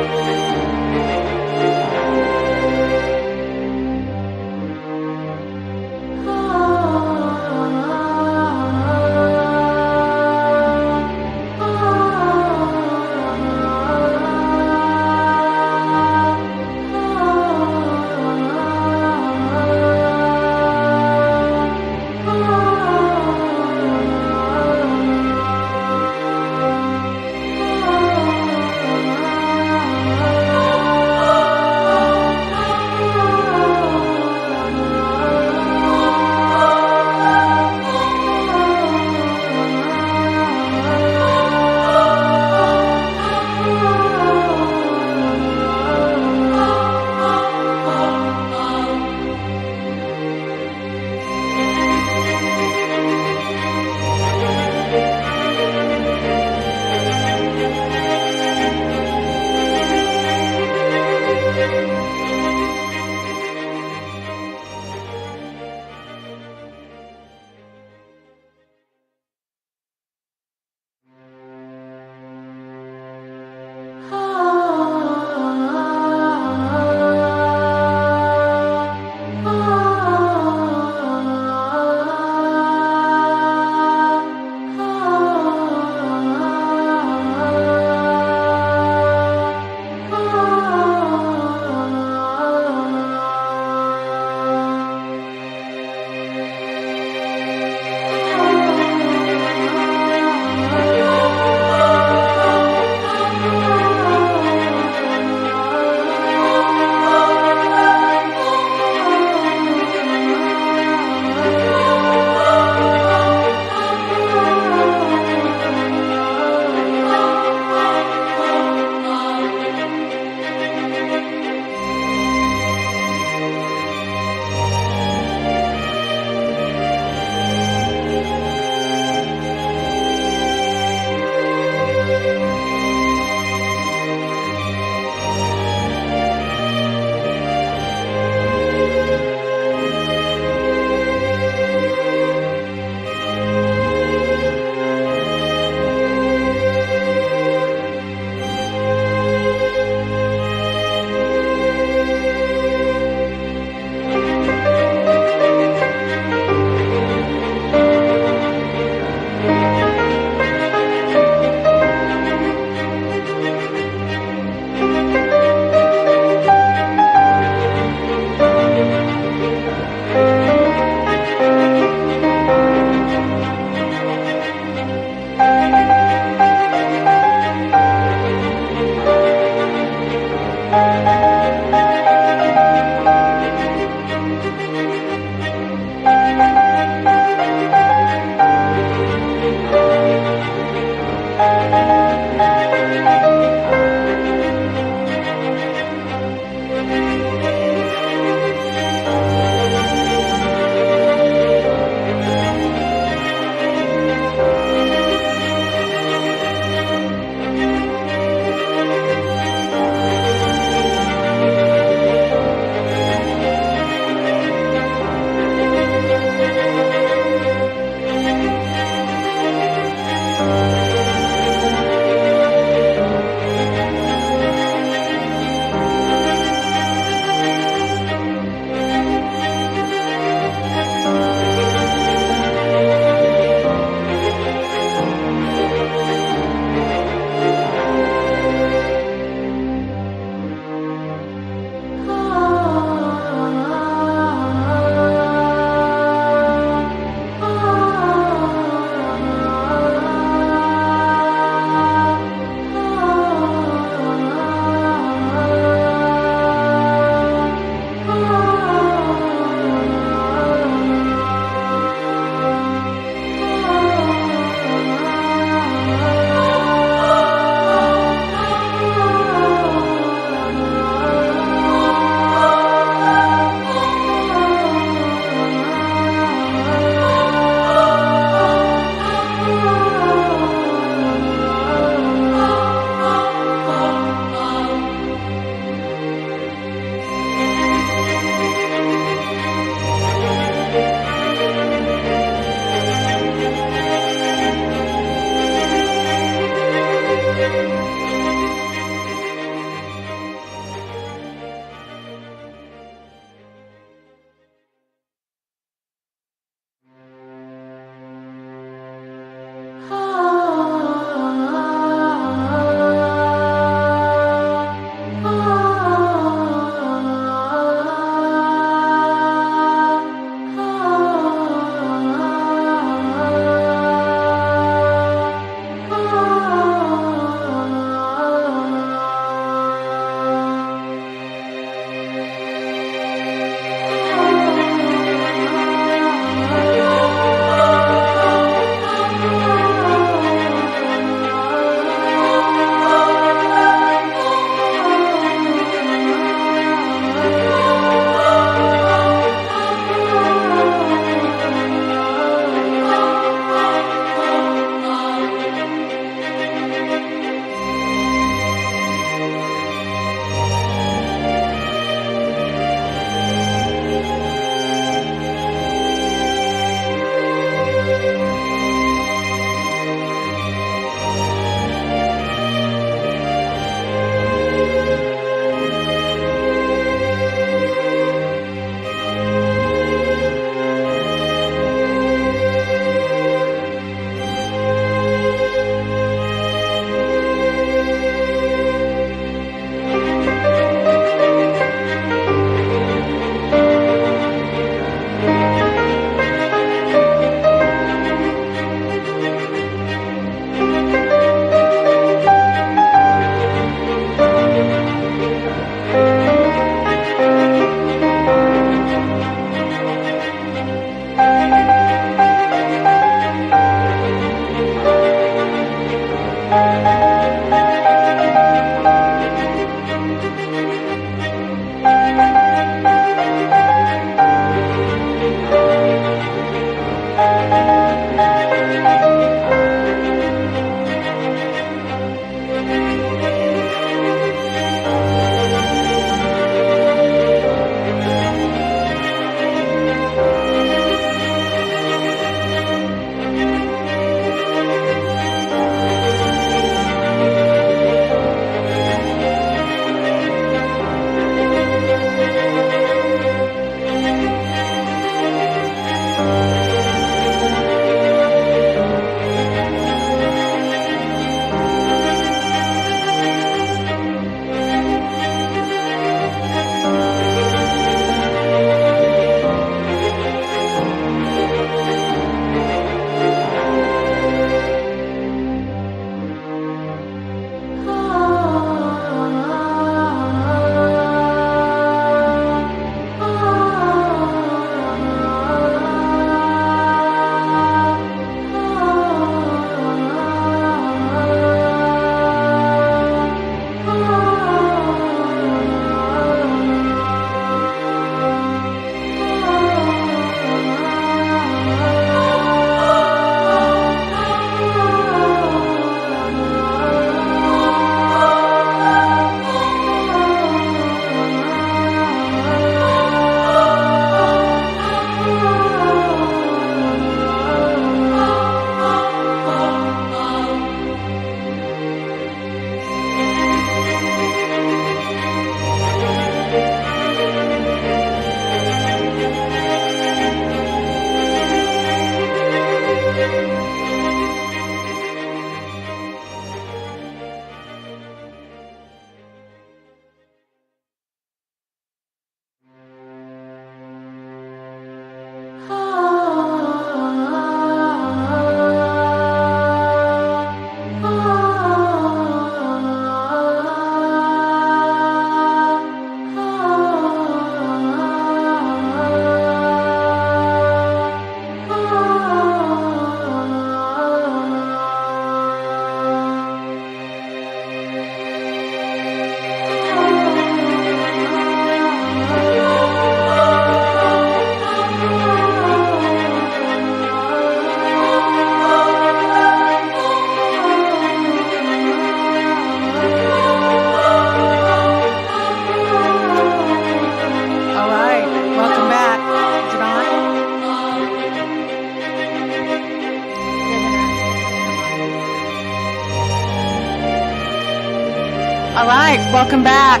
All right, welcome back.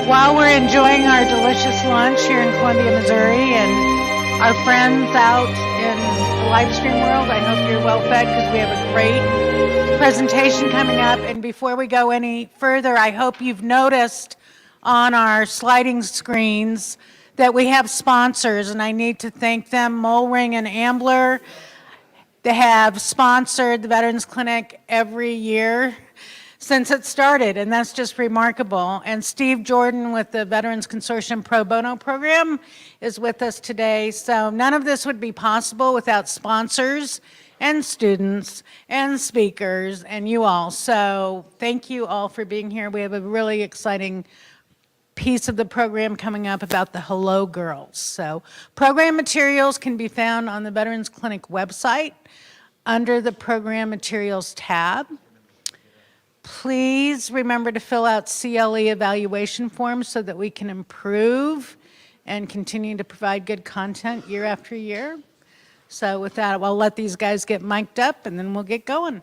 While we're enjoying our delicious lunch here in Columbia, Missouri, and our friends out in the live stream world, I hope you're well fed because we have a great presentation coming up. And before we go any further, I hope you've noticed on our sliding screens that we have sponsors, and I need to thank them. Mollring and Ambler, they have sponsored the Veterans Clinic every year since it started, and that's just remarkable. And Steve Jordan with the Veterans Consortium Pro Bono Program is with us today. So none of this would be possible without sponsors and students and speakers and you all. So thank you all for being here. We have a really exciting piece of the program coming up about the Hello Girls. So program materials can be found on the Veterans Clinic website under the Program Materials tab. Please remember to fill out CLE evaluation forms so that we can improve and continue to provide good content year after year. So with that, I'll let these guys get mic'd up and then we'll get going.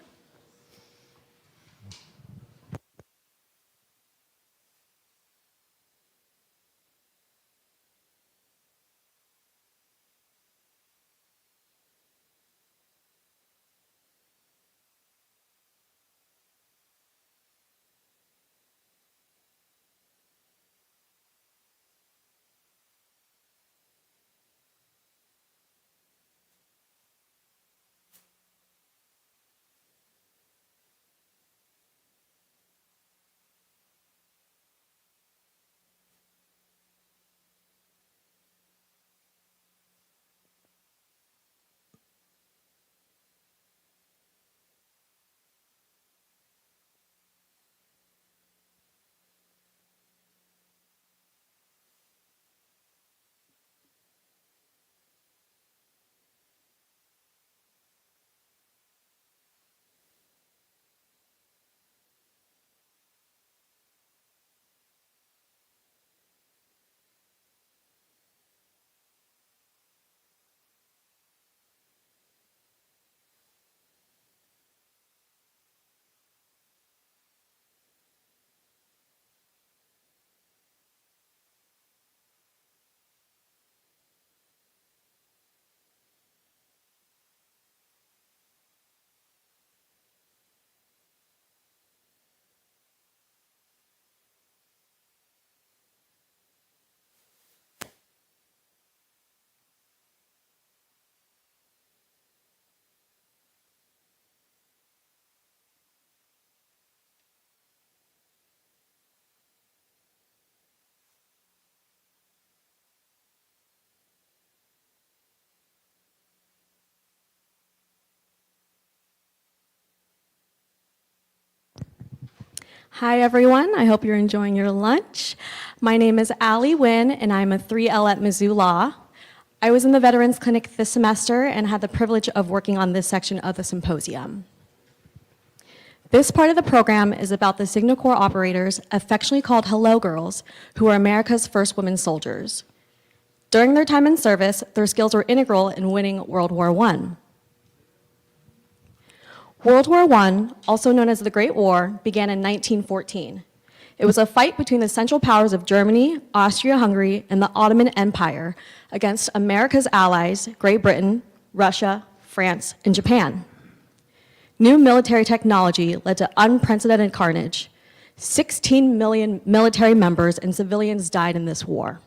Hi, everyone. I hope you're enjoying your lunch. My name is Allie Wynn, and I'm a 3L at Mizzou Law. I was in the Veterans Clinic this semester and had the privilege of working on this section of the symposium. This part of the program is about the Signal Corps operators, affectionately called Hello Girls, who are America's first women soldiers. During their time in service, their skills were integral in winning World War I. World War I, also known as the Great War, began in 1914. It was a fight between the Central Powers of Germany, Austria-Hungary, and the Ottoman Empire against America's allies, Great Britain, Russia, France, and Japan. New military technology led to unprecedented carnage. 16 million military members and civilians died in this war.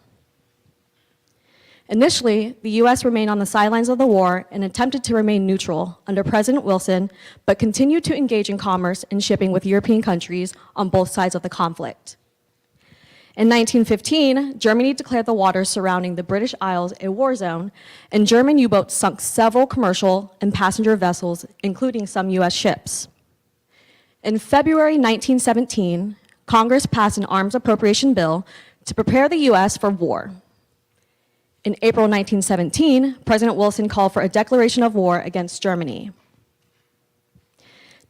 Initially, the U.S. remained on the sidelines of the war and attempted to remain neutral under President Wilson, but continued to engage in commerce and shipping with European countries on both sides of the conflict. In 1915, Germany declared the waters surrounding the British Isles a war zone, and German U-boats sunk several commercial and passenger vessels, including some U.S. ships. In February 1917, Congress passed an arms appropriation bill to prepare the U.S. for war. In April 1917, President Wilson called for a declaration of war against Germany.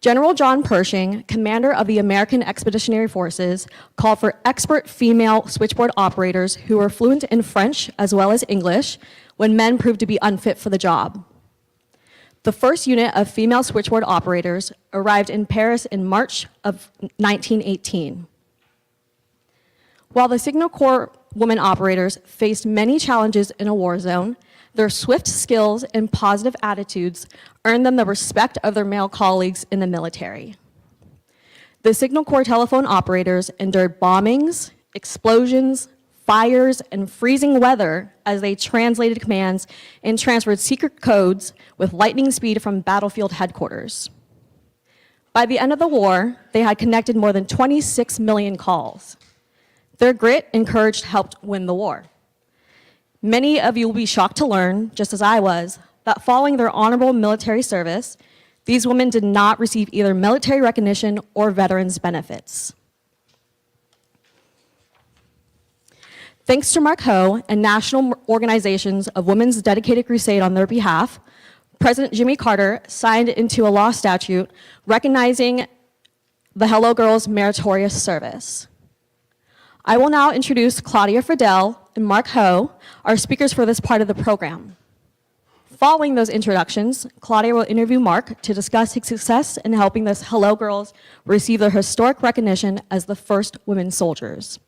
General John Pershing, commander of the American Expeditionary Forces, called for expert female switchboard operators who were fluent in French as well as English when men proved to be unfit for the job. The first unit of female switchboard operators arrived in Paris in March of 1918. While the Signal Corps women operators faced many challenges in a war zone, their swift skills and positive attitudes earned them the respect of their male colleagues in the military. The Signal Corps telephone operators endured bombings, explosions, fires, and freezing weather as they translated commands and transferred secret codes with lightning speed from battlefield headquarters. By the end of the war, they had connected more than 26 million calls. Their grit and courage helped win the war. Many of you will be shocked to learn, just as I was, that following their honorable military service, these women did not receive either military recognition or veterans benefits. Thanks to Mark Ho and national organizations of women's dedicated crusade on their behalf, President Jimmy Carter signed into a law statute recognizing the Hello Girls' meritorious service. I will now introduce Claudia Friedel and Mark Ho, our speakers for this part of the program. Following those introductions, Claudia will interview Mark to discuss his success in helping the Hello Girls receive their historic recognition as the first women soldiers.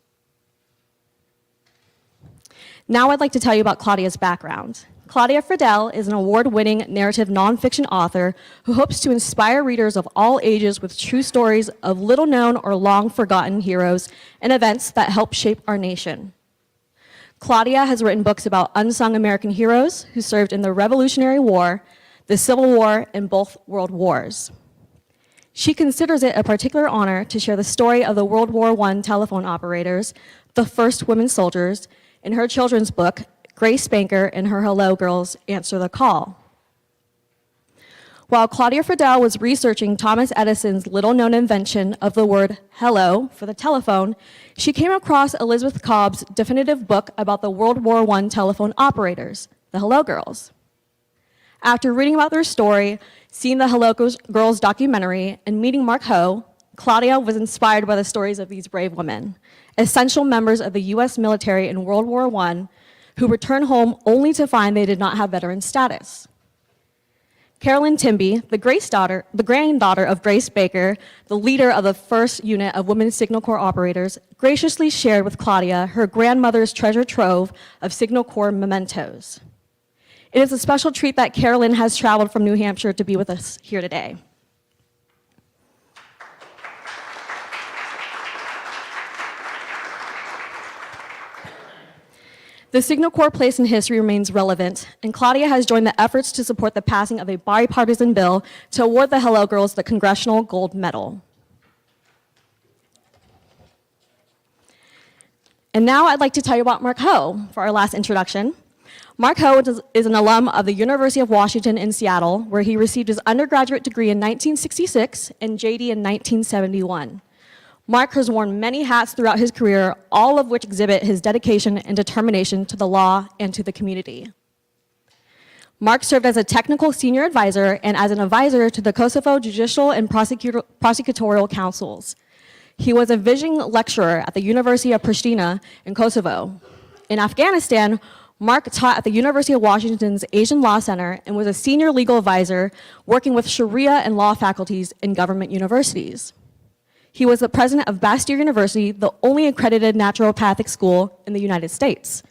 Now I'd like to tell you about Claudia's background. Claudia Friedel is an award-winning narrative nonfiction author who hopes to inspire readers of all ages with true stories of little-known or long-forgotten heroes and events that help shape our nation. Claudia has written books about unsung American heroes who served in the Revolutionary War, the Civil War, and both World Wars. She considers it a particular honor to share the story of the World War I telephone operators, the first women soldiers, in her children's book, Grace Spanker and Her Hello Girls Answer the Call. While Claudia Friedel was researching Thomas Edison's little-known invention of the word hello for the telephone, she came across Elizabeth Cobb's definitive book about the World War I telephone operators, the Hello Girls. After reading about their story, seeing the Hello Girls documentary, and meeting Mark Ho, Claudia was inspired by the stories of these brave women, essential members of the US military in World War I, who returned home only to find they did not have veteran status. Carolyn Timby, the granddaughter of Grace Baker, the leader of the first unit of women Signal Corps operators, graciously shared with Claudia her grandmother's treasure trove of Signal Corps mementos. It is a special treat that Carolyn has traveled from New Hampshire to be with us here today. The Signal Corps place in history remains relevant, and Claudia has joined the efforts to support the passing of a bipartisan bill to award the Hello Girls the Congressional Gold Medal. And now I'd like to tell you about Mark Ho for our last introduction. Mark Ho is an alum of the University of Washington in Seattle, where he received his undergraduate degree in 1966 and JD in 1971. Mark has worn many hats throughout his career, all of which exhibit his dedication and determination to the law and to the community. Mark served as a technical senior advisor and as an advisor to the Kosovo Judicial and Prosecutorial Councils. He was a visiting lecturer at the University of Pristina in Kosovo. In Afghanistan, Mark taught at the University of Washington's Asian Law Center and was a senior legal advisor working with Sharia and law faculties in government universities. He was the president of Bastyr University, the only accredited naturopathic school in the United States.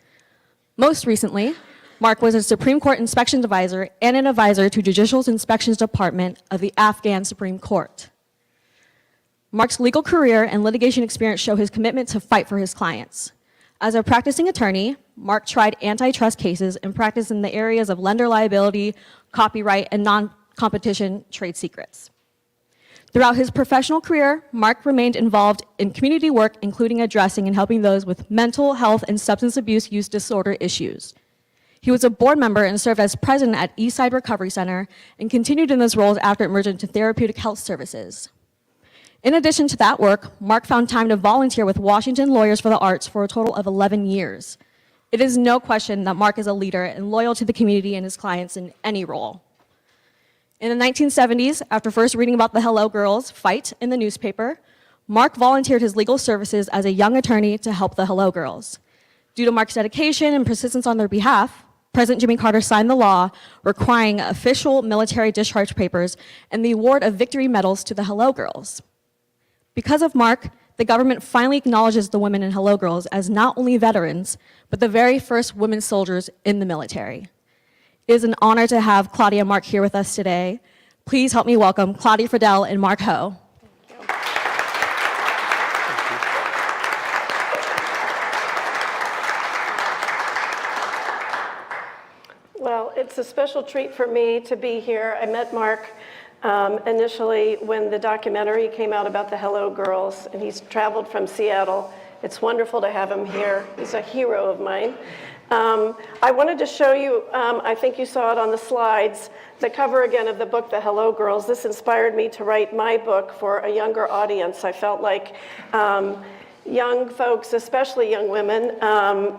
Most recently, Mark was a Supreme Court Inspections Advisor and an advisor to Judicial Inspections Department of the Afghan Supreme Court. Mark's legal career and litigation experience show his commitment to fight for his clients. As a practicing attorney, Mark tried antitrust cases and practiced in the areas of lender liability, copyright, and non-competition trade secrets. Throughout his professional career, Mark remained involved in community work, including addressing and helping those with mental health and substance abuse use disorder issues. He was a board member and served as president at Eastside Recovery Center and continued in those roles after it merged into Therapeutic Health Services. In addition to that work, Mark found time to volunteer with Washington Lawyers for the Arts for a total of 11 years. It is no question that Mark is a leader and loyal to the community and his clients in any role. In the 1970s, after first reading about the Hello Girls fight in the newspaper, Mark volunteered his legal services as a young attorney to help the Hello Girls. Due to Mark's dedication and persistence on their behalf, President Jimmy Carter signed the law requiring official military discharge papers and the award of victory medals to the Hello Girls. Because of Mark, the government finally acknowledges the women in Hello Girls as not only veterans, but the very first women soldiers in the military. It is an honor to have Claudia and Mark here with us today. Please help me welcome Claudia Friedel and Mark Ho. Well, it's a special treat for me to be here. I met Mark initially when the documentary came out about the Hello Girls, and he's traveled from Seattle. It's wonderful to have him here. He's a hero of mine. I wanted to show you, I think you saw it on the slides, the cover again of the book, The Hello Girls. This inspired me to write my book for a younger audience. I felt like young folks, especially young women,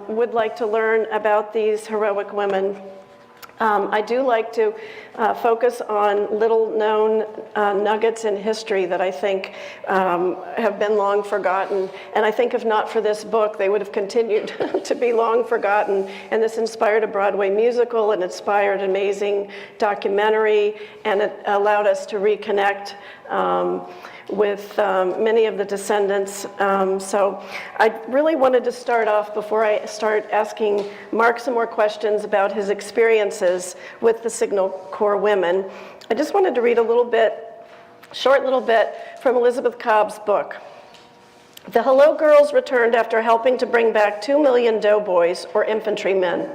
would like to learn about these heroic women. I do like to focus on little known nuggets in history that I think have been long forgotten. And I think if not for this book, they would have continued to be long forgotten. And this inspired a Broadway musical, and inspired an amazing documentary, and it allowed us to reconnect with many of the descendants. So I really wanted to start off, before I start asking Mark some more questions about his experiences with the Signal Corps women, I just wanted to read a little bit, short little bit from Elizabeth Cobb's book. The Hello Girls returned after helping to bring back 2 million doughboys, or infantrymen.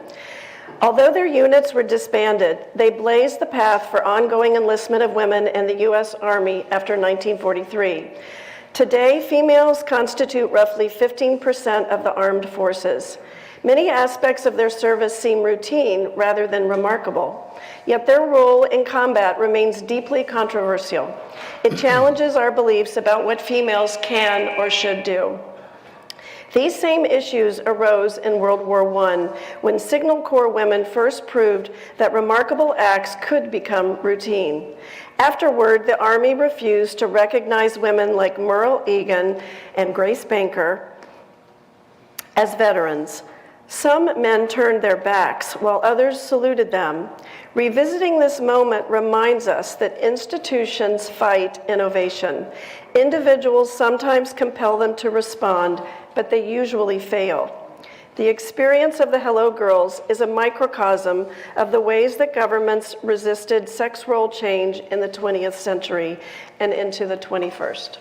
Although their units were disbanded, they blazed the path for ongoing enlistment of women in the U.S. Army after 1943. Today, females constitute roughly 15% of the armed forces. Many aspects of their service seem routine rather than remarkable, yet their role in combat remains deeply controversial. It challenges our beliefs about what females can or should do. These same issues arose in World War I, when Signal Corps women first proved that remarkable acts could become routine. Afterward, the Army refused to recognize women like Merle Egan and Grace Banker as veterans. Some men turned their backs, while others saluted them. Revisiting this moment reminds us that institutions fight innovation. Individuals sometimes compel them to respond, but they usually fail. The experience of the Hello Girls is a microcosm of the ways that governments resisted sex role change in the 20th century and into the 21st.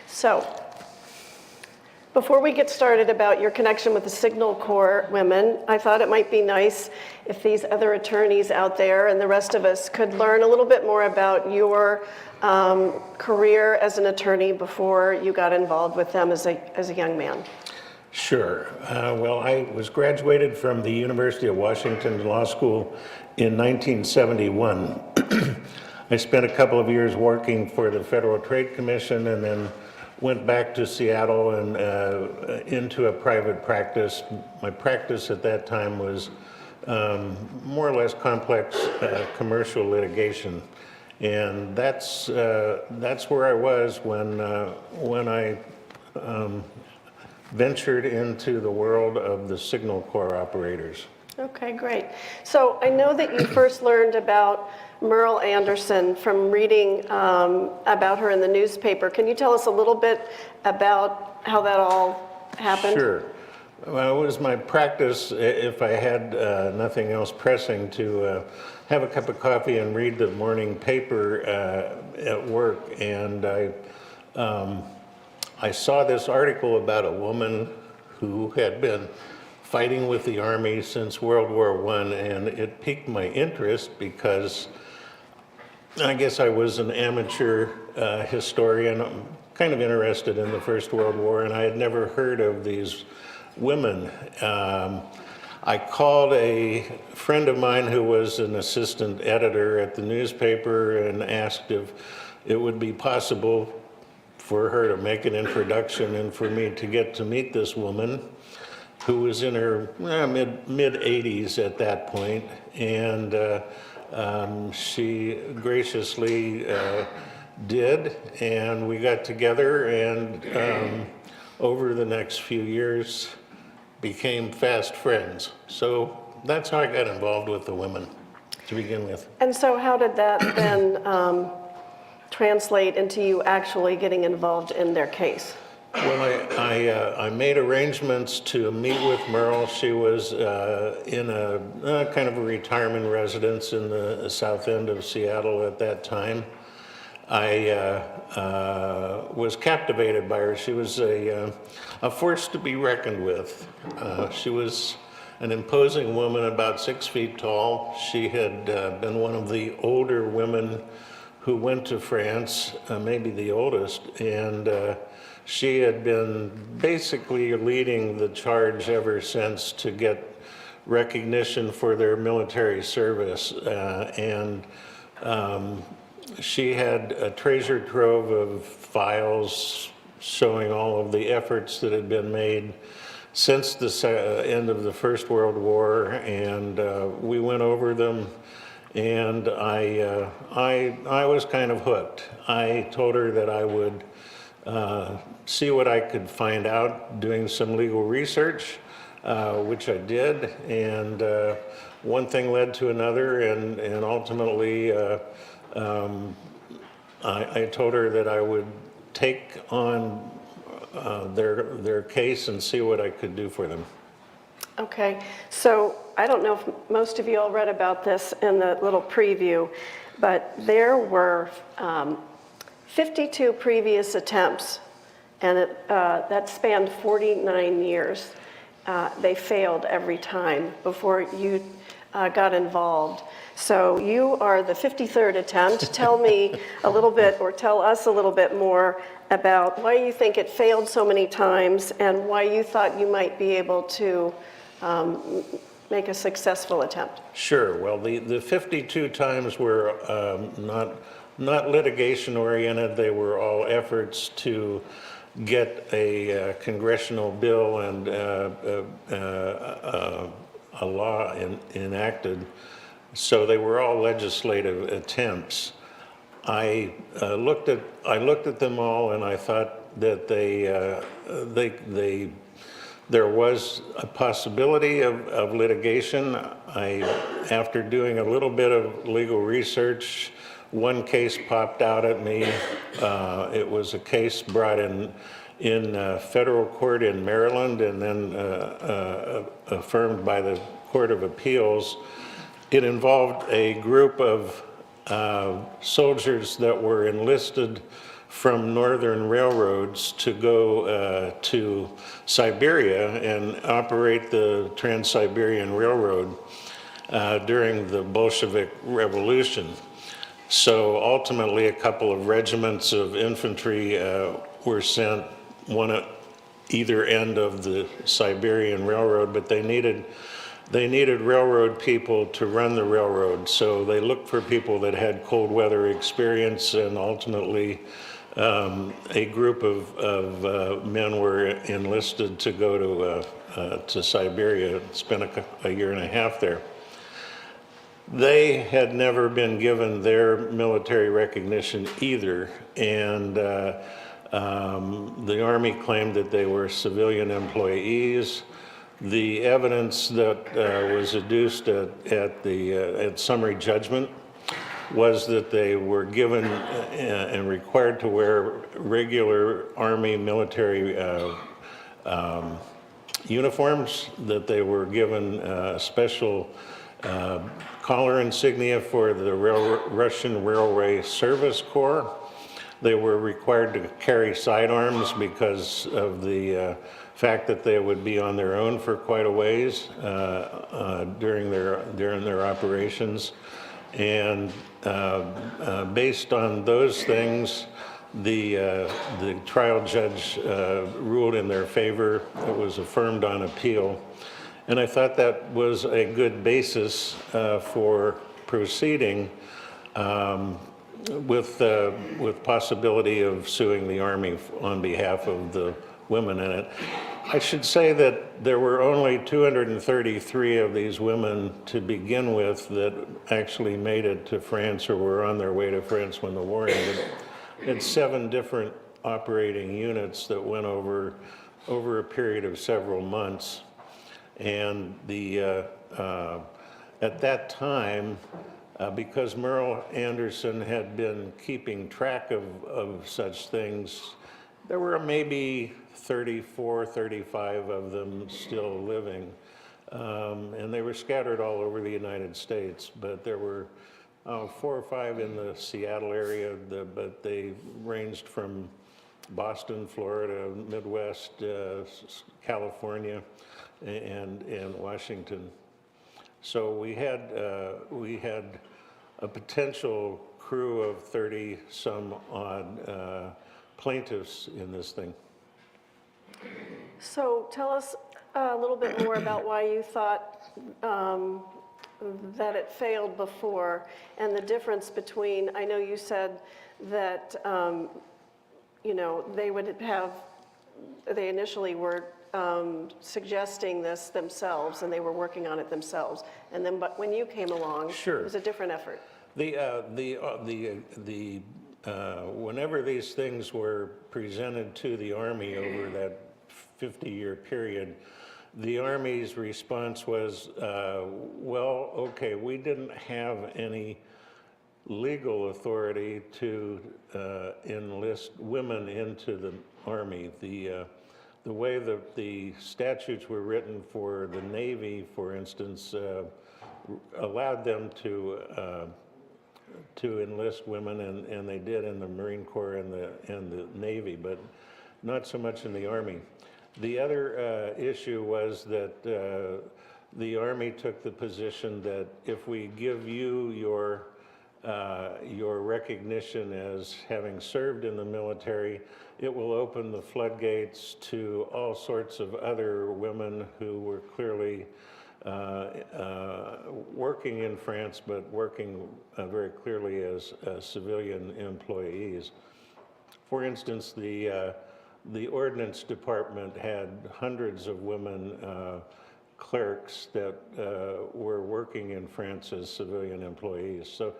So, before we get started about your connection with the Signal Corps women, I thought it might be nice if these other attorneys out there and the rest of us could learn a little bit more about your career as an attorney before you got involved with them as a young man. Sure. Well, I was graduated from the University of Washington Law School in 1971. I spent a couple of years working for the Federal Trade Commission, and then went back to Seattle and into a private practice. My practice at that time was more or less complex commercial litigation. And that's where I was when I ventured into the world of the Signal Corps operators. Okay, great. So I know that you first learned about Merle Anderson from reading about her in the newspaper. Can you tell us a little bit about how that all happened? Sure. Well, it was my practice, if I had nothing else pressing, to have a cup of coffee and read the morning paper at work. And I saw this article about a woman who had been fighting with the Army since World War I, and it piqued my interest because I guess I was an amateur historian. I'm kind of interested in the First World War, and I had never heard of these women. I called a friend of mine who was an assistant editor at the newspaper and asked if it would be possible for her to make an introduction and for me to get to meet this woman who was in her mid-80s at that point, and she graciously did, and we got together, and over the next few years became fast friends. So that's how I got involved with the women to begin with. And so how did that then translate into you actually getting involved in their case? Well, I made arrangements to meet with Merle. She was in a kind of a retirement residence in the south end of Seattle at that time. I was captivated by her. She was a force to be reckoned with. She was an imposing woman, about 6 feet tall. She had been one of the older women who went to France, maybe the oldest, and she had been basically leading the charge ever since to get recognition for their military service. She had a treasure trove of files showing all of the efforts that had been made since the end of the First World War, and we went over them, and I was kind of hooked. I told her that I would see what I could find out doing some legal research, which I did, and one thing led to another, and ultimately I told her that I would take on their case and see what I could do for them. Okay, so I don't know if most of you all read about this in the little preview, but there were 52 previous attempts, and that spanned 49 years. They failed every time before you got involved. So you are the 53rd attempt. Tell me a little bit, or tell us a little bit more about why you think it failed so many times and why you thought you might be able to make a successful attempt. Sure. Well, the 52 times were not litigation oriented. They were all efforts to get a congressional bill and a law enacted. So they were all legislative attempts. I looked at them all, and I thought that there was a possibility of litigation. After doing a little bit of legal research, one case popped out at me. It was a case brought in federal court in Maryland and then affirmed by the Court of Appeals. It involved a group of soldiers that were enlisted from northern railroads to go to Siberia and operate the Trans-Siberian Railroad during the Bolshevik Revolution. So ultimately, a couple of regiments of infantry were sent, one at either end of the Siberian Railroad, but they needed railroad people to run the railroad. So they looked for people that had cold weather experience, and ultimately a group of men were enlisted to go to Siberia and spend a year and a half there. They had never been given their military recognition either, and the Army claimed that they were civilian employees. The evidence that was adduced at summary judgment was that they were given and required to wear regular Army military uniforms, that they were given special collar insignia for the Russian Railway Service Corps. They were required to carry sidearms because of the fact that they would be on their own for quite a ways during their operations. And based on those things, the trial judge ruled in their favor. It was affirmed on appeal. And I thought that was a good basis for proceeding with possibility of suing the Army on behalf of the women in it. I should say that there were only 233 of these women to begin with that actually made it to France or were on their way to France when the war ended. It's 7 different operating units that went over a period of several months. And at that time, Because Merle Anderson had been keeping track of such things, there were maybe 34, 35 of them still living. And they were scattered all over the United States, but there were 4 or 5 in the Seattle area, but they ranged from Boston, Florida, Midwest, California, and Washington. So we had a potential crew of 30 some odd plaintiffs in this thing. So tell us a little bit more about why you thought that it failed before, and the difference between, I know you said that, you know, they initially were suggesting this themselves, and they were working on it themselves. And then, but when you came along, Sure. it was a different effort. Whenever these things were presented to the Army over that 50-year period, the Army's response was, well, okay, we didn't have any legal authority to enlist women into the Army. The way that the statutes were written for the Navy, for instance, allowed them to enlist women, and they did in the Marine Corps and the Navy, but not so much in the Army. The other issue was that the Army took the position that if we give you your recognition as having served in the military, it will open the floodgates to all sorts of other women who were clearly working in France, but working very clearly as civilian employees. For instance, the Ordnance Department had hundreds of women clerks that were working in France as civilian employees. So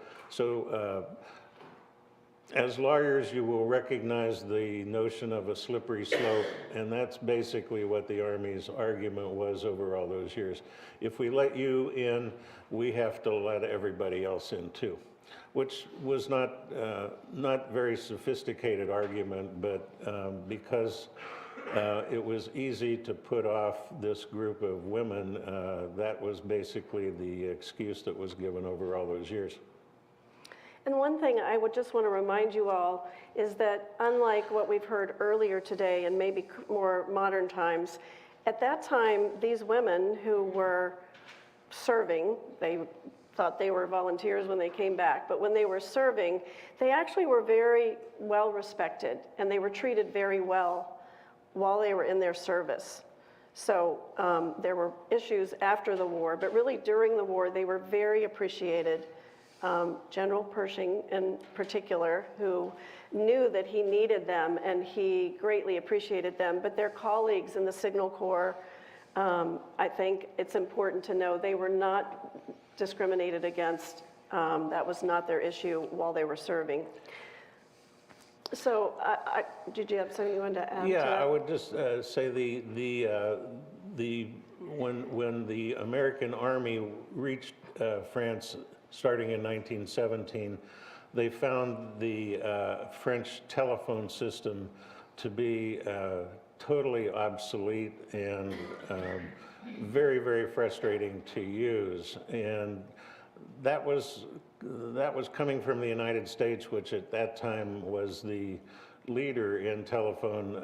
as lawyers, you will recognize the notion of a slippery slope, and that's basically what the Army's argument was over all those years. If we let you in, we have to let everybody else in too, which was not very sophisticated argument, but because it was easy to put off this group of women, that was basically the excuse that was given over all those years. And one thing I would just want to remind you all is that unlike what we've heard earlier today and maybe more modern times, at that time, these women who were serving, they thought they were volunteers when they came back, but when they were serving, they actually were very well respected, and they were treated very well while they were in their service. So there were issues after the war, but really during the war, they were very appreciated. General Pershing in particular, who knew that he needed them and he greatly appreciated them, but their colleagues in the Signal Corps, I think it's important to know they were not discriminated against. That was not their issue while they were serving. So did you have something you wanted to add to that? Yeah, I would just say when the American Army reached France starting in 1917, they found the French telephone system to be totally obsolete and very, very frustrating to use. And that was coming from the United States, which at that time was the leader in telephone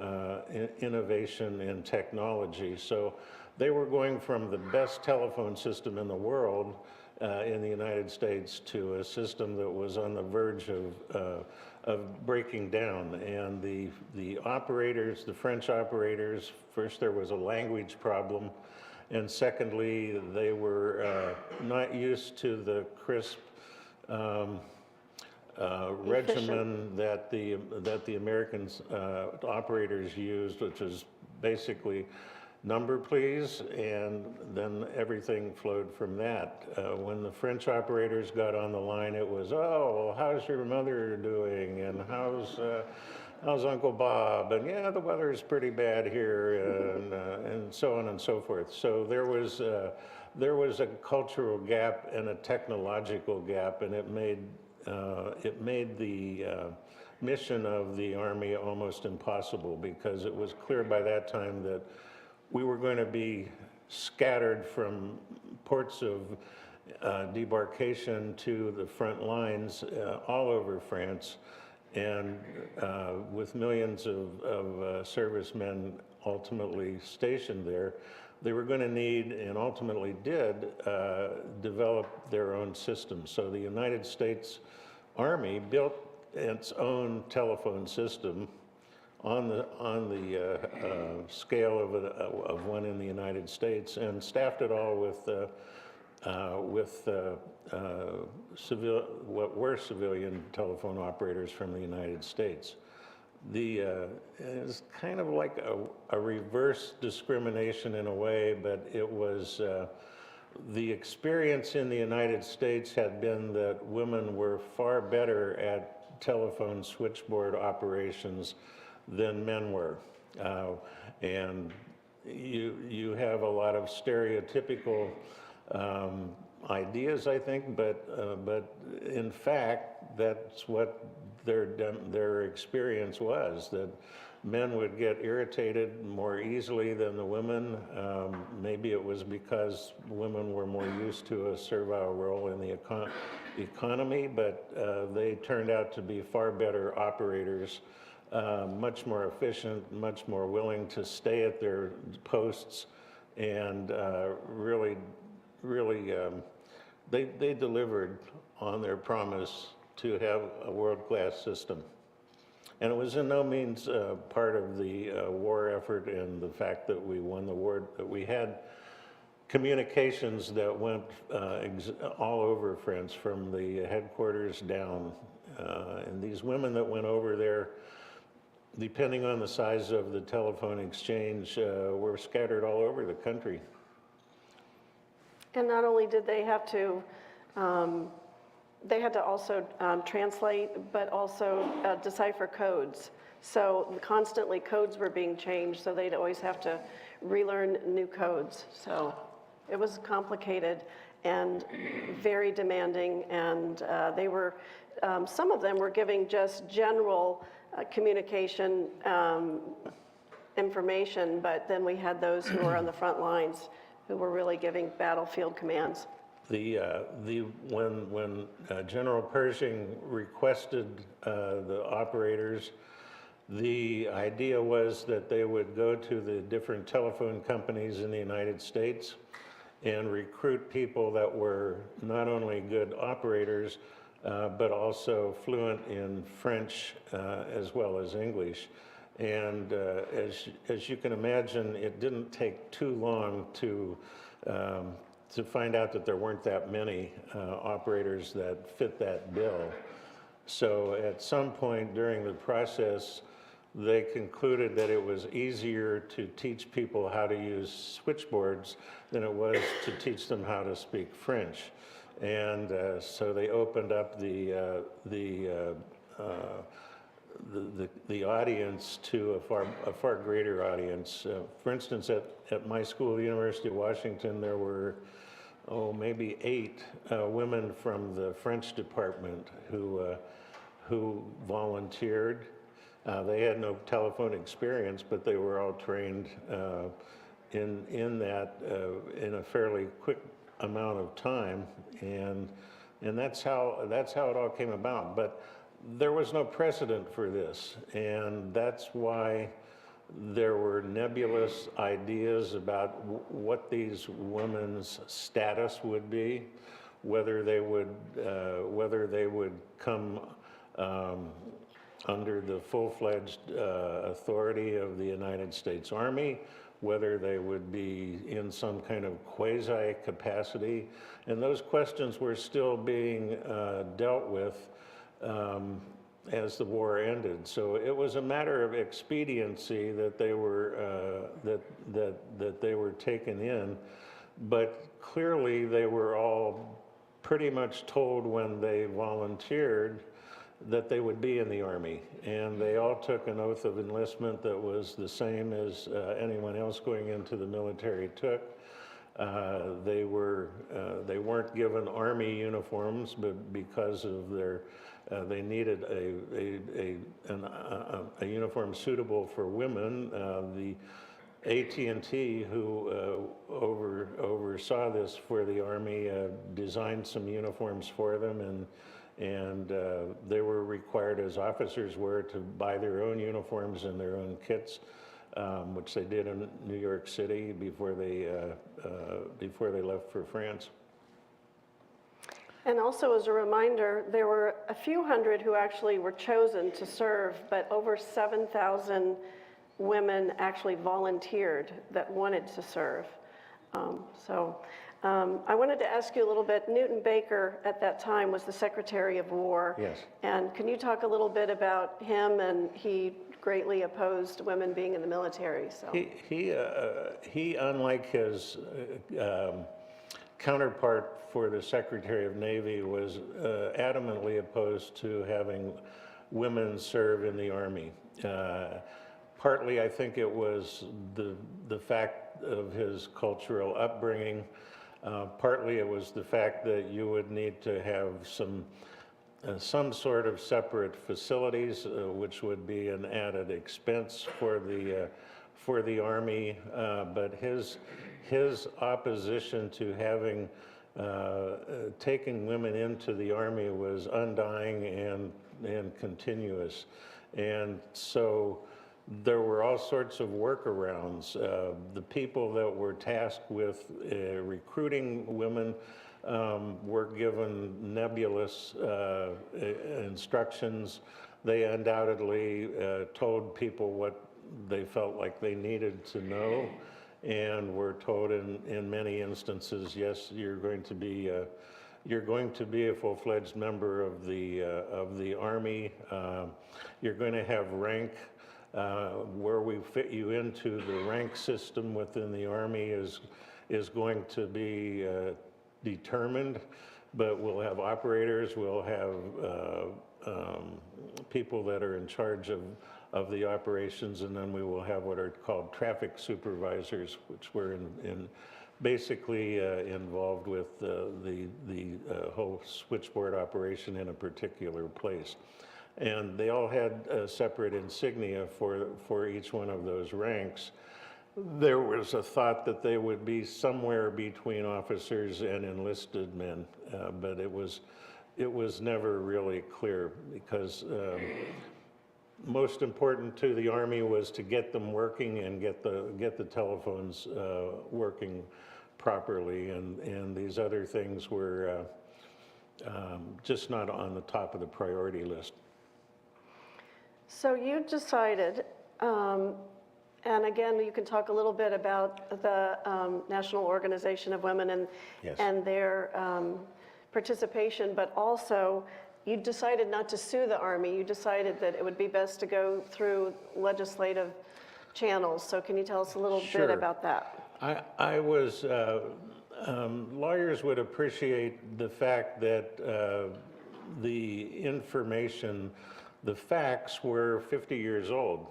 innovation and technology. So they were going from the best telephone system in the world in the United States to a system that was on the verge of breaking down. And the operators, the French operators, first there was a language problem, and secondly, they were not used to the crisp regimen that the American operators used, which is basically number please, and then everything flowed from that. When the French operators got on the line, it was, oh, how's your mother doing, and how's how's Uncle Bob? And yeah, the weather is pretty bad here, and so on and so forth. So there was a cultural gap and a technological gap, and it made the mission of the Army almost impossible, because it was clear by that time that we were going to be scattered from ports of debarkation to the front lines all over France, and with millions of servicemen ultimately stationed there, they were going to need, and ultimately did, develop their own system. So the United States Army built its own telephone system on the scale of one in the United States, and staffed it all with what were civilian telephone operators from the United States. It's kind of like a reverse discrimination in a way, but it was the experience in the United States had been that women were far better at telephone switchboard operations than men were. And you have a lot of stereotypical ideas, I think, but in fact, that's what their experience was, that men would get irritated more easily than the women. Maybe it was because women were more used to a servile role in the economy, but they turned out to be far better operators, much more efficient, much more willing to stay at their posts, and really, they delivered on their promise to have a world-class system. And it was in no means part of the war effort and the fact that we won the war, that we had communications that went all over France, from the headquarters down. And these women that went over there, depending on the size of the telephone exchange, were scattered all over the country. And not only did they have to also translate, but also decipher codes. So constantly codes were being changed, so they'd always have to relearn new codes. So it was complicated and very demanding, and they were, some of them were giving just general communication information, but then we had those who were on the front lines who were really giving battlefield commands. When General Pershing requested the operators, the idea was that they would go to the different telephone companies in the United States and recruit people that were not only good operators, but also fluent in French as well as English. And as you can imagine, it didn't take too long to find out that there weren't that many operators that fit that bill. So at some point during the process, they concluded that it was easier to teach people how to use switchboards than it was to teach them how to speak French. And so they opened up the audience to a far greater audience. For instance, at my school, the University of Washington, there were maybe 8 women from the French department who volunteered. They had no telephone experience, but they were all trained in that in a fairly quick amount of time, and that's how it all came about. But there was no precedent for this, and that's why there were nebulous ideas about what these women's status would be, whether they would come under the full-fledged authority of the United States Army, whether they would be in some kind of quasi-capacity. And those questions were still being dealt with as the war ended. So it was a matter of expediency that they were that they were taken in, but clearly they were all pretty much told when they volunteered that they would be in the Army. And they all took an oath of enlistment that was the same as anyone else going into the military took. They weren't given Army uniforms, but because of their, they needed a uniform suitable for women. The AT&T, who oversaw this for the Army, designed some uniforms for them, and they were required, as officers were, to buy their own uniforms and their own kits, which they did in New York City before they left for France. And also as a reminder, there were a few hundred who actually were chosen to serve, but over 7,000 women actually volunteered that wanted to serve. I wanted to ask you a little bit. Newton Baker at that time was the Secretary of War. Yes. And can you talk a little bit about him? And he greatly opposed women being in the military. So He unlike his counterpart for the Secretary of Navy, was adamantly opposed to having women serve in the Army. Partly, I think it was the fact of his cultural upbringing. Partly, it was the fact that you would need to have some sort of separate facilities, which would be an added expense for the Army. But his opposition to having taking women into the Army was undying and continuous, and so there were all sorts of workarounds. The people that were tasked with recruiting women were given nebulous instructions. They undoubtedly told people what they felt like they needed to know, and were told in many instances, yes, you're going to be a full-fledged member of the Army. You're going to have rank. Where we fit you into the rank system within the Army is going to be determined, but we'll have operators, we'll have people that are in charge of the operations, and then we will have what are called traffic supervisors, which were basically involved with the whole switchboard operation in a particular place. And they all had separate insignia for each one of those ranks. There was a thought that they would be somewhere between officers and enlisted men, but it was never really clear, because most important to the Army was to get them working and get the telephones working properly, and these other things were just not on the top of the priority list. So you decided, and again, you can talk a little bit about the National Organization of Women Yes. and their participation, but also you decided not to sue the Army. You decided that it would be best to go through legislative channels. So can you tell us a little Sure. bit about that? I was, lawyers would appreciate the fact that the information, the facts were 50 years old.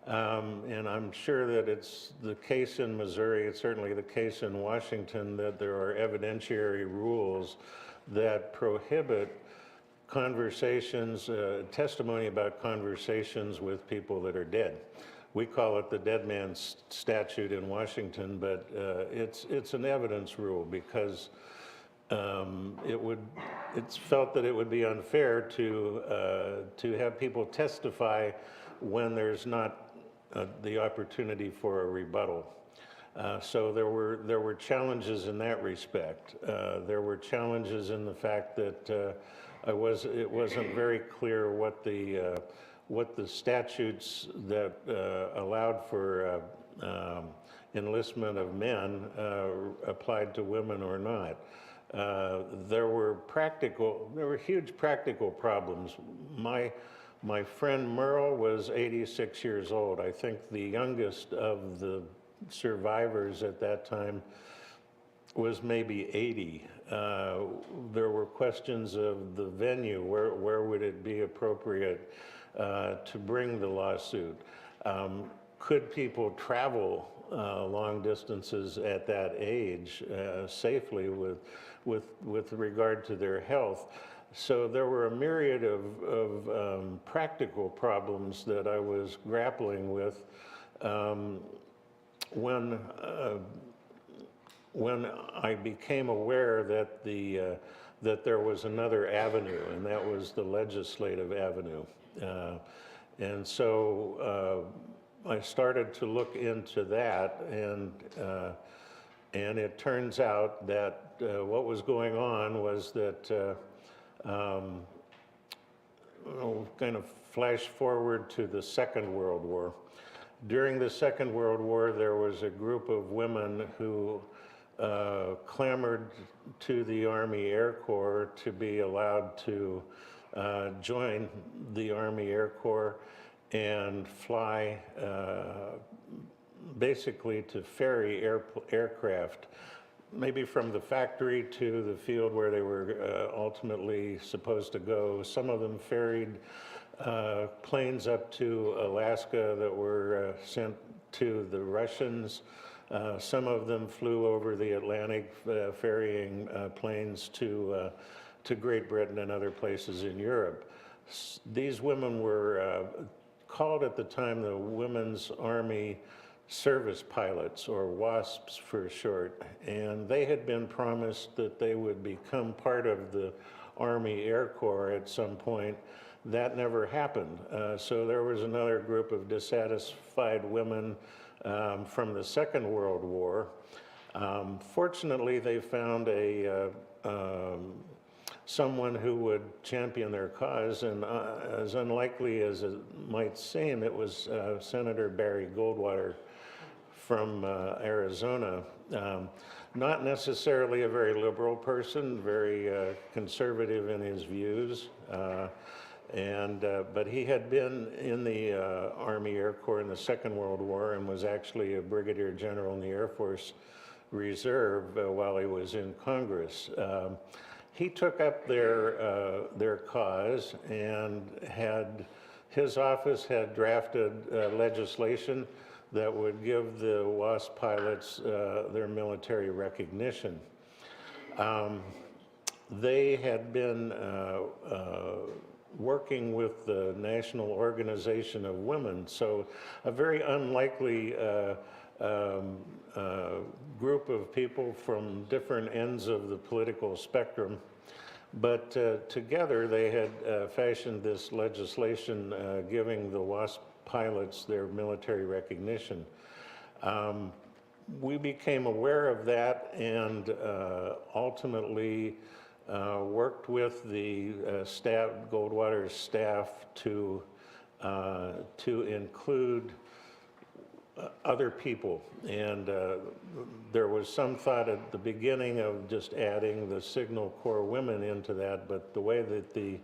And I'm sure that it's the case in Missouri, it's certainly the case in Washington, that there are evidentiary rules that prohibit conversations, testimony about conversations with people that are dead. We call it the dead man statute in Washington, but it's an evidence rule, because it's felt that it would be unfair to have people testify when there's not the opportunity for a rebuttal. So there were challenges in that respect. There were challenges in the fact that it wasn't very clear what the statutes that allowed for enlistment of men applied to women or not. There were huge practical problems. My friend Merle was 86 years old. I think the youngest of the survivors at that time was maybe 80. There were questions of the venue, where would it be appropriate to bring the lawsuit? Could people travel long distances at that age safely with regard to their health? So there were a myriad of practical problems that I was grappling with when I became aware that that there was another avenue, and that was the legislative avenue. And so I started to look into that, and it turns out that what was going on was that kind of flash forward to the Second World War. During the Second World War, there was a group of women who clamored to the Army Air Corps to be allowed to join the Army Air Corps and fly basically to ferry aircraft, maybe from the factory to the field where they were ultimately supposed to go. Some of them ferried planes up to Alaska that were sent to the Russians. Some of them flew over the Atlantic, ferrying planes to Great Britain and other places in Europe. These women were called at the time the Women's Army Service Pilots, or WASPs for short, and they had been promised that they would become part of the Army Air Corps at some point. That never happened. So there was another group of dissatisfied women from the Second World War. Fortunately, they found someone who would champion their cause, and as unlikely as it might seem, it was Senator Barry Goldwater from Arizona. Not necessarily a very liberal person, very conservative in his views. But he had been in the Army Air Corps in the Second World War and was actually a brigadier general in the Air Force Reserve while he was in Congress. He took up their cause, and his office had drafted legislation that would give the WASP pilots their military recognition. They had been working with the National Organization of Women, so a very unlikely group of people from different ends of the political spectrum. But together they had fashioned this legislation giving the WASP pilots their military recognition. We became aware of that and ultimately worked with the staff, Goldwater's staff, to include other people. And there was some thought at the beginning of just adding the Signal Corps women into that, but the way that the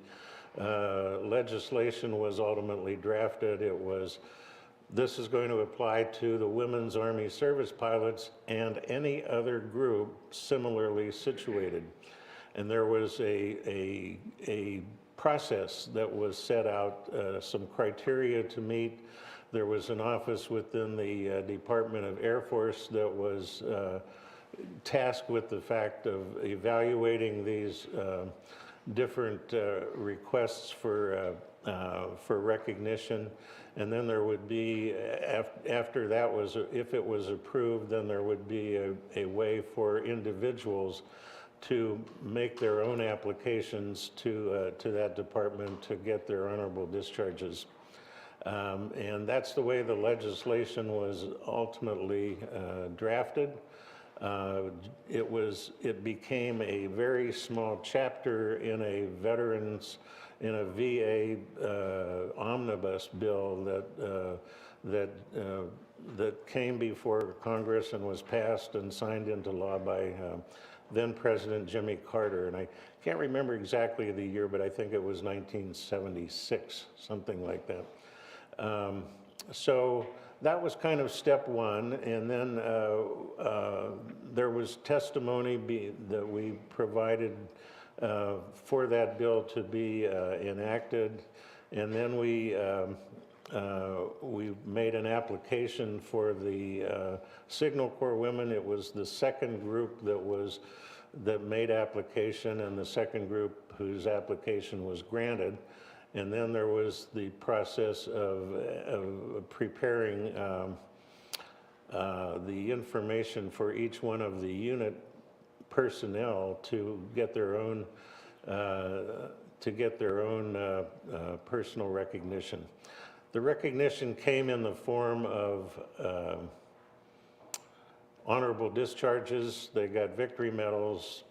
legislation was ultimately drafted, it was, this is going to apply to the Women's Army Service Pilots and any other group similarly situated. And there was a process that was set out, some criteria to meet. There was an office within the Department of Air Force that was tasked with the fact of evaluating these different requests for recognition. And then there would be, after that was, if it was approved, then there would be a way for individuals to make their own applications to that department to get their honorable discharges. And that's the way the legislation was ultimately drafted. It became a very small chapter in a VA omnibus bill that came before Congress and was passed and signed into law by then President Jimmy Carter. And I can't remember exactly the year, but I think it was 1976, something like that. So that was kind of step one, and then there was testimony that we provided for that bill to be enacted, and then we made an application for the Signal Corps women. It was the second group that made application, and the second group whose application was granted. And then there was the process of preparing the information for each one of the unit personnel to get their own personal recognition. The recognition came in the form of honorable discharges. They got victory medals.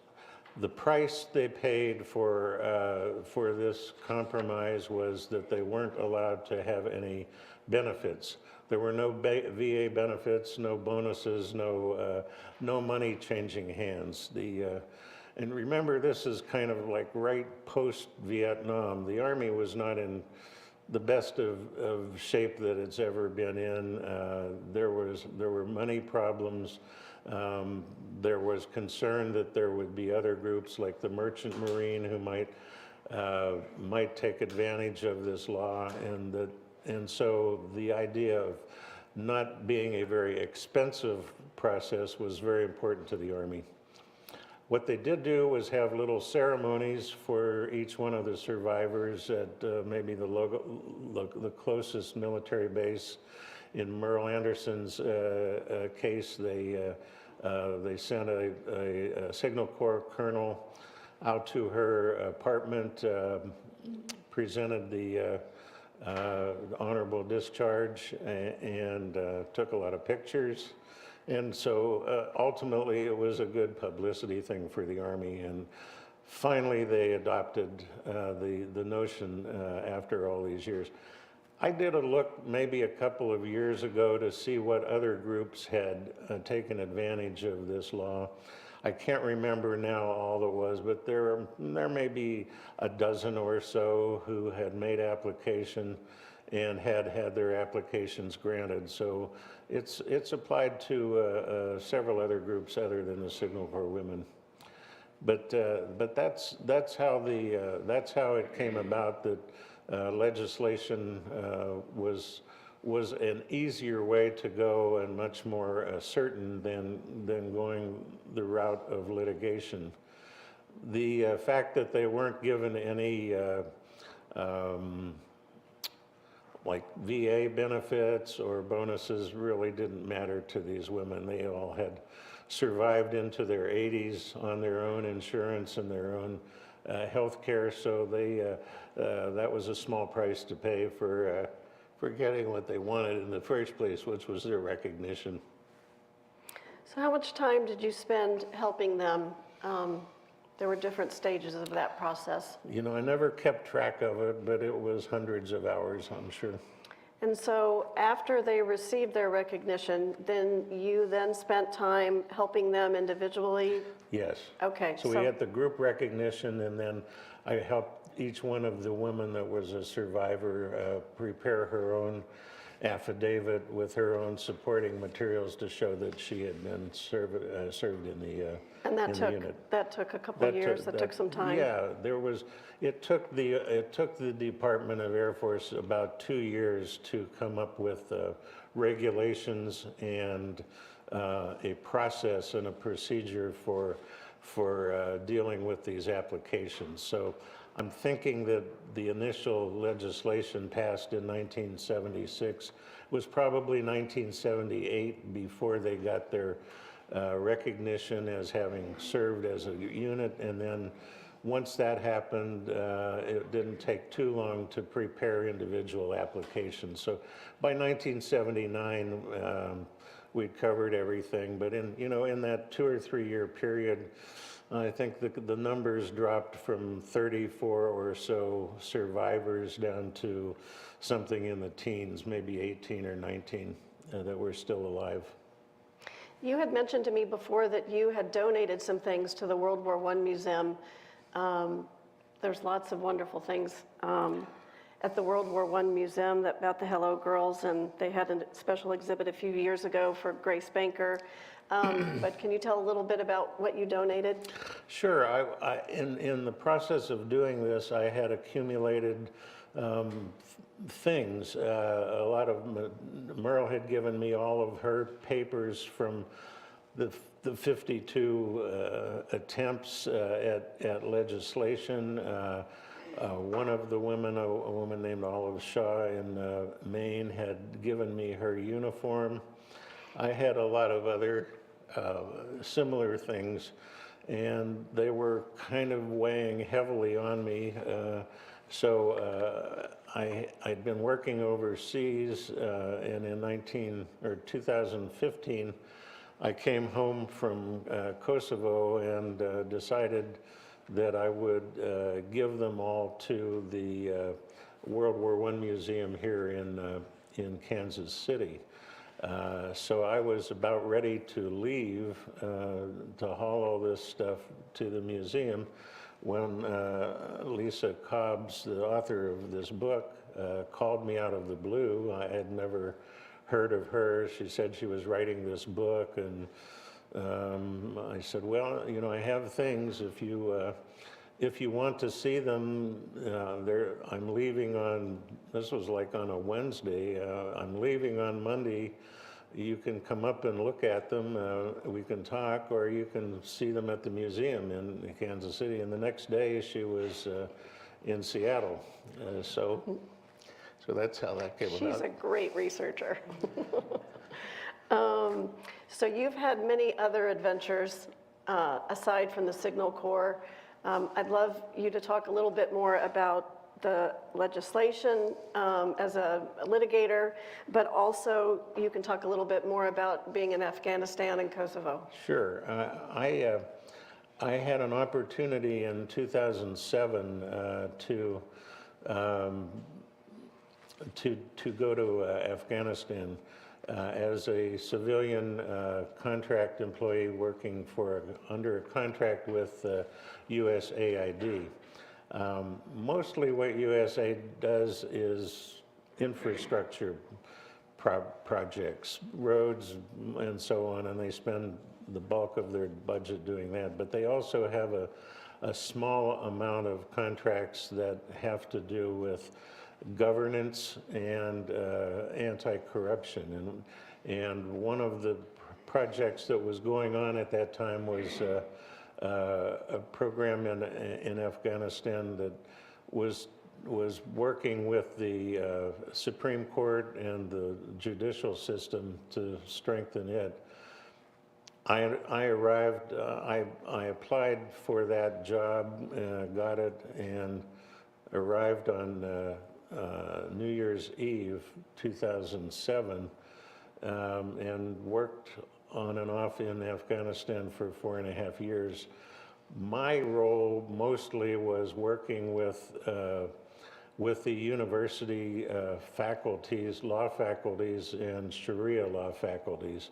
The price they paid for this compromise was that they weren't allowed to have any benefits. There were no VA benefits, no bonuses, no money changing hands. And remember, this is kind of like right post-Vietnam. The Army was not in the best of shape that it's ever been in. There were money problems. There was concern that there would be other groups like the Merchant Marine who might take advantage of this law, and so the idea of not being a very expensive process was very important to the Army. What they did do was have little ceremonies for each one of the survivors at maybe the closest military base. In Merle Anderson's case, they sent a Signal Corps colonel out to her apartment, presented the honorable discharge, and took a lot of pictures. And so ultimately it was a good publicity thing for the Army, and finally they adopted the notion after all these years. I did a look maybe a couple of years ago to see what other groups had taken advantage of this law. I can't remember now all that was, but there may be a dozen or so who had made application and had their applications granted. So it's applied to several other groups other than the Signal Corps women. But that's how it came about that legislation was an easier way to go and much more certain than going the route of litigation. The fact that they weren't given any like VA benefits or bonuses really didn't matter to these women. They all had survived into their 80s on their own insurance and their own health care, so that was a small price to pay for getting what they wanted in the first place, which was their recognition. So how much time did you spend helping them? There were different stages of that process. You know, I never kept track of it, but it was hundreds of hours, I'm sure. And so after they received their recognition, then you spent time helping them individually? Yes. Okay. So we had the group recognition, and then I helped each one of the women that was a survivor prepare her own affidavit with her own supporting materials to show that she had been served in the and that in the unit. That took a couple of years. That took some time. Yeah, it took the Department of Air Force about 2 years to come up with regulations and a process and a procedure for dealing with these applications. So I'm thinking that the initial legislation passed in 1976 was probably 1978 before they got their recognition as having served as a unit, and then once that happened, it didn't take too long to prepare individual applications. So by 1979, we'd covered everything, but in that 2 or 3 year period, I think the numbers dropped from 34 or so survivors down to something in the teens, maybe 18 or 19 that were still alive. You had mentioned to me before that you had donated some things to the World War I Museum. There's lots of wonderful things. at the World War I Museum about the Hello Girls, and they had a special exhibit a few years ago for Grace Banker. But can you tell a little bit about what you donated? Sure. In the process of doing this, I had accumulated things. A lot of Merle had given me all of her papers from the 52 attempts at legislation. One of the women, a woman named Olive Shaw in Maine, had given me her uniform. I had a lot of other similar things, and they were kind of weighing heavily on me. So I'd been working overseas, and in 2015, I came home from Kosovo and decided that I would give them all to the World War I Museum here in Kansas City. So I was about ready to leave to haul all this stuff to the museum when Lisa Cobbs, the author of this book, called me out of the blue. I had never heard of her. She said she was writing this book, and I said, well, you know, I have things. If you want to see them, I'm leaving on, this was like on a Wednesday, I'm leaving on Monday. You can come up and look at them, we can talk, or you can see them at the museum in Kansas City. And the next day she was in Seattle. So that's how that came about. She's a great researcher. So you've had many other adventures aside from the Signal Corps. I'd love you to talk a little bit more about the legislation as a litigator, but also you can talk a little bit more about being in Afghanistan and Kosovo. Sure. I had an opportunity in 2007 to go to Afghanistan as a civilian contract employee working under a contract with USAID. Mostly what USAID does is infrastructure projects, roads and so on, and they spend the bulk of their budget doing that. But they also have a small amount of contracts that have to do with governance and anti-corruption. And one of the projects that was going on at that time was a program in Afghanistan that was working with the Supreme Court and the judicial system to strengthen it. I arrived, I applied for that job, got it, and arrived on New Year's Eve 2007 and worked on and off in Afghanistan for 4.5 years. My role mostly was working with the university faculties, law faculties, and Sharia law faculties.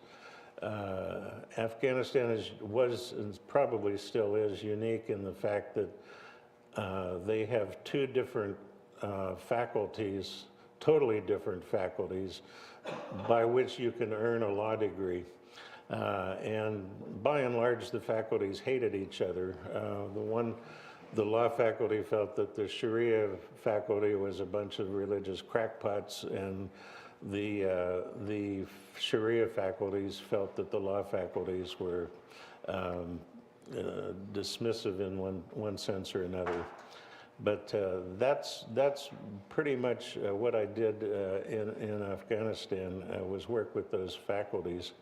Afghanistan was and probably still is unique in the fact that they have two different faculties, totally different faculties, by which you can earn a law degree. And by and large, the faculties hated each other. The law faculty felt that the Sharia faculty was a bunch of religious crackpots, and the Sharia faculties felt that the law faculties were dismissive in one sense or another. But that's pretty much what I did in Afghanistan, was work with those faculties.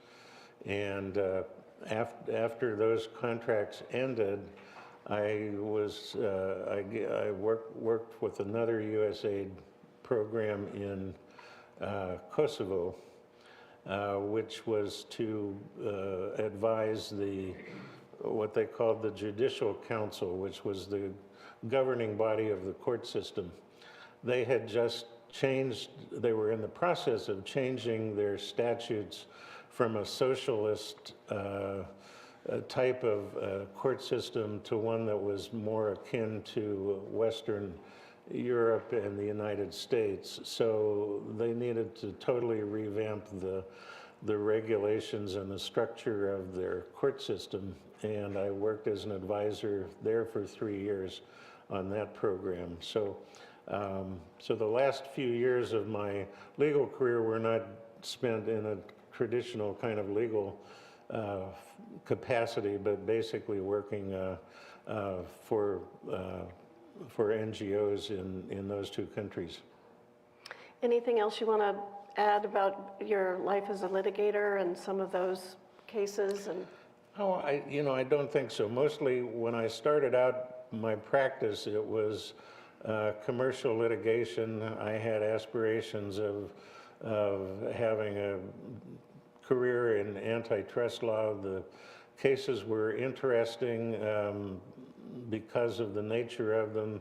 And after those contracts ended, I worked with another USAID program in Kosovo, which was to advise what they called the Judicial Council, which was the governing body of the court system. They had just changed, they were in the process of changing their statutes from a socialist type of court system to one that was more akin to Western Europe and the United States. So they needed to totally revamp the regulations and the structure of their court system. And I worked as an advisor there for 3 years on that program. So, so the last few years of my legal career were not spent in a traditional kind of legal capacity, but basically working for NGOs in those two countries. Anything else you want to add about your life as a litigator and some of those cases? And Oh, I don't think so. Mostly when I started out my practice, it was commercial litigation. I had aspirations of having a career in antitrust law. The cases were interesting because of the nature of them.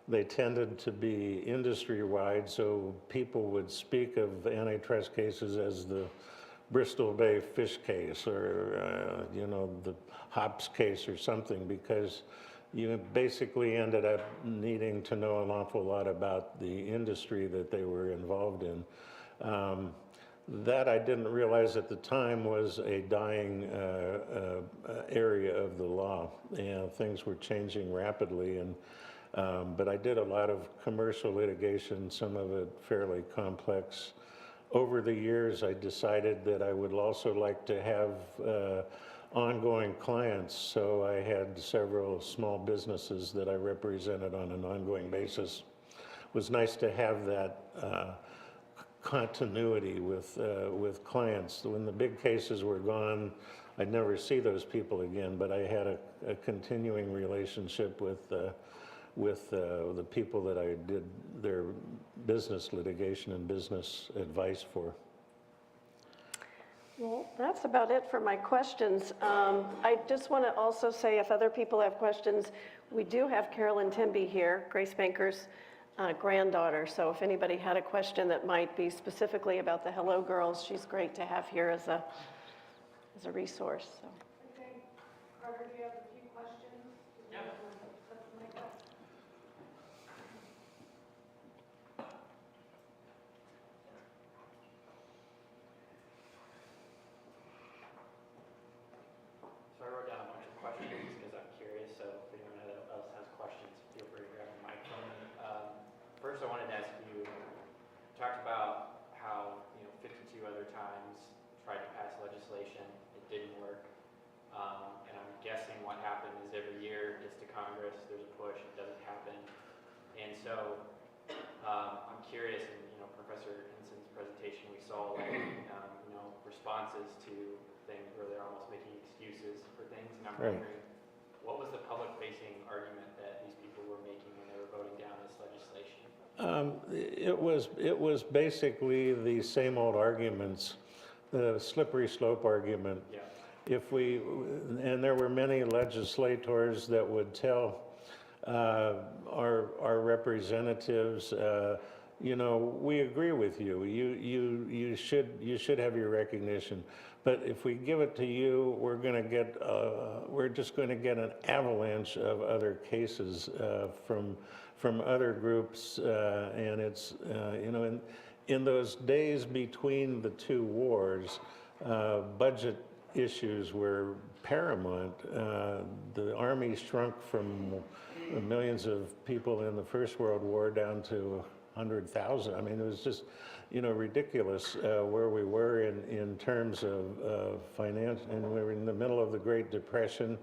They tended to be industry-wide, so people would speak of antitrust cases as the Bristol Bay fish case or, the hops case or something, because you basically ended up needing to know an awful lot about the industry that they were involved in. That I didn't realize at the time was a dying area of the law, and things were changing rapidly. But I did a lot of commercial litigation, some of it fairly complex. Over the years, I decided that I would also like to have ongoing clients, so I had several small businesses that I represented on an ongoing basis. It was nice to have that continuity with clients. When the big cases were gone, I'd never see those people again, but I had a continuing relationship with the people that I did their business litigation and business advice for. well, that's about it for my questions. I just want to also say, if other people have questions, we do have Carolyn Timby here, Grace Banker's granddaughter. So if anybody had a question that might be specifically about the Hello Girls, she's great to have here as a resource. So. Okay. Carter, do you have a few questions? Yeah. So I wrote down a bunch of questions because I'm curious, so if anyone else has questions, feel free to grab a microphone. First I wanted to ask you, talked about how 52 other times tried to pass legislation, it didn't work. And I'm guessing what happened is every year it gets to Congress, there's a push, it doesn't happen. And so I'm curious, in Professor Henson's presentation, we saw responses to things where they're almost making excuses for things, and I'm wondering, what was the public-facing argument that these people were making when they were voting down this legislation? It was basically the same old arguments, the slippery slope argument. Yeah. And there were many legislators that would tell our representatives, we agree with you. You should have your recognition. But if we give it to you, we're just going to get an avalanche of other cases from other groups, and it's in those days between the two wars, budget issues were paramount. The Army shrunk from millions of people in the First World War down to 100,000. I mean, it was just, ridiculous where we were in terms of finance, and we were in the middle of the Great Depression.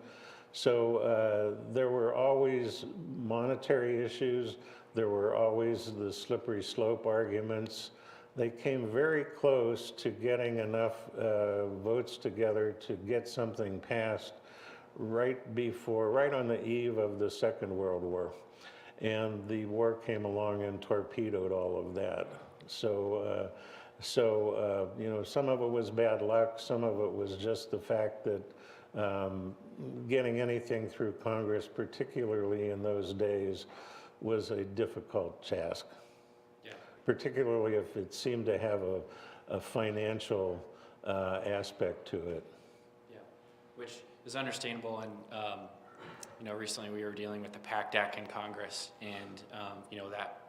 So there were always monetary issues. There were always the slippery slope arguments. They came very close to getting enough votes together to get something passed right on the eve of the Second World War. And the war came along and torpedoed all of that. So, some of it was bad luck. Some of it was just the fact that getting anything through Congress, particularly in those days, was a difficult task. Yeah. Particularly if it seemed to have a financial aspect to it. Yeah, which is understandable, and recently we were dealing with the PACT Act in Congress, and that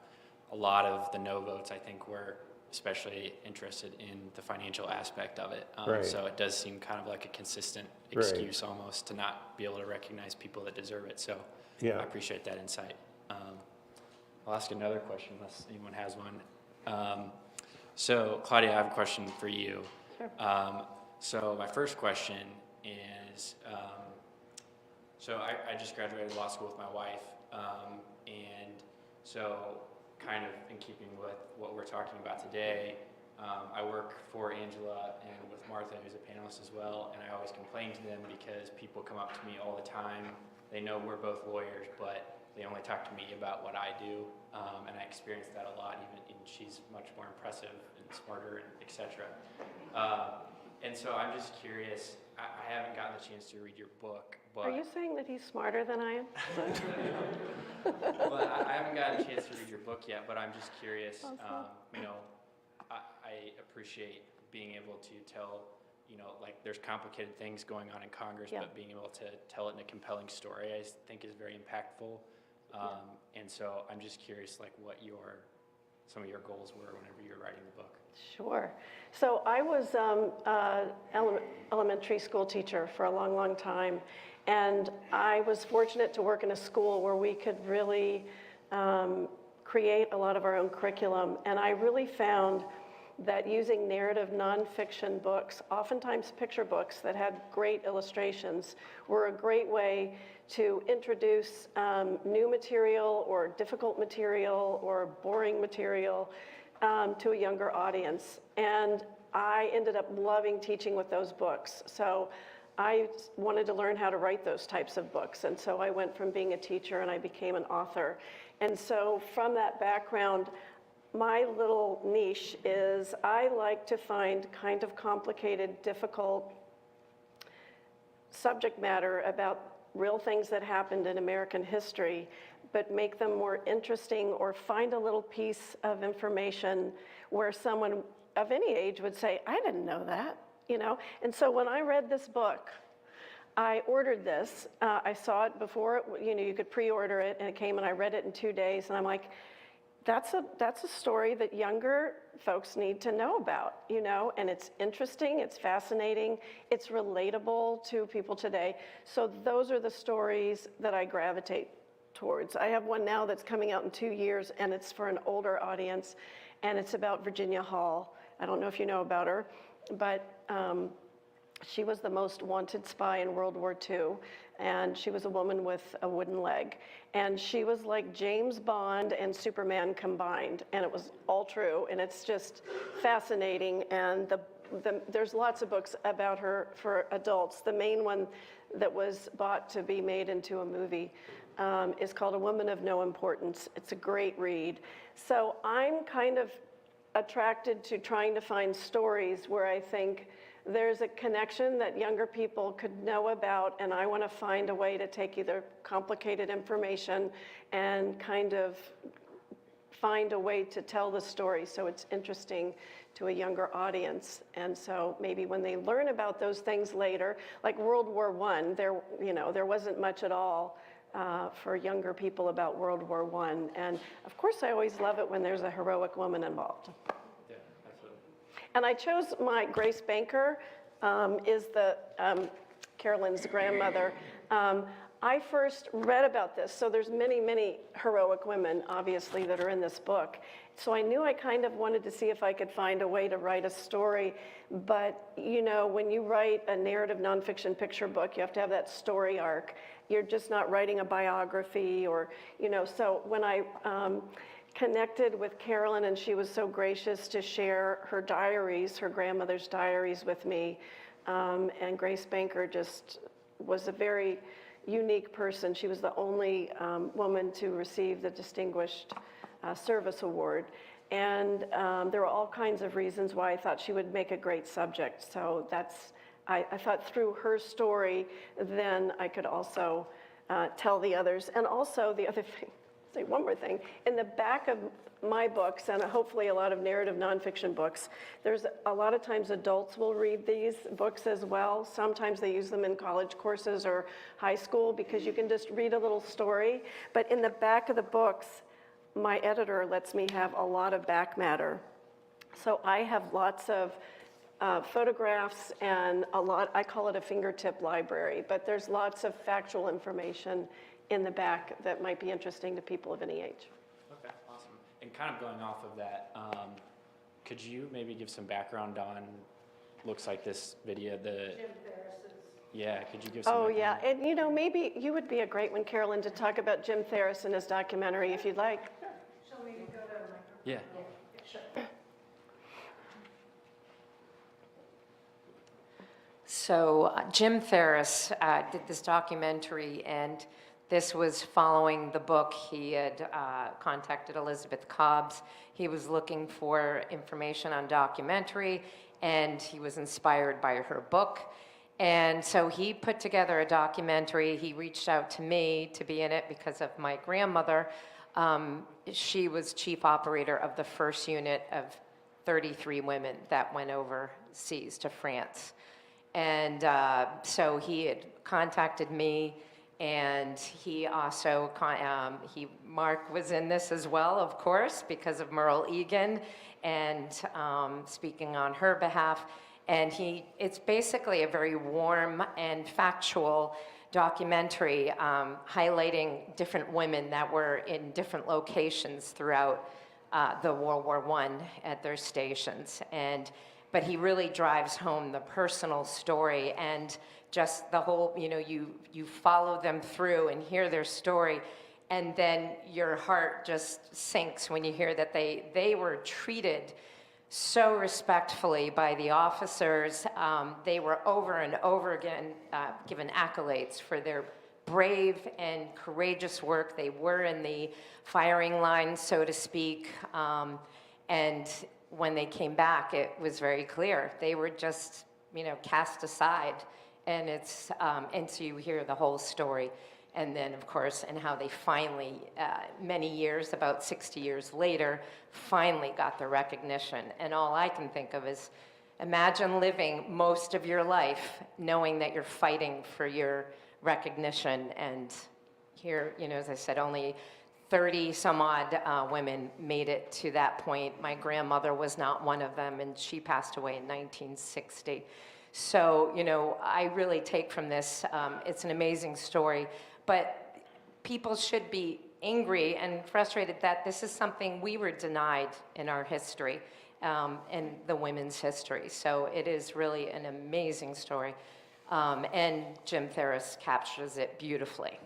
a lot of the no votes, I think, were especially interested in the financial aspect of it. Right. So it does seem kind of like a consistent Right. excuse almost to not be able to recognize people that deserve it. So Yeah. I appreciate that insight. I'll ask another question unless anyone has one. So Claudia, I have a question for you. Sure. So my first question is, so I just graduated law school with my wife, and so kind of in keeping with what we're talking about today, I work for Angela and with Martha, who's a panelist as well, and I always complain to them because people come up to me all the time. They know we're both lawyers, but they only talk to me about what I do, and I experience that a lot, even and she's much more impressive and smarter, and et cetera. And so I'm just curious, I haven't gotten the chance to read your book, but... Are you saying that he's smarter than I am? Well, I haven't gotten a chance to read your book yet, but I'm just curious, I appreciate being able to tell, like there's complicated things going on in Congress, Yeah. but being able to tell it in a compelling story, I think is very impactful. And so I'm just curious, like what some of your goals were whenever you were writing the book. Sure. So I was elementary school teacher for a long, long time. And I was fortunate to work in a school where we could really create a lot of our own curriculum. And I really found that using narrative nonfiction books, oftentimes picture books that had great illustrations, were a great way to introduce new material or difficult material or boring material to a younger audience. And I ended up loving teaching with those books. So I wanted to learn how to write those types of books. And so I went from being a teacher and I became an author. And so from that background, my little niche is I like to find kind of complicated, difficult subject matter about real things that happened in American history, but make them more interesting or find a little piece of information where someone of any age would say, I didn't know that, And so when I read this book, I ordered this. I saw it before, you could pre-order it, and it came, and I read it in 2 days, and I'm like, that's a story that younger folks need to know about, and it's interesting, it's fascinating, it's relatable to people today. So those are the stories that I gravitate towards. I have one now that's coming out in 2 years, and it's for an older audience, and it's about Virginia Hall. I don't know if you know about her, but she was the most wanted spy in World War II, and she was a woman with a wooden leg. And she was like James Bond and Superman combined, and it was all true, and it's just fascinating. And there's lots of books about her for adults. The main one that was bought to be made into a movie is called A Woman of No Importance. It's a great read. So I'm kind of attracted to trying to find stories where I think there's a connection that younger people could know about, and I want to find a way to take either complicated information and kind of find a way to tell the story so it's interesting to a younger audience. And so maybe when they learn about those things later, like World War I, there wasn't much at all for younger people about World War I. And of course, I always love it when there's a heroic woman involved. Yeah, absolutely. And I chose my Grace Banker, is the Carolyn's grandmother. I first read about this, so there's many, many heroic women, obviously, that are in this book. So I knew I kind of wanted to see if I could find a way to write a story. But, when you write a narrative nonfiction picture book, you have to have that story arc. You're just not writing a biography or, so when I connected with Carolyn, and she was so gracious to share her diaries, her grandmother's diaries with me. And Grace Banker just was a very unique person. She was the only woman to receive the Distinguished Service Award. And there were all kinds of reasons why I thought she would make a great subject. So I thought through her story, then I could also tell the others. And also the other thing, say one more thing. In the back of my books, and hopefully a lot of narrative nonfiction books, there's a lot of times adults will read these books as well. Sometimes they use them in college courses or high school because you can just read a little story. But in the back of the books, my editor lets me have a lot of back matter. So I have lots of photographs and I call it a fingertip library, but there's lots of factual information in the back that might be interesting to people of any age. Okay, awesome. And kind of going off of that, could you maybe give some background on, looks like this video, yeah, could you give some Oh, background? yeah, and you know, maybe you would be a great one, Carolyn, to talk about Jim Ferris and his documentary, if you'd like. She'll maybe go to the microphone. Yeah. Sure. So Jim Ferris did this documentary, and this was following the book. He had contacted Elizabeth Cobbs. He was looking for information on documentary, and he was inspired by her book. And so he put together a documentary. He reached out to me to be in it because of my grandmother. She was chief operator of the first unit of 33 women that went overseas to France. And so he had contacted me, and he also, Mark was in this as well, of course, because of Merle Egan, and speaking on her behalf. And it's basically a very warm and factual documentary highlighting different women that were in different locations throughout the World War I at their stations. But he really drives home the personal story and just the whole, you follow them through and hear their story, and then your heart just sinks when you hear that they were treated so respectfully by the officers. They were over and over again given accolades for their brave and courageous work. They were in the firing line, so to speak, and when they came back, it was very clear. They were just, cast aside. And and so you hear the whole story. And then, of course, and how they finally, many years, about 60 years later, finally got the recognition. And all I can think of is, imagine living most of your life knowing that you're fighting for your recognition. And here, as I said, only 30 some odd women made it to that point. My grandmother was not one of them, and she passed away in 1960. So, I really take from this, it's an amazing story, but people should be angry and frustrated that this is something we were denied in our history, in the women's history. So it is really an amazing story, and Jim Ferris captures it beautifully.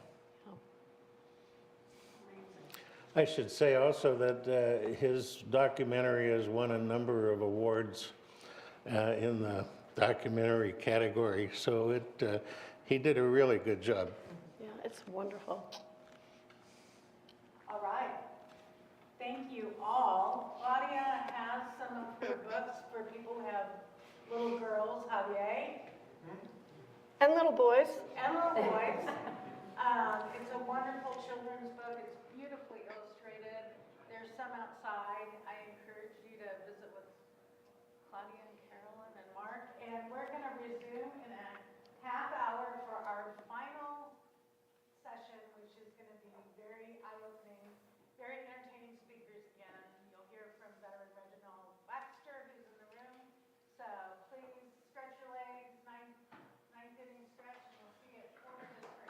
I should say also that his documentary has won a number of awards in the documentary category, so he did a really good job. Yeah, it's wonderful. All right. Thank you all. Claudia has some of her books for people who have little girls, Javier. And little boys. And little boys. It's a wonderful children's book. It's beautifully illustrated. There's some outside. I encourage you to visit with Claudia and Carolyn and Mark. And we're going to resume in a half hour for our final session, which is going to be very eye-opening, very entertaining speakers again. You'll hear from veteran Reggie Waxter, who's in the room. So please stretch your legs, nice fitting stretch, and we'll see you at quarter to 3.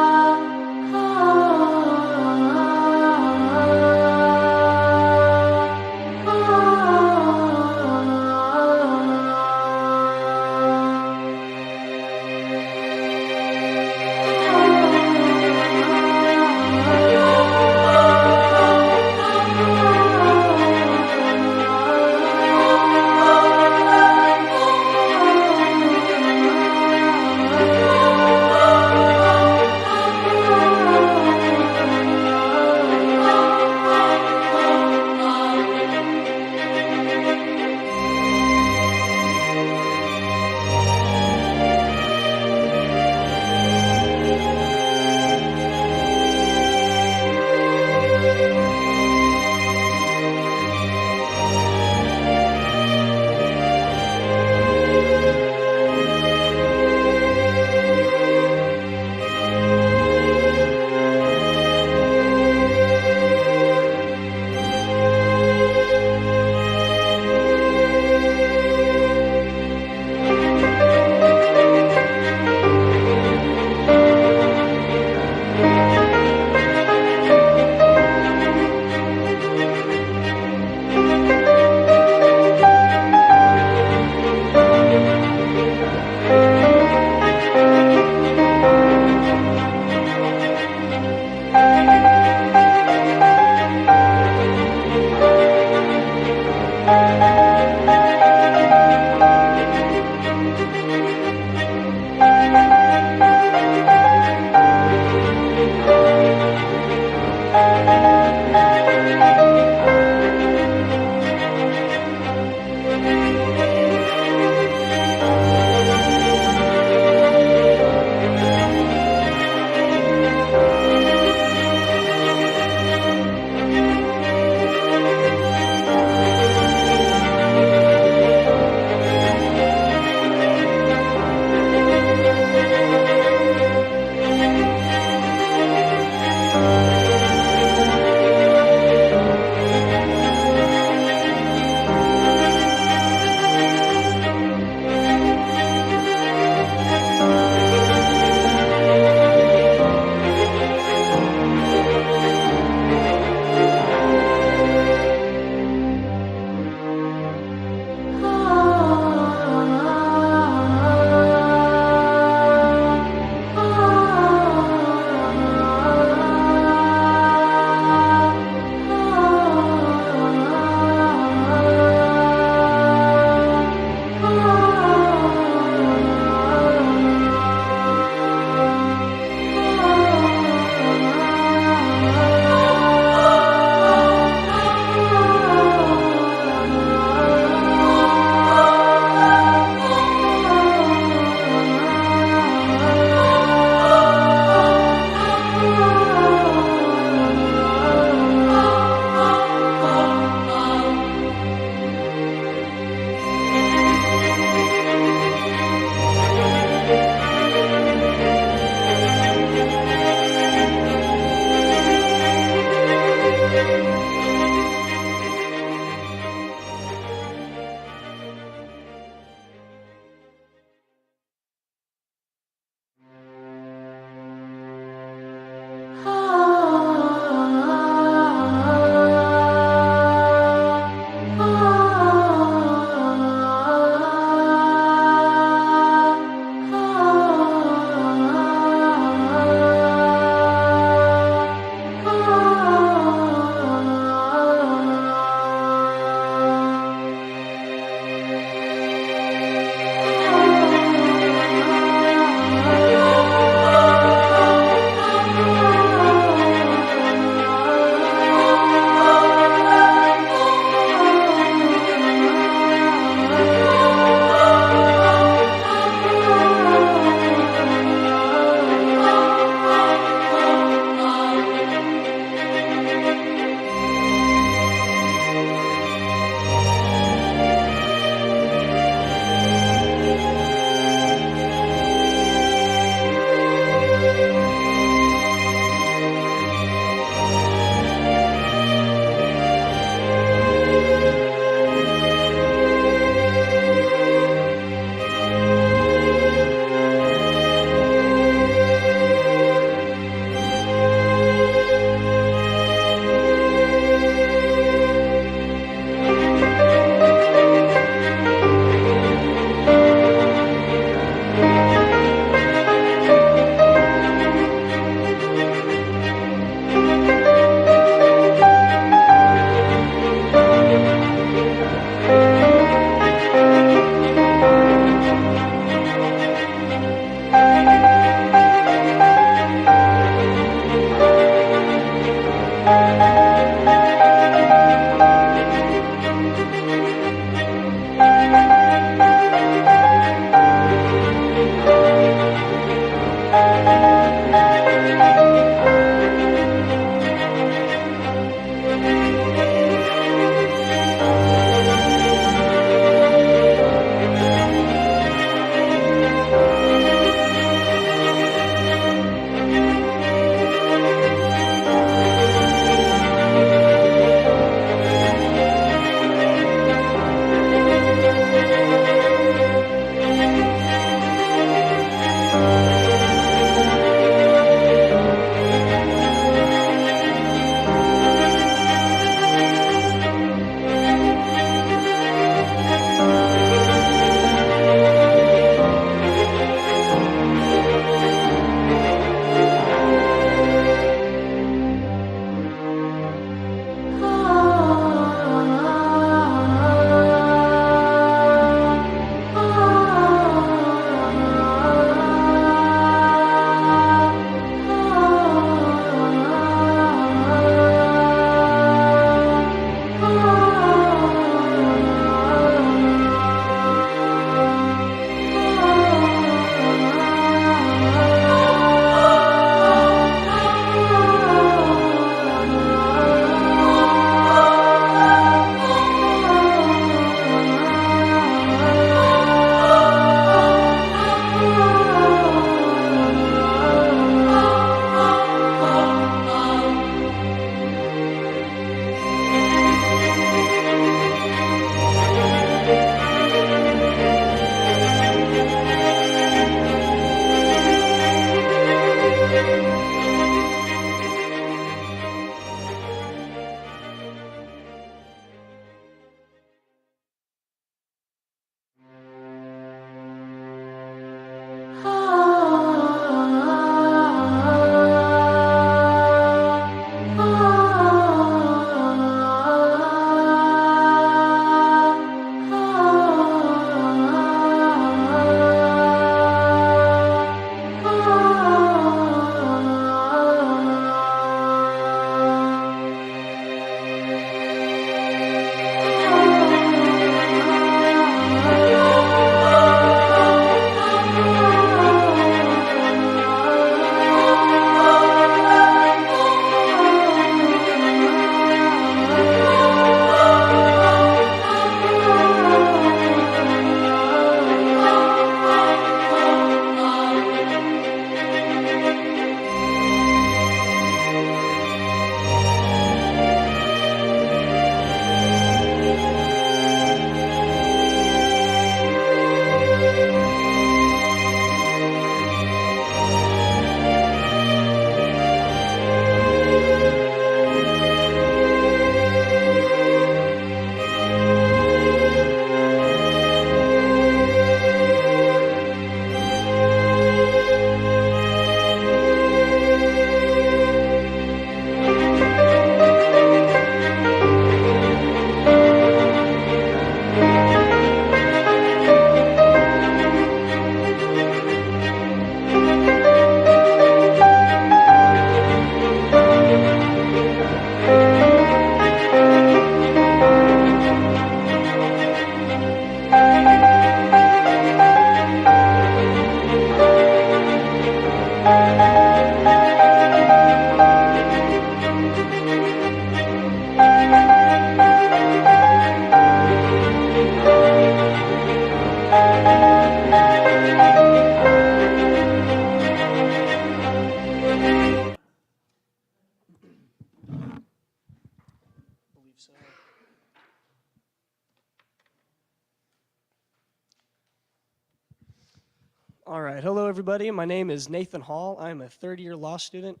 All right, hello everybody. My name is Nathan Hall. I'm a third-year law student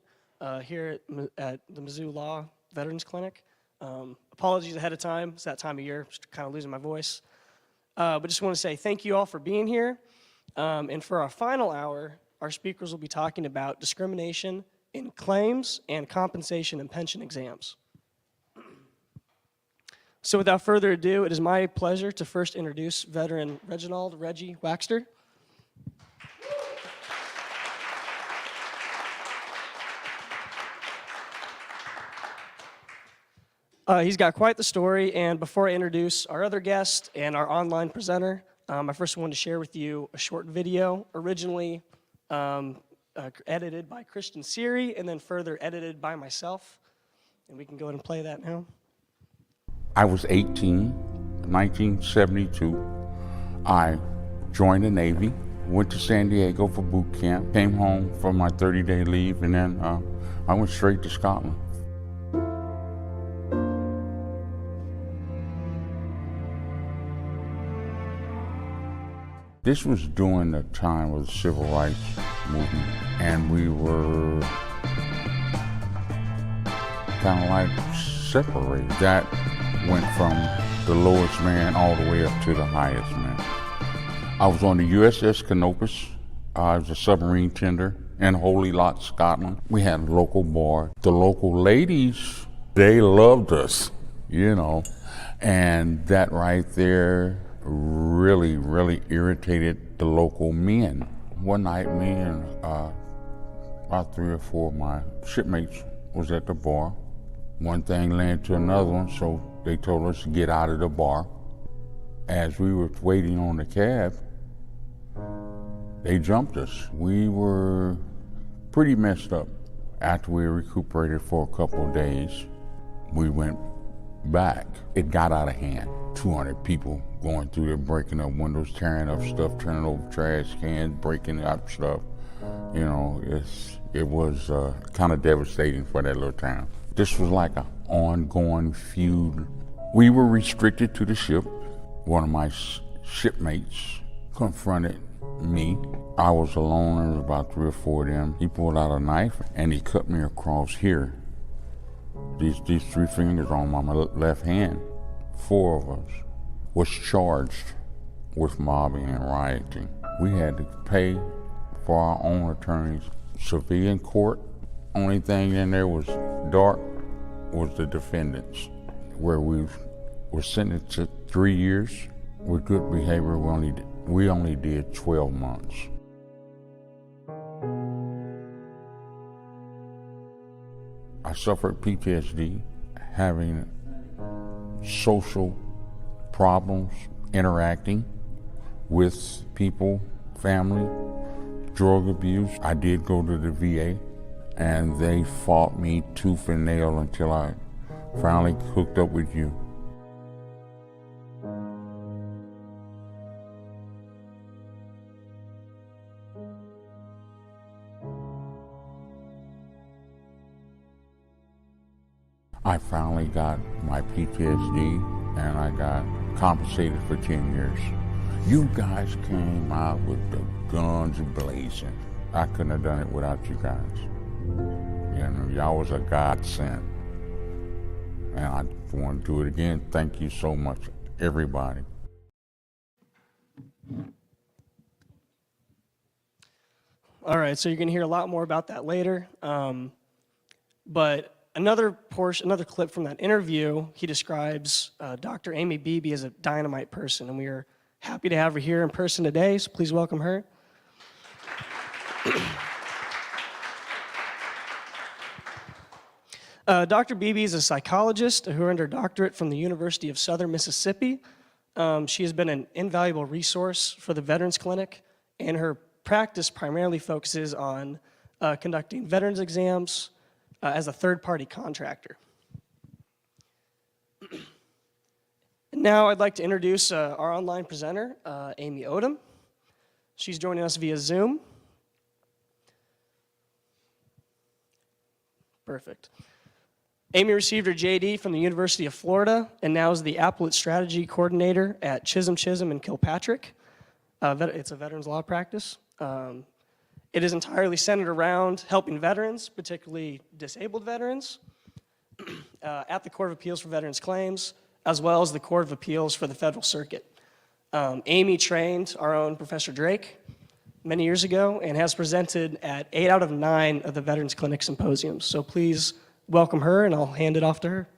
here at the Mizzou Law Veterans Clinic. Apologies ahead of time. It's that time of year, just kind of losing my voice. But just want to say thank you all for being here. And for our final hour, our speakers will be talking about discrimination in claims and compensation and pension exams. So without further ado, it is my pleasure to first introduce veteran Reggie Waxter. He's got quite the story, and before I introduce our other guest and our online presenter, I first wanted to share with you a short video, originally edited by Christian Siri, and then further edited by myself. And we can go ahead and play that now. I was 18, 1972. I joined the Navy, went to San Diego for boot camp, came home for my 30-day leave, and then I went straight to Scotland. This was during the time of the civil rights movement, and we were kind of like separated. That went from the lowest man all the way up to the highest man. I was on the USS Canopus. I was a submarine tender in Holy Lot, Scotland. We had a local bar. The local ladies, they loved us, you know, and that right there really, really irritated the local men. One night, me and about 3 or 4 of my shipmates was at the bar. One thing led to another one, so they told us to get out of the bar. As we were waiting on the cab, they jumped us. We were pretty messed up. After we recuperated for a couple of days, we went back. It got out of hand. 200 people going through there, breaking up windows, tearing up stuff, turning over trash cans, breaking up stuff. You know, it was kind of devastating for that little town. This was like an ongoing feud. We were restricted to the ship. One of my shipmates confronted me. I was alone, there was about 3 or 4 of them. He pulled out a knife and he cut me across here. These 3 fingers on my left hand. 4 of us was charged with mobbing and rioting. We had to pay for our own attorneys. Civilian court, only thing in there was dark was the defendants, where we were sentenced to 3 years. With good behavior, we only did 12 months. I suffered PTSD, having social problems, interacting with people, family, drug abuse. I did go to the VA, and they fought me tooth and nail until I finally hooked up with you. I finally got my PTSD and I got compensated for 10 years. You guys came out with the guns blazing. I couldn't have done it without you guys. You know, y'all was a godsend. And I want to do it again. Thank you so much, everybody. All right, so you're going to hear a lot more about that later. But another clip from that interview, he describes Dr. Amy Beebe as a dynamite person, and we are happy to have her here in person today, so please welcome her. Dr. Beebe is a psychologist who earned her doctorate from the University of Southern Mississippi. She has been an invaluable resource for the Veterans Clinic, and her practice primarily focuses on conducting veterans exams as a third-party contractor. Now I'd like to introduce our online presenter, Amy Odom. She's joining us via Zoom. Perfect. Amy received her JD from the University of Florida and now is the Appellate Strategy Coordinator at Chisholm in Kilpatrick. It's a veterans law practice. It is entirely centered around helping veterans, particularly disabled veterans, at the Court of Appeals for Veterans Claims, as well as the Court of Appeals for the Federal Circuit. Amy trained our own Professor Drake many years ago and has presented at 8 out of 9 of the Veterans Clinic Symposiums. So please welcome her, and I'll hand it off to her.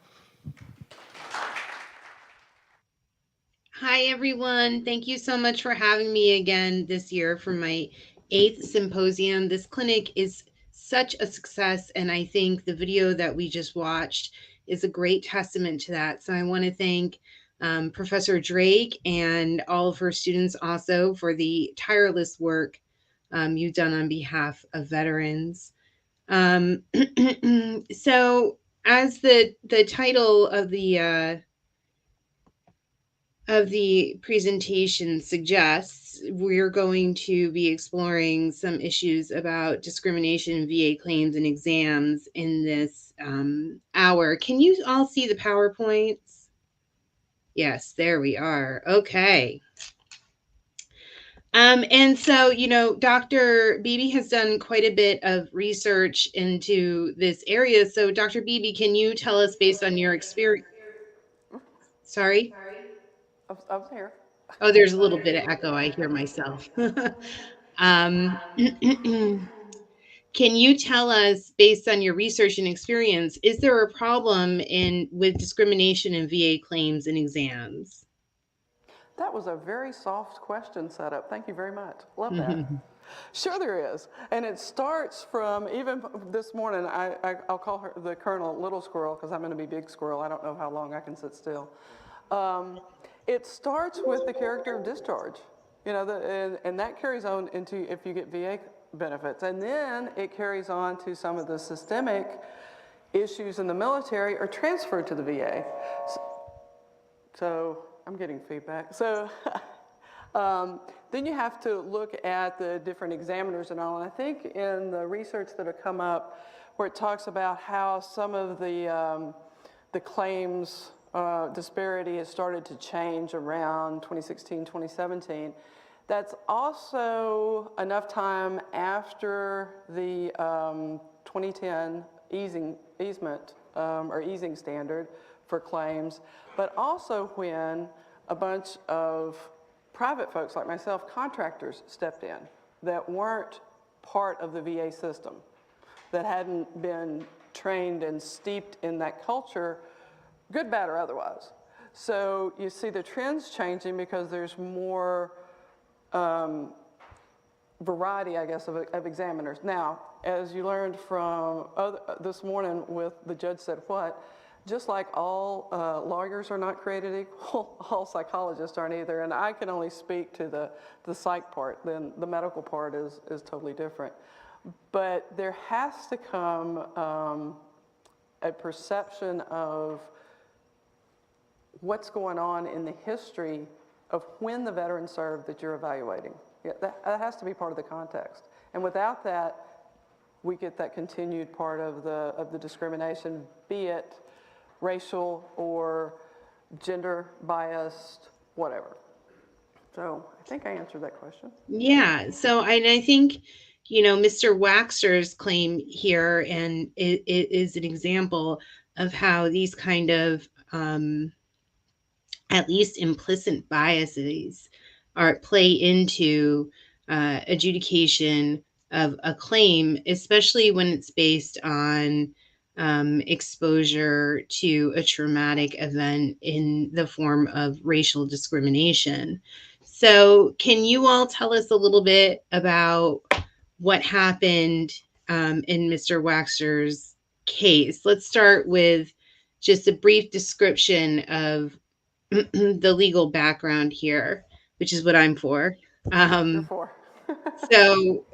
Hi, everyone. Thank you so much for having me again this year for my 8th symposium. This clinic is such a success, and I think the video that we just watched is a great testament to that. So I want to thank Professor Drake and all of her students also for the tireless work you've done on behalf of veterans. So as the title of the presentation suggests, we're going to be exploring some issues about discrimination in VA claims and exams in this hour. Can you all see the PowerPoints? Yes, there we are. Okay. And so, you know, Dr. Beebe has done quite a bit of research into this area. So, Dr. Beebe, can you tell us based on your experience? Sorry? I was here. Oh, there's a little bit of echo. I hear myself. Can you tell us, based on your research and experience, is there a problem with discrimination in VA claims and exams? That was a very soft question setup. Thank you very much. Love that. Sure there is. And it starts from, even this morning, I'll call her the Colonel Little Squirrel because I'm going to be Big Squirrel. I don't know how long I can sit still. It starts with the character of discharge, you know, and that carries on into if you get VA benefits. And then it carries on to some of the systemic issues in the military are transferred to the VA. So I'm getting feedback. So then you have to look at the different examiners and all. And I think in the research that have come up where it talks about how some of the claims disparity has started to change around 2016, 2017. That's also enough time after the 2010 easement or easing standard for claims, but also when a bunch of private folks like myself, contractors, stepped in that weren't part of the VA system, that hadn't been trained and steeped in that culture, good, bad, or otherwise. So you see the trends changing because there's more variety, I guess, of examiners. Now, as you learned from this morning with the judge said what, just like all lawyers are not created equal, all psychologists aren't either. And I can only speak to the psych part. Then the medical part is totally different. But there has to come a perception of what's going on in the history of when the veteran served that you're evaluating. Yeah, that has to be part of the context. And without that, we get that continued part of the discrimination, be it racial or gender biased, whatever. So I think I answered that question. Yeah. So I think, you know, Mr. Waxter's claim here, and it is an example of how these kind of at least implicit biases play into adjudication of a claim, especially when it's based on exposure to a traumatic event in the form of racial discrimination. So can you all tell us a little bit about what happened in Mr. Waxter's case? Let's start with just a brief description of the legal background here, which is what I'm for. You're for. So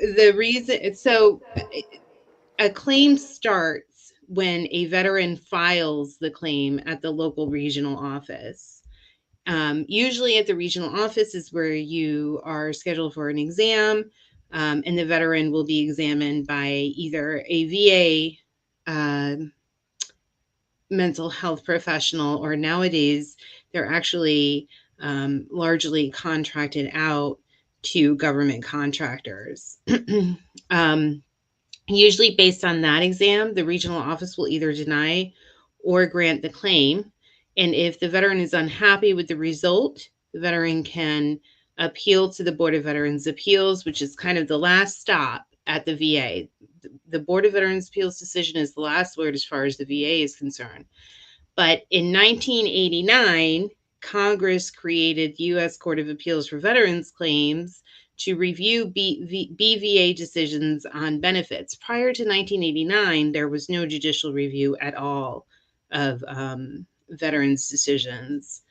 a claim starts when a veteran files the claim at the local regional office. Usually at the regional office is where you are scheduled for an exam, and the veteran will be examined by either a VA mental health professional, or nowadays they're actually largely contracted out to government contractors. Usually based on that exam, the regional office will either deny or grant the claim. And if the veteran is unhappy with the result, the veteran can appeal to the Board of Veterans Appeals, which is kind of the last stop at the VA. The Board of Veterans Appeals decision is the last word as far as the VA is concerned. But in 1989, Congress created the U.S. Court of Appeals for Veterans Claims to review BVA decisions on benefits. Prior to 1989, there was no judicial review at all of veterans' decisions.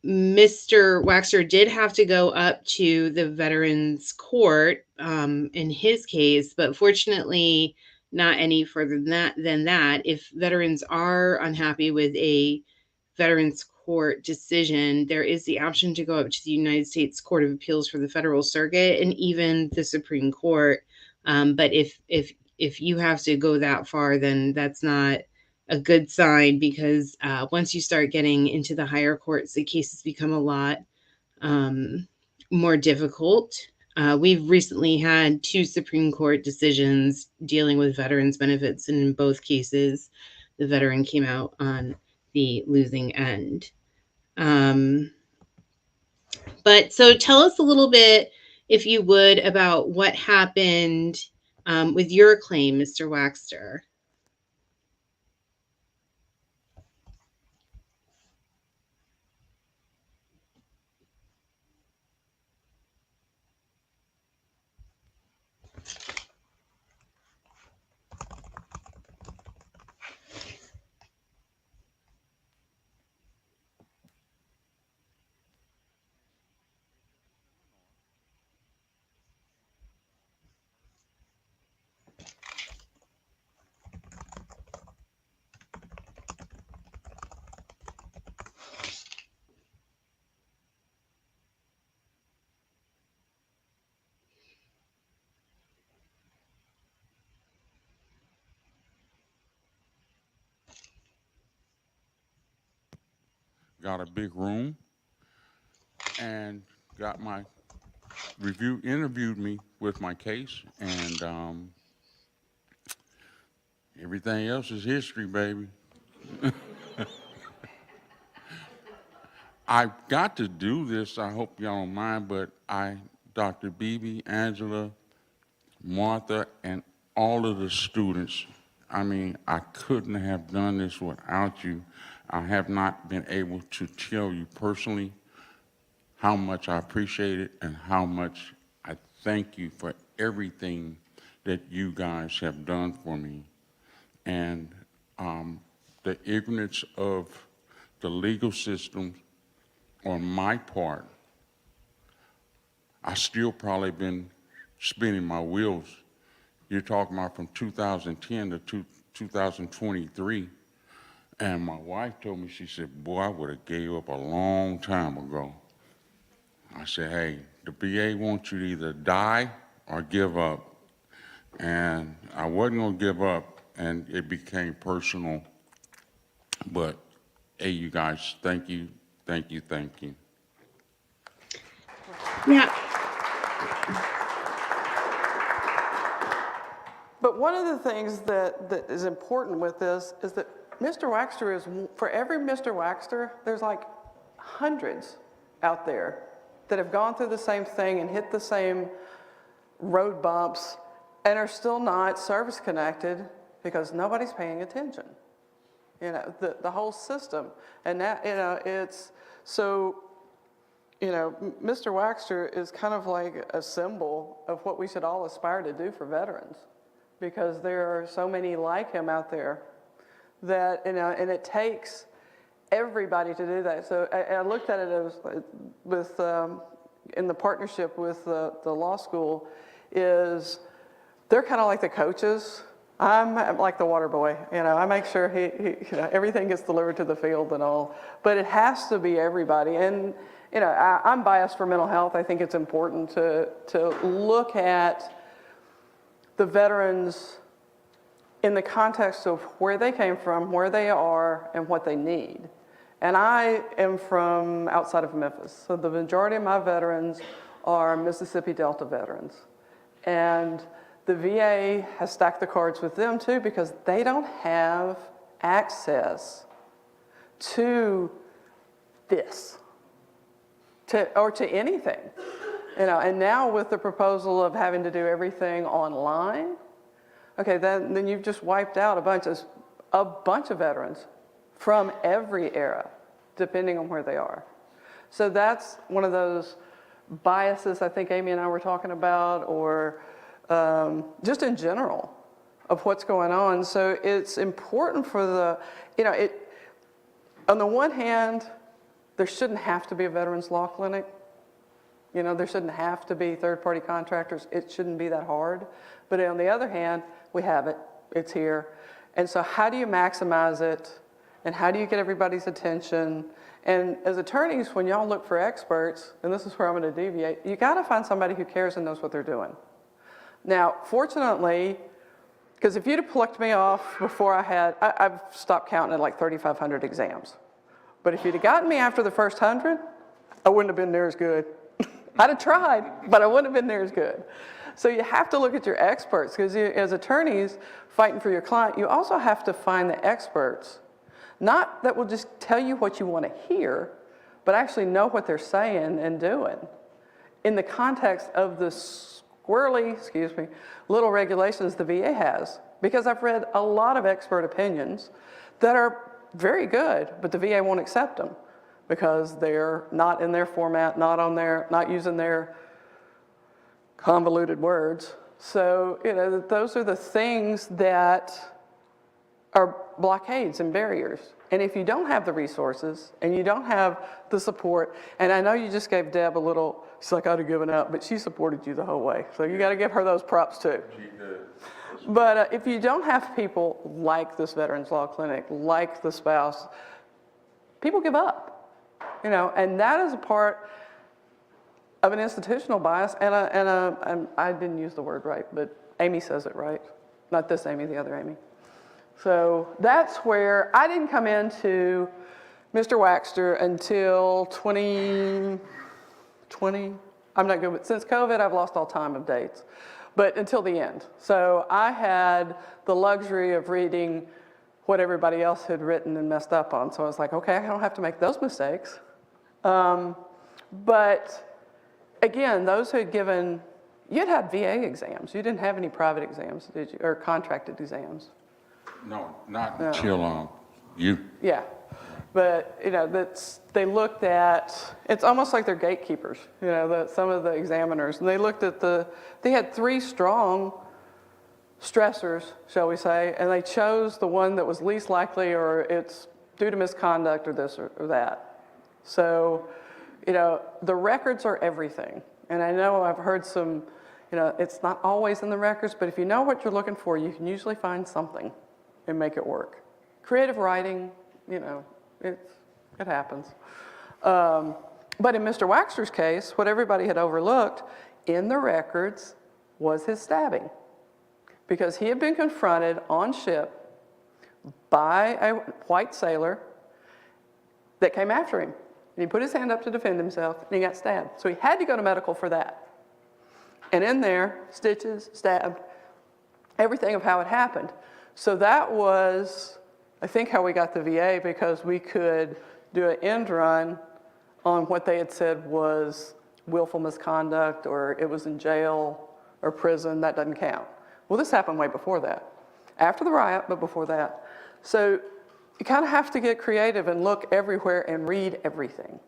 Mr. Waxter did have to go up to the Veterans Court in his case, but fortunately, not any further than that. If veterans are unhappy with a Veterans Court decision, there is the option to go up to the United States Court of Appeals for the Federal Circuit and even the Supreme Court. But if you have to go that far, then that's not a good sign, because once you start getting into the higher courts, the cases become a lot more difficult. We've recently had 2 Supreme Court decisions dealing with veterans benefits, and in both cases, the veteran came out on the losing end. But so tell us a little bit, if you would, about what happened with your claim, Mr. Waxter. Got a big room and got my interviewed me with my case, and everything else is history, baby. I got to do this, I hope y'all don't mind, but Dr. Beebe, Angela, Martha, and all of the students, I mean, I couldn't have done this without you. I have not been able to tell you personally how much I appreciate it and how much I thank you for everything that you guys have done for me. And the ignorance of the legal system on my part, I still probably been spinning my wheels. You're talking about from 2010 to 2023. And my wife told me, she said, boy, I would have gave up a long time ago. I said, hey, the VA wants you to either die or give up. And I wasn't gonna give up, and it became personal. But hey, you guys, thank you, thank you, thank you. Yeah. But one of the things that is important with this is that Mr. Waxter is, for every Mr. Waxter, there's like hundreds out there that have gone through the same thing and hit the same road bumps and are still not service connected because nobody's paying attention. You know, the whole system. And that, you know, it's, so, you know, Mr. Waxter is kind of like a symbol of what we should all aspire to do for veterans, because there are so many like him out there that, you know, and it takes everybody to do that. So I looked at it as with, in the partnership with the law school, is they're kind of like the coaches. I'm like the water boy, you know, I make sure you know, everything gets delivered to the field and all, but it has to be everybody. And, you know, I'm biased for mental health. I think it's important to look at the veterans in the context of where they came from, where they are, and what they need. And I am from outside of Memphis. So the majority of my veterans are Mississippi Delta veterans. And the VA has stacked the cards with them too because they don't have access to this, or to anything. And now with the proposal of having to do everything online, okay, then you've just wiped out a bunch of veterans from every era, depending on where they are. So that's one of those biases I think Amy and I were talking about, or just in general of what's going on. So it's important for on the one hand, there shouldn't have to be a veterans law clinic. There shouldn't have to be third-party contractors. It shouldn't be that hard. But on the other hand, we have it. It's here. And so how do you maximize it? And how do you get everybody's attention? And as attorneys, when y'all look for experts, and this is where I'm going to deviate, you got to find somebody who cares and knows what they're doing. Now, fortunately, because if you'd have plucked me off before I've stopped counting at like 3,500 exams. But if you'd have gotten me after the first 100, I wouldn't have been near as good. I'd have tried, but I wouldn't have been near as good. So you have to look at your experts, because as attorneys fighting for your client, you also have to find the experts, not that will just tell you what you want to hear, but actually know what they're saying and doing in the context of the squirrely, little regulations the VA has. Because I've read a lot of expert opinions that are very good, but the VA won't accept them because they're not in their format, not using their convoluted words. So, those are the things that are blockades and barriers. And if you don't have the resources and you don't have the support, and I know you just gave Deb a little, she's like, I'd have given up, but she supported you the whole way. So you got to give her those props too. She did. But if you don't have people like this Veterans Law Clinic, like the spouse, people give up. And that is a part of an institutional bias, and I didn't use the word right, but Amy says it right. Not this Amy, the other Amy. So that's where I didn't come into Mr. Waxter until 2020. I'm not good with, since COVID, I've lost all time of dates, but until the end. So I had the luxury of reading what everybody else had written and messed up on. So I was like, okay, I don't have to make those mistakes. But again, those who had given, you'd had VA exams. You didn't have any private exams, did you? Or contracted exams. No, not until you. Yeah, but they looked at, it's almost like they're gatekeepers, some of the examiners, and they looked at they had 3 strong stressors, shall we say, and they chose the one that was least likely, or it's due to misconduct or this or that. So, the records are everything. And I know I've heard some, it's not always in the records, but if you know what you're looking for, you can usually find something and make it work. Creative writing, it happens. But in Mr. Waxter's case, what everybody had overlooked in the records was his stabbing. Because he had been confronted on ship by a white sailor that came after him. And he put his hand up to defend himself, and he got stabbed. So he had to go to medical for that. And in there, stitches, stabbed, everything of how it happened. So that was, I think, how we got the VA, because we could do an end run on what they had said was willful misconduct, or it was in jail or prison. That doesn't count. Well, this happened way before that. After the riot, but before that. So you kind of have to get creative and look everywhere and read everything.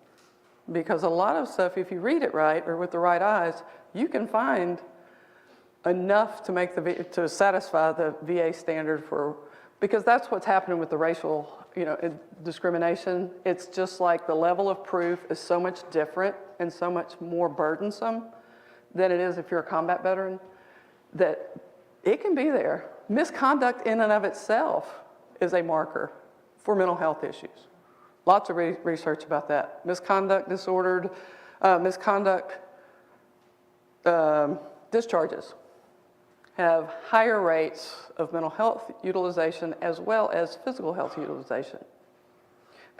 Because a lot of stuff, if you read it right or with the right eyes, you can find enough to make to satisfy the VA standard for, because that's what's happening with the racial, discrimination. It's just like the level of proof is so much different and so much more burdensome than it is if you're a combat veteran, that it can be there. Misconduct in and of itself is a marker for mental health issues. Lots of research about that. Misconduct discharges have higher rates of mental health utilization as well as physical health utilization.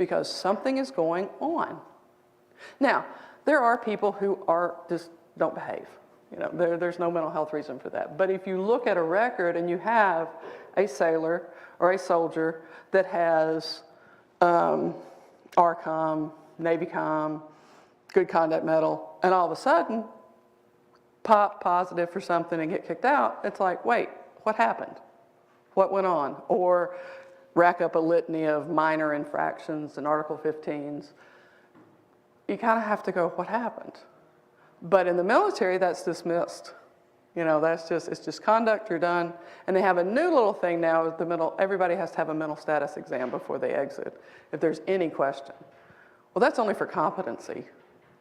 because something is going on. Now, there are people who just don't behave. There's no mental health reason for that. But if you look at a record and you have a sailor or a soldier that has ARCOM, NavyCom, good conduct medal, and all of a sudden pop positive for something and get kicked out, it's like, wait, what happened? What went on? Or rack up a litany of minor infractions and Article 15s. You kind of have to go, what happened? But in the military, that's dismissed. It's just conduct, you're done. And they have a new little thing now, everybody has to have a mental status exam before they exit, if there's any question. Well, that's only for competency.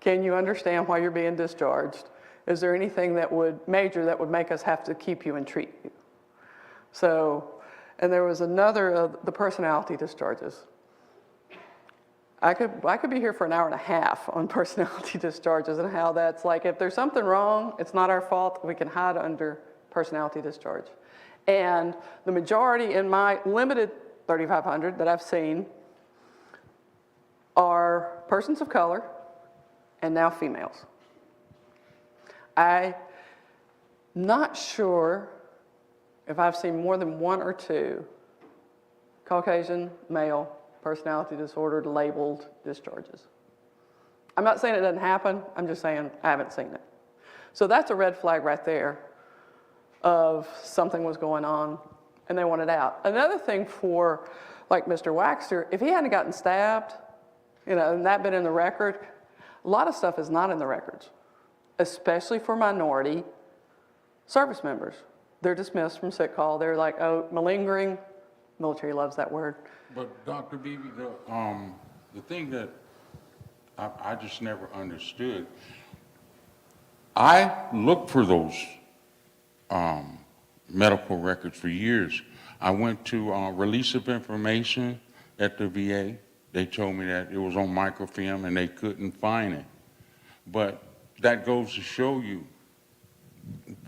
Can you understand why you're being discharged? Is there anything major that would make us have to keep you and treat you? So, and there was another, the personality discharges. I could be here for an hour and a half on personality discharges and how that's like, if there's something wrong, it's not our fault, we can hide under personality discharge. And the majority in my limited 3,500 that I've seen are persons of color and now females. I'm not sure if I've seen more than one or two Caucasian male personality disordered labeled discharges. I'm not saying it doesn't happen, I'm just saying I haven't seen it. So that's a red flag right there of something was going on and they want it out. Another thing for like Mr. Waxter, if he hadn't gotten stabbed, and that been in the record, a lot of stuff is not in the records, especially for minority service members. They're dismissed from sick call. They're like, oh, malingering, military loves that word. But Dr. Beebe, the thing that I just never understood, I looked for those medical records for years. I went to release of information at the VA. They told me that it was on microfilm and they couldn't find it. But that goes to show you,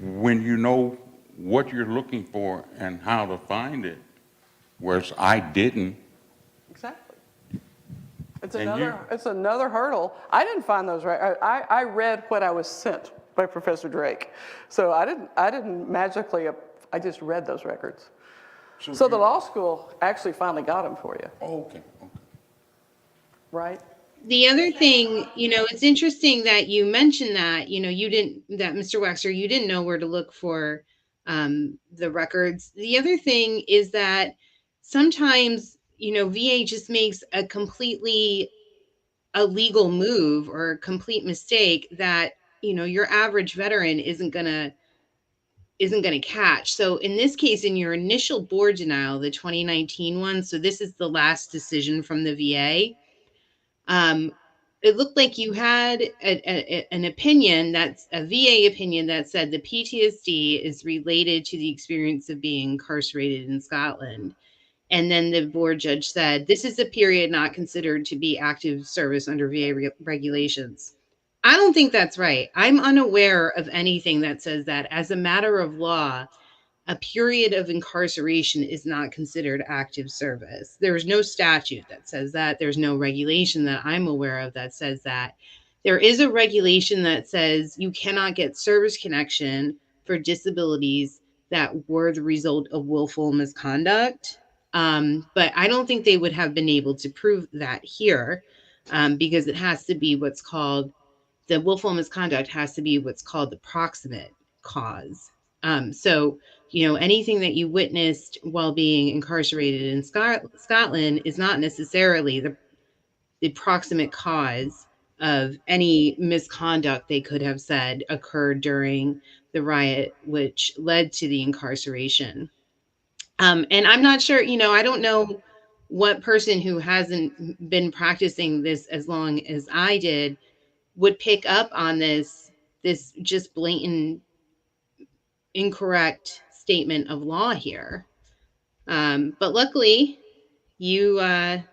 when you know what you're looking for and how to find it, whereas I didn't. Exactly. It's another hurdle. I didn't find those right. I read what I was sent by Professor Drake. So I didn't magically, I just read those records. So the law school actually finally got them for you. Oh, okay. Right? The other thing, it's interesting that you mentioned that, that Mr. Waxter, you didn't know where to look for the records. The other thing is that sometimes, VA just makes a completely illegal move or a complete mistake that, your average veteran isn't gonna catch. So in this case, in your initial board denial, the 2019 one, so this is the last decision from the VA, it looked like you had an opinion, that's a VA opinion, that said the PTSD is related to the experience of being incarcerated in Scotland. And then the board judge said, this is a period not considered to be active service under VA regulations. I don't think that's right. I'm unaware of anything that says that as a matter of law, a period of incarceration is not considered active service. There's no statute that says that. There's no regulation that I'm aware of that says that. There is a regulation that says you cannot get service connection for disabilities that were the result of willful misconduct. But I don't think they would have been able to prove that here, because it has to be what's called, the willful misconduct has to be what's called the proximate cause. So, anything that you witnessed while being incarcerated in Scotland is not necessarily the proximate cause of any misconduct they could have said occurred during the riot, which led to the incarceration. And I'm not sure, I don't know what person who hasn't been practicing this as long as I did would pick up on this just blatant incorrect statement of law here. But luckily you had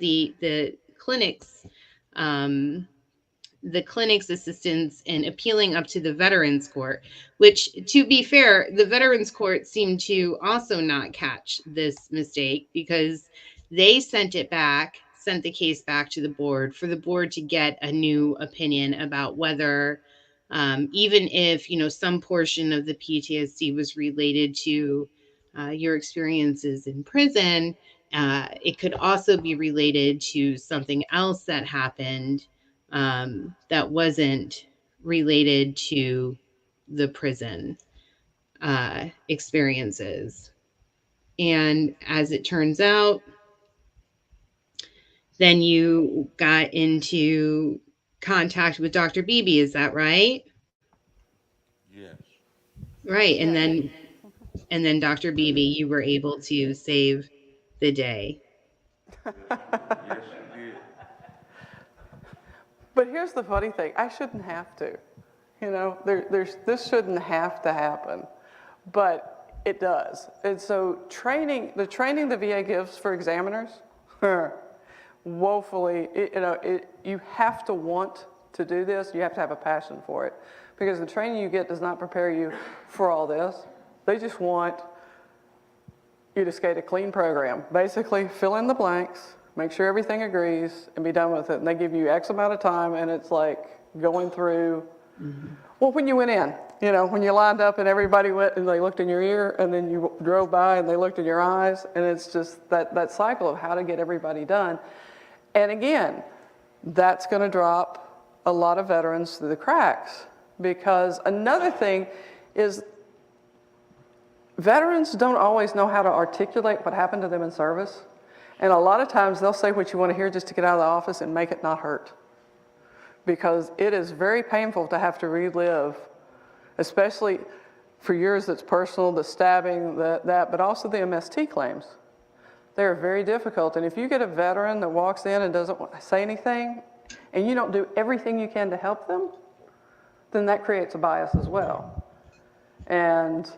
the clinics assistance in appealing up to the Veterans Court, which, to be fair, the Veterans Court seemed to also not catch this mistake, because they sent it back sent the case back to the board for the board to get a new opinion about whether, even if, some portion of the PTSD was related to your experiences in prison, it could also be related to something else that happened that wasn't related to the prison experiences. And as it turns out, then you got into contact with Dr. Beebe, is that right? Yes. Right, and then Dr. Beebe, you were able to save the day. Yes, you did. But here's the funny thing, I shouldn't have to. This shouldn't have to happen, but it does. And so the training the VA gives for examiners, woefully, you have to want to do this, you have to have a passion for it. Because the training you get does not prepare you for all this. They just want you to skate a clean program. Basically, fill in the blanks, make sure everything agrees, and be done with it. And they give you X amount of time, and it's like going through, well, when you went in, when you lined up and everybody went and they looked in your ear, and then you drove by and they looked in your eyes, and it's just that cycle of how to get everybody done. And again, that's going to drop a lot of veterans through the cracks. Because another thing is veterans don't always know how to articulate what happened to them in service. And a lot of times they'll say what you want to hear just to get out of the office and make it not hurt. Because it is very painful to have to relive, especially for yours that's personal, the stabbing, but also the MST claims. They're very difficult. And if you get a veteran that walks in and doesn't want to say anything, and you don't do everything you can to help them, then that creates a bias as well. And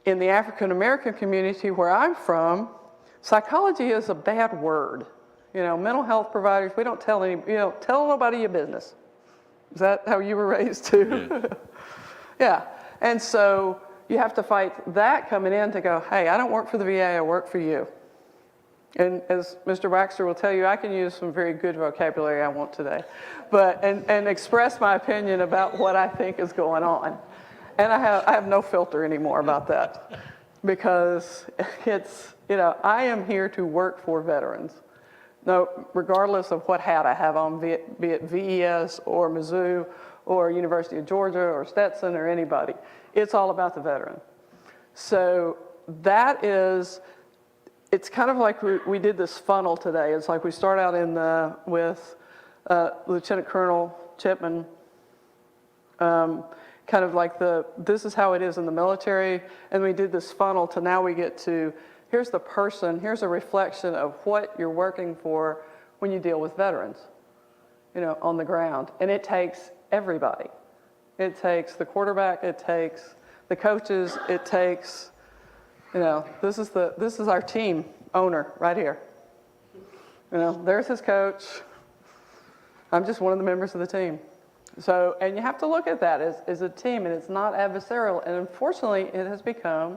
in the African American community where I'm from, psychology is a bad word. Mental health providers, we don't tell tell nobody your business. Is that how you were raised too? Yeah. Yeah. And so you have to fight that coming in to go, hey, I don't work for the VA, I work for you. And as Mr. Waxter will tell you, I can use some very good vocabulary I want today, and express my opinion about what I think is going on. And I have no filter anymore about that, because it's, I am here to work for veterans. No, regardless of what hat I have on, be it VES or Mizzou or University of Georgia or Stetson or anybody, it's all about the veteran. So that is, it's kind of like we did this funnel today. It's like we start out with Lieutenant Colonel Chipman, kind of like this is how it is in the military, and we did this funnel to now we get to, here's the person, here's a reflection of what you're working for when you deal with veterans, on the ground. And it takes everybody. It takes the quarterback, it takes the coaches, it takes, this is our team owner right here. There's his coach. I'm just one of the members of the team. So, and you have to look at that as a team, and it's not adversarial. And unfortunately, it has become,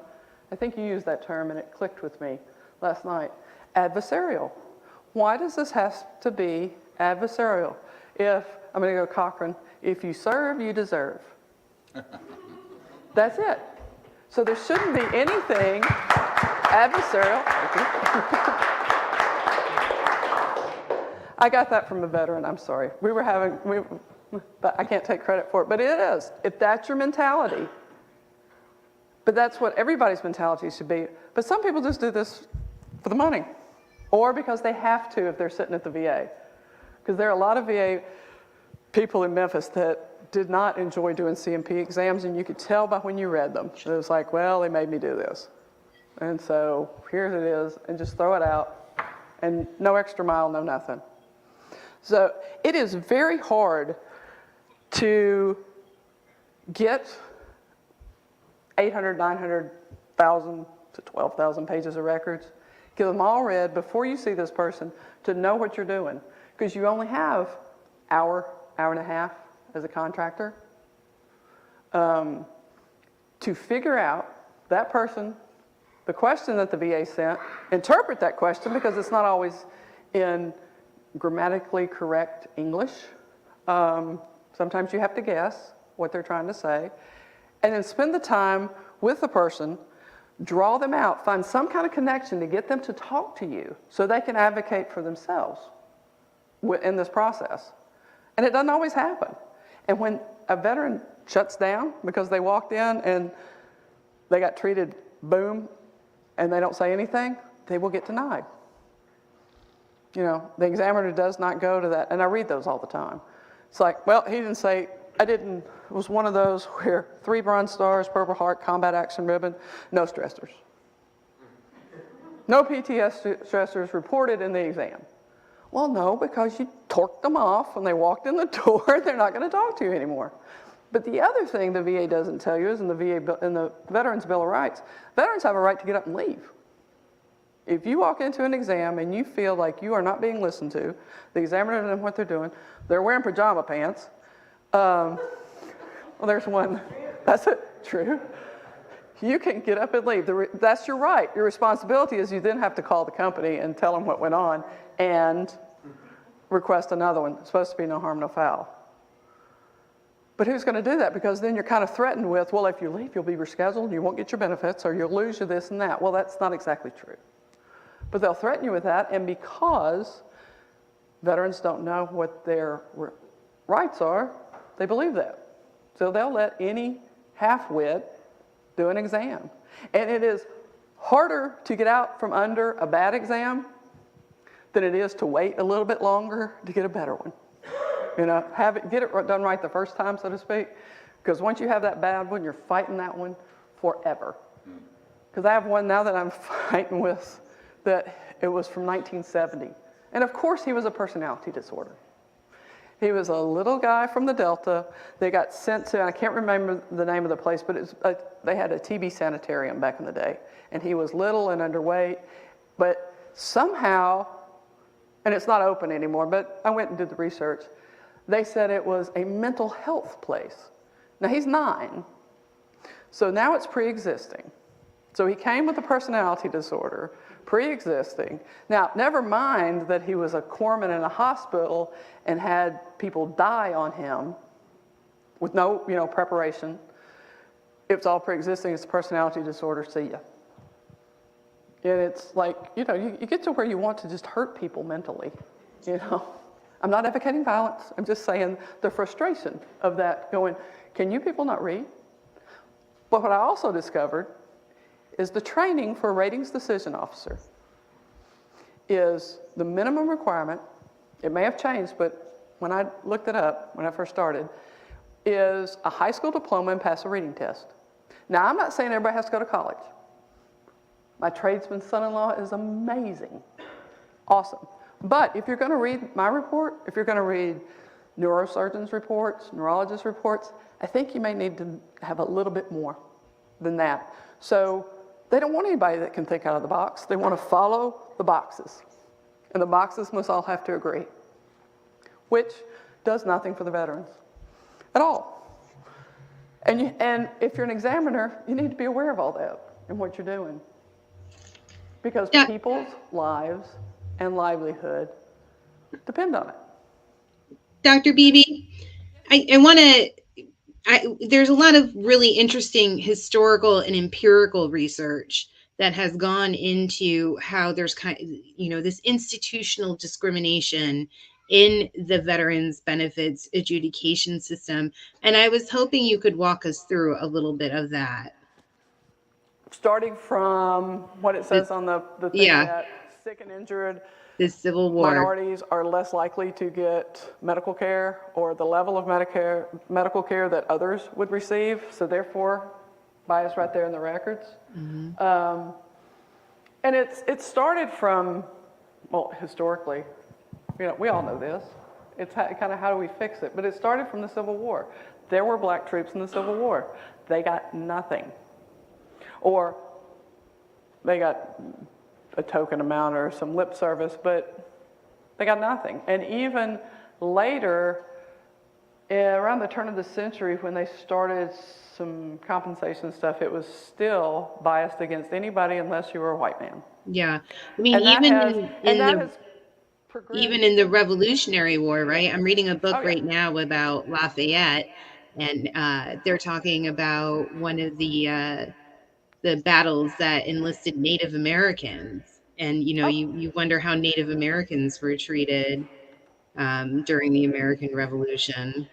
I think you used that term and it clicked with me last night, adversarial. Why does this have to be adversarial? I'm going to go Cochrane, if you serve, you deserve. That's it. So there shouldn't be anything adversarial. I got that from a veteran, I'm sorry. But I can't take credit for it, but it is. If that's your mentality, but that's what everybody's mentality should be. But some people just do this for the money, or because they have to if they're sitting at the VA. Because there are a lot of VA people in Memphis that did not enjoy doing CMP exams, and you could tell by when you read them. It was like, well, they made me do this. And so here it is, and just throw it out, and no extra mile, no nothing. So it is very hard to get 800, 900,000 to 12,000 pages of records, get them all read before you see this person to know what you're doing. Because you only have hour and a half as a contractor to figure out that person, the question that the VA sent, interpret that question because it's not always in grammatically correct English. Sometimes you have to guess what they're trying to say. And then spend the time with the person, draw them out, find some kind of connection to get them to talk to you so they can advocate for themselves in this process. And it doesn't always happen. And when a veteran shuts down because they walked in and they got treated, boom, and they don't say anything, they will get denied. You know, the examiner does not go to that, and I read those all the time. It's like, well, he didn't say, I didn't, it was one of those where 3 Bronze Stars, Purple Heart, Combat Action Ribbon, no stressors. No PTS stressors reported in the exam. Well, no, because you torqued them off when they walked in the door, they're not going to talk to you anymore. But the other thing the VA doesn't tell you is in the Veterans Bill of Rights, veterans have a right to get up and leave. If you walk into an exam and you feel like you are not being listened to, the examiner doesn't know what they're doing, they're wearing pajama pants. Well, there's one. That's it. True. You can get up and leave. That's your right. Your responsibility is you then have to call the company and tell them what went on and request another one. It's supposed to be no harm, no foul. But who's going to do that? Because then you're kind of threatened with, well, if you leave, you'll be rescheduled, you won't get your benefits, or you'll lose your this and that. Well, that's not exactly true. But they'll threaten you with that, and because veterans don't know what their rights are, they believe that. So they'll let any half-wit do an exam. And it is harder to get out from under a bad exam than it is to wait a little bit longer to get a better one. You know, get it done right the first time, so to speak, because once you have that bad one, you're fighting that one forever. Because I have one now that I'm fighting with that it was from 1970. And of course he was a personality disorder. He was a little guy from the Delta. They got sent to, I can't remember the name of the place, but they had a TB sanitarium back in the day. And he was little and underweight, but somehow, and it's not open anymore, but I went and did the research. They said it was a mental health place. Now he's 9, so now it's pre-existing. So he came with a personality disorder, pre-existing. Now, never mind that he was a corpsman in a hospital and had people die on him with no, preparation. It's all pre-existing, it's a personality disorder, see ya. And it's like, you get to where you want to just hurt people mentally, I'm not advocating violence. I'm just saying the frustration of that going, can you people not read? But what I also discovered is the training for a ratings decision officer is the minimum requirement. It may have changed, but when I looked it up, when I first started, is a high school diploma and pass a reading test. Now, I'm not saying everybody has to go to college. My tradesman son-in-law is amazing, awesome. But if you're going to read my report, if you're going to read neurosurgeons' reports, neurologists' reports, I think you may need to have a little bit more than that. So they don't want anybody that can think out of the box. They want to follow the boxes. And the boxes must all have to agree, which does nothing for the veterans at all. And if you're an examiner, you need to be aware of all that and what you're doing. Because people's lives and livelihood depend on it. Dr. Beebe, there's a lot of really interesting historical and empirical research that has gone into how there's this institutional discrimination in the veterans benefits adjudication system. And I was hoping you could walk us through a little bit of that. Starting from what it says on the thing that sick and injured the Civil War minorities are less likely to get medical care or the level of medical care that others would receive. So therefore, bias right there in the records. Mm-hmm. And it started from, well, historically, we all know this. It's kind of how do we fix it? But it started from the Civil War. There were black troops in the Civil War. They got nothing. Or they got a token amount or some lip service, but they got nothing. And even later, around the turn of the century, when they started some compensation stuff, it was still biased against anybody unless you were a white man. Yeah. I mean, even in the Revolutionary War, right? I'm reading a book Oh, yeah. right now about Lafayette, and they're talking about one of the battles that enlisted Native Americans, and you wonder how Native Americans were treated during the American Revolution.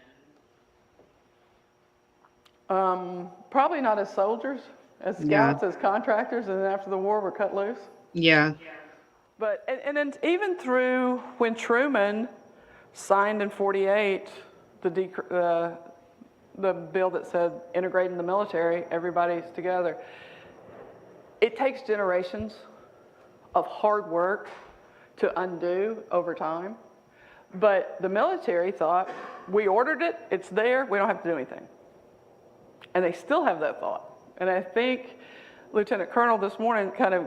Probably not as soldiers, as Yeah. scouts, as contractors, and then after the war were cut loose. Yeah. But, and then even through when Truman signed in 48 the bill that said integrating the military, everybody's together, it takes generations of hard work to undo over time. But the military thought, we ordered it, it's there, we don't have to do anything. And they still have that thought. And I think Lieutenant Colonel this morning kind of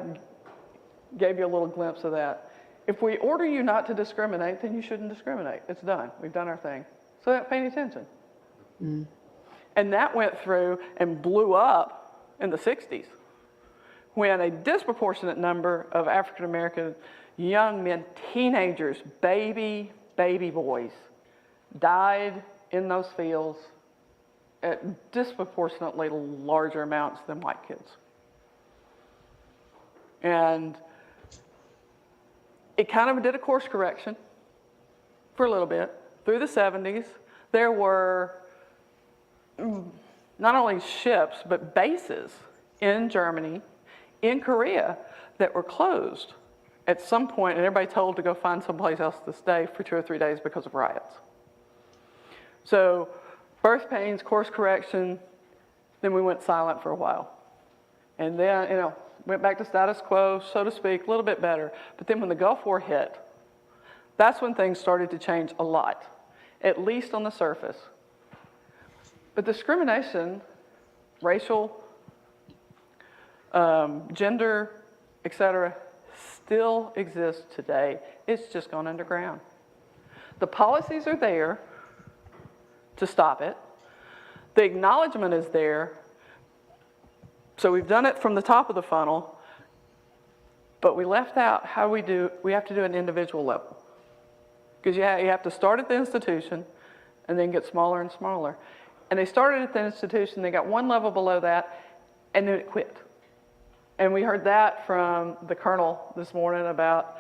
gave you a little glimpse of that. If we order you not to discriminate, then you shouldn't discriminate. It's done. We've done our thing. So they're not paying attention. Mm. And that went through and blew up in the 60s when a disproportionate number of African American young men, teenagers, baby boys, died in those fields at disproportionately larger amounts than white kids. And it kind of did a course correction for a little bit. Through the 70s, there were not only ships, but bases in Germany, in Korea, that were closed at some point, and everybody told to go find someplace else to stay for 2 or 3 days because of riots. So birth pains, course correction, then we went silent for a while. And then, went back to status quo, so to speak, a little bit better. But then when the Gulf War hit, that's when things started to change a lot, at least on the surface. But discrimination, racial, gender, etc., still exists today. It's just gone underground. The policies are there to stop it. The acknowledgement is there. So we've done it from the top of the funnel, but we left out how we have to do an individual level. Because you have to start at the institution and then get smaller and smaller. And they started at the institution, they got one level below that, and then it quit. And we heard that from the colonel this morning about,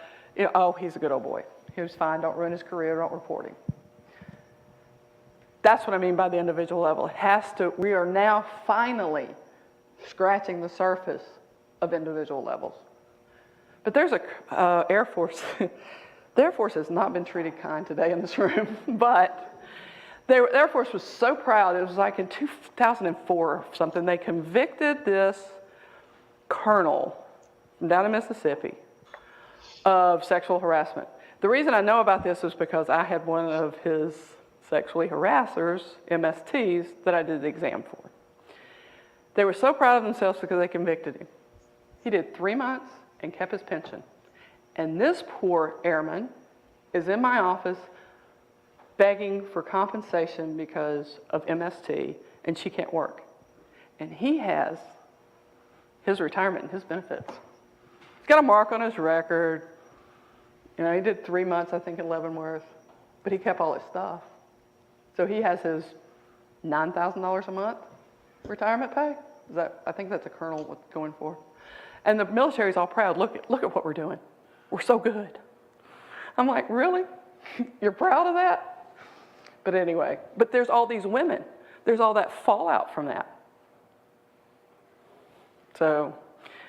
oh, he's a good old boy. He was fine, don't ruin his career, don't report him. That's what I mean by the individual level. We are now finally scratching the surface of individual levels. But there's a Air Force, the Air Force has not been treated kind today in this room, but the Air Force was so proud, it was like in 2004 or something, they convicted this colonel from down in Mississippi of sexual harassment. The reason I know about this is because I had one of his sexually harassers, MSTs, that I did the exam for. They were so proud of themselves because they convicted him. He did 3 months and kept his pension. And this poor airman is in my office begging for compensation because of MST, and she can't work. And he has his retirement and his benefits. He's got a mark on his record. He did 3 months, I think, in Leavenworth, but he kept all his stuff. So he has his $9,000 a month retirement pay. I think that's a colonel going for. And the military's all proud. Look at what we're doing. We're so good. I'm like, really? You're proud of that? But anyway, there's all these women. There's all that fallout from that. So,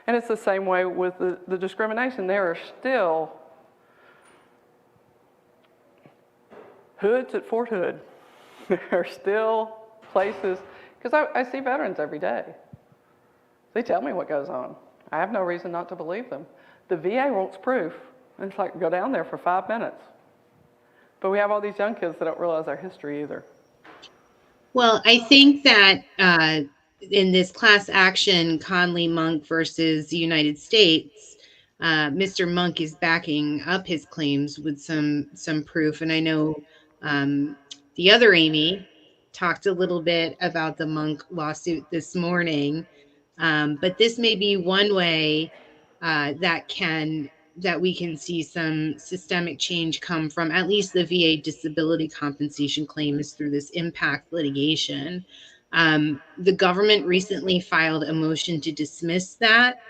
and it's the same way with the discrimination. There are still hoods at Fort Hood. There are still places, because I see veterans every day. They tell me what goes on. I have no reason not to believe them. The VA wants proof. And it's like, go down there for 5 minutes. But we have all these young kids that don't realize our history either. Well, I think that in this class action, Conley Monk versus the United States, Mr. Monk is backing up his claims with some proof. And I know the other Amy talked a little bit about the Monk lawsuit this morning. But this may be one way that can that we can see some systemic change come from at least the VA disability compensation claim is through this impact litigation. The government recently filed a motion to dismiss that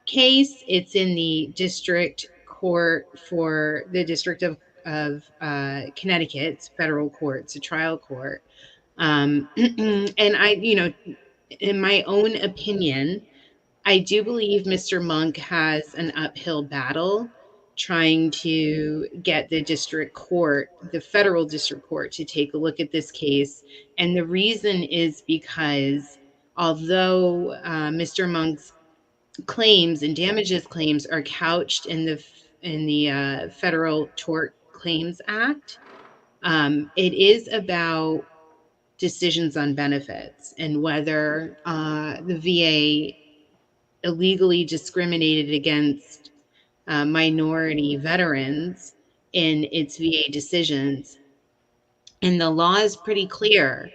case. It's in the district court for the District of Connecticut. It's federal court. It's a trial court. And I, in my own opinion, I do believe Mr. Monk has an uphill battle trying to get the district court, the federal district court, to take a look at this case. And the reason is because although Mr. Monk's claims and damages claims are couched in the Federal Tort Claims Act, it is about decisions on benefits and whether the VA illegally discriminated against minority veterans in its VA decisions. And the law is pretty clear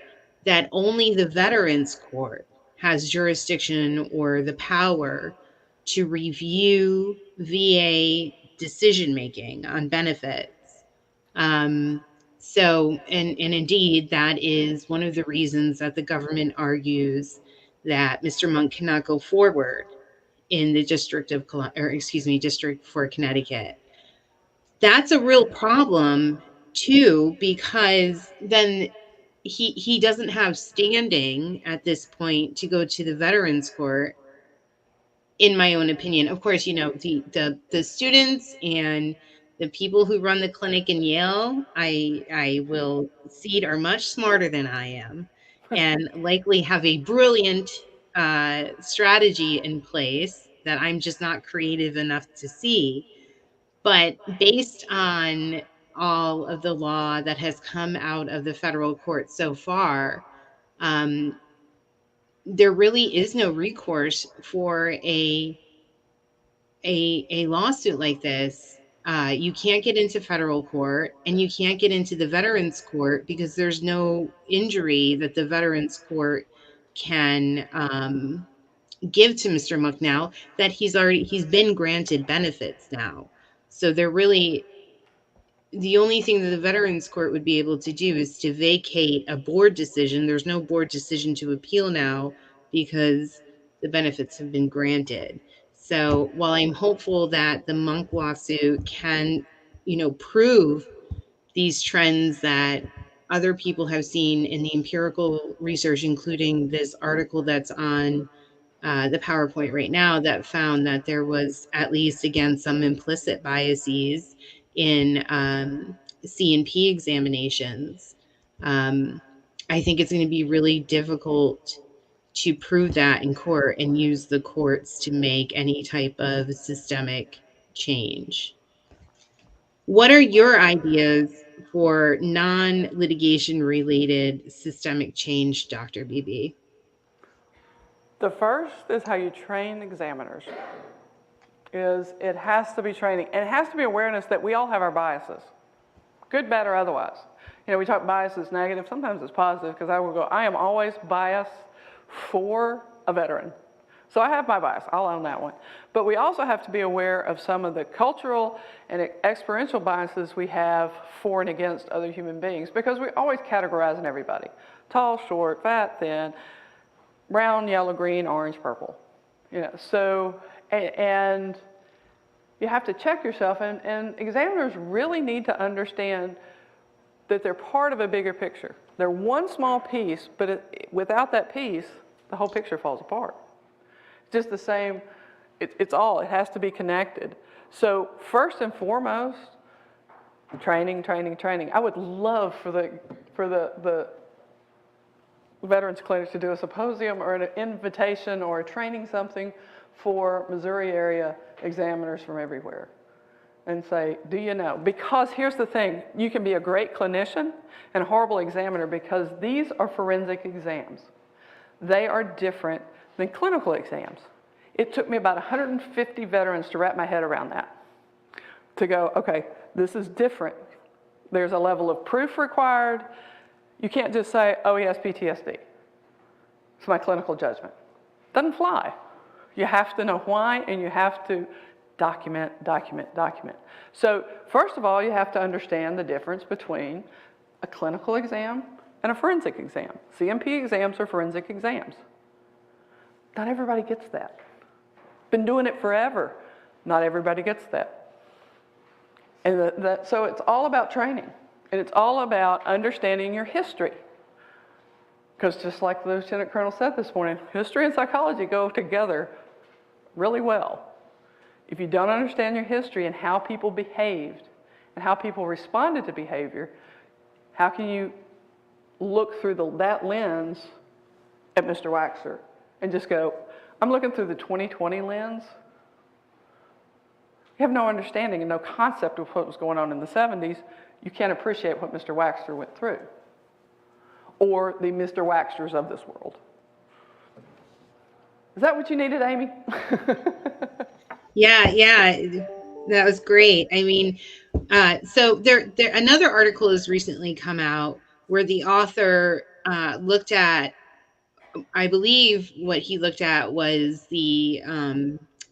that only the Veterans Court has jurisdiction or the power to review VA decision making on benefits. So, and indeed, that is one of the reasons that the government argues that Mr. Monk cannot go forward in the District for Connecticut. That's a real problem too, because then he doesn't have standing at this point to go to the Veterans Court, in my own opinion. Of course, the students and the people who run the clinic in Yale, I will cede, are much smarter than I am and likely have a brilliant strategy in place that I'm just not creative enough to see. But based on all of the law that has come out of the federal court so far, there really is no recourse for a lawsuit like this. You can't get into federal court and you can't get into the Veterans Court because there's no injury that the Veterans Court can give to Mr. Monk now that he's been granted benefits now. So the only thing that the Veterans Court would be able to do is to vacate a board decision. There's no board decision to appeal now because the benefits have been granted. So while I'm hopeful that the Monk lawsuit can, prove these trends that other people have seen in the empirical research, including this article that's on the PowerPoint right now that found that there was at least, again, some implicit biases in C&P examinations. I think it's going to be really difficult to prove that in court and use the courts to make any type of systemic change. What are your ideas for non-litigation related systemic change, Dr. Beebe? The first is how you train examiners. It has to be training, and it has to be awareness that we all have our biases, good, bad, or otherwise. We talk bias is negative, sometimes it's positive, because I am always biased for a veteran. So I have my bias, I'll own that one. But we also have to be aware of some of the cultural and experiential biases we have for and against other human beings, because we always categorize in everybody. Tall, short, fat, thin, brown, yellow, green, orange, purple. And you have to check yourself, and examiners really need to understand that they're part of a bigger picture. They're one small piece, but without that piece, the whole picture falls apart. Just the same, it has to be connected. So first and foremost, training. I would love for the Veterans Clinic to do a symposium or an invitation or a training something for Missouri area examiners from everywhere and say, do you know? Because here's the thing, you can be a great clinician and a horrible examiner because these are forensic exams. They are different than clinical exams. It took me about 150 veterans to wrap my head around that. To go, okay, this is different. There's a level of proof required. You can't just say, oh, he has PTSD. It's my clinical judgment. Doesn't fly. You have to know why, and you have to document, document, document. So first of all, you have to understand the difference between a clinical exam and a forensic exam. CMP exams are forensic exams. Not everybody gets that. Been doing it forever. Not everybody gets that. And so it's all about training. And it's all about understanding your history. Because just like the Lieutenant Colonel said this morning, history and psychology go together really well. If you don't understand your history and how people behaved and how people responded to behavior, how can you look through that lens at Mr. Waxter and just go, I'm looking through the 2020 lens? You have no understanding and no concept of what was going on in the 70s. You can't appreciate what Mr. Waxter went through, or the Mr. Waxters of this world. Is that what you needed, Amy? Yeah, that was great. I mean, so there another article has recently come out where the author looked at, I believe what he looked at was the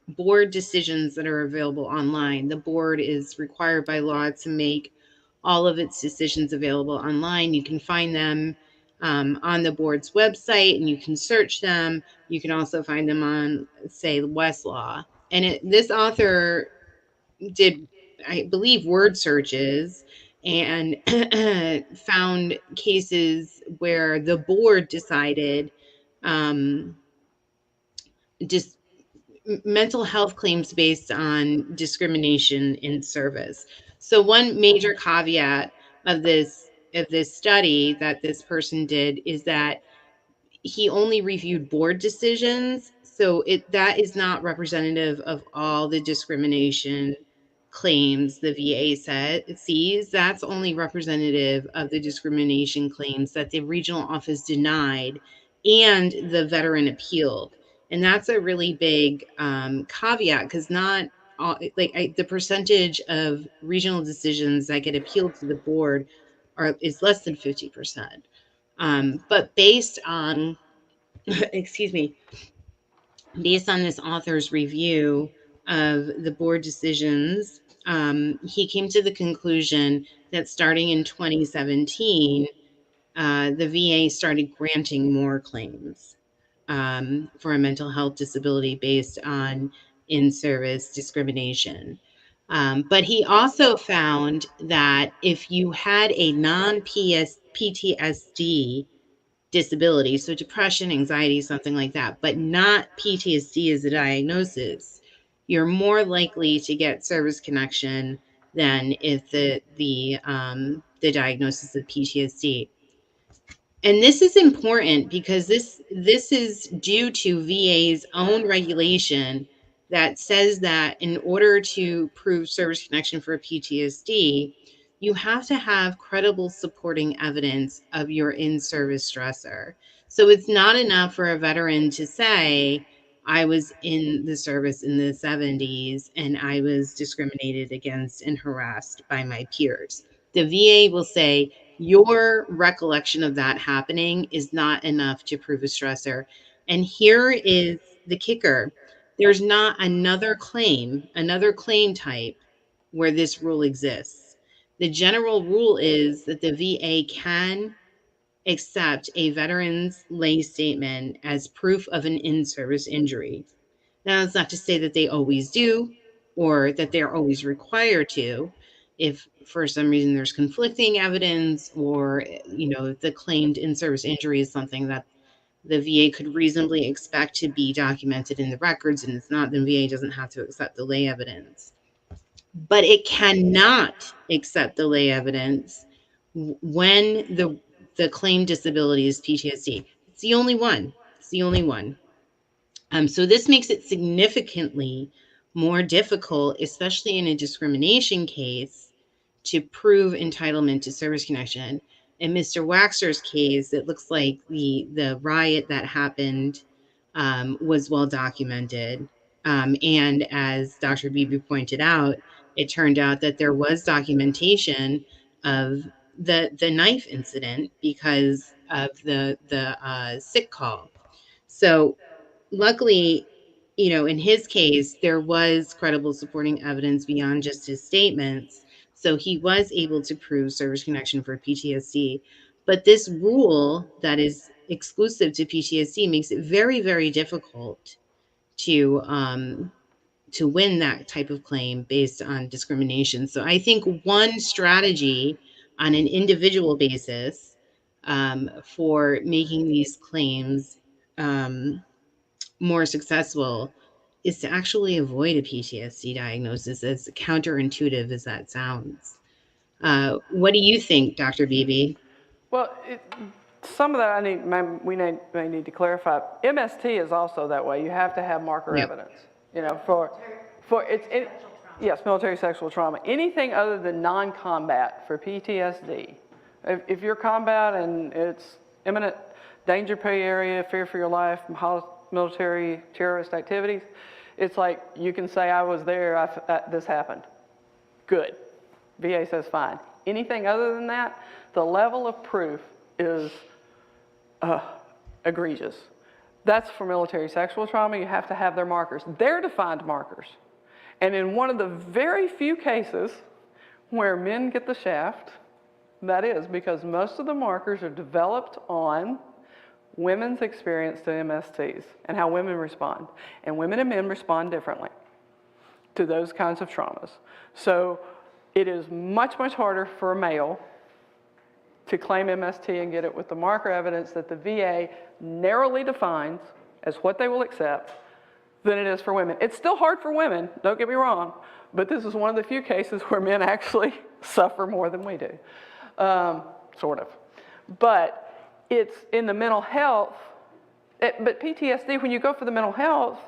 board decisions that are available online. The board is required by law to make all of its decisions available online. You can find them on the board's website and you can search them. You can also find them on, say, Westlaw. And this author did, I believe, word searches and found cases where the board decided just mental health claims based on discrimination in service. So one major caveat of this study that this person did is that he only reviewed board decisions. So that is not representative of all the discrimination claims the VA sees. That's only representative of the discrimination claims that the regional office denied and the veteran appealed. And that's a really big caveat, because not all, the percentage of regional decisions that get appealed to the board is less than 50%. But based on, excuse me, based on this author's review of the board decisions, he came to the conclusion that starting in 2017, the VA started granting more claims for a mental health disability based on in-service discrimination. But he also found that if you had a non-PTSD disability, so depression, anxiety, something like that, but not PTSD as a diagnosis, you're more likely to get service connection than if the diagnosis of PTSD. And this is important because this is due to VA's own regulation that says that in order to prove service connection for PTSD, you have to have credible supporting evidence of your in-service stressor. So it's not enough for a veteran to say, I was in the service in the 70s and I was discriminated against and harassed by my peers. The VA will say, your recollection of that happening is not enough to prove a stressor. And here is the kicker. There's not another claim type where this rule exists. The general rule is that the VA can accept a veteran's lay statement as proof of an in-service injury. Now, that's not to say that they always do or that they're always required to. If for some reason there's conflicting evidence, or the claimed in-service injury is something that the VA could reasonably expect to be documented in the records and it's not, then VA doesn't have to accept the lay evidence. But it cannot accept the lay evidence when the claimed disability is PTSD. It's the only one. So this makes it significantly more difficult, especially in a discrimination case, to prove entitlement to service connection. In Mr. Waxter's case, it looks like the riot that happened was well documented. And as Dr. Beebe pointed out, it turned out that there was documentation of the knife incident because of the sick call. So luckily, in his case, there was credible supporting evidence beyond just his statements. So he was able to prove service connection for PTSD. But this rule that is exclusive to PTSD makes it very, very difficult to win that type of claim based on discrimination. So I think one strategy on an individual basis for making these claims more successful is to actually avoid a PTSD diagnosis, as counterintuitive as that sounds. What do you think, Dr. Beebe? Well, some of that we may need to clarify. MST is also that way. You have to have marker Yep. evidence. Yes, military sexual trauma. Anything other than non-combat for PTSD. If you're combat and it's imminent danger pay area, fear for your life, military terrorist activities, it's like you can say, I was there, this happened. Good. VA says fine. Anything other than that, the level of proof is egregious. That's for military sexual trauma. You have to have their markers. They're defined markers. And in one of the very few cases where men get the shaft, that is because most of the markers are developed on women's experience to MSTs and how women respond. And women and men respond differently to those kinds of traumas. So it is much, much harder for a male to claim MST and get it with the marker evidence that the VA narrowly defines as what they will accept than it is for women. It's still hard for women, don't get me wrong, but this is one of the few cases where men actually suffer more than we do, sort of. But it's in the mental health, but PTSD, when you go for the mental health,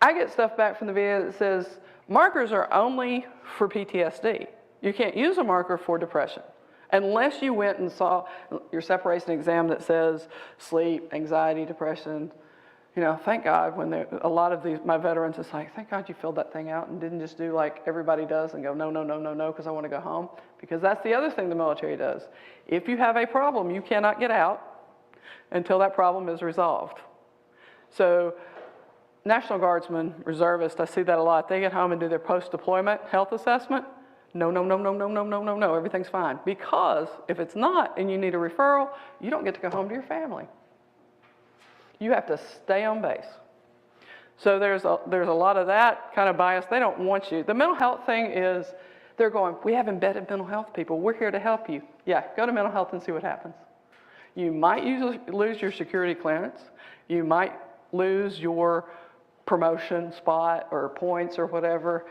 I get stuff back from the VA that says markers are only for PTSD. You can't use a marker for depression unless you went and saw your separation exam that says sleep, anxiety, depression. Thank God when a lot of my veterans, it's like, thank God you filled that thing out and didn't just do like everybody does and go, no, no, no, no, no, because I want to go home. Because that's the other thing the military does. If you have a problem, you cannot get out until that problem is resolved. So National Guardsmen, reservists, I see that a lot. They get home and do their post-deployment health assessment. No, no, no, no, no, no, no, no, no, everything's fine. Because if it's not and you need a referral, you don't get to go home to your family. You have to stay on base. So there's a lot of that kind of bias. They don't want you. The mental health thing is, they're going, we have embedded mental health people. We're here to help you. Yeah, go to mental health and see what happens. You might lose your security clearance. You might lose your promotion spot or points or whatever.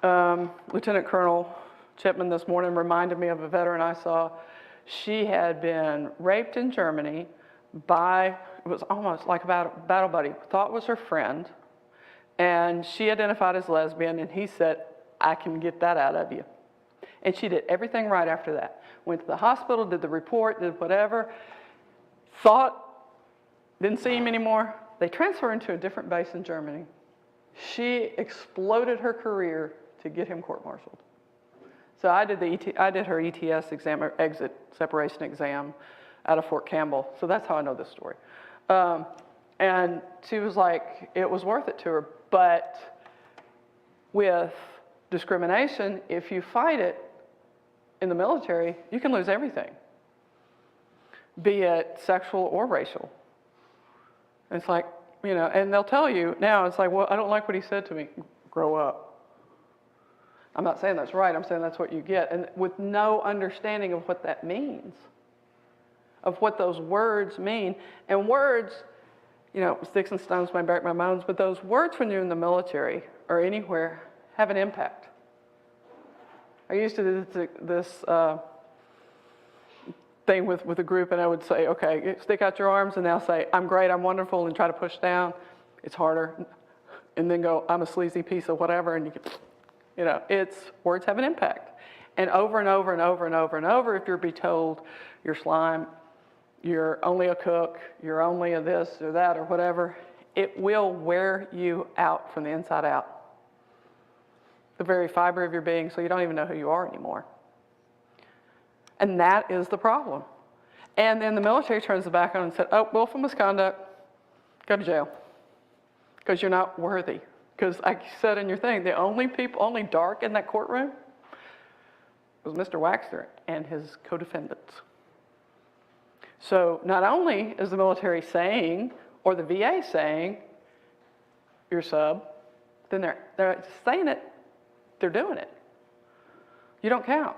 Lieutenant Colonel Chipman this morning reminded me of a veteran I saw. She had been raped in Germany by, it was almost like a battle buddy, thought was her friend, and she identified as lesbian, and he said, I can get that out of you. And she did everything right after that. Went to the hospital, did the report, did whatever, thought, didn't see him anymore. They transferred him to a different base in Germany. She exploded her career to get him court-martialed. So I did her ETS exam, or exit separation exam, out of Fort Campbell. So that's how I know this story. And she was like, it was worth it to her. But with discrimination, if you fight it in the military, you can lose everything, be it sexual or racial. It's like, and they'll tell you now, it's like, well, I don't like what he said to me. Grow up. I'm not saying that's right. I'm saying that's what you get. And with no understanding of what that means, of what those words mean. And words, sticks and stones may break my bones, but those words when you're in the military or anywhere have an impact. I used to do this thing with a group, and I would say, okay, stick out your arms and now say, I'm great, I'm wonderful, and try to push down. It's harder. And then go, I'm a sleazy piece of whatever, and words have an impact. And over and over and over and over and over, if you're be told you're slime, you're only a cook, you're only a this or that or whatever, it will wear you out from the inside out. The very fiber of your being, so you don't even know who you are anymore. And that is the problem. And then the military turns the back on and said, oh, willful misconduct, go to jail. because you're not worthy. Because like you said in your thing, the only dark in that courtroom was Mr. Waxter and his co-defendants. So not only is the military saying, or the VA saying, you're sub, then they're saying it, they're doing it. You don't count.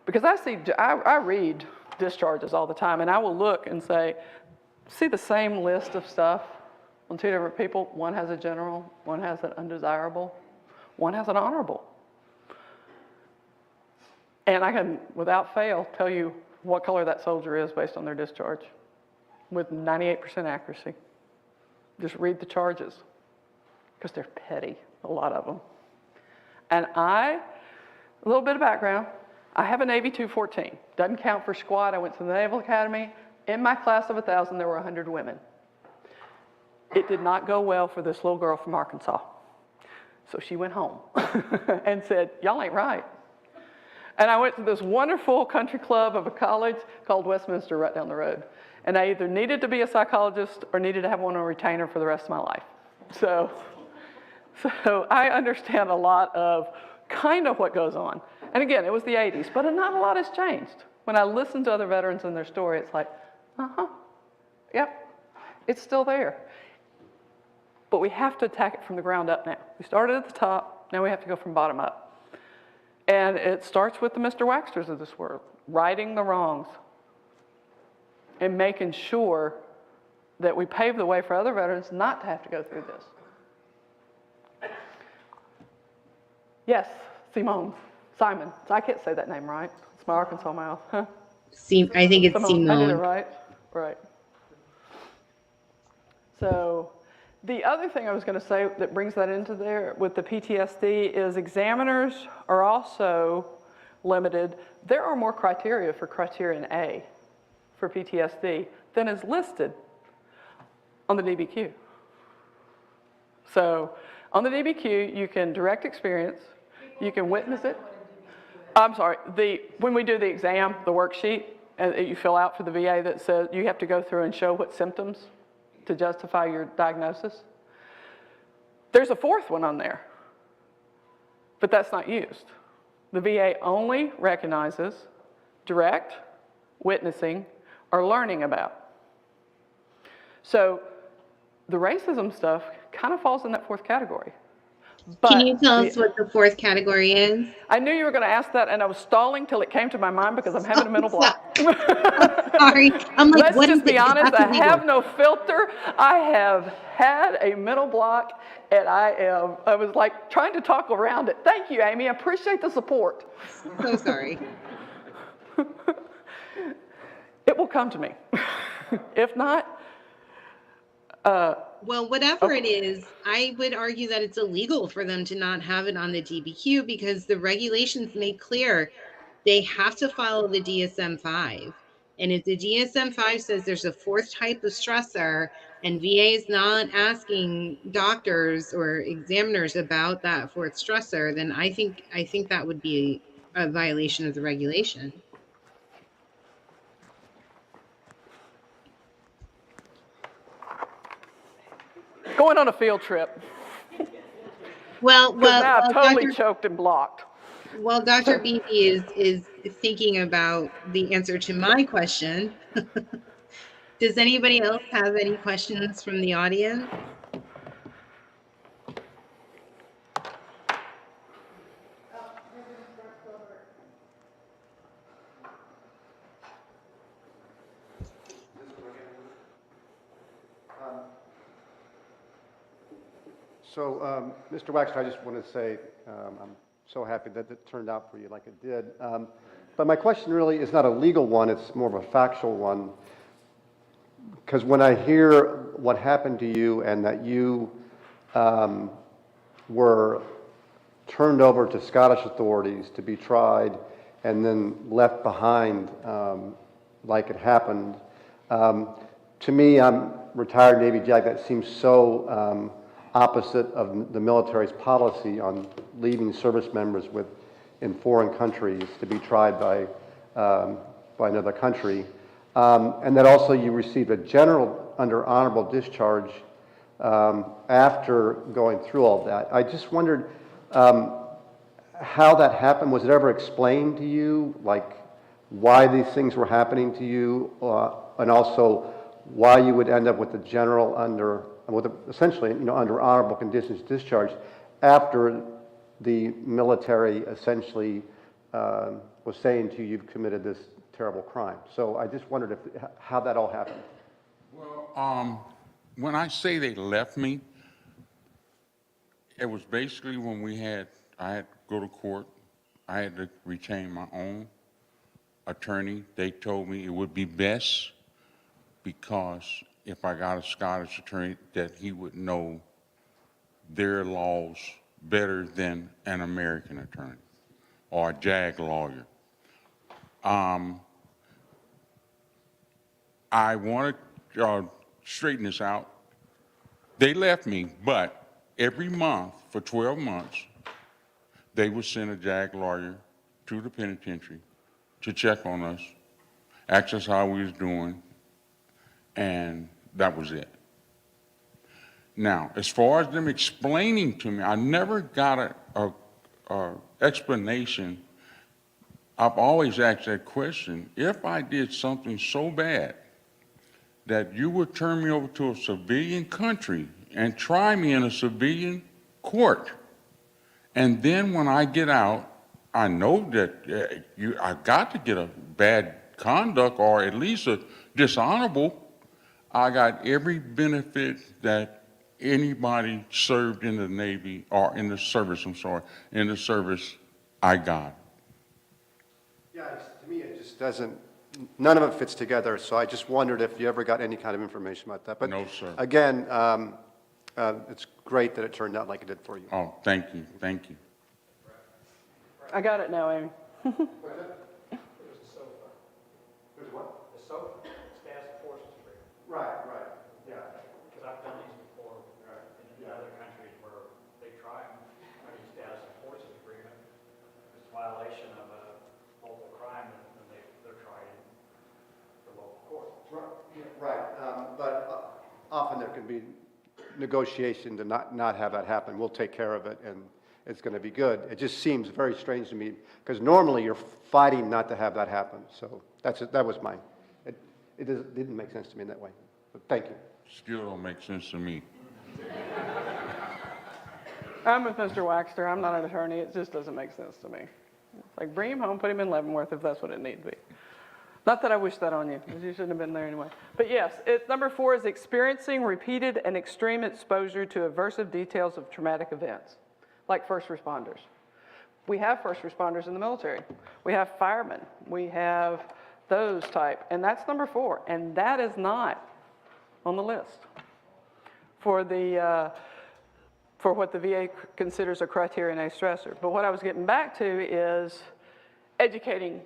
Because I read discharges all the time, and I will look and say, see the same list of stuff on two different people. One has a general, one has an undesirable, one has an honorable. And I can, without fail, tell you what color that soldier is based on their discharge with 98% accuracy. Just read the charges, because they're petty, a lot of them. And a little bit of background, I have a Navy 214. Doesn't count for squad. I went to the Naval Academy. In my class of 1,000, there were 100 women. It did not go well for this little girl from Arkansas. So she went home and said, y'all ain't right. And I went to this wonderful country club of a college called Westminster right down the road. And I either needed to be a psychologist or needed to have one on retainer for the rest of my life. So I understand a lot of kind of what goes on. And again, it was the 80s, but not a lot has changed. When I listen to other veterans and their story, it's like, yep, it's still there. But we have to attack it from the ground up now. We started at the top, now we have to go from bottom up. And it starts with the Mr. Waxters of this world, righting the wrongs and making sure that we pave the way for other veterans not to have to go through this. Yes, Simone. I can't say that name right. It's my Arkansas mouth. Huh? I think it's Simone. I did it right. Right. So the other thing I was going to say that brings that into there with the PTSD is examiners are also limited. There are more criteria for criterion A for PTSD than is listed on the DBQ. So on the DBQ, you can direct experience, you can witness it. I'm sorry, when we do the exam, the worksheet, and you fill out for the VA that says you have to go through and show what symptoms to justify your diagnosis. There's a fourth one on there, but that's not used. The VA only recognizes direct, witnessing, or learning about. So the racism stuff kind of falls in that fourth category. But can you tell us what the fourth category is? I knew you were going to ask that, and I was stalling till it came to my mind because I'm having a mental block. Sorry, I'm like, let's just be honest, I have no filter. I have had a mental block, and I was like trying to talk around it. Thank you, Amy. I appreciate the support. So sorry. It will come to me. If not, well, whatever it is, I would argue that it's illegal for them to not have it on the DBQ because the regulations make clear they have to follow the DSM-5. And if the DSM-5 says there's a fourth type of stressor and VA is not asking doctors or examiners about that fourth stressor, then I think that would be a violation of the regulation. going on a field trip. Well, now I'm totally Dr. choked and blocked. Well, Dr. Beebe is thinking about the answer to my question. Does anybody else have any questions from the audience? So, Mr. Waxter, I just want to say I'm so happy that it turned out for you like it did. But my question really is not a legal one, it's more of a factual one. Because when I hear what happened to you and that you were turned over to Scottish authorities to be tried and then left behind like it happened, to me, I'm retired Navy JAG, that seems so opposite of the military's policy on leaving service members in foreign countries to be tried by another country. And that also you received a general under honorable discharge after going through all that. I just wondered how that happened. Was it ever explained to you, like why these things were happening to you, and also why you would end up with the general essentially, under honorable conditions discharged after the military essentially was saying to you, you've committed this terrible crime. So I just wondered how that all happened. Well, when I say they left me, it was basically when I had to go to court. I had to retain my own attorney. They told me it would be best because if I got a Scottish attorney, that he would know their laws better than an American attorney or a JAG lawyer. I want to straighten this out. They left me, but every month for 12 months, they would send a JAG lawyer to the penitentiary to check on us, ask us how we was doing, and that was it. Now, as far as them explaining to me, I never got a explanation. I've always asked that question: if I did something so bad that you would turn me over to a civilian country and try me in a civilian court, and then when I get out, I know that I got to get a bad conduct or at least a dishonorable. I got every benefit that anybody served in the Navy or in the service, in the service, I got. Yeah, to me it just doesn't, none of it fits together, so I just wondered if you ever got any kind of information about that. But no, sir. Again, it's great that it turned out like it did for you. Oh, thank you, thank you. I got it now, Amy. Right, yeah. Because I've done these before in other countries where they try them under the status of forces agreement. It's a violation of a local crime, and they're tried in the local court. Right, but often there can be negotiation to not have that happen. We'll take care of it, and it's going to be good. It just seems very strange to me, because normally you're fighting not to have that happen. So that was mine. It didn't make sense to me in that way, but thank you. Still don't make sense to me. I'm with Mr. Waxter. I'm not an attorney. It just doesn't make sense to me. It's like, bring him home, put him in Leavenworth if that's what it needs to be. Not that I wish that on you, because you shouldn't have been there anyway. But yes, number 4 is experiencing repeated and extreme exposure to aversive details of traumatic events, like first responders. We have first responders in the military. We have firemen. We have those type, and that's number 4, and that is not on the list for what the VA considers a criterion A stressor. But what I was getting back to is educating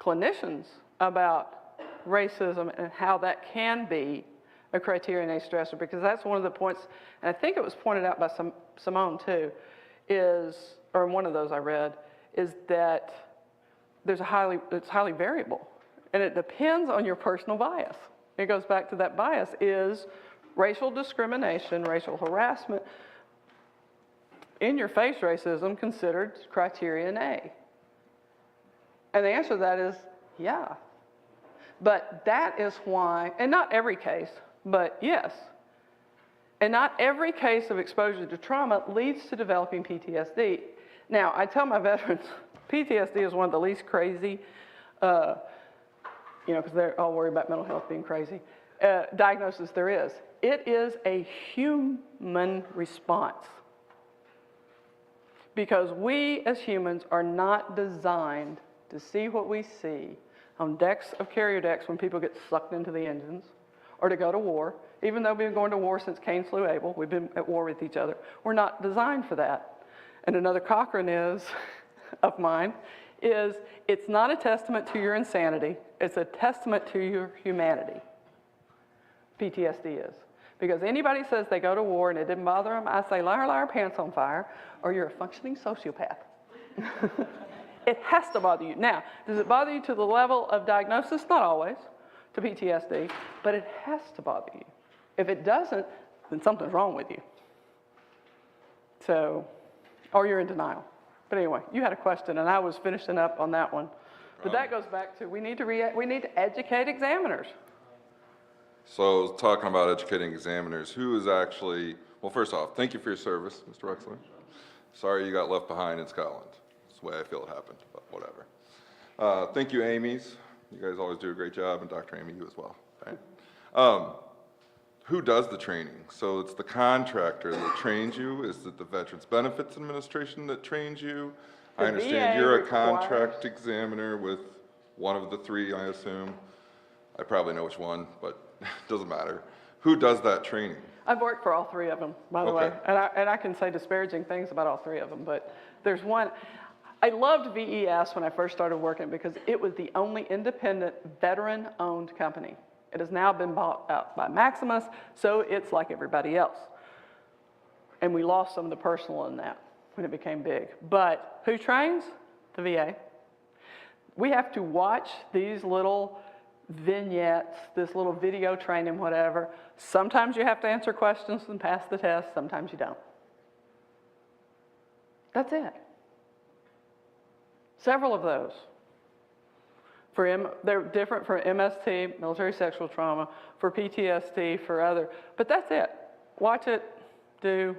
clinicians about racism and how that can be a criterion A stressor, because that's one of the points, and I think it was pointed out by Simone too, or one of those I read, is that it's highly variable. And it depends on your personal bias. It goes back to that bias. Is racial discrimination, racial harassment, in-your-face racism considered criterion A? And the answer to that is yeah. But that is why, and not every case, but yes. And not every case of exposure to trauma leads to developing PTSD. Now, I tell my veterans, PTSD is one of the least crazy, because they're all worried about mental health being crazy, diagnosis there is. It is a human response. Because we as humans are not designed to see what we see on decks of carrier decks when people get sucked into the engines, or to go to war. Even though we've been going to war since Cain slew Abel, we've been at war with each other. We're not designed for that. And another Cochrane of mine is, it's not a testament to your insanity, it's a testament to your humanity. PTSD is. Because anybody says they go to war and it didn't bother them, I say, liar, liar, pants on fire, or you're a functioning sociopath. It has to bother you. Now, does it bother you to the level of diagnosis? Not always, to PTSD, but it has to bother you. If it doesn't, then something's wrong with you. So, or you're in denial. But anyway, you had a question, and I was finishing up on that one. But that goes back to we need to educate examiners. So talking about educating examiners, who is actually, well, first off, thank you for your service, Mr. Wexler. Sorry you got left behind in Scotland. That's the way I feel it happened, but whatever. Thank you, Amy's. You guys always do a great job, and Dr. Amy, you as well. Right? Who does the training? So it's the contractor that trains you? Is it the Veterans Benefits Administration that trains you? I understand you're a contract examiner with one of the three, I assume. I probably know which one, but it doesn't matter. Who does that training? I've worked for all three of them, by the way, and I can say disparaging things about all three of them, but there's one. I loved VES when I first started working because it was the only independent veteran-owned company. It has now been bought out by Maximus, so it's like everybody else. And we lost some of the personal in that when it became big. But who trains? The VA. We have to watch these little vignettes, this little video training, whatever. Sometimes you have to answer questions and pass the test, sometimes you don't. That's it. Several of those. They're different for MST, military sexual trauma, for PTSD, for other, but that's it. Watch it, do,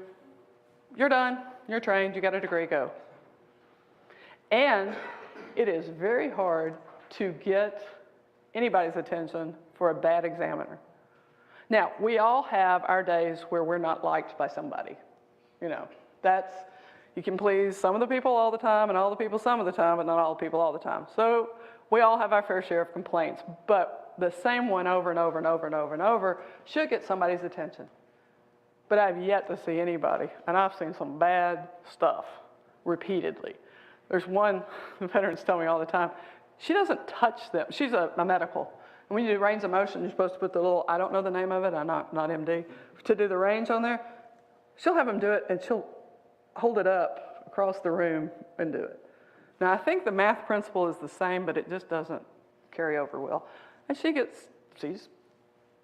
you're done, you're trained, you got a degree, go. And it is very hard to get anybody's attention for a bad examiner. Now, we all have our days where we're not liked by somebody. You know, you can please some of the people all the time and all the people some of the time, but not all the people all the time. So we all have our fair share of complaints, but the same one over and over and over and over and over should get somebody's attention. But I've yet to see anybody, and I've seen some bad stuff repeatedly. There's one, the veterans tell me all the time, she doesn't touch them. She's a medical. And when you do range of motion, you're supposed to put the little, I don't know the name of it, I'm not MD, to do the range on there. She'll have them do it, and she'll hold it up across the room and do it. Now, I think the math principle is the same, but it just doesn't carry over well. And she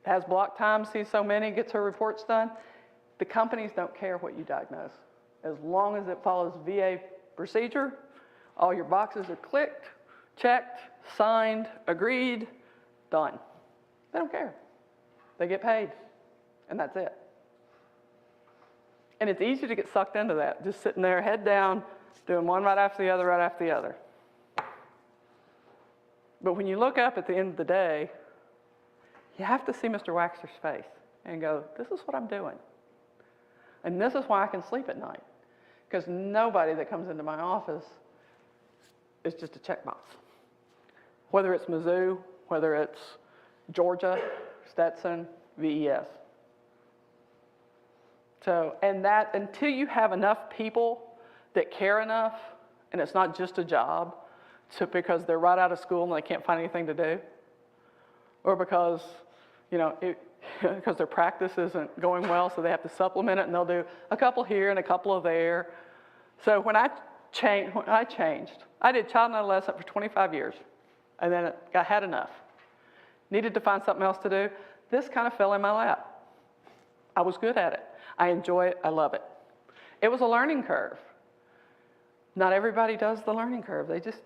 has block time, sees so many, gets her reports done. The companies don't care what you diagnose. As long as it follows VA procedure, all your boxes are clicked, checked, signed, agreed, done. They don't care. They get paid, and that's it. And it's easy to get sucked into that, just sitting there, head down, doing one right after the other, right after the other. But when you look up at the end of the day, you have to see Mr. Waxter's face and go, this is what I'm doing. And this is why I can sleep at night. Because nobody that comes into my office is just a checkbox. Whether it's Mizzou, whether it's Georgia, Stetson, VES. So, and that, until you have enough people that care enough, and it's not just a job, because they're right out of school and they can't find anything to do, or because, because their practice isn't going well, so they have to supplement it, and they'll do a couple here and a couple of there. So when I changed, I did child and adolescent for 25 years, and then I had enough. Needed to find something else to do. This kind of fell in my lap. I was good at it. I enjoy it, I love it. It was a learning curve. Not everybody does the learning curve. They just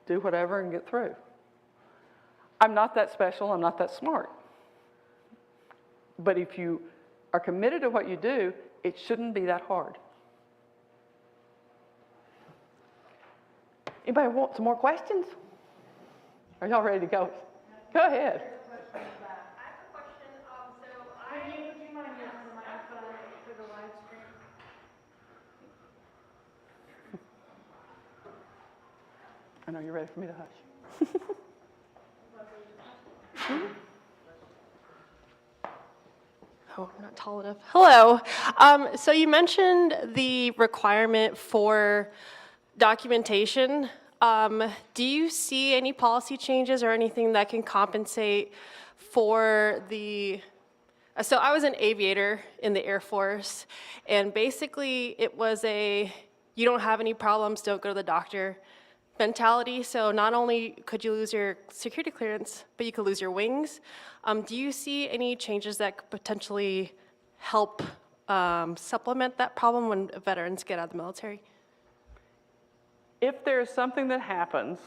do whatever and get through. I'm not that special, I'm not that smart. But if you are committed to what you do, it shouldn't be that hard. Anybody want some more questions? Are y'all ready to go? Go ahead. I know you're ready for me to hush. Oh, I'm not tall enough. Hello. So you mentioned the requirement for documentation. Do you see any policy changes or anything that can compensate for the... So I was an aviator in the Air Force, and basically it was a, you don't have any problems, don't go to the doctor mentality. So not only could you lose your security clearance, but you could lose your wings. Do you see any changes that could potentially help supplement that problem when veterans get out of the military? If there's something that happens,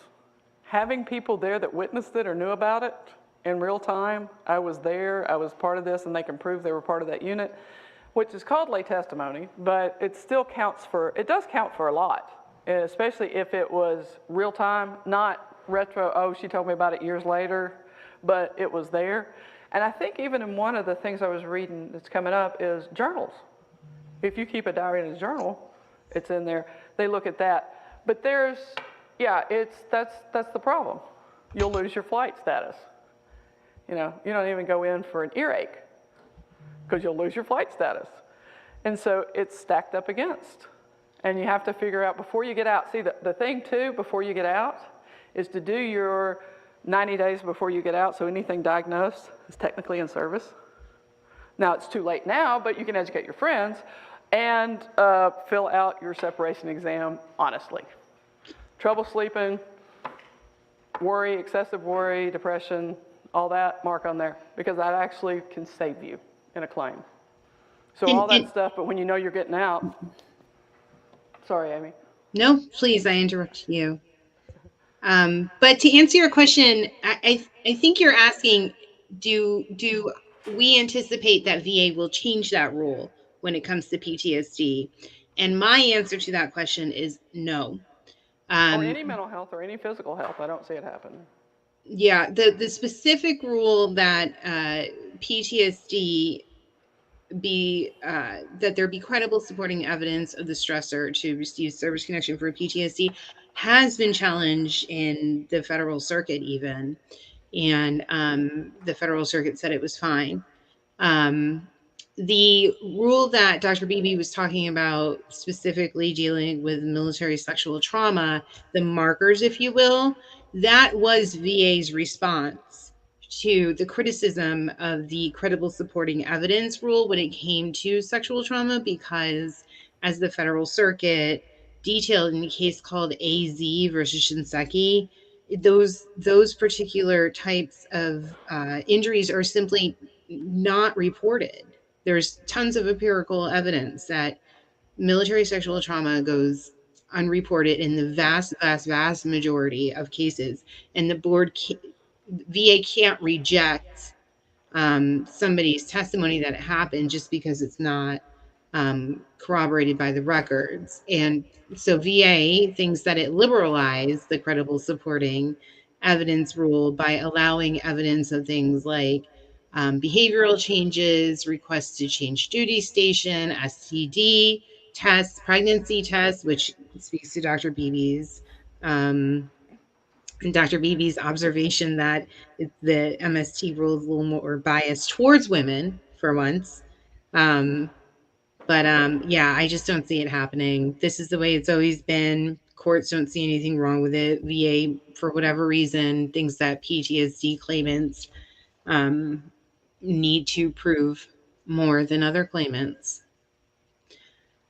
having people there that witnessed it or knew about it in real time, I was there, I was part of this, and they can prove they were part of that unit, which is called lay testimony, but it still counts for, it does count for a lot, especially if it was real time, not retro, oh, she told me about it years later, but it was there. And I think even in one of the things I was reading that's coming up is journals. If you keep a diary in a journal, it's in there, they look at that. But there's, yeah, that's the problem. You'll lose your flight status. You know, you don't even go in for an earache because you'll lose your flight status. And so it's stacked up against. And you have to figure out before you get out. See, the thing too, before you get out, is to do your 90 days before you get out, so anything diagnosed is technically in service. Now, it's too late now, but you can educate your friends and fill out your separation exam honestly. Trouble sleeping, worry, excessive worry, depression, all that, mark on there, because that actually can save you in a claim. So all that stuff, but when you know you're getting out, sorry, Amy. No, please, I interrupt you. But to answer your question, I think you're asking, do we anticipate that VA will change that rule when it comes to PTSD? And my answer to that question is no. Or any mental health or any physical health, I don't see it happen. Yeah, the specific rule that PTSD that there be credible supporting evidence of the stressor to receive service connection for PTSD has been challenged in the federal circuit even, and the federal circuit said it was fine. The rule that Dr. Beebe was talking about, specifically dealing with military sexual trauma, the markers, if you will, that was VA's response to the criticism of the credible supporting evidence rule when it came to sexual trauma, because as the federal circuit detailed in a case called AZ versus Shinseki, those particular types of injuries are simply not reported. There's tons of empirical evidence that military sexual trauma goes unreported in the vast majority of cases, and the VA can't reject somebody's testimony that it happened just because it's not corroborated by the records. And so VA thinks that it liberalized the credible supporting evidence rule by allowing evidence of things like behavioral changes, requests to change duty station, STD tests, pregnancy tests, which speaks to Dr. Beebe's and Dr. Beebe's observation that the MST rule is a little more biased towards women for once. Yeah, I just don't see it happening. This is the way it's always been. Courts don't see anything wrong with it. VA, for whatever reason, thinks that PTSD claimants need to prove more than other claimants.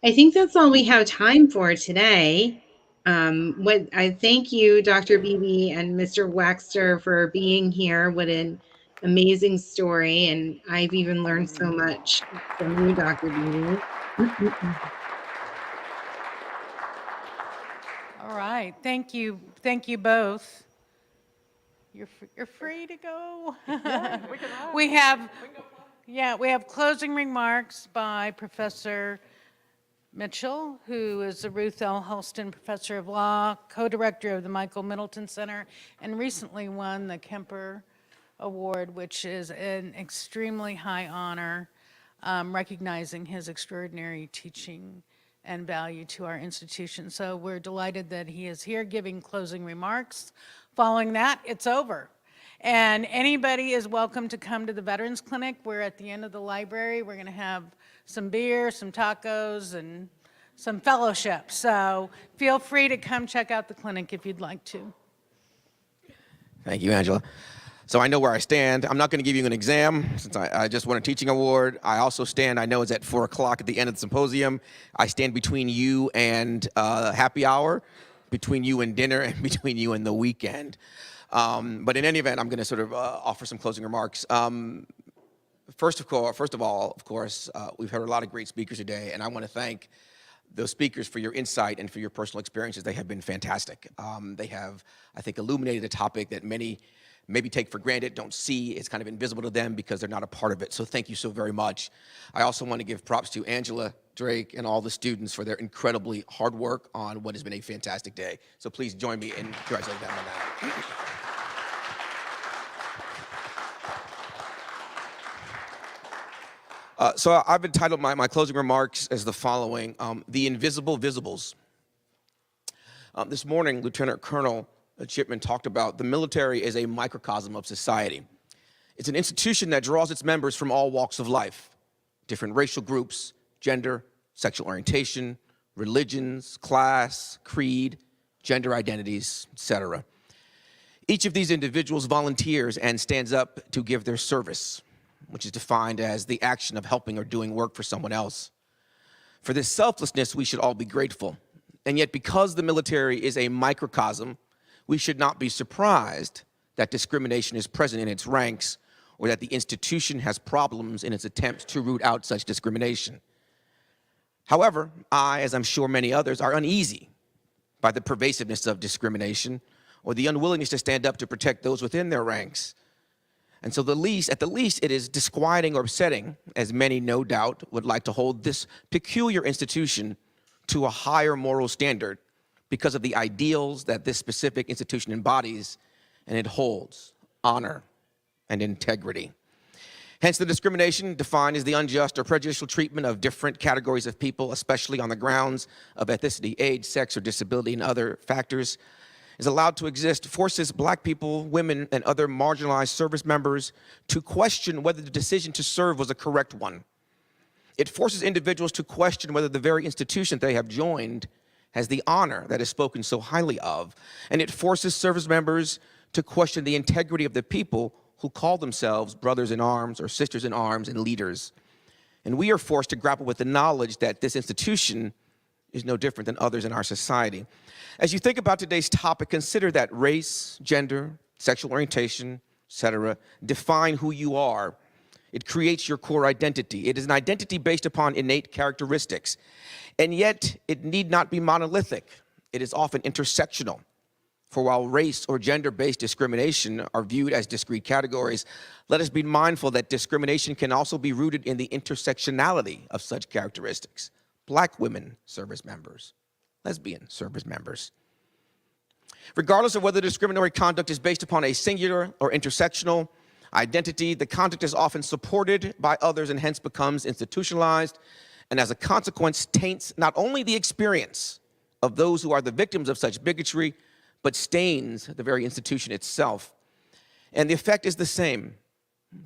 I think that's all we have time for today. I thank you, Dr. Beebe and Mr. Waxter, for being here. What an amazing story, and I've even learned so much from you, Dr. Beebe. All right, thank you both. You're free to go. Yeah, we can run. We have closing remarks by Professor Mitchell, who is the Ruth L. Halston Professor of Law, co-director of the Michael Middleton Center, and recently won the Kemper Award, which is an extremely high honor, recognizing his extraordinary teaching and value to our institution. So we're delighted that he is here giving closing remarks. Following that, it's over. And anybody is welcome to come to the Veterans Clinic. We're at the end of the library. We're going to have some beer, some tacos, and some fellowship. So feel free to come check out the clinic if you'd like to. Thank you, Angela. So I know where I stand. I'm not going to give you an exam since I just won a teaching award. I also stand, I know it's at 4 o'clock at the end of the symposium. I stand between you and happy hour, between you and dinner, and between you and the weekend. But in any event, I'm going to sort of offer some closing remarks. First of all, we've heard a lot of great speakers today, and I want to thank those speakers for your insight and for your personal experiences. They have been fantastic. They have, I think, illuminated a topic that many maybe take for granted, don't see. It's kind of invisible to them because they're not a part of it. So thank you so very much. I also want to give props to Angela, Drake, and all the students for their incredibly hard work on what has been a fantastic day. So please join me in congratulating them on that. So I've entitled my closing remarks as the following, The Invisible Visibles. This morning, Lieutenant Colonel Chipman talked about the military as a microcosm of society. It's an institution that draws its members from all walks of life, different racial groups, gender, sexual orientation, religions, class, creed, gender identities, etc. Each of these individuals volunteers and stands up to give their service, which is defined as the action of helping or doing work for someone else. For this selflessness, we should all be grateful. And yet, because the military is a microcosm, we should not be surprised that discrimination is present in its ranks or that the institution has problems in its attempts to root out such discrimination. However, I, as I'm sure many others, are uneasy by the pervasiveness of discrimination or the unwillingness to stand up to protect those within their ranks. And so at the least, it is disquieting or upsetting, as many no doubt would like to hold this peculiar institution to a higher moral standard because of the ideals that this specific institution embodies and it holds, honor and integrity. Hence, the discrimination defined as the unjust or prejudicial treatment of different categories of people, especially on the grounds of ethnicity, age, sex, or disability, and other factors, is allowed to exist, forces Black people, women, and other marginalized service members to question whether the decision to serve was a correct one. It forces individuals to question whether the very institution they have joined has the honor that is spoken so highly of, and it forces service members to question the integrity of the people who call themselves brothers in arms or sisters in arms and leaders. And we are forced to grapple with the knowledge that this institution is no different than others in our society. As you think about today's topic, consider that race, gender, sexual orientation, etc., define who you are. It creates your core identity. It is an identity based upon innate characteristics. And yet, it need not be monolithic. It is often intersectional. For while race or gender-based discrimination are viewed as discrete categories, let us be mindful that discrimination can also be rooted in the intersectionality of such characteristics. Black women service members, lesbian service members. Regardless of whether discriminatory conduct is based upon a singular or intersectional identity, the conduct is often supported by others and hence becomes institutionalized, and as a consequence taints not only the experience of those who are the victims of such bigotry, but stains the very institution itself. And the effect is the same.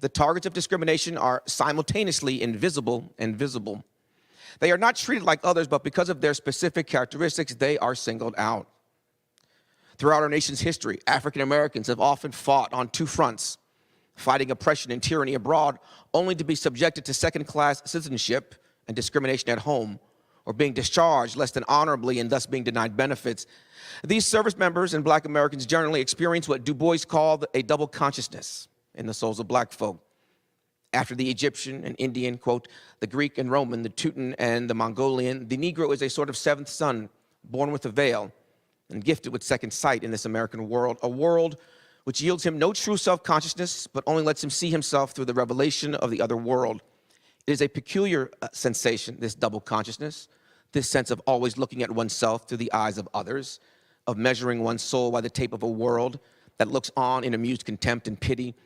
The targets of discrimination are simultaneously invisible and visible. They are not treated like others, but because of their specific characteristics, they are singled out. Throughout our nation's history, African Americans have often fought on two fronts, fighting oppression and tyranny abroad, only to be subjected to second-class citizenship and discrimination at home, or being discharged less than honorably and thus being denied benefits. These service members and Black Americans generally experience what Du Bois called a double consciousness in the souls of Black folk. After the Egyptian and Indian, quote, the Greek and Roman, the Teuton and the Mongolian, the Negro is a sort of seventh son, born with a veil and gifted with second sight in this American world, a world which yields him no true self-consciousness, but only lets him see himself through the revelation of the other world. It is a peculiar sensation, this double consciousness, this sense of always looking at oneself through the eyes of others, of measuring one's soul by the tape of a world that looks on in amused contempt and pity.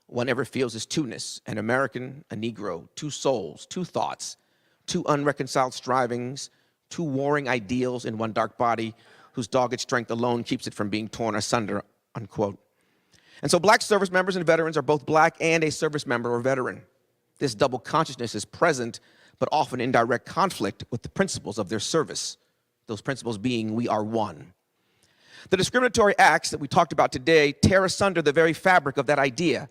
One ever feels his two-ness, an American, a Negro, two souls, two thoughts, two unreconciled strivings, two warring ideals in one dark body whose dogged strength alone keeps it from being torn asunder, unquote. And so Black service members and veterans are both Black and a service member or veteran. This double consciousness is present, but often in direct conflict with the principles of their service, those principles being we are one. The discriminatory acts that we talked about today tear asunder the very fabric of that idea,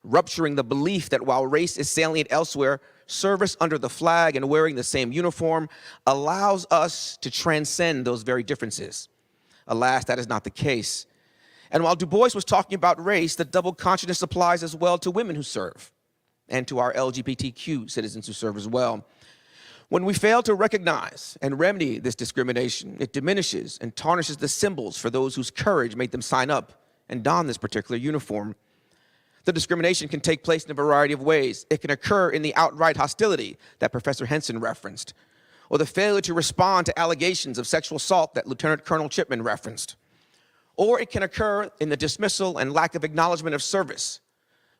rupturing the belief that while race is salient elsewhere, service under the flag and wearing the same uniform allows us to transcend those very differences. Alas, that is not the case. And while Du Bois was talking about race, the double consciousness applies as well to women who serve. and to our LGBTQ citizens who serve as well. When we fail to recognize and remedy this discrimination, it diminishes and tarnishes the symbols for those whose courage made them sign up and don this particular uniform. The discrimination can take place in a variety of ways. It can occur in the outright hostility that Professor Henson referenced, or the failure to respond to allegations of sexual assault that Lieutenant Colonel Chipman referenced. Or it can occur in the dismissal and lack of acknowledgement of service,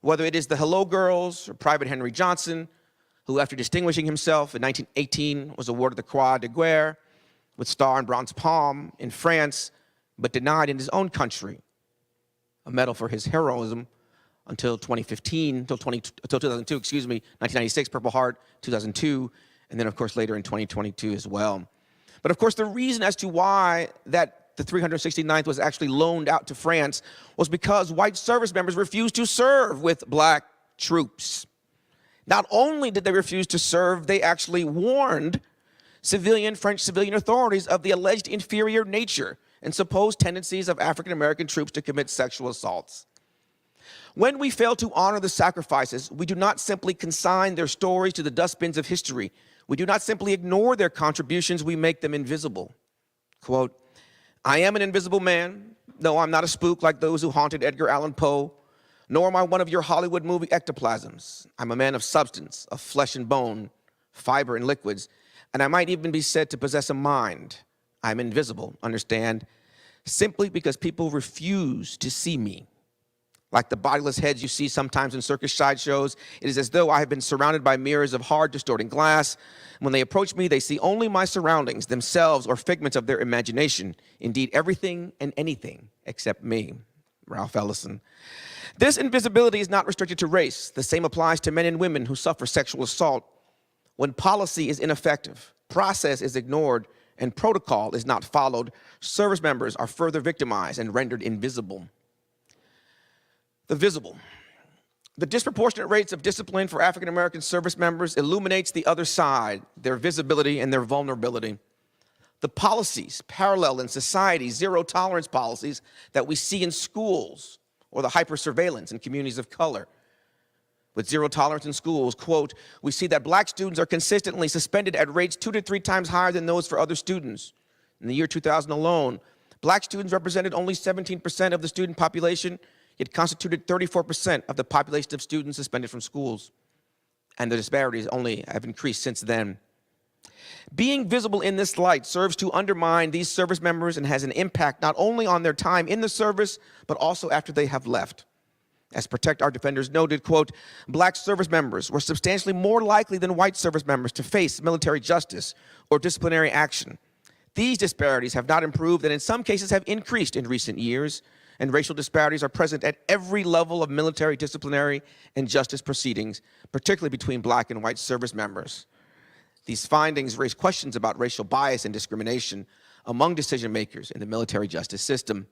whether it is the Hello Girls or Private Henry Johnson, who after distinguishing himself in 1918 was awarded the Croix de Guerre with Star and Bronze Palm in France, but denied in his own country a medal for his heroism until 2002, 1996, Purple Heart, 2002, and then of course later in 2022 as well. But of course the reason as to why that the 369th was actually loaned out to France was because white service members refused to serve with black troops. Not only did they refuse to serve, they actually warned French civilian authorities of the alleged inferior nature and supposed tendencies of African American troops to commit sexual assaults. When we fail to honor the sacrifices, we do not simply consign their stories to the dustbins of history. We do not simply ignore their contributions, we make them invisible. Quote, "I am an invisible man. No, I'm not a spook like those who haunted Edgar Allan Poe, nor am I one of your Hollywood movie ectoplasms. I'm a man of substance, of flesh and bone, fiber and liquids, and I might even be said to possess a mind. I'm invisible, understand, simply because people refuse to see me. Like the bodiless heads you see sometimes in circus sideshows, it is as though I have been surrounded by mirrors of hard, distorting glass. When they approach me, they see only my surroundings, themselves, or figments of their imagination. Indeed, everything and anything except me." Ralph Ellison. This invisibility is not restricted to race. The same applies to men and women who suffer sexual assault. When policy is ineffective, process is ignored, and protocol is not followed, service members are further victimized and rendered invisible. The visible. The disproportionate rates of discipline for African American service members illuminates the other side, their visibility and their vulnerability. The policies parallel in society, zero tolerance policies that we see in schools, or the hyper-surveillance in communities of color. With zero tolerance in schools, quote, "We see that black students are consistently suspended at rates 2 to 3 times higher than those for other students. In the year 2000 alone, black students represented only 17% of the student population, yet constituted 34% of the population of students suspended from schools. And the disparities only have increased since then. Being visible in this light serves to undermine these service members and has an impact not only on their time in the service, but also after they have left. As Protect Our Defenders noted, quote, "Black service members were substantially more likely than white service members to face military justice or disciplinary action. These disparities have not improved and in some cases have increased in recent years, and racial disparities are present at every level of military, disciplinary, and justice proceedings, particularly between black and white service members. These findings raise questions about racial bias and discrimination among decision makers in the military justice system.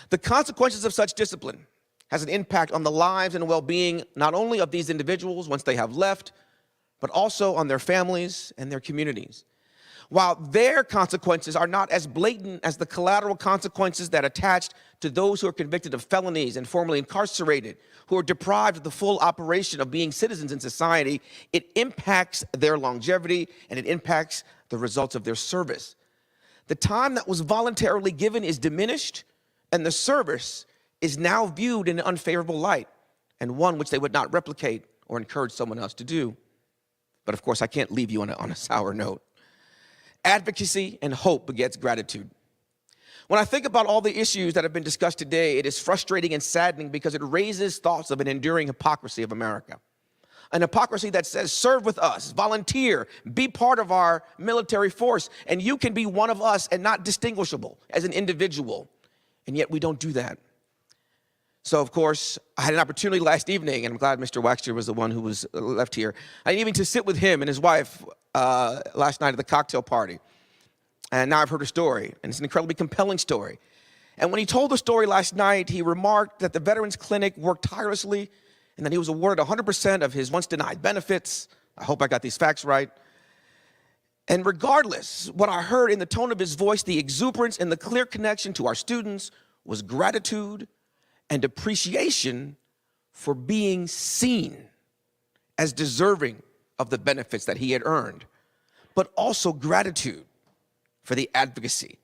The consequences of such discipline has an impact on the lives and well-being not only of these individuals once they have left, but also on their families and their communities. While their consequences are not as blatant as the collateral consequences that attached to those who are convicted of felonies and formerly incarcerated, who are deprived of the full operation of being citizens in society, it impacts their longevity and it impacts the results of their service. The time that was voluntarily given is diminished, and the service is now viewed in an unfavorable light, and one which they would not replicate or encourage someone else to do. But of course, I can't leave you on a sour note. Advocacy and hope begets gratitude. When I think about all the issues that have been discussed today, it is frustrating and saddening because it raises thoughts of an enduring hypocrisy of America. An hypocrisy that says, serve with us, volunteer, be part of our military force, and you can be one of us and not distinguishable as an individual. And yet we don't do that. So, of course, I had an opportunity last evening, and I'm glad Mr. Waxter was the one who was left here. I didn't even to sit with him and his wife last night at the cocktail party. And now I've heard her story, and it's an incredibly compelling story. And when he told the story last night, he remarked that the Veterans Clinic worked tirelessly and that he was awarded 100% of his once denied benefits. I hope I got these facts right. And regardless, what I heard in the tone of his voice, the exuberance and the clear connection to our students was gratitude and appreciation for being seen. as deserving of the benefits that he had earned, but also gratitude for the advocacy.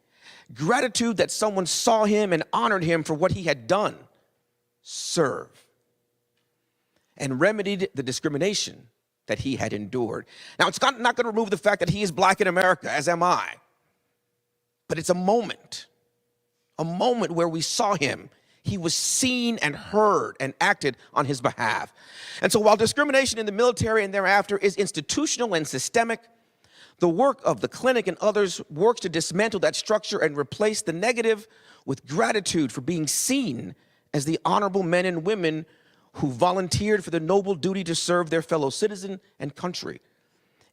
Gratitude that someone saw him and honored him for what he had done, serve, and remedied the discrimination that he had endured. Now, it's not going to remove the fact that he is black in America, as am I, but it's a moment where we saw him. He was seen and heard and acted on his behalf. And so while discrimination in the military and thereafter is institutional and systemic, the work of the clinic and others works to dismantle that structure and replace the negative with gratitude for being seen as the honorable men and women who volunteered for the noble duty to serve their fellow citizen and country.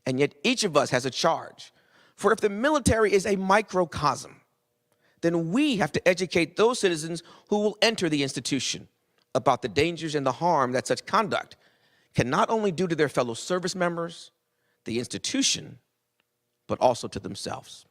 And yet each of us has a charge. For if the military is a microcosm, then we have to educate those citizens who will enter the institution about the dangers and the harm that such conduct can not only do to their fellow service members, the institution, but also to themselves.